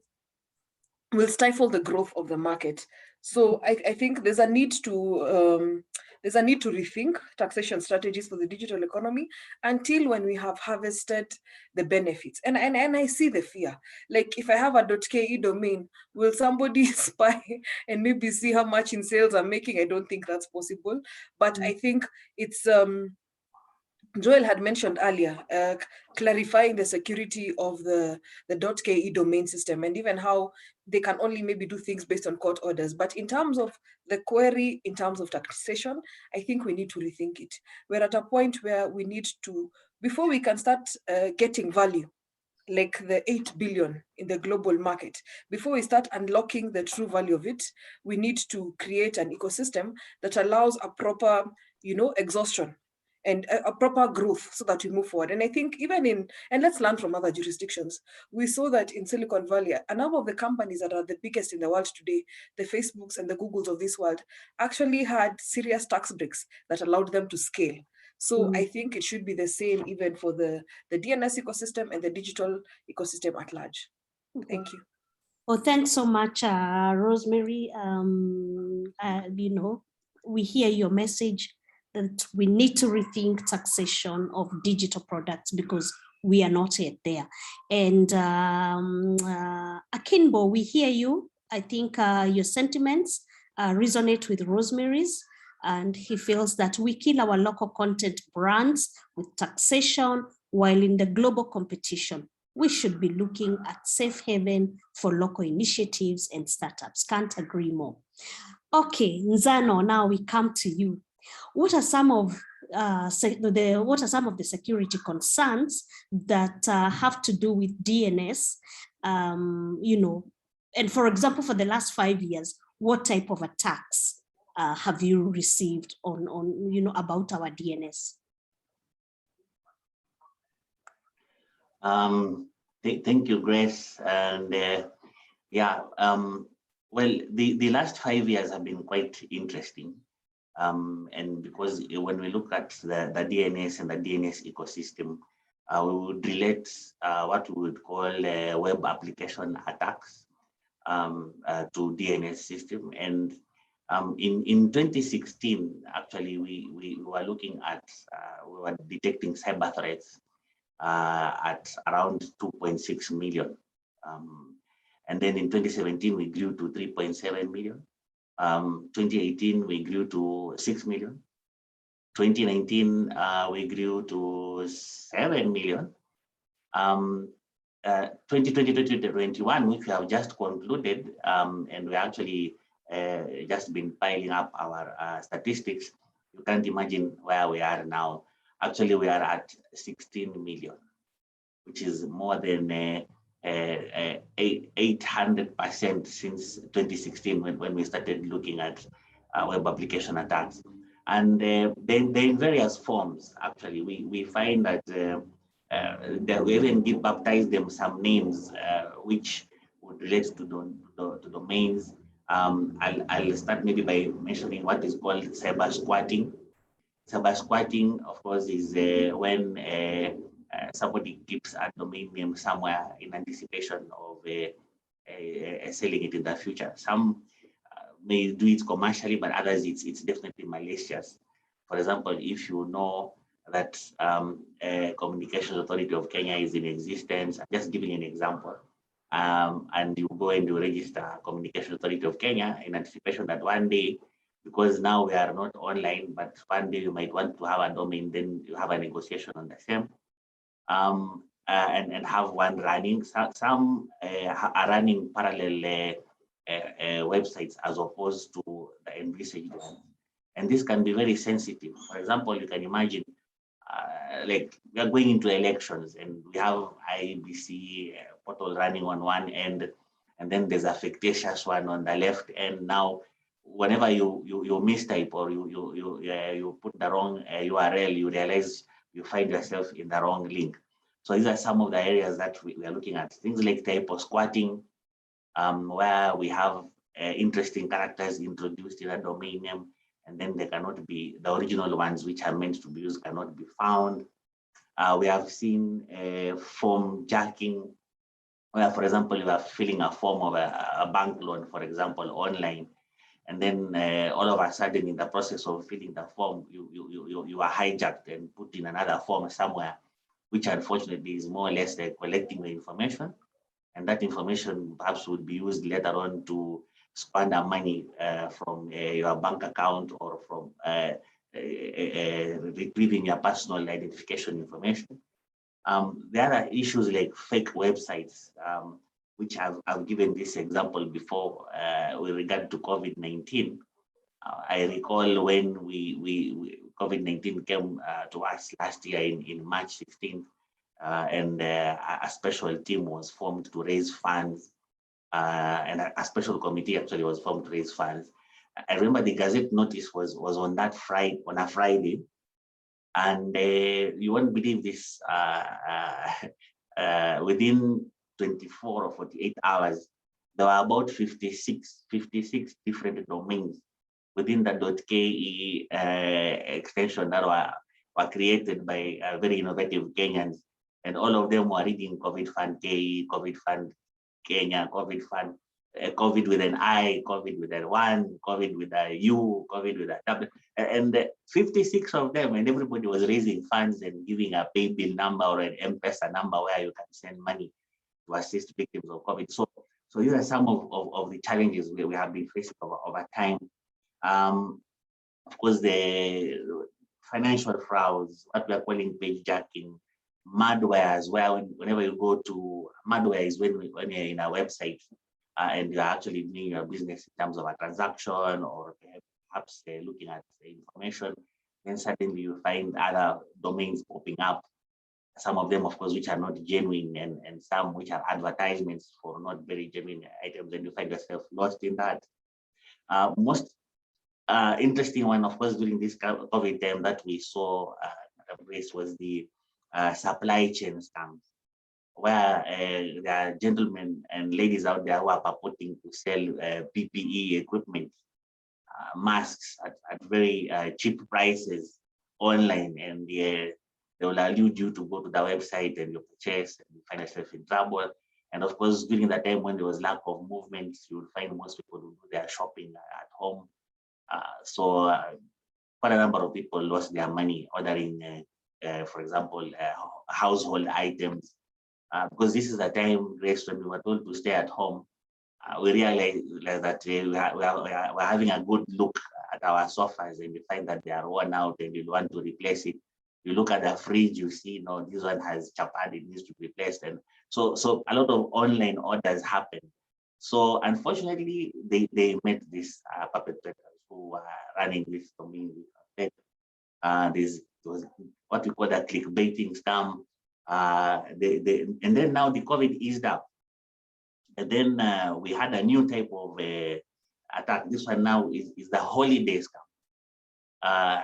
stifle the growth of the market. So I think there's a need to rethink taxation strategies for the digital economy until when we have harvested the benefits. And I see the fear. Like if I have a .ke domain, will somebody spy and maybe see how much in sales I'm making? I don't think that's possible. But I think it's Joel had mentioned earlier, clarifying the security of the .ke domain system and even how they can only maybe do things based on court orders. But in terms of the query, in terms of taxation, I think we need to rethink it. We're at a point where we need to, before we can start getting value, like the 8 billion in the global market, before we start unlocking the true value of it, we need to create an ecosystem that allows a proper, exhaustion and a proper growth so that we move forward. And I think even and let's learn from other jurisdictions. We saw that in Silicon Valley, a number of the companies that are the biggest in the world today, the Facebooks and the Googles of this world, actually had serious tax breaks that allowed them to scale. So I think it should be the same even for the DNS ecosystem and the digital ecosystem at large. Thank you. Well, thanks so much, Rosemary. We hear your message that we need to rethink taxation of digital products because we are not yet there. And Akinbo, we hear you. I think your sentiments resonate with Rosemary's, and he feels that we kill our local content brands with taxation, while in the global competition, we should be looking at safe haven for local initiatives and startups. Can't agree more. Okay, Nzano, now we come to you. What are some of the security concerns that have to do with DNS? And for example, for the last 5 years, what type of attacks have you received on about our DNS? Thank you, Grace. And well, the last 5 years have been quite interesting. And because when we look at the DNS and the DNS ecosystem, we would relate what we would call web application attacks to DNS system. And in 2016, actually, we were looking at, we were detecting cyber threats at around 2.6 million. And then in 2017, we grew to 3.7 million. 2018, we grew to 6 million. 2019, we grew to 7 million. 2020-2021, which we have just concluded, and we actually just been piling up our statistics. You can't imagine where we are now. Actually, we are at 16 million, which is more than 800% since 2016 when we started looking at web application attacks. And then in various forms, actually, we find that we even baptize them some names which would relate to domains. I'll start maybe by mentioning what is called cyber squatting. Cyber squatting, of course, is when somebody keeps a domain name somewhere in anticipation of selling it in the future. Some may do it commercially, but others it's definitely malicious. For example, if you know that Communications Authority of Kenya is in existence, I'm just giving an example, and you go and you register Communications Authority of Kenya in anticipation that one day, because now we are not online, but one day you might want to have a domain, then you have a negotiation on the same, and have one running. Some are running parallel websites as opposed to the envisaged one. And this can be very sensitive. For example, you can imagine like we are going into elections and we have IBC portal running on one end, and then there's a fictitious one on the left end. Now, whenever you mistype or you put the wrong URL, you realize you find yourself in the wrong link. So these are some of the areas that we are looking at. Things like typo squatting, where we have interesting characters introduced in a domain name, and then they cannot be, the original ones which are meant to be used cannot be found. We have seen form jacking, where, for example, you are filling a form of a bank loan, for example, online, and then all of a sudden, in the process of filling the form, you are hijacked and put in another form somewhere, which unfortunately is more or less collecting the information. And that information perhaps would be used later on to squander money from your bank account or from retrieving your personal identification information. There are issues like fake websites, which I've given this example before with regard to COVID-19. I recall when COVID-19 came to us last year in March 16th, and a special team was formed to raise funds, and a special committee actually was formed to raise funds. I remember the Gazette notice was on that Friday, on a Friday, and you won't believe this. Within 24 or 48 hours, there were about 56 different domains within the .ke extension that were created by very innovative Kenyans, and all of them were reading COVID Fund KE, COVID Fund Kenya, COVID Fund, COVID with an I, COVID with a one, COVID with a U, COVID with a W, and 56 of them, and everybody was raising funds and giving a pay bill number or an M-Pesa number where you can send money to assist victims of COVID. So these are some of the challenges we have been facing over time. Of course, the financial frauds, what we are calling page jacking, malwares, where whenever you go to, malware is when you're in a website and you're actually doing your business in terms of a transaction or perhaps looking at the information, then suddenly you find other domains popping up. Some of them, of course, which are not genuine, and some which are advertisements for not very genuine items, and you find yourself lost in that. Most interesting one, of course, during this COVID time that we saw embrace was the supply chain scams, where there are gentlemen and ladies out there who are purporting to sell PPE equipment, masks at very cheap prices online, and they will allude you to go to the website and you purchase and you find yourself in trouble. And of course, during that time when there was lack of movement, you will find most people who do their shopping at home. So quite a number of people lost their money ordering, for example, household items. Because this is a time, Grace, when we were told to stay at home, we realized that we're having a good look at our sofas, and you find that they are worn out and you want to replace it. You look at the fridge, you see, no, this one has chapad, it needs to be replaced. And so a lot of online orders happen. So unfortunately, they met these perpetrators who are running this domain. There's what we call the clickbaiting scam. And then now the COVID eased up. And then we had a new type of attack. This one now is the holiday scam.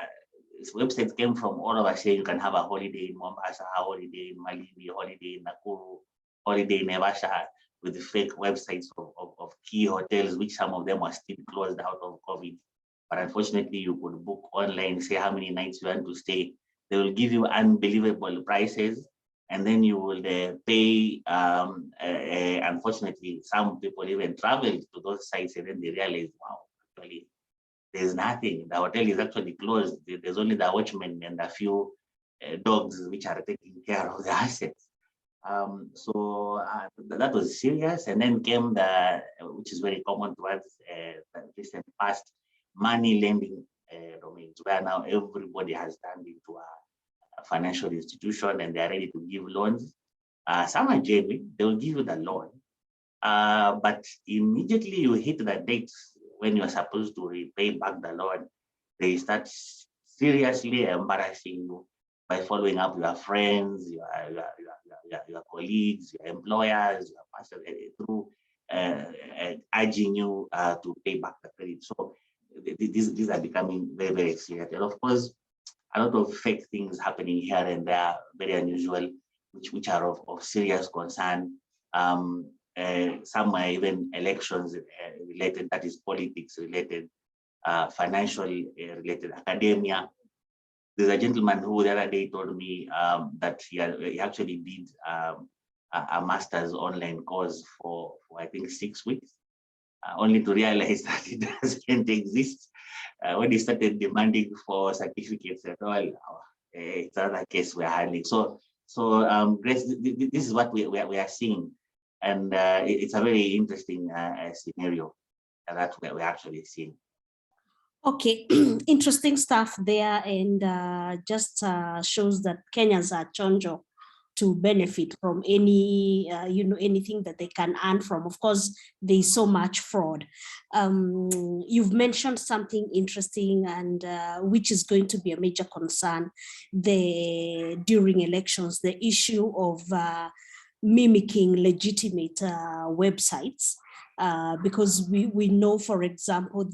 Websites came from all over saying you can have a holiday in Mombasa, a holiday in Malindi, holiday in Nakuru, holiday in Naivasha, with the fake websites of key hotels, which some of them are still closed out of COVID. But unfortunately, you could book online, say how many nights you want to stay. They will give you unbelievable prices, and then you will pay. Unfortunately, some people even travel to those sites and then they realize, wow, actually, there's nothing. The hotel is actually closed. There's only the watchman and a few dogs which are taking care of the assets. So that was serious. And then came the, which is very common to us, the recent past, money lending domains, where now everybody has turned into a financial institution and they're ready to give loans. Some are genuine, they will give you the loan. But immediately you hit the dates when you're supposed to repay back the loan, they start seriously embarrassing you by following up your friends, your colleagues, your employers, your pastors, through urging you to pay back the credit. So these are becoming very, very serious. And of course, a lot of fake things happening here and there, very unusual, which are of serious concern. Some are even elections related, that is politics related, financial related, academia. There's a gentleman who the other day told me that he actually did a master's online course for I think 6 weeks, only to realize that it doesn't exist. When he started demanding for certificates and all, it's another case we're handling. So Grace, this is what we are seeing. And it's a very interesting scenario that we're actually seeing. Okay, interesting stuff there, and just shows that Kenyans are chonjo to benefit from any, anything that they can earn from. Of course, there is so much fraud. You've mentioned something interesting, and which is going to be a major concern during elections, the issue of mimicking legitimate websites, because we know, for example,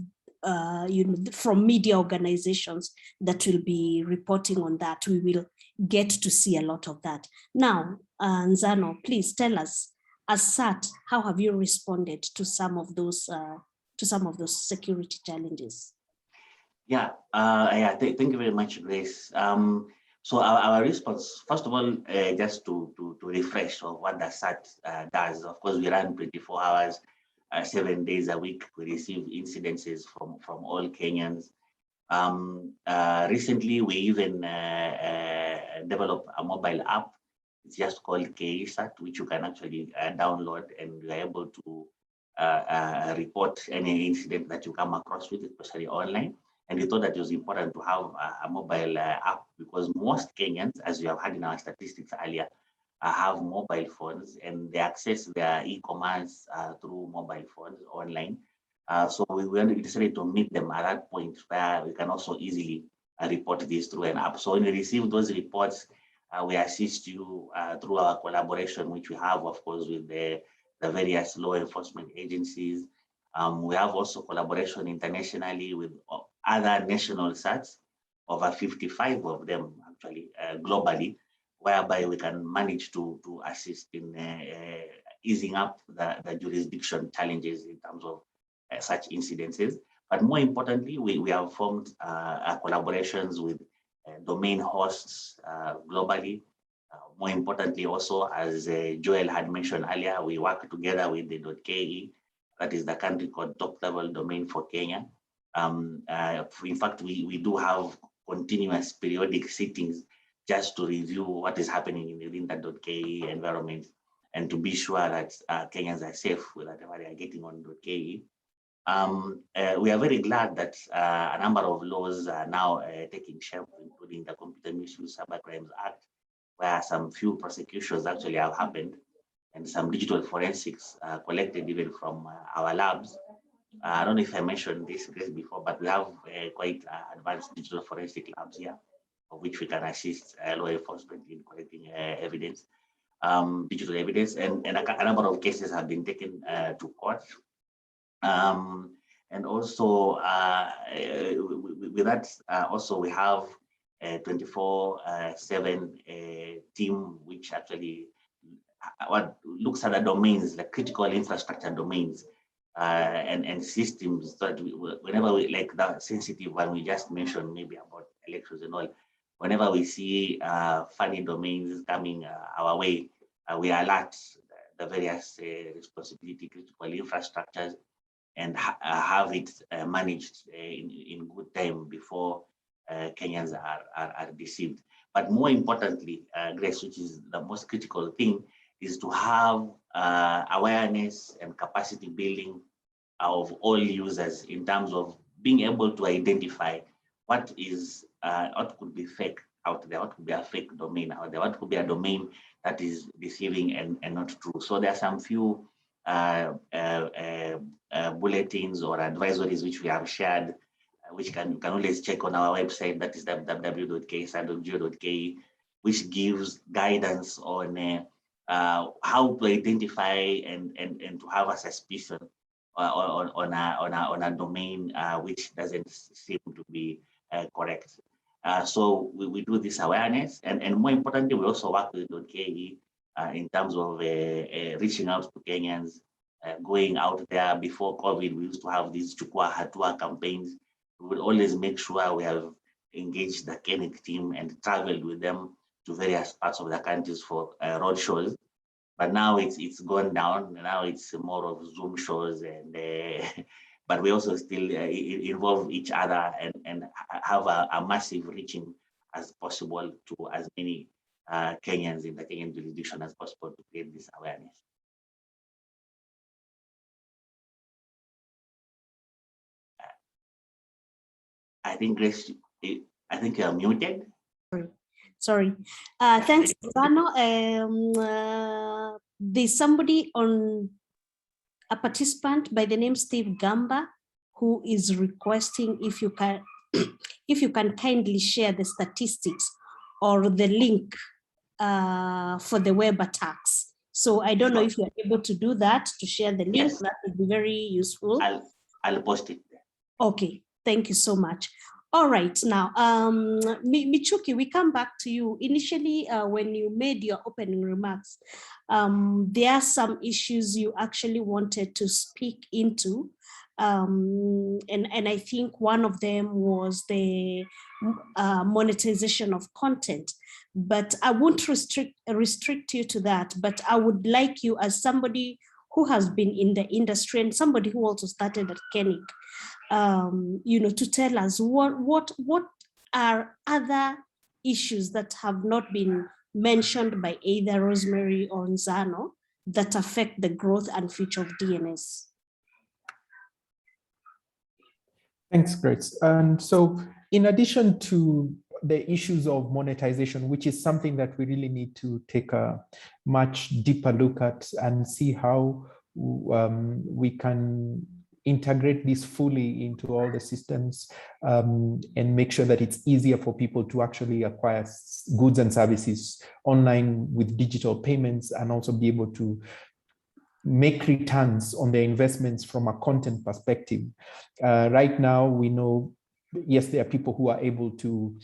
from media organizations that will be reporting on that, we will get to see a lot of that. Now, Nzano, please tell us, as SAT, how have you responded to some of those security challenges? Yeah, thank you very much, Grace. So our response, first of all, just to refresh of what the SAT does. Of course, we run 24 hours, 7 days a week. We receive incidences from all Kenyans. Recently, we even developed a mobile app. It's just called KeNIC, which you can actually download, and you're able to report any incident that you come across with, especially online. And we thought that it was important to have a mobile app, because most Kenyans, as you have had in our statistics earlier, have mobile phones and they access their e-commerce through mobile phones online. So we decided to meet them at that point where we can also easily report this through an app. So when we receive those reports, we assist you through our collaboration, which we have, of course, with the various law enforcement agencies. We have also collaboration internationally with other national SATs, over 55 of them actually globally, whereby we can manage to assist in easing up the jurisdiction challenges in terms of such incidences. But more importantly, we have formed collaborations with domain hosts globally. More importantly, also, as Joel had mentioned earlier, we work together with the .ke, that is the country code top-level domain for Kenya. In fact, we do have continuous periodic sittings just to review what is happening within the .ke environment and to be sure that Kenyans are safe with whatever they are getting on .ke. We are very glad that a number of laws are now taking shape, including the Computer Misuse Cybercrimes Act, where some few prosecutions actually have happened, and some digital forensics collected even from our labs. I don't know if I mentioned this before, but we have quite advanced digital forensic labs here. of which we can assist law enforcement in collecting evidence, digital evidence, and a number of cases have been taken to court. And also with that, also we have a 24/7 team which actually looks at the domains, the critical infrastructure domains and systems that whenever we, like the sensitive one we just mentioned, maybe about elections and all, whenever we see funny domains coming our way, we alert the various responsibility critical infrastructures and have it managed in good time before Kenyans are deceived. But more importantly, Grace, which is the most critical thing, is to have awareness and capacity building of all users in terms of being able to identify what could be fake out there, what could be a fake domain out there, what could be a domain that is deceiving and not true. So there are some few bulletins or advisories which we have shared, which you can always check on our website, that is www.ksat.go.ke, which gives guidance on how to identify and to have a suspicion on a domain which doesn't seem to be correct. So we do this awareness, and more importantly, we also work with .ke in terms of reaching out to Kenyans, going out there. Before COVID, we used to have these Chukua Hatua campaigns. We would always make sure we have engaged the KeNIC team and traveled with them to various parts of the countries for road shows. But now it's gone down. Now it's more of Zoom shows, and but we also still involve each other and have a massive reaching as possible to as many Kenyans in the Kenyan jurisdiction as possible to create this awareness. I think, Grace, I think you're muted. Sorry. Thanks, Zano. There's somebody a participant by the name Steve Gamba, who is requesting if you can kindly share the statistics or the link for the web attacks. So I don't know if you're able to do that, to share the link. Yes. That would be very useful. I'll post it. Okay, thank you so much. All right, now, Michuki, we come back to you. Initially, when you made your opening remarks, there are some issues you actually wanted to speak into. And I think one of them was the monetization of content. But I won't restrict you to that, but I would like you, as somebody who has been in the industry and somebody who also started at KeNIC, to tell us what are other issues that have not been mentioned by either Rosemary or Nzano that affect the growth and future of DNS. Thanks, Grace. And so in addition to the issues of monetization, which is something that we really need to take a much deeper look at and see how we can integrate this fully into all the systems and make sure that it's easier for people to actually acquire goods and services online with digital payments, and also be able to make returns on their investments from a content perspective. Right now, we know, yes, there are people who are able to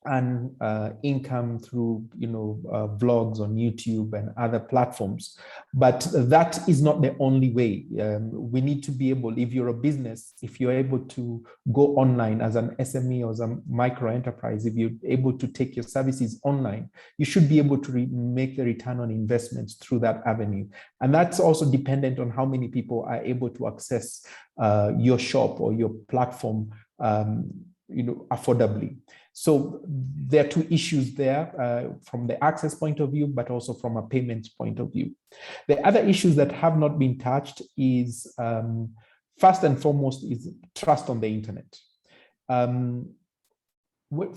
earn income through, vlogs on YouTube and other platforms, but that is not the only way. We need to be able, if you're a business, if you're able to go online as an SME or as a micro enterprise, if you're able to take your services online, you should be able to make the return on investments through that avenue. And that's also dependent on how many people are able to access your shop or your platform affordably. So there are two issues there from the access point of view, but also from a payments point of view. The other issues that have not been touched is, first and foremost, is trust on the internet.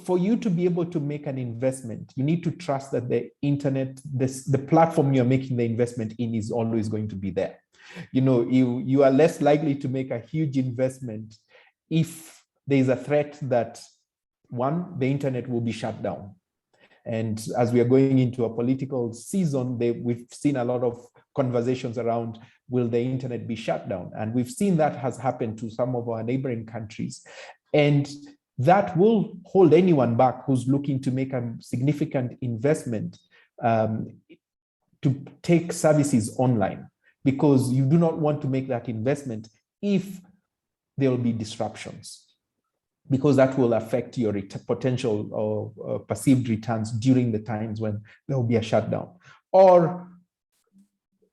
For you to be able to make an investment, you need to trust that the internet, the platform you're making the investment in, is always going to be there. You are less likely to make a huge investment if there's a threat that one, the internet will be shut down. And as we are going into a political season, we've seen a lot of conversations around, will the internet be shut down? And we've seen that has happened to some of our neighboring countries. And that will hold anyone back who's looking to make a significant investment to take services online, because you do not want to make that investment if there will be disruptions, because that will affect your potential or perceived returns during the times when there will be a shutdown. Or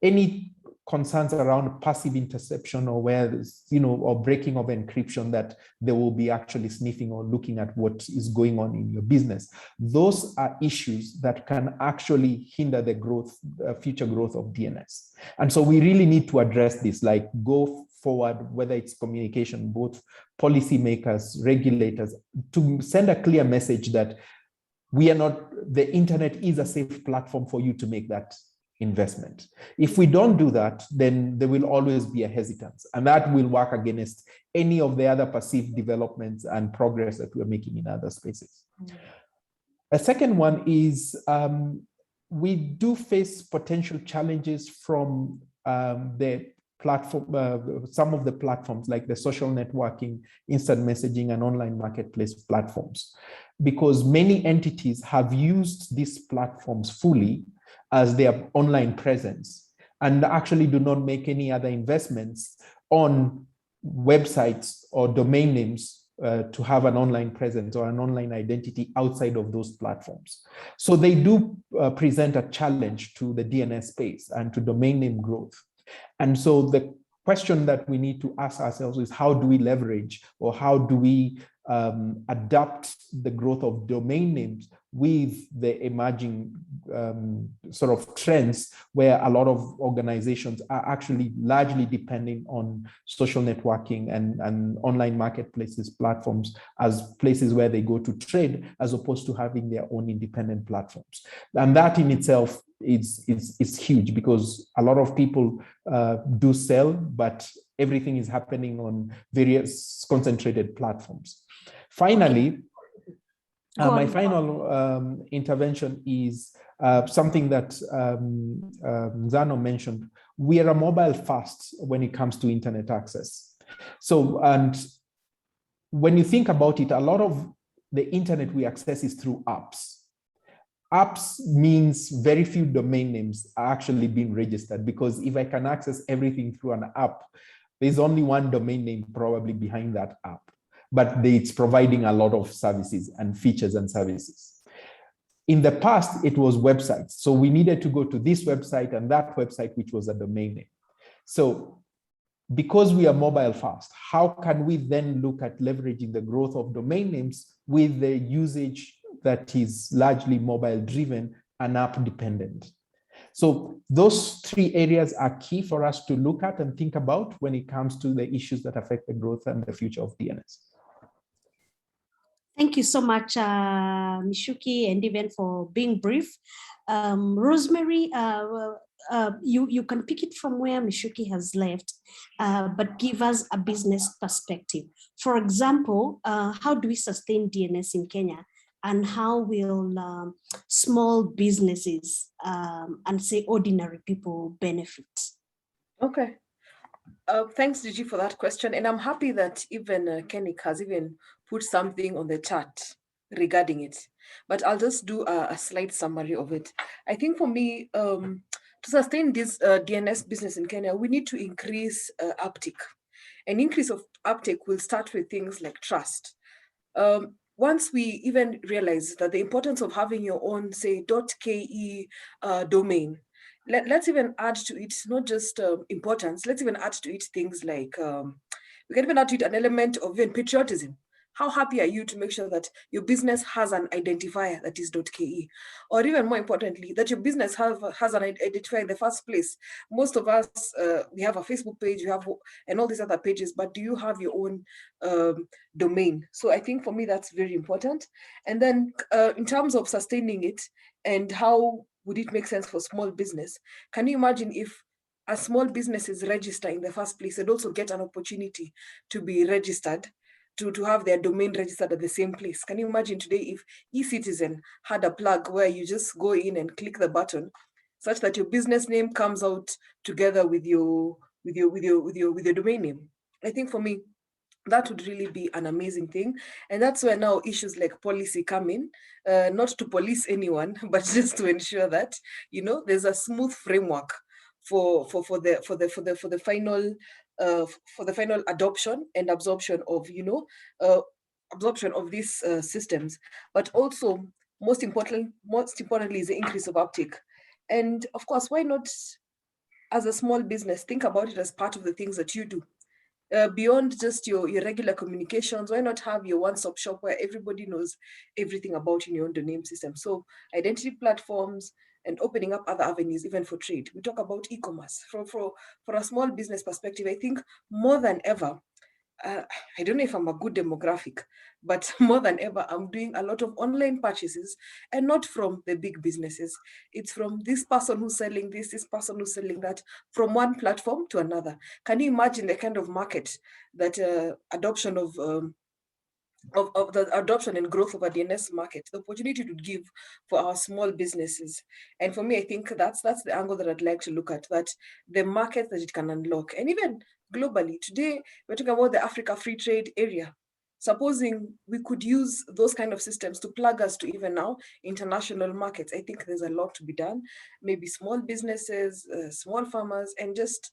any concerns around passive interception, or where, or breaking of encryption, that they will be actually sniffing or looking at what is going on in your business. Those are issues that can actually hinder the growth, future growth of DNS. And so we really need to address this, like go forward, whether it's communication, both policymakers, regulators, to send a clear message that the internet is a safe platform for you to make that investment. If we don't do that, then there will always be a hesitance, and that will work against any of the other perceived developments and progress that we're making in other spaces. A second one is we do face potential challenges from the platform, some of the platforms like the social networking, instant messaging, and online marketplace platforms, because many entities have used these platforms fully as their online presence and actually do not make any other investments on websites or domain names to have an online presence or an online identity outside of those platforms. So they do present a challenge to the DNS space and to domain name growth. And so the question that we need to ask ourselves is, how do we leverage, or how do we adapt the growth of domain names with the emerging sort of trends, where a lot of organizations are actually largely depending on social networking and online marketplaces platforms as places where they go to trade, as opposed to having their own independent platforms. And that in itself is huge, because a lot of people do sell, but everything is happening on various concentrated platforms. Finally, my final intervention is something that Zano mentioned. We are a mobile first when it comes to internet access. So, and when you think about it, a lot of the internet we access is through apps. Apps means very few domain names are actually being registered, because if I can access everything through an app, there's only one domain name probably behind that app, but it's providing a lot of services and features and services. In the past, it was websites. So we needed to go to this website and that website, which was a domain name. So because we are mobile first, how can we then look at leveraging the growth of domain names with the usage that is largely mobile driven and app dependent? So those three areas are key for us to look at and think about when it comes to the issues that affect the growth and the future of DNS. Thank you so much, Mishuki, and even for being brief. Rosemary, you can pick it from where Mishuki has left, but give us a business perspective. For example, how do we sustain DNS in Kenya? And how will small businesses and say ordinary people benefit? Okay. Thanks, Gigi, for that question. And I'm happy that even KeNIC has even put something on the chat regarding it. But I'll just do a slight summary of it. I think for me, to sustain this DNS business in Kenya, we need to increase uptake. An increase of uptake will start with things like trust. Once we even realize that the importance of having your own, say, .ke domain, let's even add to it, not just importance, let's even add to it things like, we can even add to it an element of even patriotism. How happy are you to make sure that your business has an identifier that is .ke? Or even more importantly, that your business has an identifier in the first place. Most of us, we have a Facebook page, and all these other pages, but do you have your own domain? So I think for me, that's very important. And then in terms of sustaining it and how would it make sense for small business, can you imagine if a small business is registered in the first place and also get an opportunity to be registered to have their domain registered at the same place. Can you imagine today if eCitizen had a plug where you just go in and click the button such that your business name comes out together with your domain name? I think for me, that would really be an amazing thing. And that's where now issues like policy come in, not to police anyone, but just to ensure that, you know, there's a smooth framework for the final adoption and absorption of, you know, absorption of these systems. But also, most importantly is the increase of uptake. And of course, why not, as a small business, think about it as part of the things that you do. Beyond just your regular communications, why not have your one-stop shop where everybody knows everything about in your own domain system? So identity platforms and opening up other avenues, even for trade. We talk about e-commerce. For a small business perspective, I think more than ever, I don't know if I'm a good demographic, but more than ever, I'm doing a lot of online purchases, and not from the big businesses. It's from this person who's selling this person who's selling that, from one platform to another. Can you imagine the kind of market that adoption of the adoption and growth of a DNS market, the opportunity to give for our small businesses? And for me, I think that's the angle that I'd like to look at, that the market that it can unlock. And even globally, today, we're talking about the Africa Free Trade Area. Supposing we could use those kind of systems to plug us to even now international markets, I think there's a lot to be done. Maybe small businesses, small farmers, and just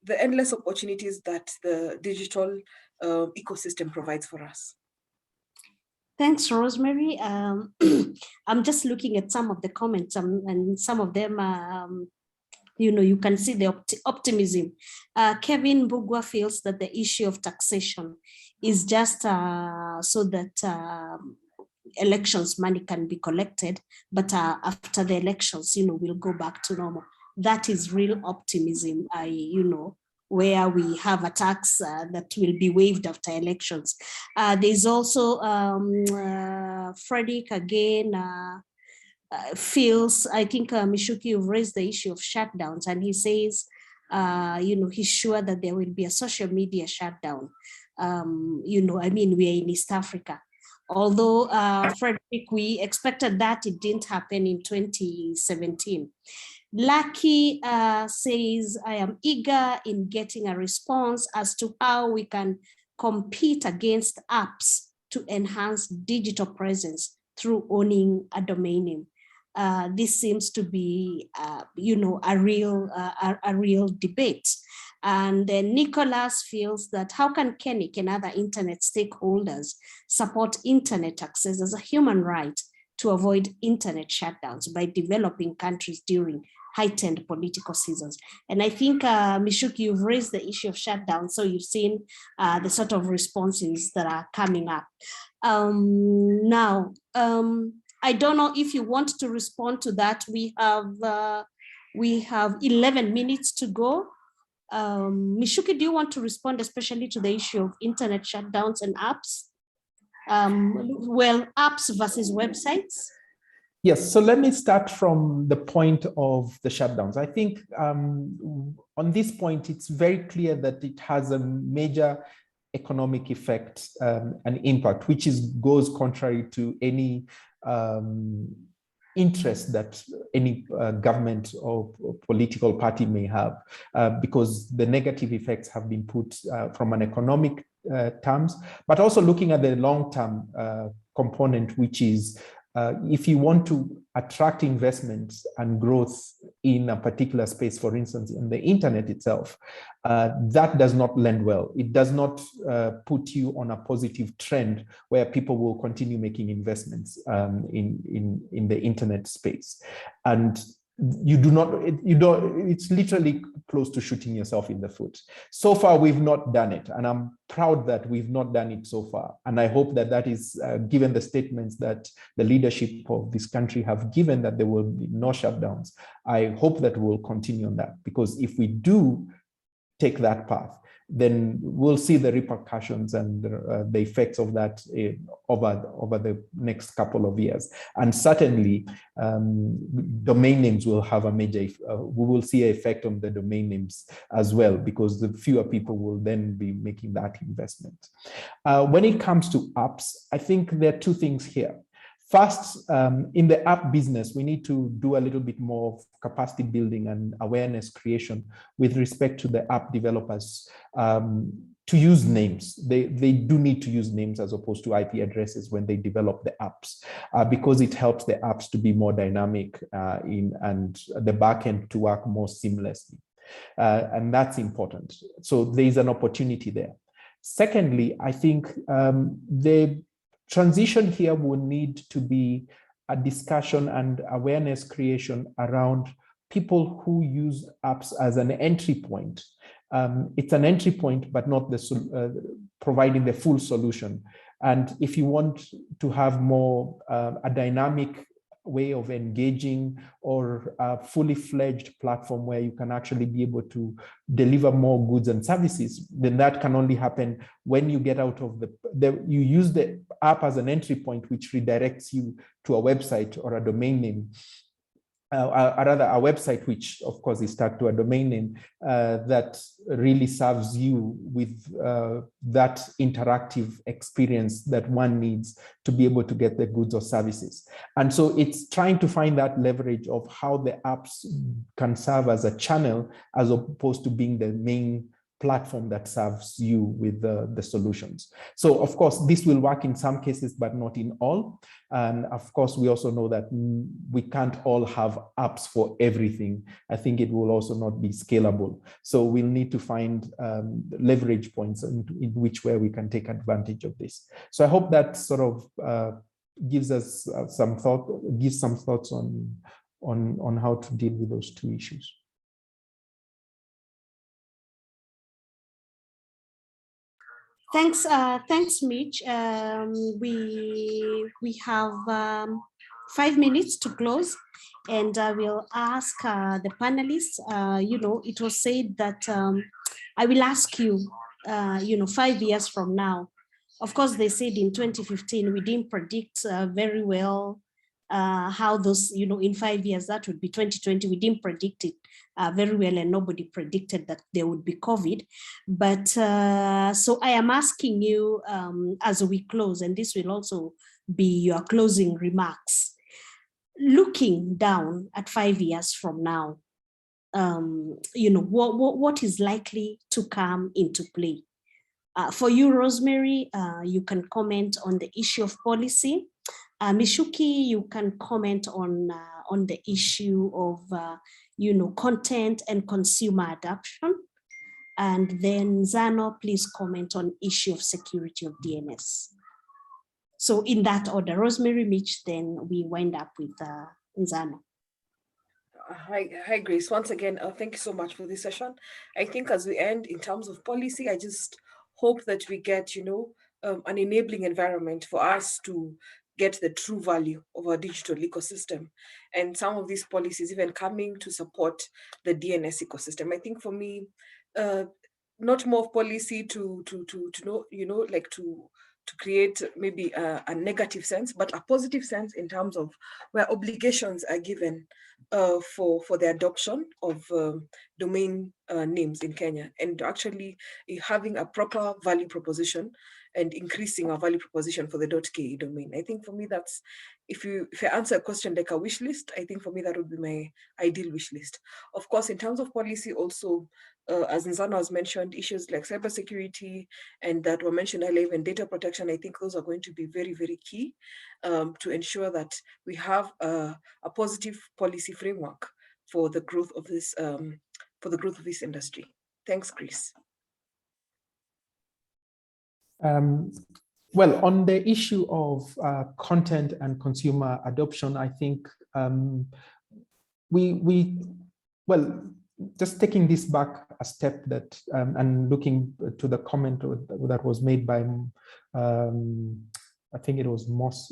the endless opportunities that the digital ecosystem provides for us. Thanks, Rosemary. I'm just looking at some of the comments, and some of them, you know, you can see the optimism. Kevin Bugwa feels that the issue of taxation is just so that elections money can be collected, but after the elections, you know, we'll go back to normal. That is real optimism, you know, where we have a tax that will be waived after elections. There's also Frederick again, feels, I think Mishuki, you've raised the issue of shutdowns, and he says, you know, he's sure that there will be a social media shutdown. You know, I mean, we are in East Africa. Although, Frederick, we expected that, it didn't happen in 2017. Lucky says, I am eager in getting a response as to how we can compete against apps to enhance digital presence through owning a domain name. This seems to be, you know, a real debate. And then Nicholas feels that how can KeNIC and other internet stakeholders support internet access as a human right to avoid internet shutdowns by developing countries during heightened political seasons? And I think, Mishuki, you've raised the issue of shutdown, so you've seen the sort of responses that are coming up. Now, I don't know if you want to respond to that. We have 11 minutes to go. Mishuki, do you want to respond especially to the issue of internet shutdowns and apps? Well, apps versus websites? Yes, so let me start from the point of the shutdowns. I think on this point, it's very clear that it has a major economic effect and impact, which goes contrary to any interest that any government or political party may have, because the negative effects have been put from an economic terms, but also looking at the long-term component, which is if you want to attract investments and growth in a particular space, for instance, in the internet itself, that does not lend well. It does not put you on a positive trend where people will continue making investments in the internet space. And it's literally close to shooting yourself in the foot. So far, we've not done it. And I'm proud that we've not done it so far. And I hope that that is, given the statements that the leadership of this country have given, that there will be no shutdowns. I hope that we'll continue on that, because if we do take that path, then we'll see the repercussions and the effects of that over the next couple of years. And certainly, domain names will have a major, we will see an effect on the domain names as well, because the fewer people will then be making that investment. When it comes to apps, I think there are two things here. First, in the app business, we need to do a little bit more of capacity building and awareness creation with respect to the app developers to use names. They do need to use names as opposed to IP addresses when they develop the apps, because it helps the apps to be more dynamic and the backend to work more seamlessly. And that's important. So there's an opportunity there. Secondly, I think the transition here will need to be a discussion and awareness creation around people who use apps as an entry point. It's an entry point, but not providing the full solution. And if you want to have more a dynamic way of engaging, or a fully fledged platform where you can actually be able to deliver more goods and services, then that can only happen when you get out of you use the app as an entry point, which redirects you to a website or a domain name, or rather a website, which of course is tagged to a domain name that really serves you with that interactive experience that one needs to be able to get the goods or services. And so it's trying to find that leverage of how the apps can serve as a channel as opposed to being the main platform that serves you with the solutions. So of course, this will work in some cases, but not in all. And of course, we also know that we can't all have apps for everything. I think it will also not be scalable. So we'll need to find leverage points in which way we can take advantage of this. So I hope that sort of gives us some thoughts on how to deal with those two issues. Thanks, Mitch. We have 5 minutes to close, and I will ask the panelists. It was said that I will ask you, 5 years from now. Of course, they said in 2015 we didn't predict very well how those, in 5 years, that would be 2020. We didn't predict it very well, and nobody predicted that there would be COVID. But so I am asking you as we close, and this will also be your closing remarks. Looking down at 5 years from now, what is likely to come into play? For you, Rosemary, you can comment on the issue of policy. Mishuki, you can comment on the issue of content and consumer adoption, and then Zano, please comment on issue of security of DNS. So in that order, Rosemary, Mitch, then we wind up with Zano. Hi, Grace. Once again, thank you so much for this session. I think as we end in terms of policy, I just hope that we get an enabling environment for us to get the true value of our digital ecosystem, and some of these policies even coming to support the DNS ecosystem. I think for me, not more policy to create maybe a negative sense, but a positive sense in terms of where obligations are given for the adoption of domain names in Kenya, and actually having a proper value proposition and increasing our value proposition for the .ke domain. I think for me, that's, if I answer a question like a wish list, I think for me that would be my ideal wish list. Of course, in terms of policy also, as Nzano has mentioned, issues like cybersecurity and that were mentioned earlier, even data protection, I think those are going to be very, very key to ensure that we have a positive policy framework for the growth of this industry. Thanks, Chris. Well, on the issue of content and consumer adoption, I think just taking this back a step, that and looking to the comment that was made by, I think it was Moses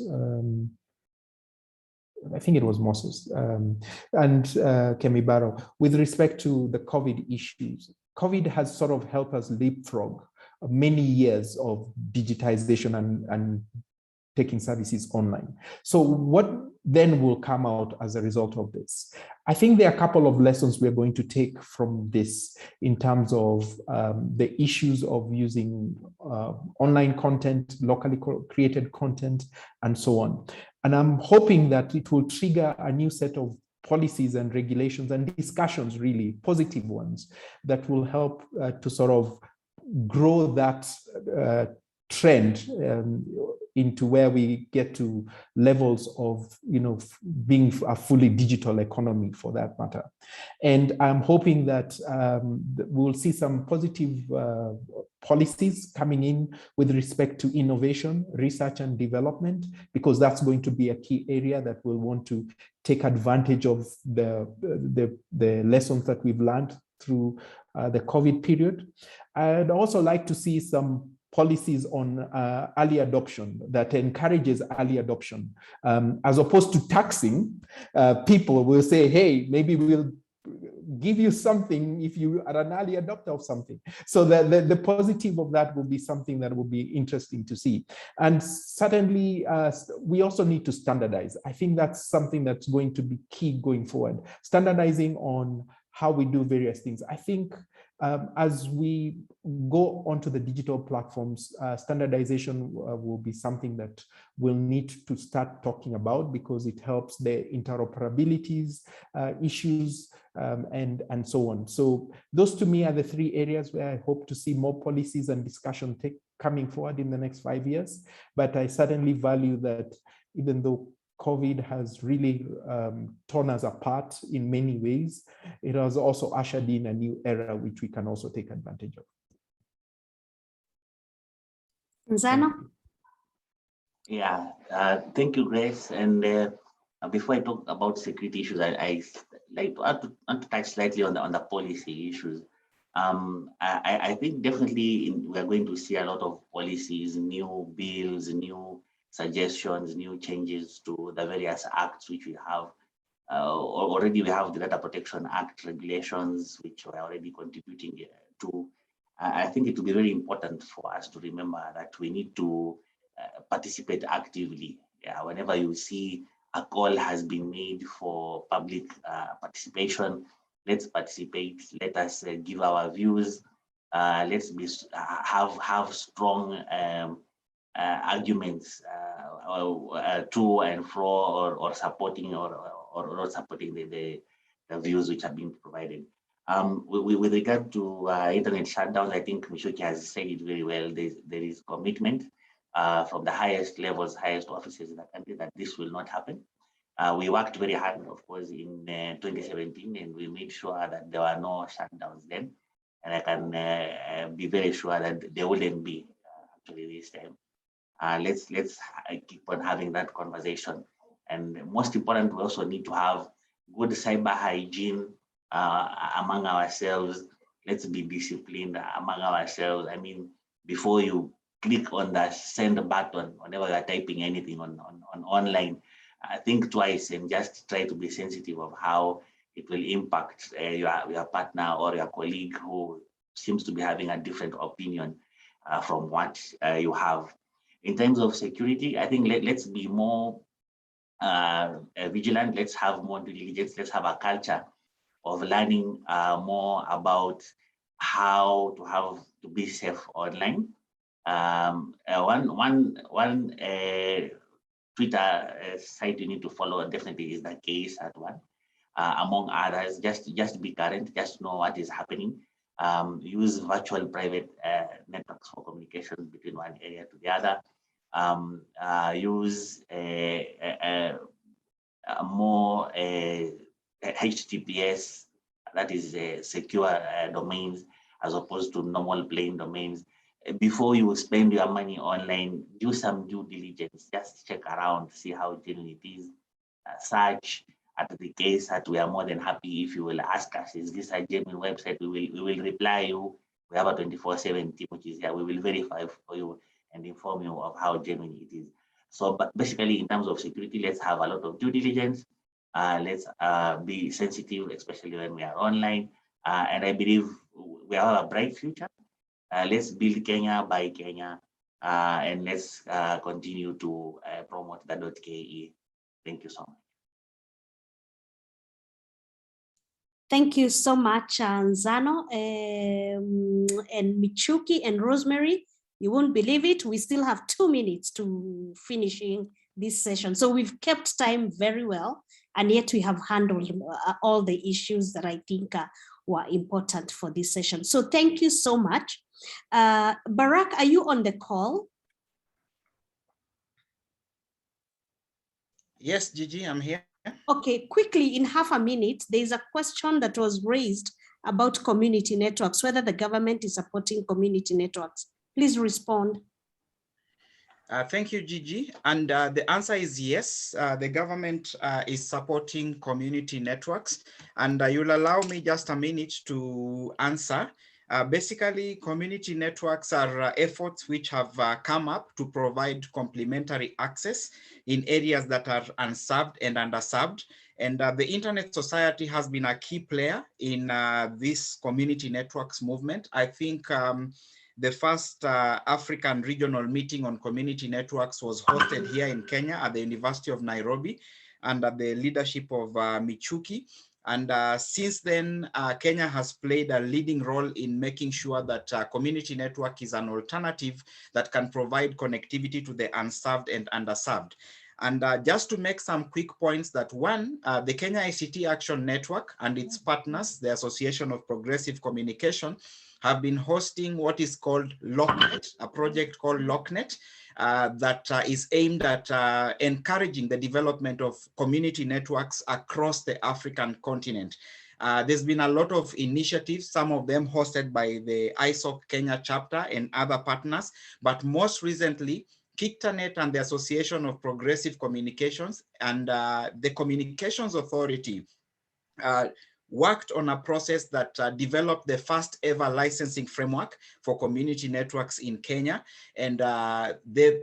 and Kemibaro, with respect to the COVID issues. COVID has sort of helped us leapfrog many years of digitization and taking services online. So what then will come out as a result of this? I think there are a couple of lessons we're going to take from this in terms of the issues of using online content, locally created content, and so on. And I'm hoping that it will trigger a new set of policies and regulations and discussions, really positive ones, that will help to sort of grow that trend into where we get to levels of, being a fully digital economy for that matter. And I'm hoping that we'll see some positive policies coming in with respect to innovation, research and development, because that's going to be a key area that we'll want to take advantage of the lessons that we've learned through the COVID period. I'd also like to see some policies on early adoption that encourages early adoption. As opposed to taxing, people will say, hey, maybe we'll give you something if you are an early adopter of something. So the positive of that will be something that will be interesting to see. And certainly, we also need to standardize. I think that's something that's going to be key going forward. Standardizing on how we do various things. I think as we go onto the digital platforms, standardization will be something that we'll need to start talking about, because it helps the interoperabilities issues and so on. So those to me are the three areas where I hope to see more policies and discussion coming forward in the next 5 years. But I certainly value that even though COVID has really torn us apart in many ways, it has also ushered in a new era which we can also take advantage of. Nzano? Yeah, thank you, Grace. And before I talk about security issues, I like to touch slightly on the policy issues. I think definitely we are going to see a lot of policies, new bills, new suggestions, new changes to the various acts which we have. Already we have the Data Protection Act regulations, which we're already contributing to. I think it will be very important for us to remember that we need to participate actively. Yeah, whenever you see a call has been made for public participation, let's participate. Let us give our views. Let's have strong arguments to and fro, or supporting or not supporting the views which have been provided. With regard to internet shutdowns, I think Mishoki has said it very well. There is commitment from the highest levels, highest offices in the country that this will not happen. We worked very hard, of course, in 2017, and we made sure that there were no shutdowns then. And I can be very sure that there wouldn't be actually this time. Let's keep on having that conversation. And most important, we also need to have good cyber hygiene among ourselves. Let's be disciplined among ourselves. I mean, before you click on the send button, whenever you are typing anything on online, think twice and just try to be sensitive of how it will impact your partner or your colleague who seems to be having a different opinion from what you have. In terms of security, I think let's be more vigilant. Let's have more due diligence. Let's have a culture of learning more about how to be safe online. One Twitter site you need to follow definitely is the KeNIC. Among others, just be current, just know what is happening. Use virtual private networks for communication between one area to the other. Use more HTTPS, that is secure domains, as opposed to normal plain domains. Before you spend your money online, do some due diligence. Just check around, see how genuine it is. Search at the case that we are more than happy if you will ask us, is this a genuine website? We will reply you. We have a 24/7 team which is here. We will verify for you and inform you of how genuine it is. So, but basically, in terms of security, let's have a lot of due diligence. Let's be sensitive, especially when we are online. And I believe we have a bright future. Let's build Kenya by Kenya, and let's continue to promote the .ke. Thank you so much. Thank you so much, Nzano, and Michuki and Rosemary. You won't believe it, we still have 2 minutes to finishing this session. So we've kept time very well, and yet we have handled all the issues that I think were important for this session. So thank you so much. Barak, are you on the call? Yes, Gigi, I'm here. Okay, quickly, in half a minute, there's a question that was raised about community networks, whether the government is supporting community networks. Please respond. Thank you, Gigi. And the answer is yes. The government is supporting community networks. And you'll allow me just a minute to answer. Basically, community networks are efforts which have come up to provide complementary access in areas that are unserved and underserved. And the Internet Society has been a key player in this community networks movement. I think the first African regional meeting on community networks was hosted here in Kenya at the University of Nairobi under the leadership of Michuki. And since then, Kenya has played a leading role in making sure that community network is an alternative that can provide connectivity to the unserved and underserved. And just to make some quick points, that one, the Kenya ICT Action Network and its partners, the Association of Progressive Communication, have been hosting what is called LockNet, a project called LockNet that is aimed at encouraging the development of community networks across the African continent. There's been a lot of initiatives, some of them hosted by the ISOC Kenya chapter and other partners, but most recently, KiNIC and the Association of Progressive Communications and the Communications Authority worked on a process that developed the first ever licensing framework for community networks in Kenya. And the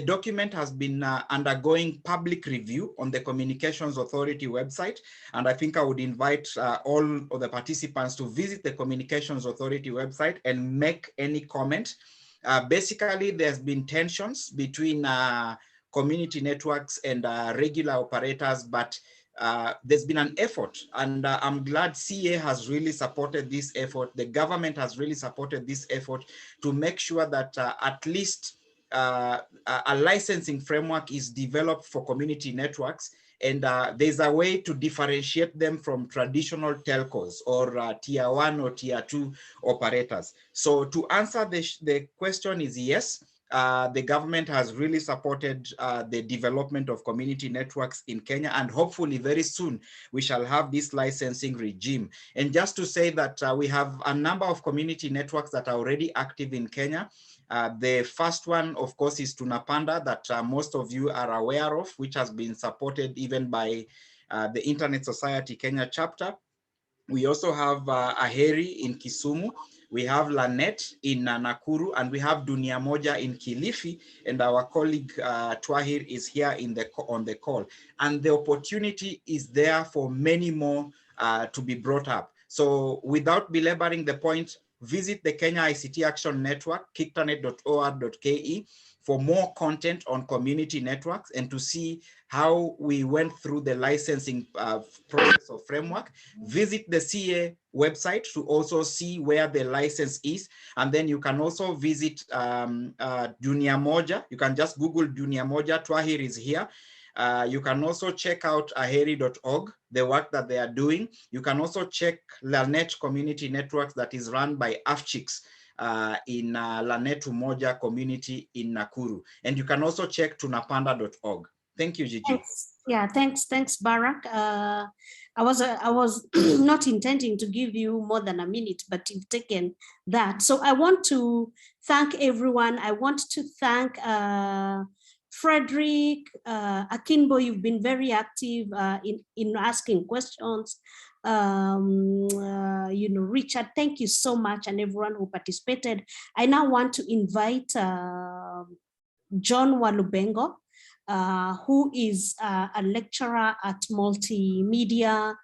document has been undergoing public review on the Communications Authority website. And I think I would invite all of the participants to visit the Communications Authority website and make any comment. Basically, there's been tensions between community networks and regular operators, but there's been an effort, and I'm glad CA has really supported this effort. The government has really supported this effort to make sure that at least a licensing framework is developed for community networks, and there's a way to differentiate them from traditional telcos or tier 1 or tier 2 operators. So to answer the question is yes. The government has really supported the development of community networks in Kenya, and hopefully very soon we shall have this licensing regime. And just to say that we have a number of community networks that are already active in Kenya. The first one, of course, is Tunapanda, that most of you are aware of, which has been supported even by the Internet Society Kenya chapter. We also have Aheri in Kisumu. We have Lanet in Nakuru, and we have Dunia Moja in Kilifi, and our colleague Twahir is here on the call. And the opportunity is there for many more to be brought up. So without belaboring the point, visit the Kenya ICT Action Network, kictanet.or.ke, for more content on community networks and to see how we went through the licensing process or framework. Visit the CA website to also see where the license is. And then you can also visit Dunia Moja. You can just Google Dunia Moja. Twahir is here. You can also check out aheri.org, the work that they are doing. You can also check Lanet Community Networks that is run by AfChicks in Lanet Umoja community in Nakuru. And you can also check tunapanda.org. Thank you, Gigi. Thanks. Yeah, thanks, Barak. I was not intending to give you more than a minute, but you've taken that. So I want to thank everyone. I want to thank Frederick, Akinbo. You've been very active in asking questions. Richard, thank you so much, and everyone who participated. I now want to invite John Walubengo, who is a lecturer at Multimedia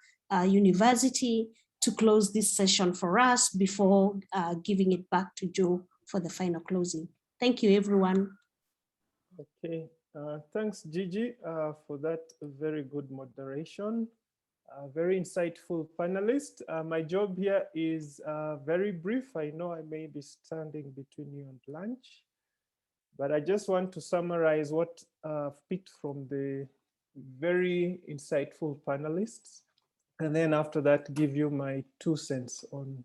University, to close this session for us before giving it back to Joe for the final closing. Thank you, everyone. Okay, thanks, Gigi, for that very good moderation. Very insightful panelist. My job here is very brief. I know I may be standing between you and lunch, but I just want to summarize what I've picked from the very insightful panelists. And then after that, give you my 2 cents on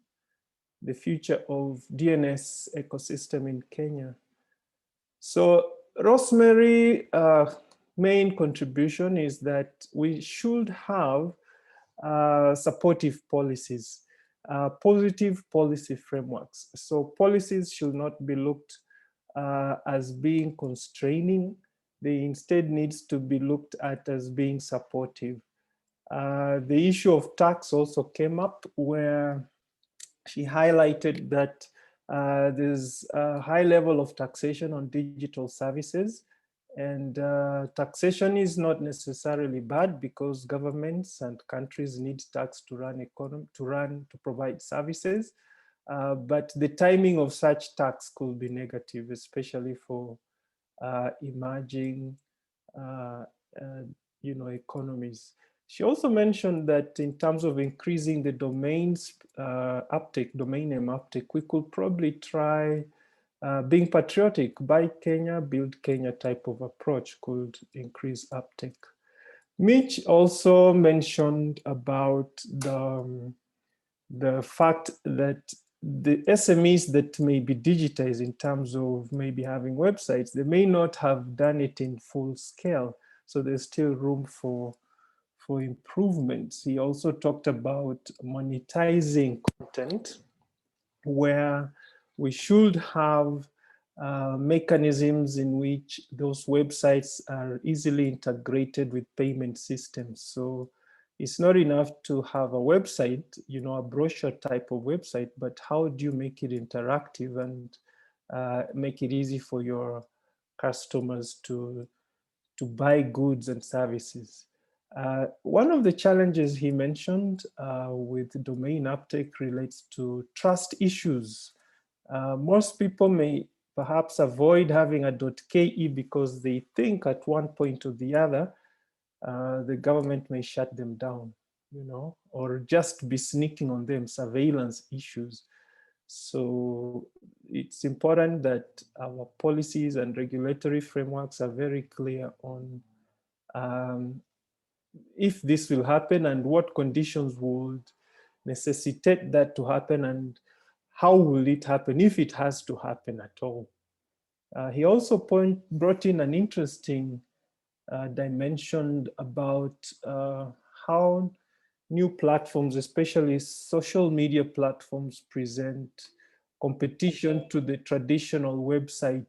the future of DNS ecosystem in Kenya. So Rosemary, main contribution is that we should have supportive policies, positive policy frameworks. So policies should not be looked as being constraining. They instead needs to be looked at as being supportive. The issue of tax also came up, where she highlighted that there's a high level of taxation on digital services, and taxation is not necessarily bad because governments and countries need tax to run to provide services. But the timing of such tax could be negative, especially for emerging economies. She also mentioned that in terms of increasing the domains uptake, domain name uptake, we could probably try being patriotic, buy Kenya, build Kenya type of approach could increase uptake. Mitch also mentioned about the fact that the SMEs that may be digitized in terms of maybe having websites, they may not have done it in full scale. So there's still room for improvements. He also talked about monetizing content, where we should have mechanisms in which those websites are easily integrated with payment systems. So it's not enough to have a website, a brochure type of website, but how do you make it interactive and make it easy for your customers to buy goods and services? One of the challenges he mentioned with domain uptake relates to trust issues. Most people may perhaps avoid having a .ke because they think at one point or the other, the government may shut them down, or just be sneaking on them, surveillance issues. So it's important that our policies and regulatory frameworks are very clear on if this will happen and what conditions would necessitate that to happen and how will it happen if it has to happen at all. He also brought in an interesting dimension about how new platforms, especially social media platforms, present competition to the traditional website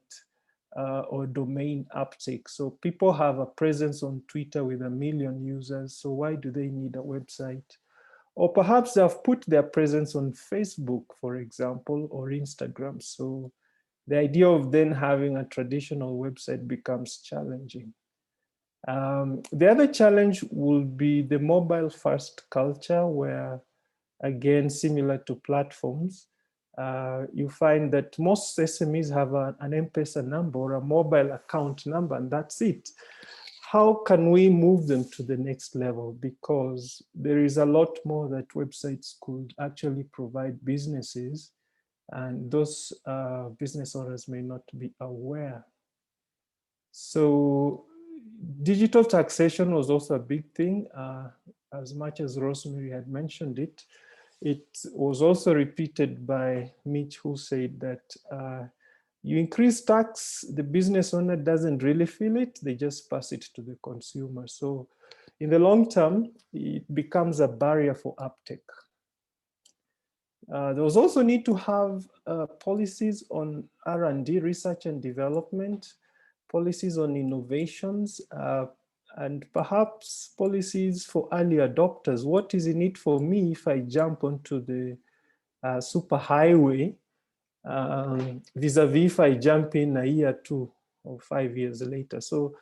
or domain uptake. So people have a presence on Twitter with 1 million users. So why do they need a website? Or perhaps they've put their presence on Facebook, for example, or Instagram. So the idea of then having a traditional website becomes challenging. The other challenge will be the mobile first culture, where again, similar to platforms, you find that most SMEs have an M-Pesa number or a mobile account number, and that's it. How can we move them to the next level? Because there is a lot more that websites could actually provide businesses, and those business owners may not be aware. So digital taxation was also a big thing. As much as Rosemary had mentioned it, it was also repeated by Mitch, who said that you increase tax, the business owner doesn't really feel it, they just pass it to the consumer. So in the long term, it becomes a barrier for uptake. There was also need to have policies on R&D, research and development, policies on innovations, and perhaps policies for early adopters. What is in it for me if I jump onto the superhighway vis-a-vis if I jump in a year, 2 or 5 years later? So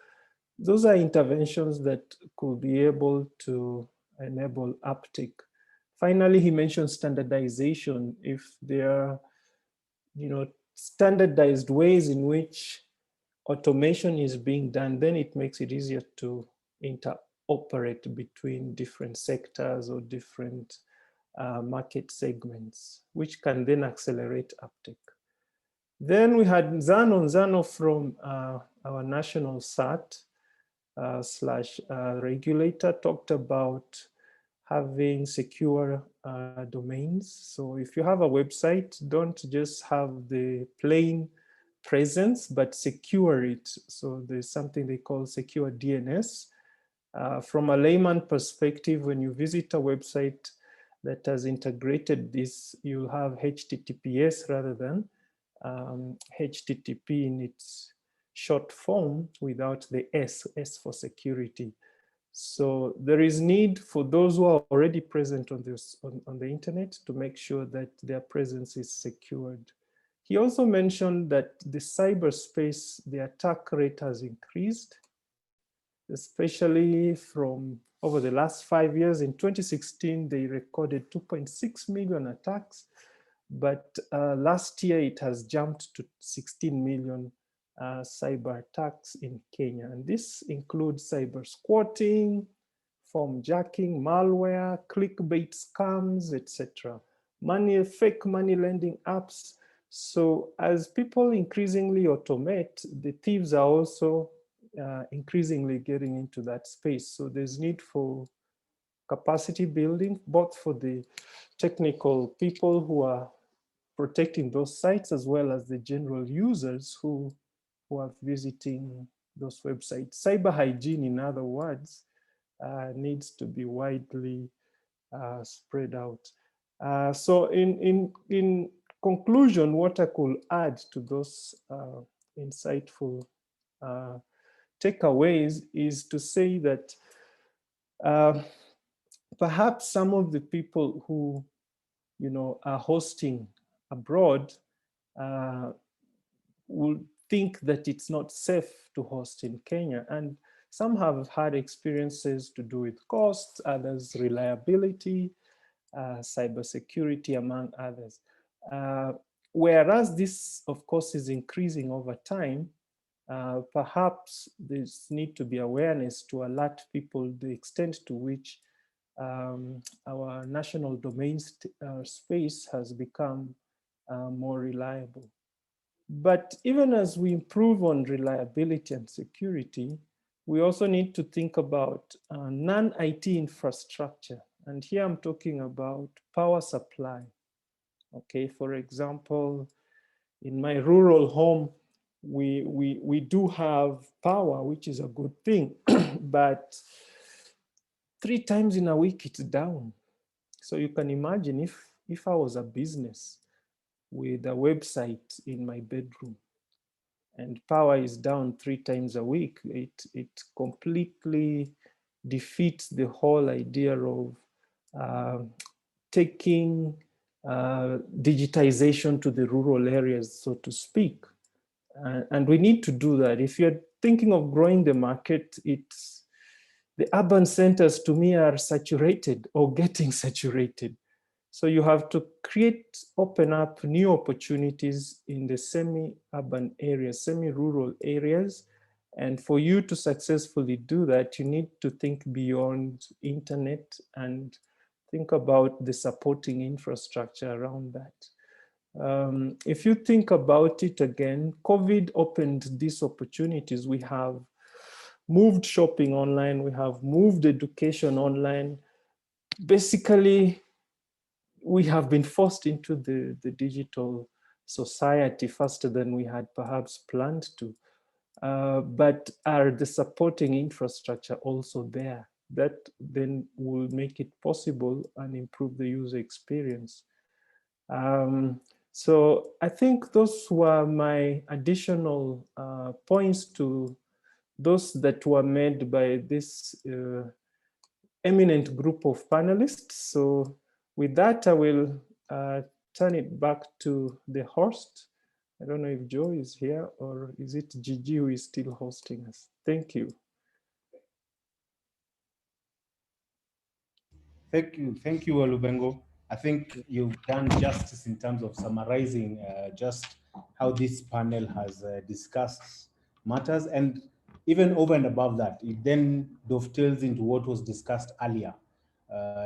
those are interventions that could be able to enable uptake. Finally, he mentioned standardization. If there are, standardized ways in which automation is being done, then it makes it easier to interoperate between different sectors or different market segments, which can then accelerate uptake. Then we had Zano from our national SAT / regulator talked about having secure domains. So if you have a website, don't just have the plain presence, but secure it. So there's something they call secure DNS. From a layman perspective, when you visit a website that has integrated this, you'll have HTTPS rather than HTTP in its short form without the S for security. So there is need for those who are already present on the internet to make sure that their presence is secured. He also mentioned that the cyberspace, the attack rate has increased, especially from over the last 5 years. In 2016, they recorded 2.6 million attacks, but last year it has jumped to 16 million cyber attacks in Kenya. And this includes cyber squatting, form jacking, malware, clickbait scams, etc. Fake money lending apps. So as people increasingly automate, the thieves are also increasingly getting into that space. So there's need for capacity building, both for the technical people who are protecting those sites, as well as the general users who are visiting those websites. Cyber hygiene, in other words, needs to be widely spread out. So in conclusion, what I could add to those insightful takeaways is to say that perhaps some of the people who are hosting abroad will think that it's not safe to host in Kenya, and some have had experiences to do with costs, others reliability, cybersecurity, among others. Whereas this, of course, is increasing over time, perhaps there's need to be awareness to alert people the extent to which our national domain space has become more reliable. But even as we improve on reliability and security, we also need to think about non-IT infrastructure. And here I'm talking about power supply. Okay, for example, in my rural home, we do have power, which is a good thing, but 3 times in a week it's down. So you can imagine if I was a business with a website in my bedroom and power is down 3 times a week, it completely defeats the whole idea of taking digitization to the rural areas, so to speak. And we need to do that. If you're thinking of growing the market, the urban centers to me are saturated or getting saturated. So you have to open up new opportunities in the semi-urban areas, semi-rural areas. And for you to successfully do that, you need to think beyond internet and think about the supporting infrastructure around that. If you think about it again, COVID opened these opportunities. We have moved shopping online, we have moved education online. Basically, we have been forced into the digital society faster than we had perhaps planned to. But are the supporting infrastructure also there? That then will make it possible and improve the user experience. So I think those were my additional points to those that were made by this eminent group of panelists. So with that, I will turn it back to the host. I don't know if Joe is here or is it Gigi who is still hosting us? Thank you. Thank you, Olubengo. I think you've done justice in terms of summarizing just how this panel has discussed matters, and even over and above that, it then dovetails into what was discussed earlier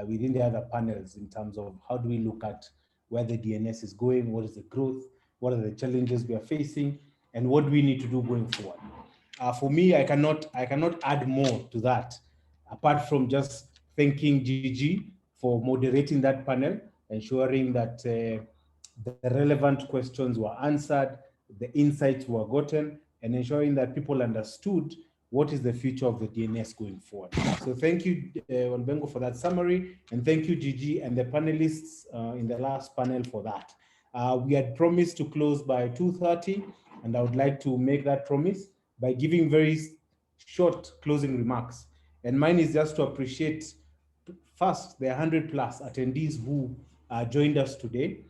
within the other panels in terms of how do we look at where the DNS is going, what is the growth, what are the challenges we are facing, and what do we need to do going forward. For me, I cannot add more to that, apart from just thanking Gigi for moderating that panel, ensuring that the relevant questions were answered, the insights were gotten, and ensuring that people understood what is the future of the DNS going forward. So thank you, Olubengo, for that summary, and thank you, Gigi, and the panelists in the last panel for that. We had promised to close by 2:30, and I would like to make that promise by giving very short closing remarks. And mine is just to appreciate first the 100+ attendees who joined us today.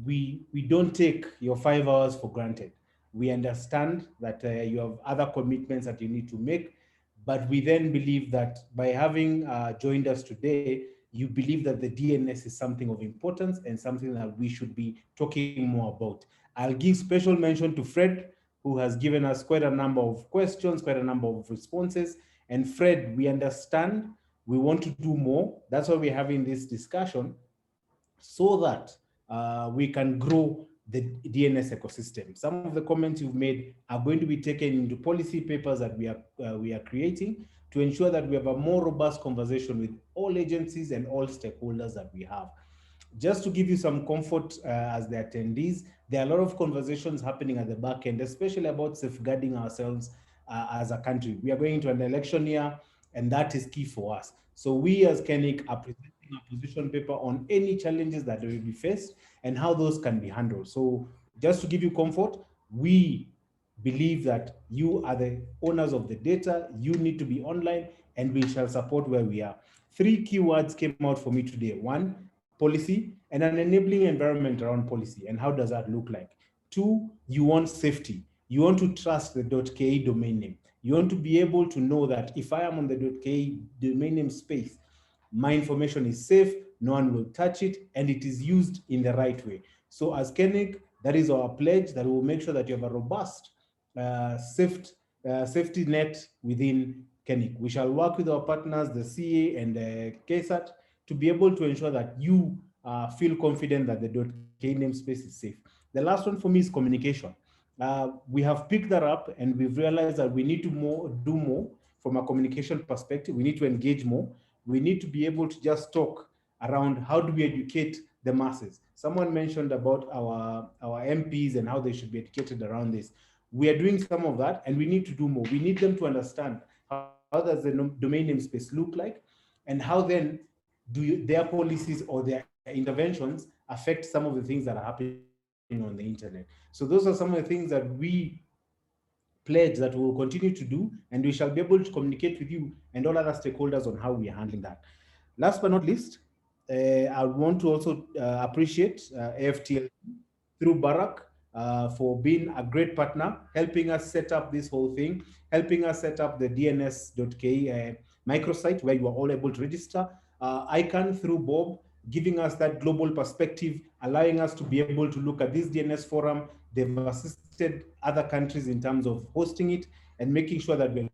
We don't take your 5 hours for granted. We understand that you have other commitments that you need to make, but we then believe that by having joined us today, you believe that the DNS is something of importance and something that we should be talking more about. I'll give special mention to Fred, who has given us quite a number of questions, quite a number of responses. And Fred, we understand, we want to do more. That's why we're having this discussion, so that we can grow the DNS ecosystem. Some of the comments you've made are going to be taken into policy papers that we are creating to ensure that we have a more robust conversation with all agencies and all stakeholders that we have. Just to give you some comfort as the attendees, there are a lot of conversations happening at the back end, especially about safeguarding ourselves as a country. We are going into an election year, and that is key for us. So we as KeNIC are presenting a position paper on any challenges that will be faced and how those can be handled. So just to give you comfort, we believe that you are the owners of the data, you need to be online, and we shall support where we are. 3 keywords came out for me today. 1, policy, and an enabling environment around policy. And how does that look like? 2, you want safety. You want to trust the .ke domain name. You want to be able to know that if I am on the .ke domain name space, my information is safe, no one will touch it, and it is used in the right way. So as KeNIC, that is our pledge, that we will make sure that you have a robust safety net within KeNIC. We shall work with our partners, the CA and the KSAT, to be able to ensure that you feel confident that the .ke namespace is safe. The last one for me is communication. We have picked that up, and we've realized that we need to do more from a communication perspective. We need to engage more. We need to be able to just talk around how do we educate the masses. Someone mentioned about our MPs and how they should be educated around this. We are doing some of that, and we need to do more. We need them to understand how does the domain namespace look like, and how then do their policies or their interventions affect some of the things that are happening on the internet. So those are some of the things that we pledge that we will continue to do, and we shall be able to communicate with you and all other stakeholders on how we are handling that. Last but not least, I want to also appreciate AfTLD through Barak for being a great partner, helping us set up this whole thing, helping us set up the DNS.ke microsite where you are all able to register. ICANN through Bob, giving us that global perspective, allowing us to be able to look at this DNS forum. They've assisted other countries in terms of hosting it and making sure that we're doing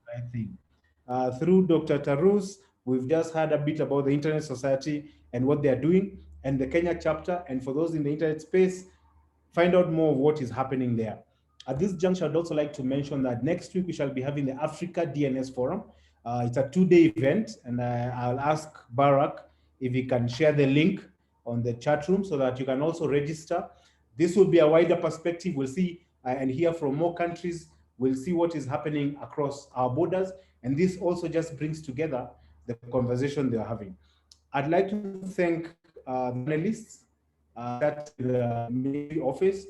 the right thing. Through Dr. Tarus, we've just heard a bit about the Internet Society and what they're doing, and the Kenya chapter. And for those in the internet space, find out more of what is happening there. At this juncture, I'd also like to mention that next week we shall be having the Africa DNS Forum. It's a 2-day event, and I'll ask Barak if he can share the link on the chat room so that you can also register. This will be a wider perspective. We'll see and hear from more countries. We'll see what is happening across our borders. And this also just brings together the conversation they're having. I'd like to thank the panelists at the Ministry office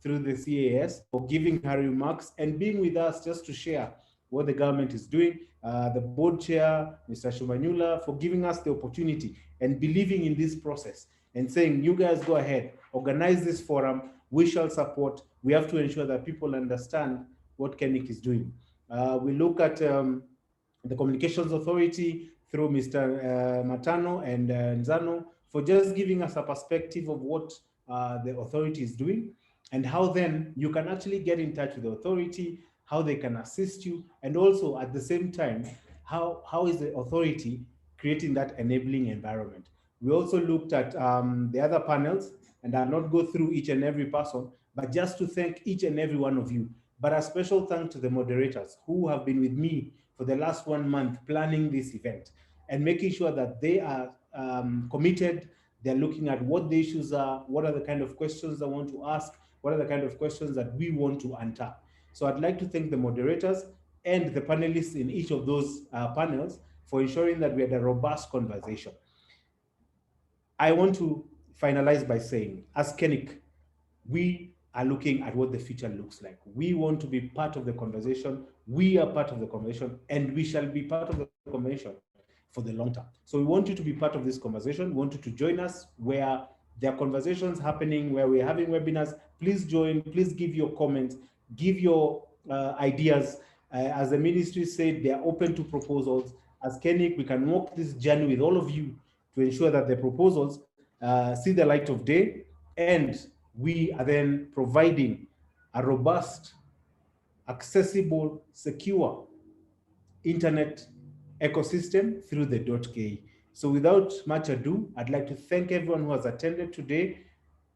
through the CAS for giving her remarks and being with us just to share what the government is doing. The board chair, Mr. Shumanyula, for giving us the opportunity and believing in this process and saying, you guys go ahead, organize this forum, we shall support. We have to ensure that people understand what KeNIC is doing. We look at the Communications Authority through Mr. Matano and Nzano for just giving us a perspective of what the authority is doing and how then you can actually get in touch with the authority, how they can assist you, and also at the same time, how is the authority creating that enabling environment. We also looked at the other panels, and I'll not go through each and every person, but just to thank each and every one of you. But a special thanks to the moderators who have been with me for the last 1 month planning this event and making sure that they are committed. They're looking at what the issues are, what are the kind of questions they want to ask, what are the kind of questions that we want to untap. So I'd like to thank the moderators and the panelists in each of those panels for ensuring that we had a robust conversation. I want to finalize by saying, as KeNIC, we are looking at what the future looks like. We want to be part of the conversation. We are part of the conversation, and we shall be part of the conversation for the long term. So we want you to be part of this conversation. We want you to join us where there are conversations happening, where we're having webinars. Please join, please give your comments, give your ideas. As the ministry said, they are open to proposals. As KeNIC, we can walk this journey with all of you to ensure that the proposals see the light of day, and we are then providing a robust, accessible, secure internet ecosystem through the .ke. So without much ado, I'd like to thank everyone who has attended today,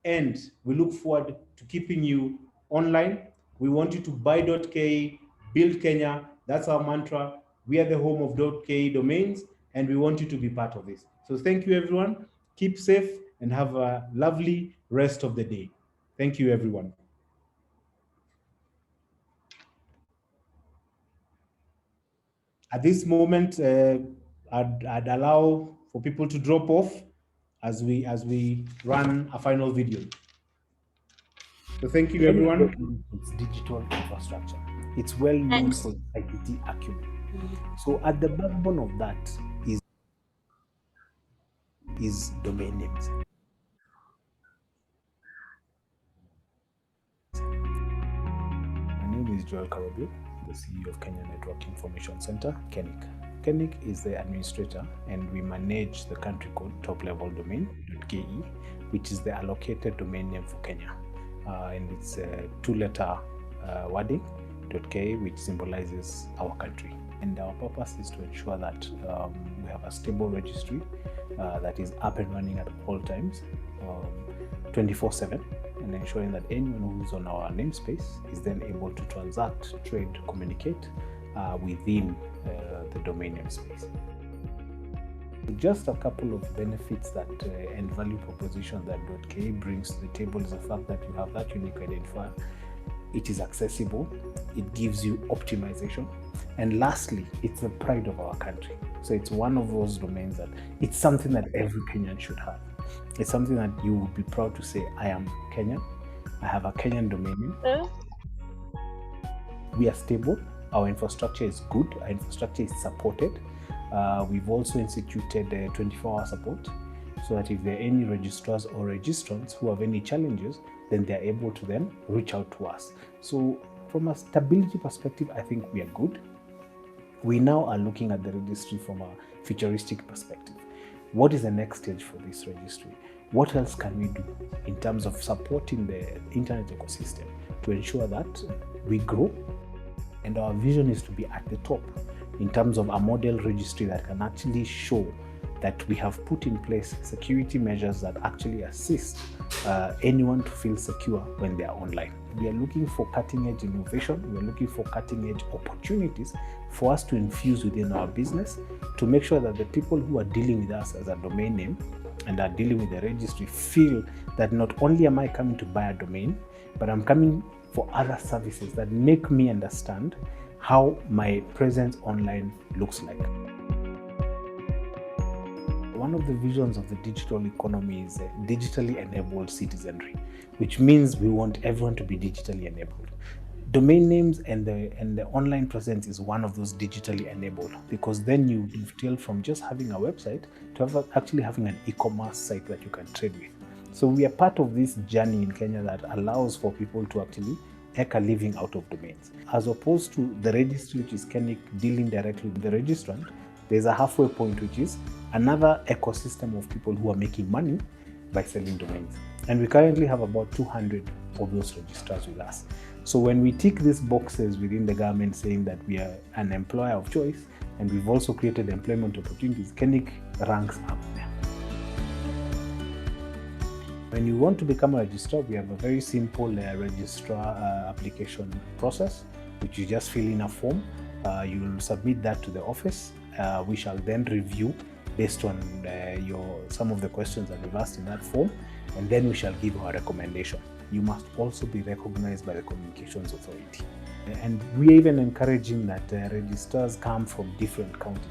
and we look forward to keeping you online. We want you to buy .ke, build Kenya. That's our mantra. We are the home of .ke domains, and we want you to be part of this. So thank you, everyone. Keep safe and have a lovely rest of the day. Thank you, everyone. At this moment, I'd allow for people to drop off as we run a final video. So thank you, everyone. It's digital infrastructure. It's well known for ICT acumen. So at the backbone of that is domain names. My name is Joel Karobio, the CEO of Kenya Network Information Center, KeNIC. KeNIC is the administrator, and we manage the country code top-level domain, .ke, which is the allocated domain name for Kenya. And it's a two-letter wording, .ke, which symbolizes our country. And our purpose is to ensure that we have a stable registry that is up and running at all times, 24/7, and ensuring that anyone who's on our namespace is then able to transact, trade, communicate within the domain namespace. Just a couple of benefits that and value propositions that .ke brings to the table is the fact that you have that unique identifier. It is accessible, it gives you optimization, and lastly, it's the pride of our country. So it's one of those domains that it's something that every Kenyan should have. It's something that you would be proud to say, I am Kenyan, I have a Kenyan domain name. We are stable, our infrastructure is good, our infrastructure is supported. We've also instituted 24-hour support so that if there are any registrars or registrants who have any challenges, then they're able to then reach out to us. So from a stability perspective, I think we are good. We now are looking at the registry from a futuristic perspective. What is the next stage for this registry? What else can we do in terms of supporting the internet ecosystem to ensure that we grow? And our vision is to be at the top in terms of a model registry that can actually show that we have put in place security measures that actually assist anyone to feel secure when they are online. We are looking for cutting-edge innovation. We are looking for cutting-edge opportunities for us to infuse within our business to make sure that the people who are dealing with us as a domain name and are dealing with the registry feel that not only am I coming to buy a domain, but I'm coming for other services that make me understand how my presence online looks like. One of the visions of the digital economy is digitally enabled citizenry, which means we want everyone to be digitally enabled. Domain names and the online presence is one of those digitally enabled, because then you dovetail from just having a website to actually having an e-commerce site that you can trade with. So we are part of this journey in Kenya that allows for people to actually make a living out of domains. As opposed to the registry, which is KeNIC dealing directly with the registrant, there's a halfway point, which is another ecosystem of people who are making money by selling domains. And we currently have about 200 of those registrars with us. So when we tick these boxes within the government saying that we are an employer of choice, and we've also created employment opportunities, KeNIC ranks up there. When you want to become a registrar, we have a very simple registrar application process, which you just fill in a form. You will submit that to the office. We shall then review based on some of the questions that we've asked in that form, and then we shall give our recommendation. You must also be recognized by the Communications Authority. And we're even encouraging that registrars come from different counties.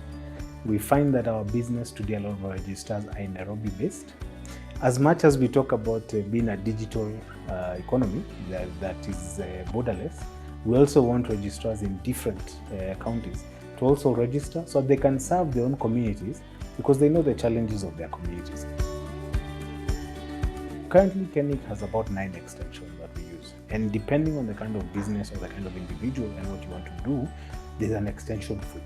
We find that our business today, a lot of our registrars are in Nairobi based. As much as we talk about being a digital economy that is borderless, we also want registrars in different counties to also register so they can serve their own communities because they know the challenges of their communities. Currently, KeNIC has about 9 extensions that we use. And depending on the kind of business or the kind of individual and what you want to do, there's an extension fee.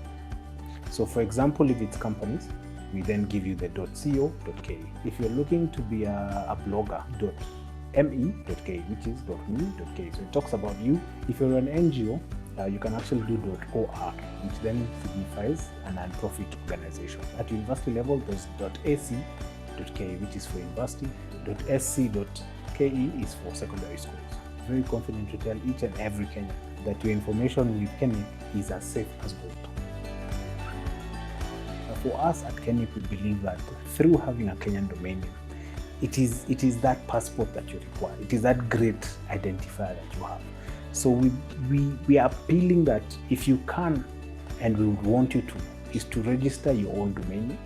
So for example, if it's companies, we then give you the .co.ke. If you're looking to be a blogger, .me.ke, which is .me.ke. So it talks about you. If you're an NGO, you can actually do .or, which then signifies a non-profit organization. At university level, there's .ac.ke, which is for university. .sc.ke is for secondary schools. Very confident to tell each and every Kenyan that your information with KeNIC is as safe as gold. For us at KeNIC, we believe that through having a Kenyan domain name, it is that passport that you require. It is that great identifier that you have. So we are appealing that if you can, and we would want you to, is to register your own domain name,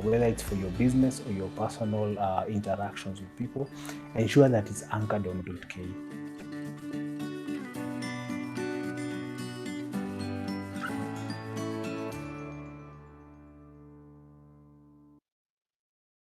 whether it's for your business or your personal interactions with people. Ensure that it's anchored on .ke.